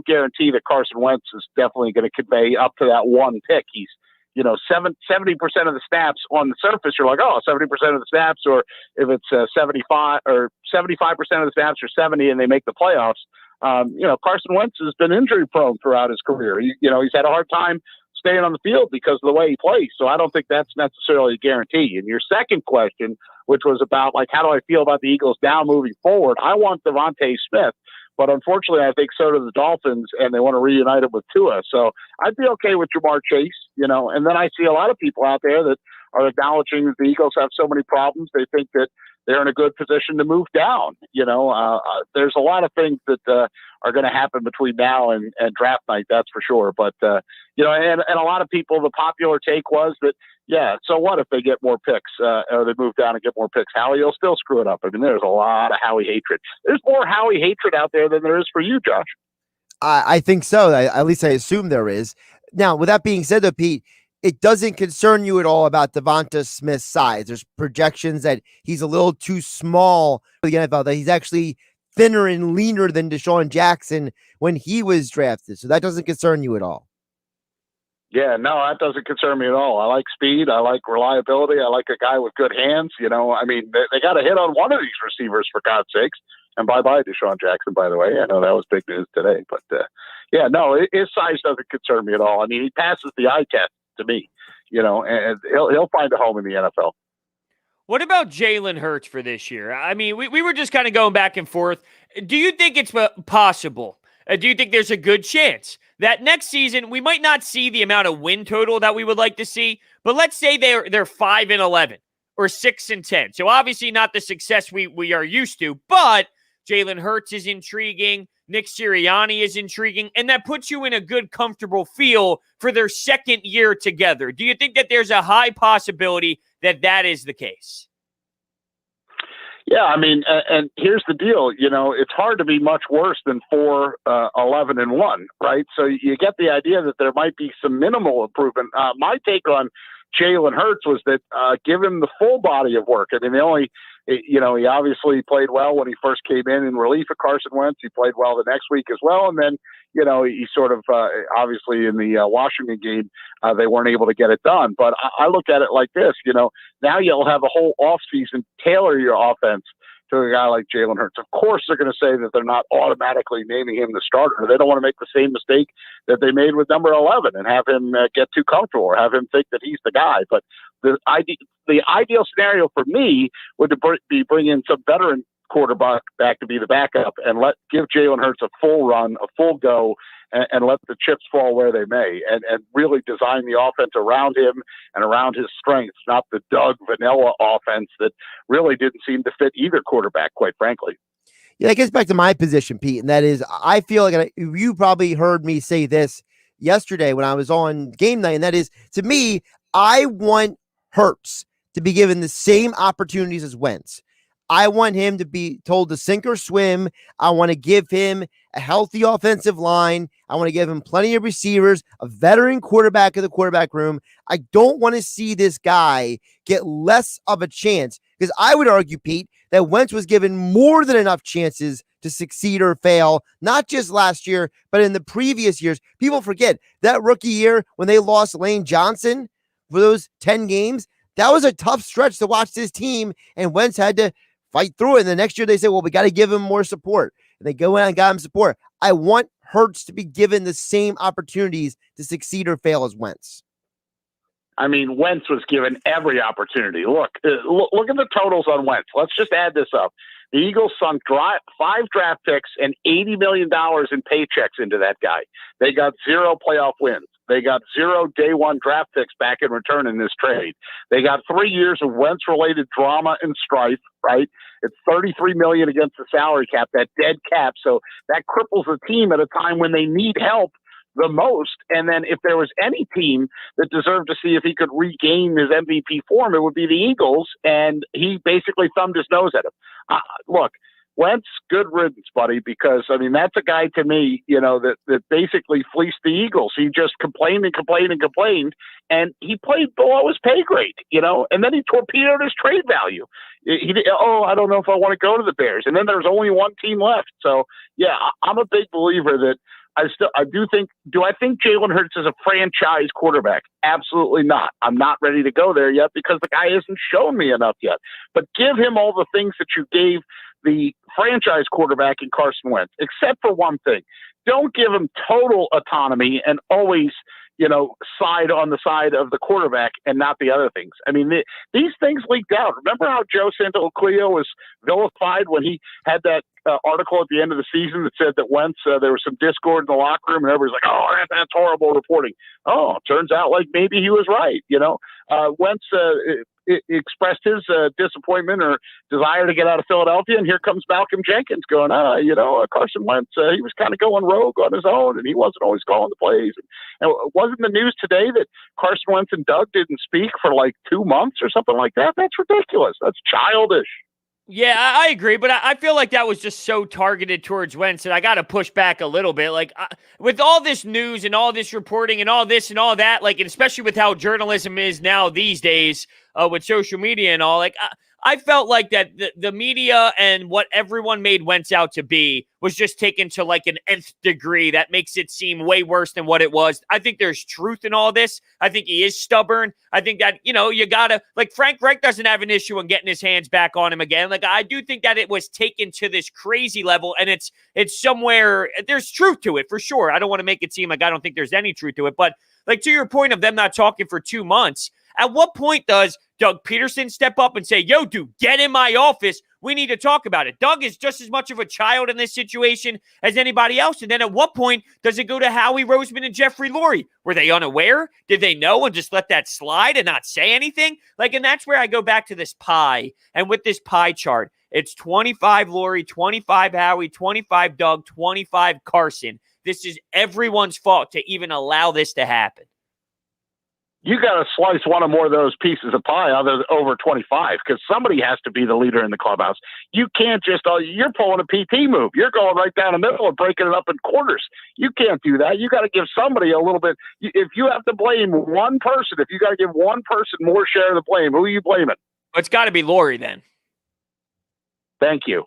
Speaker 5: guarantee that Carson Wentz is definitely going to convey up to that one pick. He's 70% of the snaps on the surface, you're like, 70% of the snaps, or if it's 75 or 75% of the snaps or 70 and they make the playoffs. Carson Wentz has been injury prone throughout his career. He's had a hard time staying on the field because of the way he plays. So I don't think that's necessarily a guarantee. And your second question, which was about like, how do I feel about the Eagles now moving forward? I want Devontae Smith. But unfortunately, I think so do the Dolphins, and they want to reunite him with Tua. So I'd be okay with Jamar Chase, And then I see a lot of people out there that are acknowledging that the Eagles have so many problems. They think that they're in a good position to move down. There's a lot of things that are going to happen between now and draft night, that's for sure. But, and a lot of people, the popular take was that, yeah, so what if they get more picks or they move down and get more picks? Howie will still screw it up. I mean, there's a lot of Howie hatred. There's more Howie hatred out there than there is for you, Josh.
Speaker 2: I think so. At least I assume there is. Now, with that being said, though, Pete, it doesn't concern you at all about Devonta Smith's size. There's projections that he's a little too small for the NFL, that he's actually thinner and leaner than DeSean Jackson when he was drafted. So that doesn't concern you at all.
Speaker 5: Yeah, no, that doesn't concern me at all. I like speed. I like reliability. I like a guy with good hands. They got to hit on one of these receivers, for God's sakes. And bye-bye DeSean Jackson, by the way. I know that was big news today. But, his size doesn't concern me at all. I mean, he passes the eye test to me, and he'll find a home in the NFL.
Speaker 10: What about Jalen Hurts for this year? I mean, we were just kind of going back and forth. Do you think it's possible? Do you think there's a good chance that next season we might not see the amount of win total that we would like to see, but let's say they're 5-11 or 6-10. So obviously not the success we are used to, but Jalen Hurts is intriguing. Nick Sirianni is intriguing, and that puts you in a good, comfortable feel for their second year together. Do you think that there's a high possibility that is the case?
Speaker 5: Yeah, I mean, and here's the deal. It's hard to be much worse than 4-11-1, right? So you get the idea that there might be some minimal improvement. My take on Jalen Hurts was that give him the full body of work. I mean, the only He obviously played well when he first came in relief of Carson Wentz. He played well the next week as well. And then, he sort of, obviously in the Washington game, they weren't able to get it done. But I look at it like this, now you'll have a whole offseason, tailor your offense to a guy like Jalen Hurts. Of course, they're going to say that they're not automatically naming him the starter. They don't want to make the same mistake that they made with number 11 and have him get too comfortable or have him think that he's the guy. But the ideal scenario for me would be bring in some veteran quarterback back to be the backup and give Jalen Hurts a full run, a full go, and let the chips fall where they may, and really design the offense around him and around his strengths, not the Doug vanilla offense that really didn't seem to fit either quarterback, quite frankly.
Speaker 2: Yeah, it gets back to my position, Pete, and that is I feel like you probably heard me say this yesterday when I was on game night, and that is, to me, I want Hurts to be given the same opportunities as Wentz. I want him to be told to sink or swim. I want to give him a healthy offensive line. I want to give him plenty of receivers, a veteran quarterback in the quarterback room. I don't want to see this guy get less of a chance, because I would argue, Pete, that Wentz was given more than enough chances to succeed or fail, not just last year, but in the previous years. People forget that rookie year when they lost Lane Johnson for those 10 games. That was a tough stretch to watch this team, and Wentz had to fight through it. And the next year they say, well, we got to give him more support. And they go in and got him support. I want Hurts to be given the same opportunities to succeed or fail as Wentz.
Speaker 5: I mean, Wentz was given every opportunity. Look at the totals on Wentz. Let's just add this up. The Eagles sunk 5 draft picks and $80 million in paychecks into that guy. They got 0 playoff wins. They got 0 day one draft picks back in return in this trade. They got 3 years of Wentz-related drama and strife, right? It's $33 million against the salary cap, that dead cap. So that cripples the team at a time when they need help the most. And then if there was any team that deserved to see if he could regain his MVP form, it would be the Eagles. And he basically thumbed his nose at him. Look, Wentz, good riddance, buddy, because, I mean, that's a guy to me, that basically fleeced the Eagles. He just complained and complained and complained, and he played below his pay grade, and then he torpedoed his trade value. I don't know if I want to go to the Bears. And then there's only one team left. So, yeah, I'm a big believer that do I think Jalen Hurts is a franchise quarterback? Absolutely not. I'm not ready to go there yet because the guy hasn't shown me enough yet. But give him all the things that you gave the franchise quarterback in Carson Wentz, except for one thing. Don't give him total autonomy and always, side on the side of the quarterback and not the other things. I mean, these things leaked out. Remember how Joe Santaclio was vilified when he had that article at the end of the season that said that Wentz, there was some discord in the locker room, and everybody's like, oh, that's horrible reporting. Oh, turns out like maybe he was right. Wentz expressed his disappointment or desire to get out of Philadelphia, and here comes Malcolm Jenkins going, Carson Wentz, he was kind of going rogue on his own, and he wasn't always calling the plays. And wasn't the news today that Carson Wentz and Doug didn't speak for like 2 months or something like that? That's ridiculous. That's childish.
Speaker 10: Yeah, I agree, but I feel like that was just so targeted towards Wentz, and I got to push back a little bit. Like, with all this news and all this reporting and all this and all that, like, and especially with how journalism is now these days with social media and all, like, I felt like that the media and what everyone made Wentz out to be was just taken to like an nth degree. That makes it seem way worse than what it was. I think there's truth in all this. I think he is stubborn. I think that, you gotta, like, Frank Reich doesn't have an issue in getting his hands back on him again. Like, I do think that it was taken to this crazy level, and it's somewhere, there's truth to it for sure. I don't want to make it seem like I don't think there's any truth to it, but like, to your point of them not talking for 2 months, at what point does Doug Peterson step up and say, yo, dude, get in my office. We need to talk about it. Doug is just as much of a child in this situation as anybody else. And then at what point does it go to Howie Roseman and Jeffrey Lurie? Were they unaware? Did they know and just let that slide and not say anything? Like, and that's where I go back to this pie. And with this pie chart, it's 25 Lurie, 25 Howie, 25 Doug, 25 Carson. This is everyone's fault to even allow this to happen.
Speaker 5: You got to slice one or more of those pieces of pie over 25 because somebody has to be the leader in the clubhouse. You can't just, you're pulling a PT move. You're going right down the middle and breaking it up in quarters. You can't do that. You got to give somebody a little bit. If you have to blame one person, if you got to give one person more share of the blame, who are you blaming?
Speaker 10: It's got to be Lurie then.
Speaker 5: Thank you.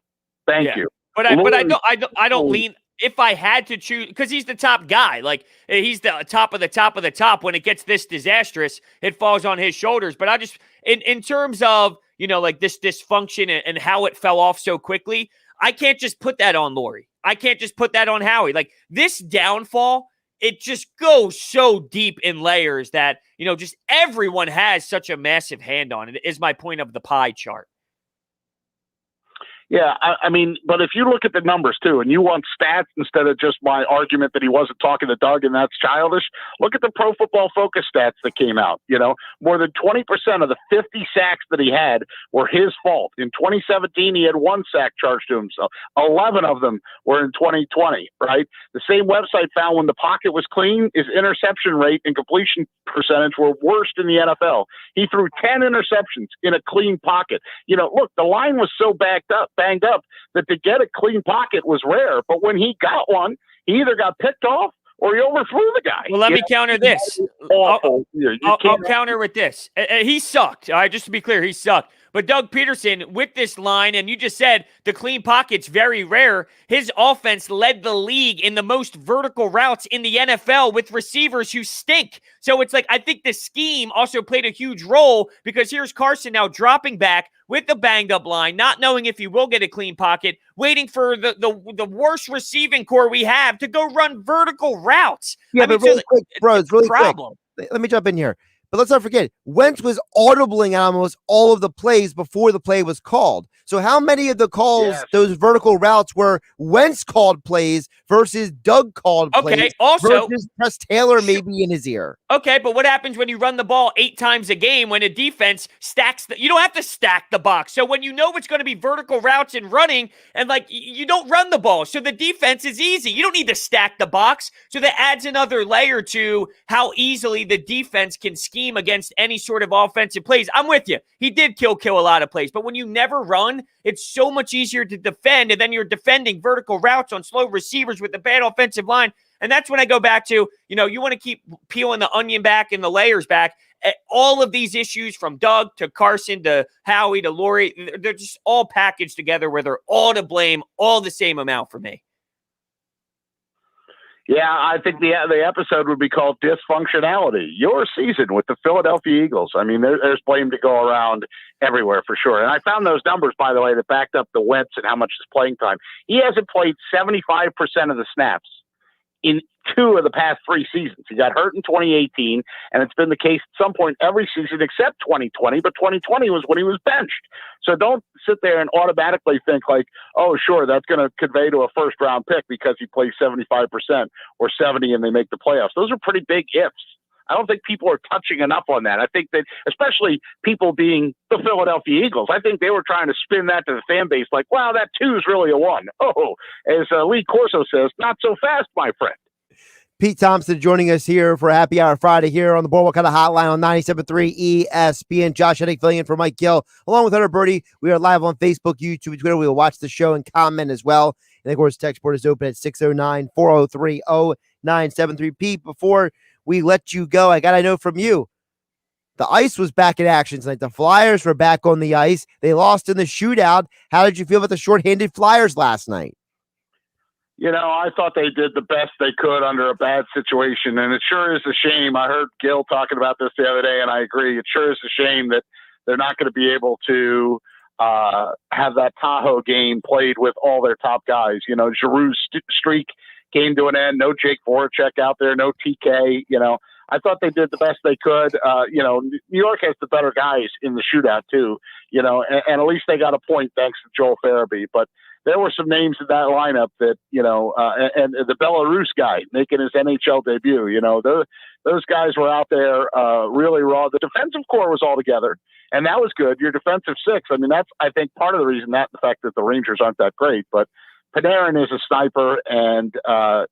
Speaker 5: Thank you.
Speaker 10: But I don't lean. If I had to choose, because he's the top guy, like he's the top of the top of the top. When it gets this disastrous, it falls on his shoulders. But I just, in terms of, like this dysfunction and how it fell off so quickly, I can't just put that on Morey. I can't just put that on Howie. Like this downfall, it just goes so deep in layers that, just everyone has such a massive hand on it, is my point of the pie chart.
Speaker 5: Yeah, I mean, but if you look at the numbers too, and you want stats instead of just my argument that he wasn't talking to Doug and that's childish, look at the Pro Football Focus stats that came out. More than 20% of the 50 sacks that he had were his fault. In 2017, he had 1 sack charged to himself. 11 of them were in 2020, right? The same website found when the pocket was clean, his interception rate and completion percentage were worst in the NFL. He threw 10 interceptions in a clean pocket. Look, the line was so banged up that to get a clean pocket was rare. But when he got one, he either got picked off or he overthrew the guy.
Speaker 10: Well, let me counter this. I'll counter with this. He sucked. All right, just to be clear, he sucked. But Doug Peterson, with this line, and you just said the clean pocket's very rare, his offense led the league in the most vertical routes in the NFL with receivers who stink. So it's like, I think the scheme also played a huge role, because here's Carson now dropping back with the banged up line, not knowing if he will get a clean pocket, waiting for the worst receiving core we have to go run vertical routes.
Speaker 2: Yeah, but really quick, bros, really quick. Let me jump in here. But let's not forget, Wentz was audibling on almost all of the plays before the play was called. So how many of the calls, those vertical routes, were Wentz called plays versus Doug called plays versus Press Taylor maybe in his ear?
Speaker 10: Okay, but what happens when you run the ball 8 times a game when a defense stacks you don't have to stack the box. So when you know it's going to be vertical routes and running, and you don't run the ball, so the defense is easy. You don't need to stack the box. So that adds another layer to how easily the defense can scheme against any sort of offensive plays. I'm with you. He did kill a lot of plays, but when you never run, it's so much easier to defend, and then you're defending vertical routes on slow receivers with a bad offensive line. And that's when I go back to, you want to keep peeling the onion back and the layers back. All of these issues from Doug to Carson to Howie to Morey, they're just all packaged together where they're all to blame, all the same amount for me.
Speaker 5: Yeah, I think the episode would be called Dysfunctionality. Your season with the Philadelphia Eagles. I mean, there's blame to go around everywhere for sure. And I found those numbers, by the way, that backed up the Wentz and how much his playing time. He hasn't played 75% of the snaps in 2 of the past 3 seasons. He got hurt in 2018, and it's been the case at some point every season except 2020, but 2020 was when he was benched. So don't sit there and automatically think like, oh, sure, that's going to convey to a first-round pick because he plays 75% or 70% and they make the playoffs. Those are pretty big ifs. I don't think people are touching enough on that. I think that, especially people being the Philadelphia Eagles, I think they were trying to spin that to the fan base like, wow, that 2 is really a 1. Oh, as Lee Corso says, not so fast, my friend.
Speaker 2: Pete Thompson joining us here for Happy Hour Friday here on the Boardwalk Kind of Hotline on 97.3 ESPN. Josh Hennick filling in for Mike Gill, along with Hunter Birdie. We are live on Facebook, YouTube, Twitter. We will watch the show and comment as well. And, of course, text board is open at 609-403-0973. Pete, before we let you go, I got to know from you. The ice was back in action tonight. The Flyers were back on the ice. They lost in the shootout. How did you feel about the shorthanded Flyers last night?
Speaker 5: I thought they did the best they could under a bad situation, and it sure is a shame. I heard Gil talking about this the other day, and I agree. It sure is a shame that they're not going to be able to have that Tahoe game played with all their top guys. Giroux's streak came to an end. No Jake Voracek out there. No TK. I thought they did the best they could. New York has the better guys in the shootout too. And at least they got a point thanks to Joel Farabee. But there were some names in that lineup that, and the Belarus guy making his NHL debut, those guys were out there really raw. The defensive core was all together, and that was good. Your defensive 6, I mean, that's, I think, part of the reason, not the fact that the Rangers aren't that great, but Panarin is a sniper, and, to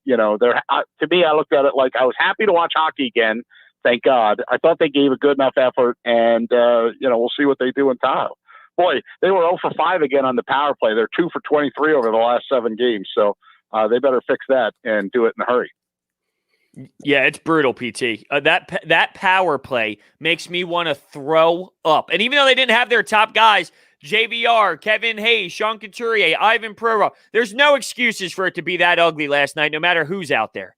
Speaker 5: me, I looked at it like I was happy to watch hockey again, thank God. I thought they gave a good enough effort, and, we'll see what they do in Tahoe. Boy, they were 0 for 5 again on the power play. They're 2 for 23 over the last 7 games. So they better fix that and do it in a hurry.
Speaker 10: Yeah, it's brutal, PT. That power play makes me want to throw up. And even though they didn't have their top guys, JVR, Kevin Hayes, Sean Couturier, Ivan Provo. There's no excuses for it to be that ugly last night, no matter who's out there.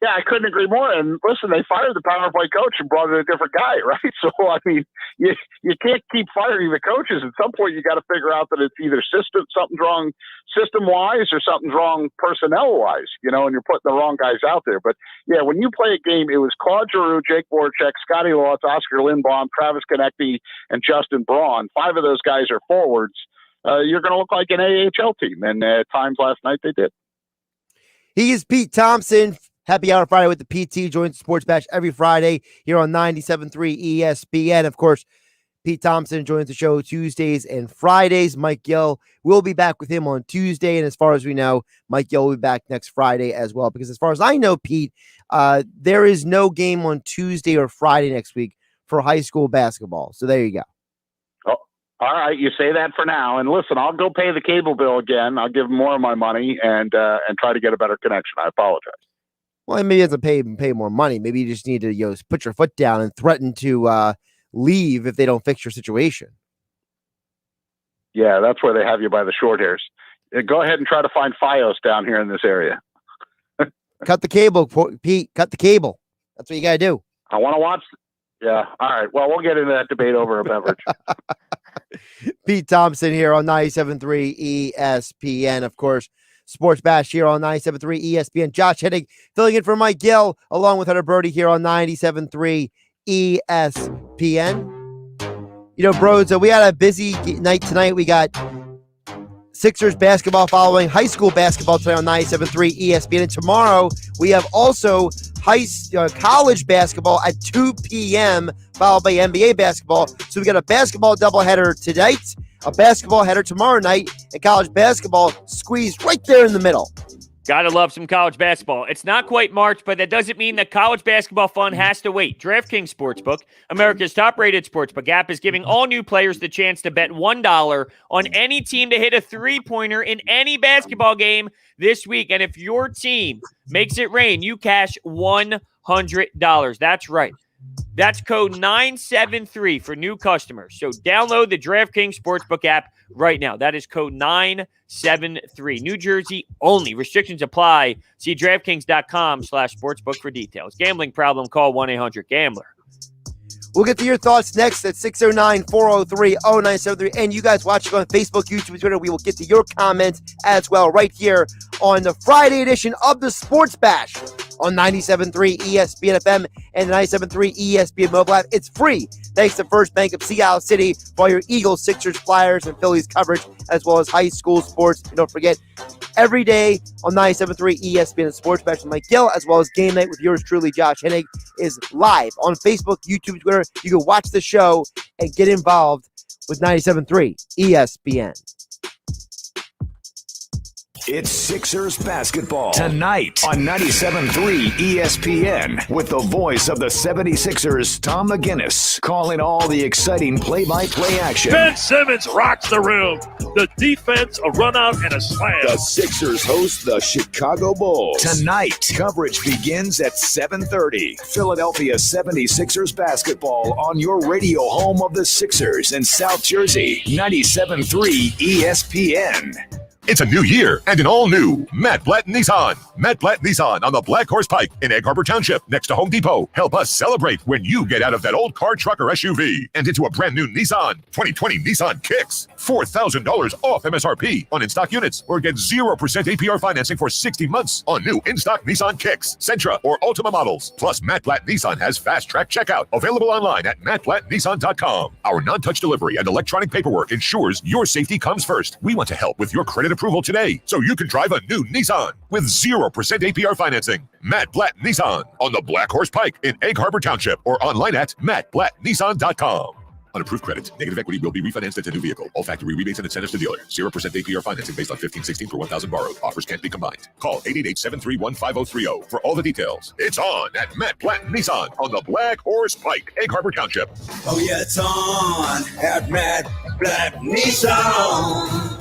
Speaker 5: Yeah, I couldn't agree more. And listen, they fired the power play coach and brought in a different guy, right? So, I mean, you can't keep firing the coaches. At some point, you got to figure out that it's either something's wrong system-wise or something's wrong personnel-wise, and you're putting the wrong guys out there. But, yeah, when you play a game, it was Claude Giroux, Jake Voracek, Scotty Lotz, Oscar Lindblom, Travis Konecny, and Justin Braun. 5 of those guys are forwards. You're going to look like an AHL team. And at times last night, they did.
Speaker 2: He is Pete Thompson. Happy Hour Friday with the PT. Joins the Sports Bash every Friday here on 97.3 ESPN. Of course, Pete Thompson joins the show Tuesdays and Fridays. Mike Gill will be back with him on Tuesday. And as far as we know, Mike Gill will be back next Friday as well. Because as far as I know, Pete, there is no game on Tuesday or Friday next week for high school basketball. So there you go.
Speaker 5: Oh, all right. You say that for now. And listen, I'll go pay the cable bill again. I'll give more of my money and try to get a better connection. I apologize.
Speaker 2: Well, maybe he doesn't pay more money. Maybe you just need to put your foot down and threaten to leave if they don't fix your situation.
Speaker 5: Yeah, that's where they have you by the short hairs. Go ahead and try to find Fios down here in this area.
Speaker 2: Cut the cable, Pete. Cut the cable. That's what you got to do.
Speaker 5: I want to watch. Yeah. All right. Well, we'll get into that debate over a beverage.
Speaker 2: Pete Thompson here on 97.3 ESPN, of course. Sports Bash here on 97.3 ESPN. Josh Hennig filling in for Mike Gill, along with Hunter Brody here on 97.3 ESPN. Bros, we had a busy night tonight. We got Sixers basketball following high school basketball tonight on 97.3 ESPN. And tomorrow, we have also college basketball at 2 p.m., followed by NBA basketball. So we got a basketball doubleheader tonight, a basketball header tomorrow night, and college basketball squeezed right there in the middle.
Speaker 10: Gotta love some college basketball. It's not quite March, but that doesn't mean that college basketball fun has to wait. DraftKings Sportsbook, America's top-rated sportsbook app, is giving all new players the chance to bet $1 on any team to hit a three-pointer in any basketball game this week. And if your team makes it rain, you cash $100. That's right. That's code 973 for new customers. So download the DraftKings Sportsbook app right now. That is code 973. New Jersey only. Restrictions apply. See DraftKings.com/sportsbook for details. Gambling problem? Call 1-800-GAMBLER.
Speaker 2: We'll get to your thoughts next at 609-403-0973. And you guys watching on Facebook, YouTube, and Twitter, we will get to your comments as well right here on the Friday edition of the Sports Bash on 97.3 ESPN FM and the 97.3 ESPN mobile app. It's free. Thanks to First Bank of Seattle City for all your Eagles, Sixers, Flyers, and Phillies coverage, as well as high school sports. And don't forget, every day on 97.3 ESPN and Sports Bash with Mike Gill, as well as Game Night with yours truly, Josh Hennig, is live on Facebook, YouTube, Twitter. You can watch the show and get involved with 97.3 ESPN.
Speaker 7: It's Sixers basketball tonight on 97.3 ESPN with the voice of the 76ers, Tom McGinnis, calling all the exciting play-by-play action.
Speaker 1: Ben Simmons rocks the rim. The defense, a run out and a slam.
Speaker 7: The Sixers host the Chicago Bulls. Tonight, coverage begins at 7:30. Philadelphia 76ers basketball on your radio home of the Sixers in South Jersey. 97.3 ESPN.
Speaker 18: It's a new year and an all-new Matt Blatt Nissan. Matt Blatt Nissan on the Black Horse Pike in Egg Harbor Township next to Home Depot. Help us celebrate when you get out of that old car, truck, or SUV and into a brand new Nissan. 2020 Nissan Kicks. $4,000 off MSRP on in-stock units, or get 0% APR financing for 60 months on new in-stock Nissan Kicks, Sentra, or Altima models. Plus, Matt Blatt Nissan has fast-track checkout available online at mattblattnissan.com. Our non-touch delivery and electronic paperwork ensures your safety comes first. We want to help with your credit approval today so you can drive a new Nissan with 0% APR financing. Matt Blatt Nissan on the Black Horse Pike in Egg Harbor Township, or online at mattblattnissan.com. Unapproved credit. Negative equity will be refinanced into new vehicle. All factory rebates and incentives to dealer. 0% APR financing based on 15/16 per 1,000 borrowed. Offers can't be combined. Call 888-731-5030 for all the details. It's on at Matt Blatt Nissan on the Black Horse Pike, Egg Harbor Township.
Speaker 6: Oh yeah, it's on at Matt Blatt Nissan.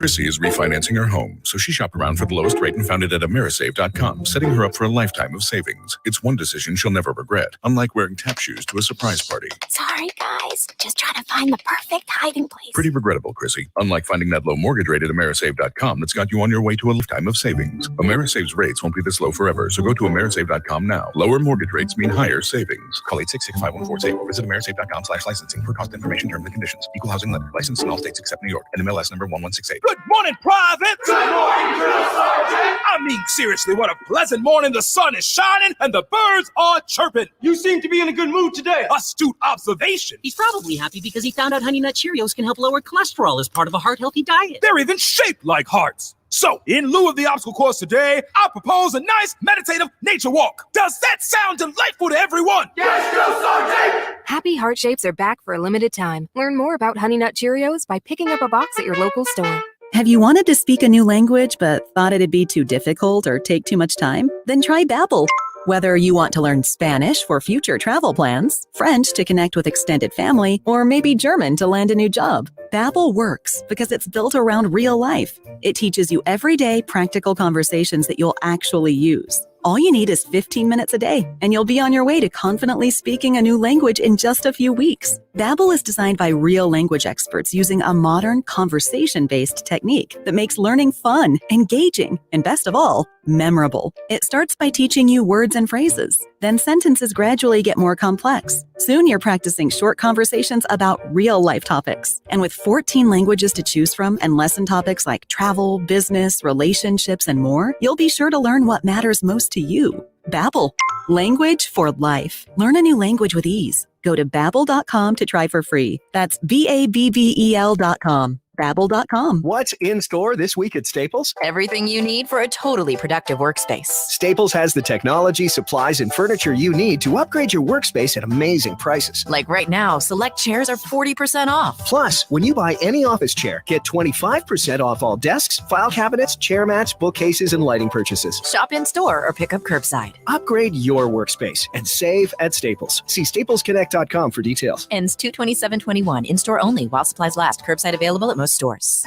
Speaker 11: Chrissy is refinancing her home, so she shopped around for the lowest rate and found it at AmeriSave.com, setting her up for a lifetime of savings. It's one decision she'll never regret, unlike wearing tap shoes to a surprise party.
Speaker 13: Sorry, guys. Just trying to find the perfect hiding place.
Speaker 11: Pretty regrettable, Chrissy. Unlike finding that low mortgage rate at AmeriSave.com that's got you on your way to a lifetime of savings. AmeriSave's rates won't be this low forever, so go to AmeriSave.com now. Lower mortgage rates mean higher savings. Call 866-5146 or visit AmeriSave.com/licensing for cost information, terms and conditions. Equal housing lender. Licensed in all states except New York. NMLS number 1168.
Speaker 6: Good morning, Private. Good morning, Drill Sergeant. I mean, seriously, what a pleasant morning. The sun is shining and the birds are chirping. You seem to be in a good mood today. Astute observation.
Speaker 16: He's probably happy because he found out Honey Nut Cheerios can help lower cholesterol as part of a heart-healthy diet.
Speaker 6: They're even shaped like hearts. So, in lieu of the obstacle course today, I propose a nice meditative nature walk. Does that sound delightful to everyone? Yes, Drill Sergeant!
Speaker 19: Happy Heart Shapes are back for a limited time. Learn more about Honey Nut Cheerios by picking up a box at your local store.
Speaker 20: Have you wanted to speak a new language but thought it'd be too difficult or take too much time? Then try Babbel. Whether you want to learn Spanish for future travel plans, French to connect with extended family, or maybe German to land a new job, Babbel works because it's built around real life. It teaches you everyday practical conversations that you'll actually use. All you need is 15 minutes a day, and you'll be on your way to confidently speaking a new language in just a few weeks. Babbel is designed by real language experts using a modern, conversation-based technique that makes learning fun, engaging, and best of all, memorable. It starts by teaching you words and phrases. Then sentences gradually get more complex. Soon you're practicing short conversations about real-life topics. And with 14 languages to choose from and lesson topics like travel, business, relationships, and more, you'll be sure to learn what matters most to you. Babbel, language for life. Learn a new language with ease. Go to Babbel.com to try for free. That's Babbel.com. Babbel.com.
Speaker 21: What's in store this week at Staples?
Speaker 23: Everything you need for a totally productive workspace.
Speaker 21: Staples has the technology, supplies, and furniture you need to upgrade your workspace at amazing prices.
Speaker 23: Like right now, select chairs are 40% off.
Speaker 21: Plus, when you buy any office chair, get 25% off all desks, file cabinets, chair mats, bookcases, and lighting purchases.
Speaker 23: Shop in store or pick up curbside.
Speaker 21: Upgrade your workspace and save at Staples. See staplesconnect.com for details.
Speaker 23: Ends 2/27/21. In-store only while supplies last. Curbside available at most stores.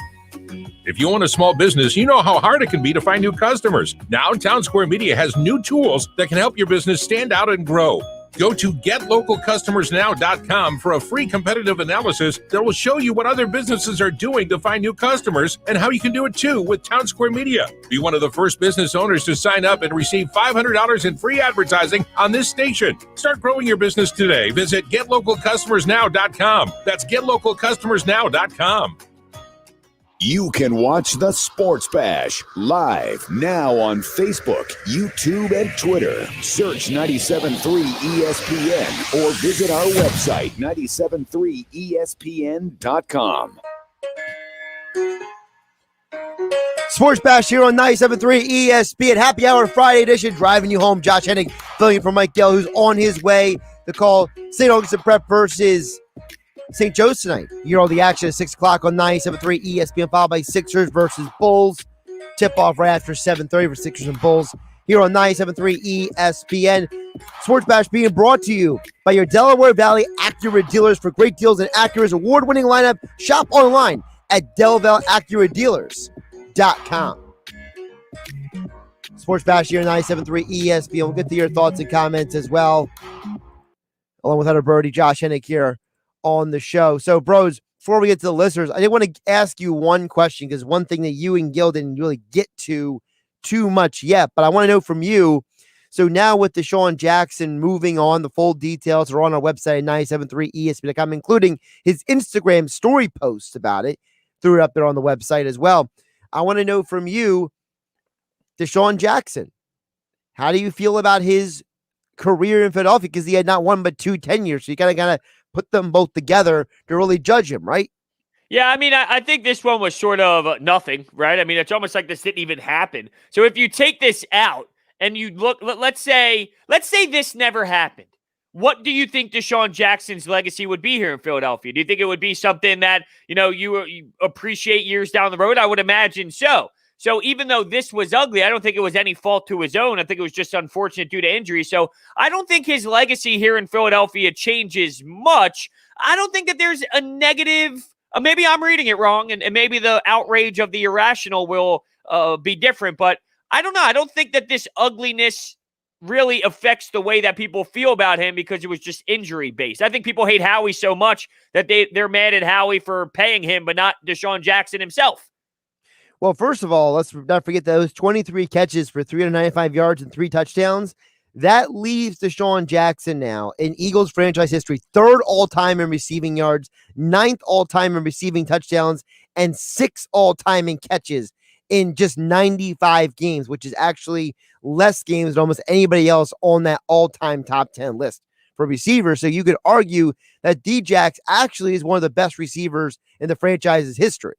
Speaker 25: If you own a small business, you know how hard it can be to find new customers. Now, Town Square Media has new tools that can help your business stand out and grow. Go to GetLocalCustomersNow.com for a free competitive analysis that will show you what other businesses are doing to find new customers and how you can do it too with Town Square Media. Be one of the first business owners to sign up and receive $500 in free advertising on this station. Start growing your business today. Visit GetLocalCustomersNow.com. That's GetLocalCustomersNow.com.
Speaker 7: You can watch the Sports Bash live now on Facebook, YouTube, and Twitter. Search 97.3 ESPN or visit our website, 973ESPN.com.
Speaker 2: Sports Bash here on 97.3 ESPN. Happy Hour Friday edition. Driving you home. Josh Hennig filling in for Mike Dell, who's on his way to call St. Augustine Prep versus St. Joe's tonight. You hear all the action at 6 o'clock on 97.3 ESPN, followed by Sixers versus Bulls. Tip-off right after 7:30 for Sixers and Bulls here on 97.3 ESPN. Sports Bash being brought to you by your Delaware Valley Acura dealers. For great deals and Acura's award-winning lineup, shop online at DelValleAcuraDealers.com. Sports Bash here on 97.3 ESPN. We'll get to your thoughts and comments as well, along with Hunter Birdie, Josh Hennig here on the show. So, bros, before we get to the listeners, I did want to ask you one question, because one thing that you and Gil didn't really get to too much yet, but I want to know from you. So now with DeSean Jackson moving on, the full details are on our website at 973 ESPN.com, including his Instagram story posts about it. Threw it up there on the website as well. I want to know from you, DeSean Jackson, how do you feel about his career in Philadelphia? Because he had not one but two tenures, so you gotta put them both together to really judge him, right?
Speaker 10: Yeah, I mean, I think this one was sort of nothing, right? I mean, it's almost like this didn't even happen. So if you take this out and you look, let's say this never happened. What do you think DeSean Jackson's legacy would be here in Philadelphia? Do you think it would be something that, you appreciate years down the road? I would imagine so. So even though this was ugly, I don't think it was any fault to his own. I think it was just unfortunate due to injury. So I don't think his legacy here in Philadelphia changes much. I don't think that there's a negative Maybe I'm reading it wrong, and maybe the outrage of the irrational will be different, but I don't know. I don't think that this ugliness really affects the way that people feel about him because it was just injury-based. I think people hate Howie so much that they're mad at Howie for paying him, but not DeSean Jackson himself.
Speaker 2: Well, first of all, let's not forget those 23 catches for 395 yards and 3 touchdowns. That leaves DeSean Jackson now in Eagles franchise history, 3rd all-time in receiving yards, 9th all-time in receiving touchdowns, and 6th all-time in catches in just 95 games, which is actually less games than almost anybody else on that all-time top 10 list for receivers. So you could argue that D-Jax actually is one of the best receivers in the franchise's history.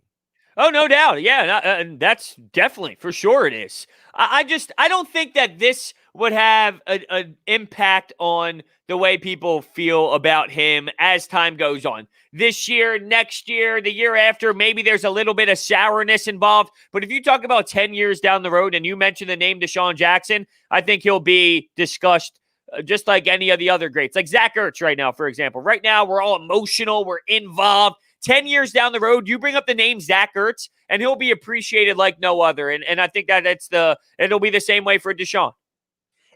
Speaker 10: Oh, no doubt. Yeah, that's definitely, for sure it is. I don't think that this would have an impact on the way people feel about him as time goes on. This year, next year, the year after, maybe there's a little bit of sourness involved. But if you talk about 10 years down the road and you mention the name DeSean Jackson, I think he'll be discussed just like any of the other greats. Like Zach Ertz right now, for example. Right now, we're all emotional. We're involved. 10 years down the road, you bring up the name Zach Ertz, and he'll be appreciated like no other. And I think that it'll be the same way for DeSean.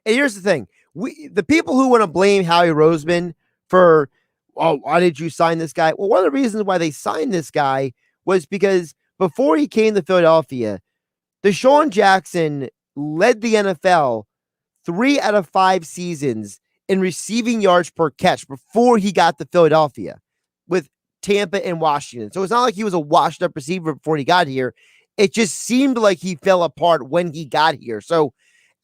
Speaker 2: And here's the thing. The people who want to blame Howie Roseman for, why did you sign this guy? Well, one of the reasons why they signed this guy was because before he came to Philadelphia, DeSean Jackson led the NFL 3 out of 5 seasons in receiving yards per catch before he got to Philadelphia with Tampa and Washington. So it's not like he was a washed up receiver before he got here. It just seemed like he fell apart when he got here. So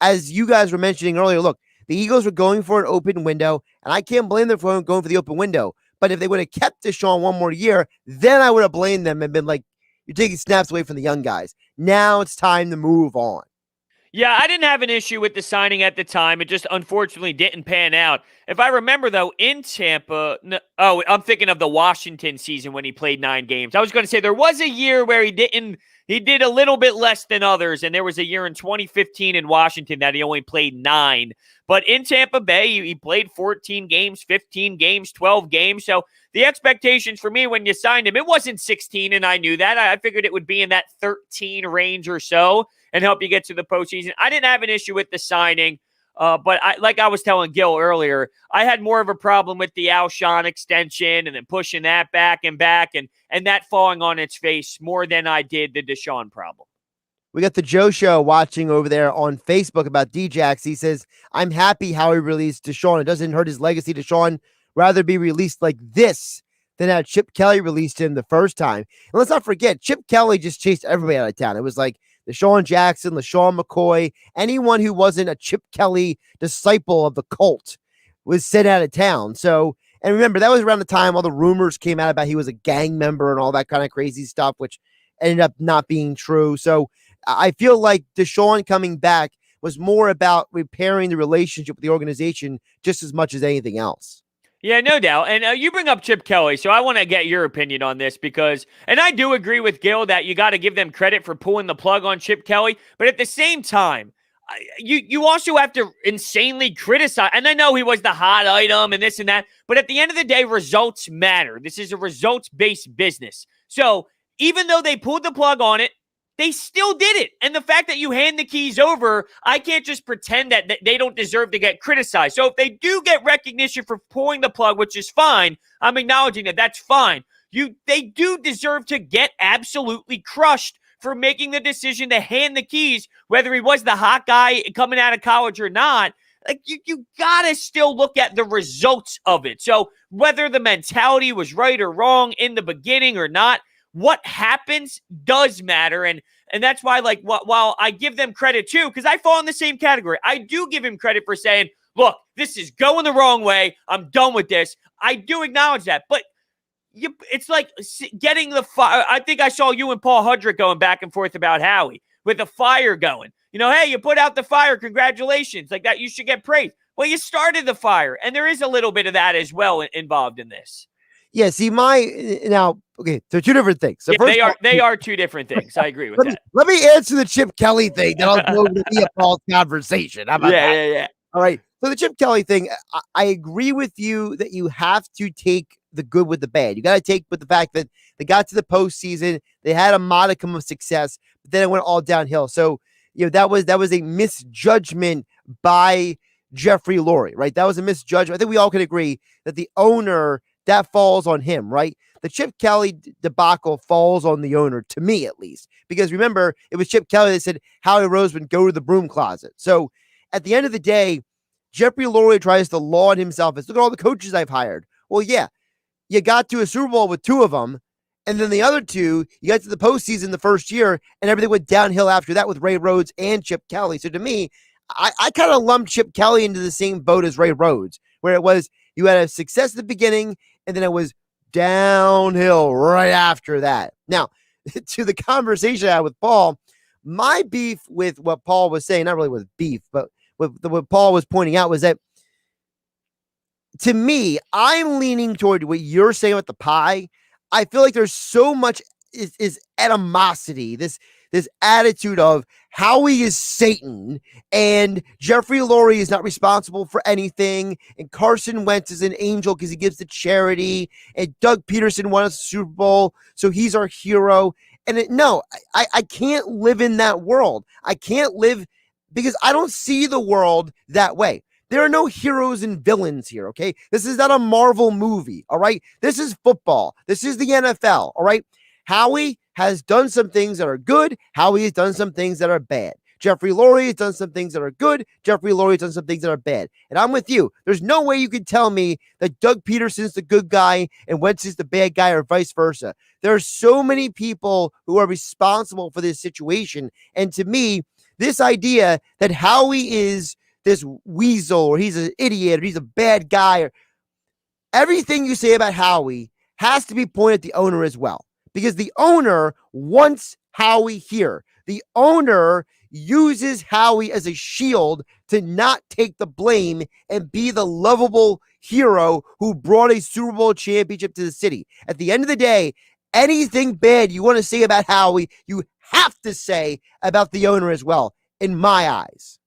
Speaker 2: as you guys were mentioning earlier, look, the Eagles were going for an open window, and I can't blame them for going for the open window. But if they would have kept DeSean one more year, then I would have blamed them and been like, you're taking snaps away from the young guys. Now it's time to move on.
Speaker 10: Yeah, I didn't have an issue with the signing at the time. It just unfortunately didn't pan out. If I remember, though, in Tampa, I'm thinking of the Washington season when he played 9 games. I was going to say there was a year where he did a little bit less than others, and there was a year in 2015 in Washington that he only played 9. But in Tampa Bay, he played 14 games, 15 games, 12 games. So the expectations for me when you signed him, it wasn't 16, and I knew that. I figured it would be in that 13 range or so and help you get to the postseason. I didn't have an issue with the signing, but like I was telling Gil earlier, I had more of a problem with the Alshon extension and then pushing that back and that falling on its face more than I did the DeSean problem.
Speaker 2: We got the Joe Show watching over there on Facebook about D-Jax. He says, I'm happy how he released DeSean. It doesn't hurt his legacy. DeSean rather be released like this than how Chip Kelly released him the first time. And let's not forget, Chip Kelly just chased everybody out of town. It was like DeSean Jackson, LaShawn McCoy, anyone who wasn't a Chip Kelly disciple of the cult was sent out of town. So, and remember, that was around the time all the rumors came out about he was a gang member and all that kind of crazy stuff, which ended up not being true. So I feel like DeSean coming back was more about repairing the relationship with the organization just as much as anything else.
Speaker 10: Yeah, no doubt. And you bring up Chip Kelly, so I want to get your opinion on this because, and I do agree with Gil that you got to give them credit for pulling the plug on Chip Kelly, but at the same time, you also have to insanely criticize, and I know he was the hot item and this and that, but at the end of the day, results matter. This is a results-based business. So even though they pulled the plug on it, they still did it. And the fact that you hand the keys over, I can't just pretend that they don't deserve to get criticized. So if they do get recognition for pulling the plug, which is fine, I'm acknowledging that that's fine. They do deserve to get absolutely crushed for making the decision to hand the keys, whether he was the hot guy coming out of college or not. Like you gotta still look at the results of it. So whether the mentality was right or wrong in the beginning or not, what happens does matter, and that's why, like, while I give them credit too, because I fall in the same category, I do give him credit for saying, look, this is going the wrong way. I'm done with this. I do acknowledge that, but it's like getting the fire. I think I saw you and Paul Hudrick going back and forth about Howie with the fire going. You know, hey, you put out the fire. Congratulations. Like that, you should get praise. Well, you started the fire, and there is a little bit of that as well involved in this.
Speaker 2: Yeah, see, okay, so 2 different things. So
Speaker 10: yeah, they are 2 different things. I agree with that.
Speaker 2: Let me answer the Chip Kelly thing. Then I'll go to the Paul's conversation. How about that?
Speaker 10: Yeah.
Speaker 2: All right. So the Chip Kelly thing, I agree with you that you have to take the good with the bad. You got to take with the fact that they got to the postseason, they had a modicum of success, but then it went all downhill. So, that was a misjudgment by Jeffrey Lurie, right? That was a misjudgment. I think we all can agree that the owner, that falls on him, right? The Chip Kelly debacle falls on the owner, to me at least, because remember, it was Chip Kelly that said, Howie Roseman, go to the broom closet. So at the end of the day, Jeffrey Lurie tries to laud himself as, look at all the coaches I've hired. Well, yeah, you got to a Super Bowl with 2 of them, and then the other 2, you got to the postseason the first year, and everything went downhill after that with Ray Rhodes and Chip Kelly. So to me, I kind of lumped Chip Kelly into the same boat as Ray Rhodes, where it was you had a success at the beginning, and then it was downhill right after that. Now, to the conversation I had with Paul, my beef with what Paul was saying, not really with beef, but what Paul was pointing out was that, to me, I'm leaning toward what you're saying with the pie. I feel like there's so much is animosity, this attitude of Howie is Satan and Jeffrey Lurie is not responsible for anything, and Carson Wentz is an angel because he gives to charity, and Doug Peterson won a Super Bowl, so he's our hero. And I can't live in that world. I can't live because I don't see the world that way. There are no heroes and villains here, okay? This is not a Marvel movie, all right? This is football. This is the NFL, all right? Howie has done some things that are good. Howie has done some things that are bad. Jeffrey Lurie has done some things that are good. Jeffrey Lurie has done some things that are bad. And I'm with you. There's no way you can tell me that Doug Peterson's the good guy and Wentz is the bad guy or vice versa. There are so many people who are responsible for this situation. And to me, this idea that Howie is this weasel or he's an idiot or he's a bad guy, or everything you say about Howie has to be pointed at the owner as well, because the owner wants Howie here. The owner uses Howie as a shield to not take the blame and be the lovable hero who brought a Super Bowl championship to the city. At the end of the day, anything bad you want to say about Howie, you have to say about the owner as well, in my eyes.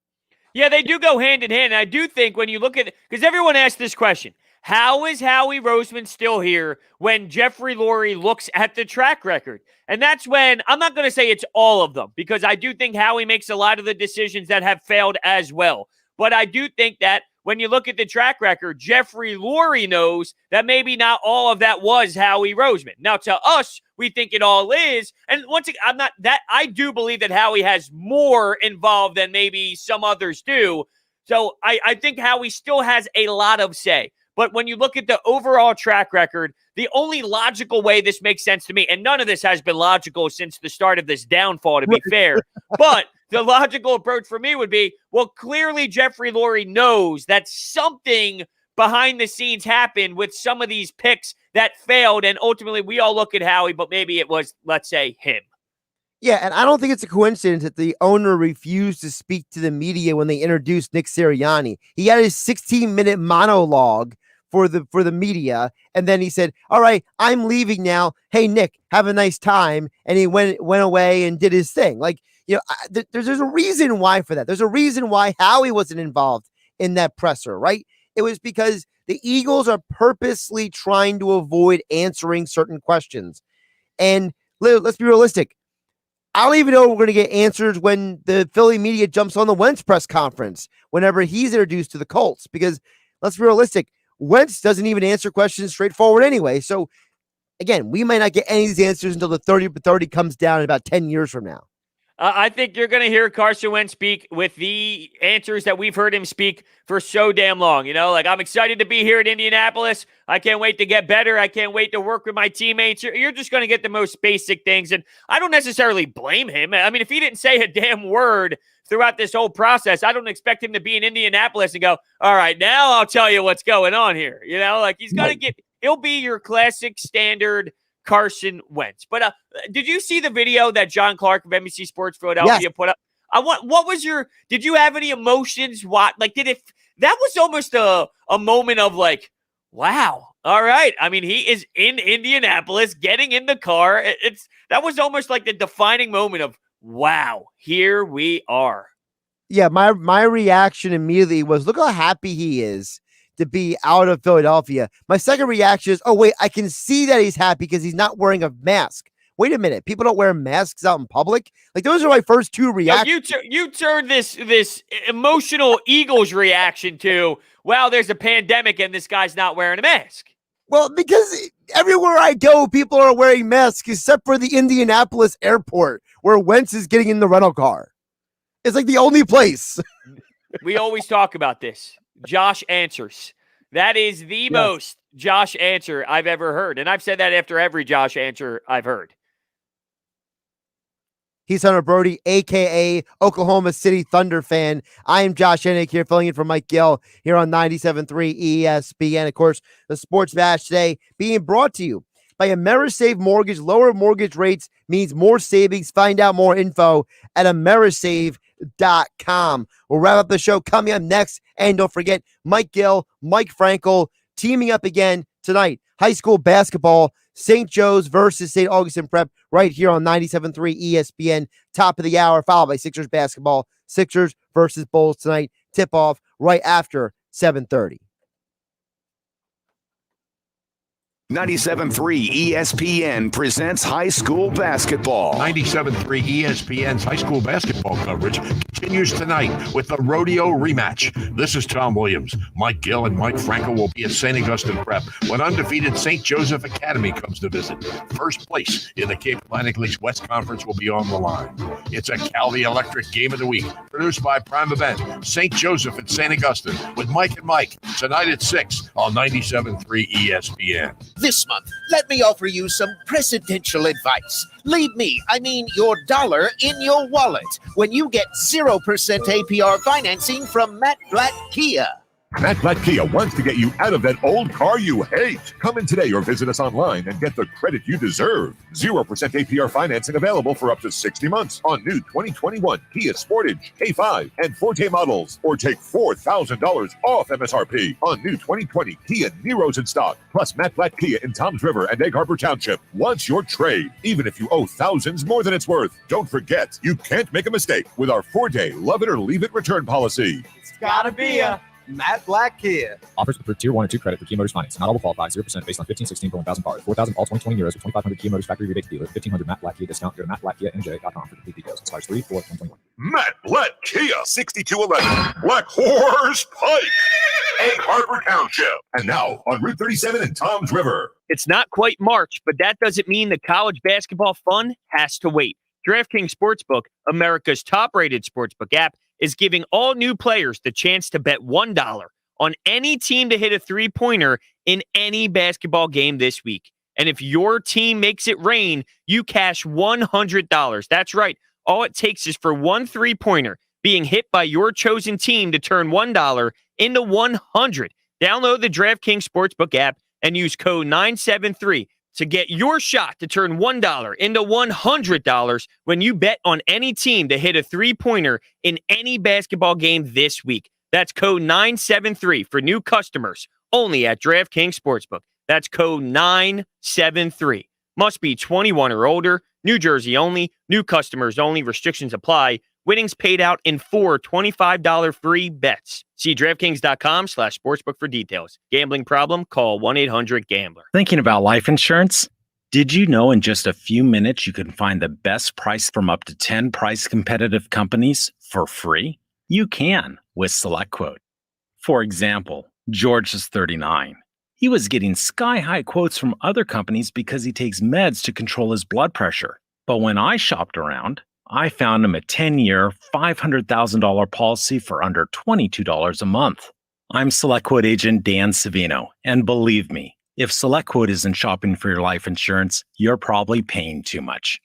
Speaker 10: Yeah, they do go hand in hand. And I do think when you look at it, because everyone asked this question, how is Howie Roseman still here when Jeffrey Lurie looks at the track record? And that's when, I'm not going to say it's all of them, because I do think Howie makes a lot of the decisions that have failed as well. But I do think that when you look at the track record, Jeffrey Lurie knows that maybe not all of that was Howie Roseman. Now, to us, we think it all is. And once again, I do believe that Howie has more involved than maybe some others do. So I think Howie still has a lot of say. But when you look at the overall track record, the only logical way this makes sense to me, and none of this has been logical since the start of this downfall, to be fair, but the logical approach for me would be, well, clearly Jeffrey Lurie knows that something behind the scenes happened with some of these picks that failed, and ultimately we all look at Howie, but maybe it was, let's say, him.
Speaker 2: Yeah, and I don't think it's a coincidence that the owner refused to speak to the media when they introduced Nick Sirianni. He had his 16-minute monologue for the media, and then he said, all right, I'm leaving now. Hey, Nick, have a nice time. And he went away and did his thing. Like, there's a reason why for that. There's a reason why Howie wasn't involved in that presser, right? It was because the Eagles are purposely trying to avoid answering certain questions. And let's be realistic. I don't even know we're going to get answers when the Philly media jumps on the Wentz press conference whenever he's introduced to the Colts, because let's be realistic. Wentz doesn't even answer questions straightforward anyway. So, again, we might not get any of these answers until the 30-30 comes down in about 10 years from now.
Speaker 10: I think you're going to hear Carson Wentz speak with the answers that we've heard him speak for so damn long. Like, I'm excited to be here in Indianapolis. I can't wait to get better. I can't wait to work with my teammates. You're just going to get the most basic things. And I don't necessarily blame him. I mean, if he didn't say a damn word throughout this whole process, I don't expect him to be in Indianapolis and go, all right, now I'll tell you what's going on here. Like, he's going to he'll be your classic standard Carson Wentz. But did you see the video that John Clark of NBC Sports Philadelphia put up? What was did you have any emotions? That was almost a moment of like, wow, all right. I mean, he is in Indianapolis getting in the car. That was almost like the defining moment of, wow, here we are.
Speaker 2: Yeah, my reaction immediately was, look how happy he is to be out of Philadelphia. My second reaction is, oh, wait, I can see that he's happy because he's not wearing a mask. Wait a minute. People don't wear masks out in public. Like, those are my first two reactions.
Speaker 10: You turned this emotional Eagles reaction to, well, there's a pandemic and this guy's not wearing a mask.
Speaker 2: Well, because everywhere I go, people are wearing masks except for the Indianapolis airport where Wentz is getting in the rental car. It's like the only place.
Speaker 10: We always talk about this. Josh answers. That is the most Josh answer I've ever heard. And I've said that after every Josh answer I've heard.
Speaker 2: He's Hunter Brody, a.k.a. Oklahoma City Thunder fan. I am Josh Hennick here, filling in for Mike Gill here on 97.3 ESPN. Of course, the Sports Bash today being brought to you by AmeriSave Mortgage. Lower mortgage rates means more savings. Find out more info at AmeriSave.com. We'll wrap up the show coming up next. And don't forget, Mike Gill, Mike Frankel teaming up again tonight. High school basketball, St. Joe's versus St. Augustine Prep right here on 97.3 ESPN. Top of the hour, followed by Sixers basketball. Sixers versus Bulls tonight. Tip-off right after 7:30.
Speaker 7: 97.3 ESPN presents high school basketball.
Speaker 25: 97.3 ESPN's high school basketball coverage continues tonight with the rodeo rematch. This is Tom Williams. Mike Gill and Mike Frankel will be at St. Augustine Prep when undefeated St. Joseph Academy comes to visit. First place in the Cape Atlantic League's West Conference will be on the line. It's a Cali Electric Game of the Week, produced by Prime Event, St. Joseph at St. Augustine, with Mike and Mike, tonight at 6 on 97.3 ESPN.
Speaker 4: This month, let me offer you some presidential advice. Leave me, your dollar in your wallet when you get 0% APR financing from Matt Blatt Kia.
Speaker 18: Matt Blatt Kia wants to get you out of that old car you hate. Come in today or visit us online and get the credit you deserve. 0% APR financing available for up to 60 months on new 2021 Kia Sportage, K5, and Forte models. Or take $4,000 off MSRP on new 2020 Kia Niros in stock. Plus Matt Blatt Kia in Toms River and Egg Harbor Township wants your trade, even if you owe thousands more than it's worth. Don't forget, you can't make a mistake with our 4-day love it or leave it return policy.
Speaker 4: It's gotta be a Matt Blatt Kia.
Speaker 8: Offers for Tier 1 and 2 credit for Kia Motors Finance. Not all will qualify. 0% based on 1516 per 1,000 par. 4,000 all 2020 euros with 2,500 Kia Motors factory rebate to dealer. 1,500 Matt Blatt Kia discount. Go to mattblattkianj.com for complete details. Expires 3/4/2021.
Speaker 18: Matt Blatt Kia, 6211 Black Horse Pike, Egg Harbor Township. And now on Route 37 in Toms River.
Speaker 10: It's not quite March, but that doesn't mean the college basketball fun has to wait. DraftKings Sportsbook, America's top-rated sportsbook app, is giving all new players the chance to bet $1 on any team to hit a three-pointer in any basketball game this week. And if your team makes it rain, you cash $100. That's right. All it takes is for one three-pointer being hit by your chosen team to turn $1 into $100. Download the DraftKings Sportsbook app and use code 973 to get your shot to turn $1 into $100 when you bet on any team to hit a three-pointer in any basketball game this week. That's code 973 for new customers only at DraftKings Sportsbook. That's code 973. Must be 21 or older. New Jersey only. New customers only. Restrictions apply. Winnings paid out in 4 $25 free bets. See DraftKings.com/sportsbook for details. Gambling problem? Call 1-800-GAMBLER.
Speaker 9: Thinking about life insurance? Did you know in just a few minutes you can find the best price from up to 10 price competitive companies for free? You can with SelectQuote. For example, George is 39. He was getting sky-high quotes from other companies because he takes meds to control his blood pressure. But when I shopped around, I found him a 10-year, $500,000 policy for under $22 a month. I'm SelectQuote agent Dan Savino, and believe me, if SelectQuote isn't shopping for your life insurance, you're probably paying too much.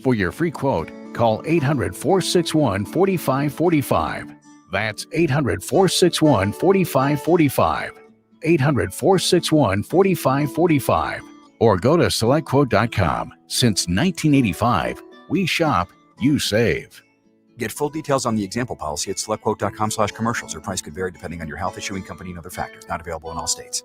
Speaker 12: For your free quote, call 800-461-4545. That's 800-461-4545. 800-461-4545. Or go to SelectQuote.com. Since 1985, we shop, you save.
Speaker 15: Get full details on the example policy at SelectQuote.com/commercials. Or price could vary depending on your health, issuing company, and other factors. Not available in all states.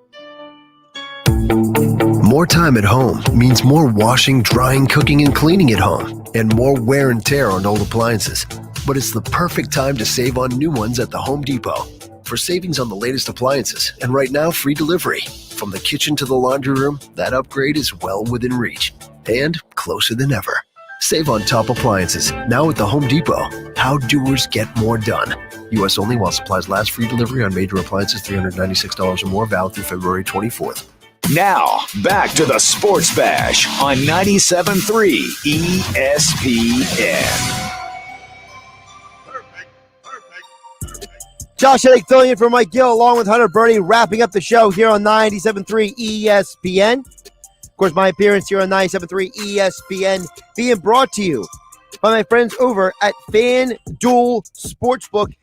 Speaker 24: More time at home means more washing, drying, cooking, and cleaning at home, and more wear and tear on old appliances. But it's the perfect time to save on new ones at the Home Depot. for savings on the latest appliances, and right now, free delivery. From the kitchen to the laundry room, that upgrade is well within reach and closer than ever. Save on top appliances, now at the Home Depot. How doers get more done. U.S. only while supplies last. Free delivery on major appliances, $396 or more, valid through February 24th.
Speaker 7: Now, back to the Sports Bash on 97.3 ESPN.
Speaker 2: Josh Hennig filling in for Mike Gill along with Hunter Birdie, wrapping up the show here on 97.3 ESPN. Of course, my appearance here on 97.3 ESPN being brought to you by my friends over at FanDuel Sportsbook.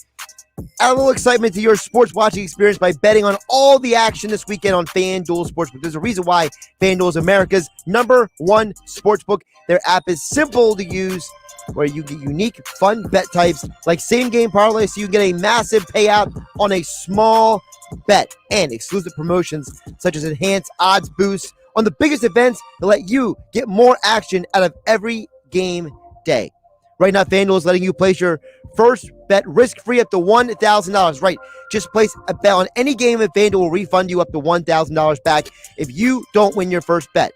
Speaker 2: Add a little excitement to your sports watching experience by betting on all the action this weekend on FanDuel Sportsbook. There's a reason why FanDuel is America's #1 sportsbook. Their app is simple to use, where you get unique, fun bet types like same-game parlays, so you can get a massive payout on a small bet, and exclusive promotions such as enhanced odds boosts on the biggest events to let you get more action out of every game day. Right now, FanDuel is letting you place your first bet risk-free up to $1,000. Right, just place a bet on any game and FanDuel will refund you up to $1,000 back if you don't win your first bet.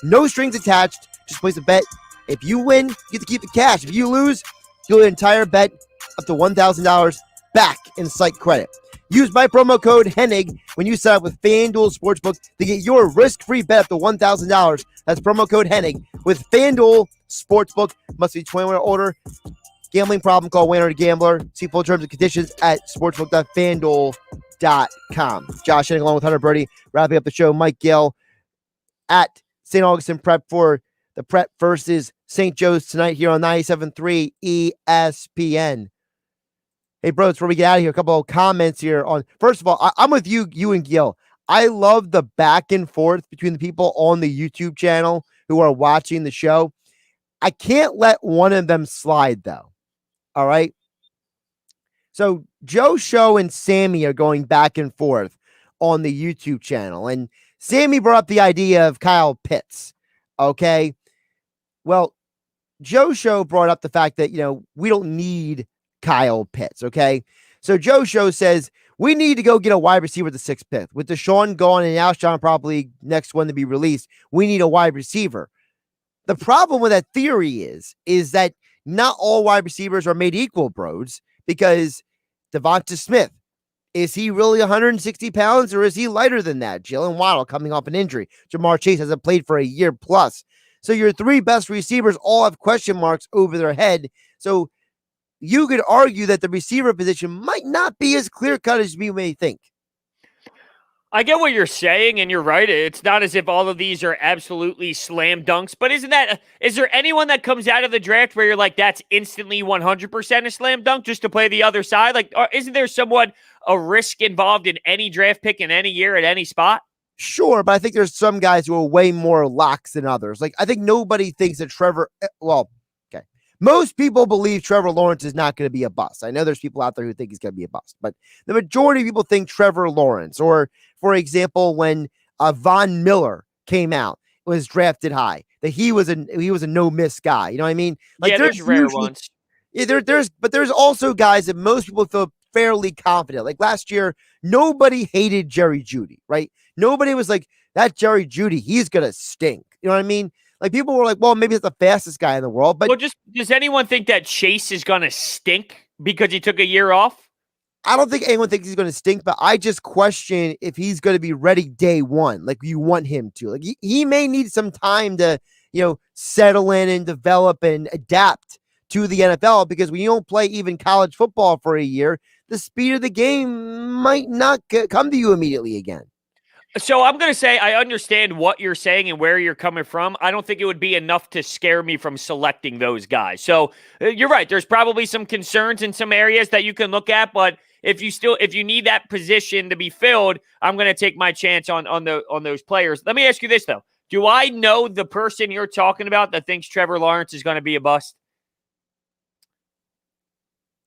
Speaker 2: No strings attached, just place a bet. If you win, you get to keep the cash. If you lose, you'll get an entire bet up to $1,000 back in site credit. Use my promo code HENNIG when you sign up with FanDuel Sportsbook to get your risk-free bet up to $1,000. That's promo code HENNIG with FanDuel Sportsbook. Must be 21 or older. Gambling problem, call Wayne or Gambler. See full terms and conditions at sportsbook.fanduel.com. Josh Hennig along with Hunter Birdie, wrapping up the show. Mike Gill at St. Augustine Prep for the Prep versus St. Joe's tonight here on 97.3 ESPN. Hey, bro, before we get out of here, a couple of comments here on. First of all, I'm with you and Gil. I love the back and forth between the people on the YouTube channel who are watching the show. I can't let one of them slide, though. All right? So Joe Show and Sammy are going back and forth on the YouTube channel. And Sammy brought up the idea of Kyle Pitts. Okay? Well, Joe Show brought up the fact that, we don't need Kyle Pitts, okay? So Joe Show says, we need to go get a wide receiver at the 6th pick. With DeSean gone and Alshon probably next one to be released, we need a wide receiver. The problem with that theory is that not all wide receivers are made equal, bros, because Devonta Smith, is he really 160 pounds or is he lighter than that? Jalen Waddle coming off an injury. Jamar Chase hasn't played for a year plus. So your three best receivers all have question marks over their head. So you could argue that the receiver position might not be as clear-cut as we may think.
Speaker 10: I get what you're saying, and you're right. It's not as if all of these are absolutely slam dunks, but is there anyone that comes out of the draft where you're like, that's instantly 100% a slam dunk just to play the other side? Like, isn't there somewhat a risk involved in any draft pick in any year at any spot?
Speaker 2: Sure, but I think there's some guys who are way more locks than others. Like, I think nobody thinks that most people believe Trevor Lawrence is not going to be a bust. I know there's people out there who think he's going to be a bust, but the majority of people think Trevor Lawrence, or for example, when Von Miller came out, was drafted high, that he was a no miss guy. You know what I mean? Like,
Speaker 10: yeah, there's rare ones.
Speaker 2: Yeah, there's also guys that most people feel fairly confident. Like last year, nobody hated Jerry Jeudy, right? Nobody was like, that Jerry Jeudy, he's going to stink. You know what I mean? Like, people were like, well, maybe it's the fastest guy in the world. But
Speaker 10: does anyone think that Chase is going to stink because he took a year off?
Speaker 2: I don't think anyone thinks he's going to stink, but I just question if he's going to be ready day one, like you want him to. Like, he may need some time to, settle in and develop and adapt to the NFL, because when you don't play even college football for a year, the speed of the game might not come to you immediately again.
Speaker 10: So I'm going to say I understand what you're saying and where you're coming from. I don't think it would be enough to scare me from selecting those guys. So you're right. There's probably some concerns in some areas that you can look at, but if you need that position to be filled, I'm going to take my chance on those players. Let me ask you this though. Do I know the person you're talking about that thinks Trevor Lawrence is going to be a bust?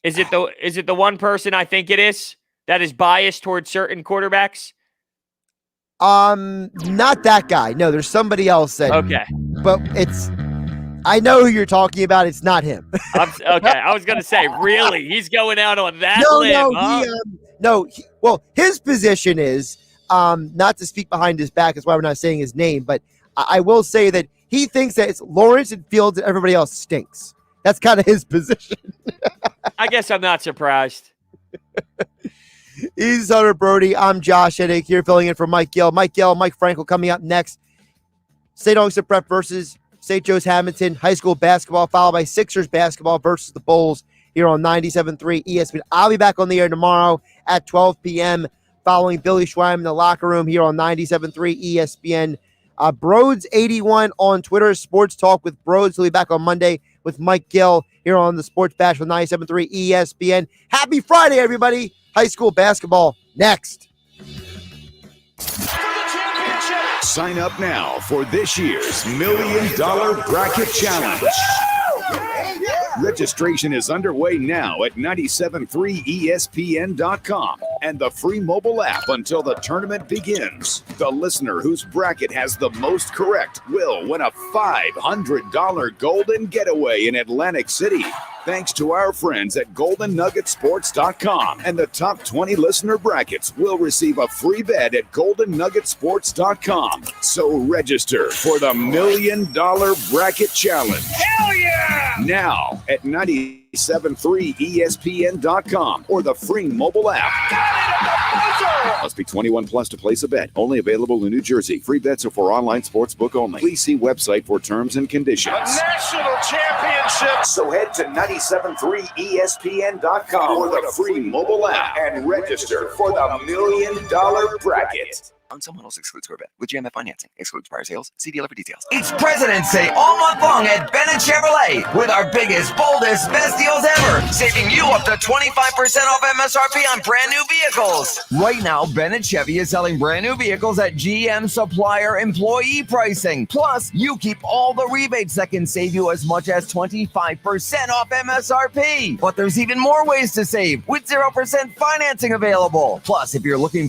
Speaker 10: Is it the one person I think it is that is biased towards certain quarterbacks?
Speaker 2: Not that guy. No, there's somebody else that.
Speaker 10: Okay,
Speaker 2: but I know who you're talking about. It's not him.
Speaker 10: Okay, I was gonna say, really, he's going out on that limb.
Speaker 2: No,
Speaker 10: huh?
Speaker 2: No, his position is not to speak behind his back. That's why we're not saying his name. But I will say that he thinks that it's Lawrence and Fields and everybody else stinks. That's kind of his position.
Speaker 10: I guess I'm not surprised.
Speaker 2: He's Hunter Brody. I'm Josh Hennick here filling in for Mike Gill. Mike Frankel coming up next. St. Augustine Prep versus St. Joe's Hamilton. High school basketball followed by Sixers basketball versus the Bulls here on 97.3 ESPN. I'll be back on the air tomorrow at 12 p.m. following Billy Schweim in the locker room here on 97.3 ESPN. Broads81 on Twitter. Sports Talk with Broads. He'll be back on Monday with Mike Gill here on the Sports Bash with 97.3 ESPN. Happy Friday, everybody. High school basketball next.
Speaker 7: Sign up now for this year's $1 Million Bracket Challenge. Registration is underway now at 973ESPN.com and the free mobile app until the tournament begins. The listener whose bracket has the most correct will win a $500 golden getaway in Atlantic City. Thanks to our friends at GoldenNuggetSports.com. And the top 20 listener brackets will receive a free bet at GoldenNuggetSports.com. So register for the $1 Million Bracket Challenge.
Speaker 6: Hell yeah!
Speaker 7: Now at 973ESPN.com or the free mobile app. Must be 21 plus to place a bet. Only available in New Jersey. Free bets are for online sportsbook only. Please see website for terms and conditions.
Speaker 6: A national championship.
Speaker 7: So head to 973ESPN.com or the free mobile app and register for the $1 Million Bracket.
Speaker 3: On some models excludes Corvette. With GMF financing, excludes prior sales. See dealer for details.
Speaker 5: It's President's Day all month long at Bennett Chevrolet with our biggest, boldest, best deals ever, saving you up to 25% off MSRP on brand new vehicles. Right now, Bennett Chevy is selling brand new vehicles at GM supplier employee pricing. Plus, you keep all the rebates that can save you as much as 25% off MSRP. But there's even more ways to save with 0% financing available. Plus, if you're looking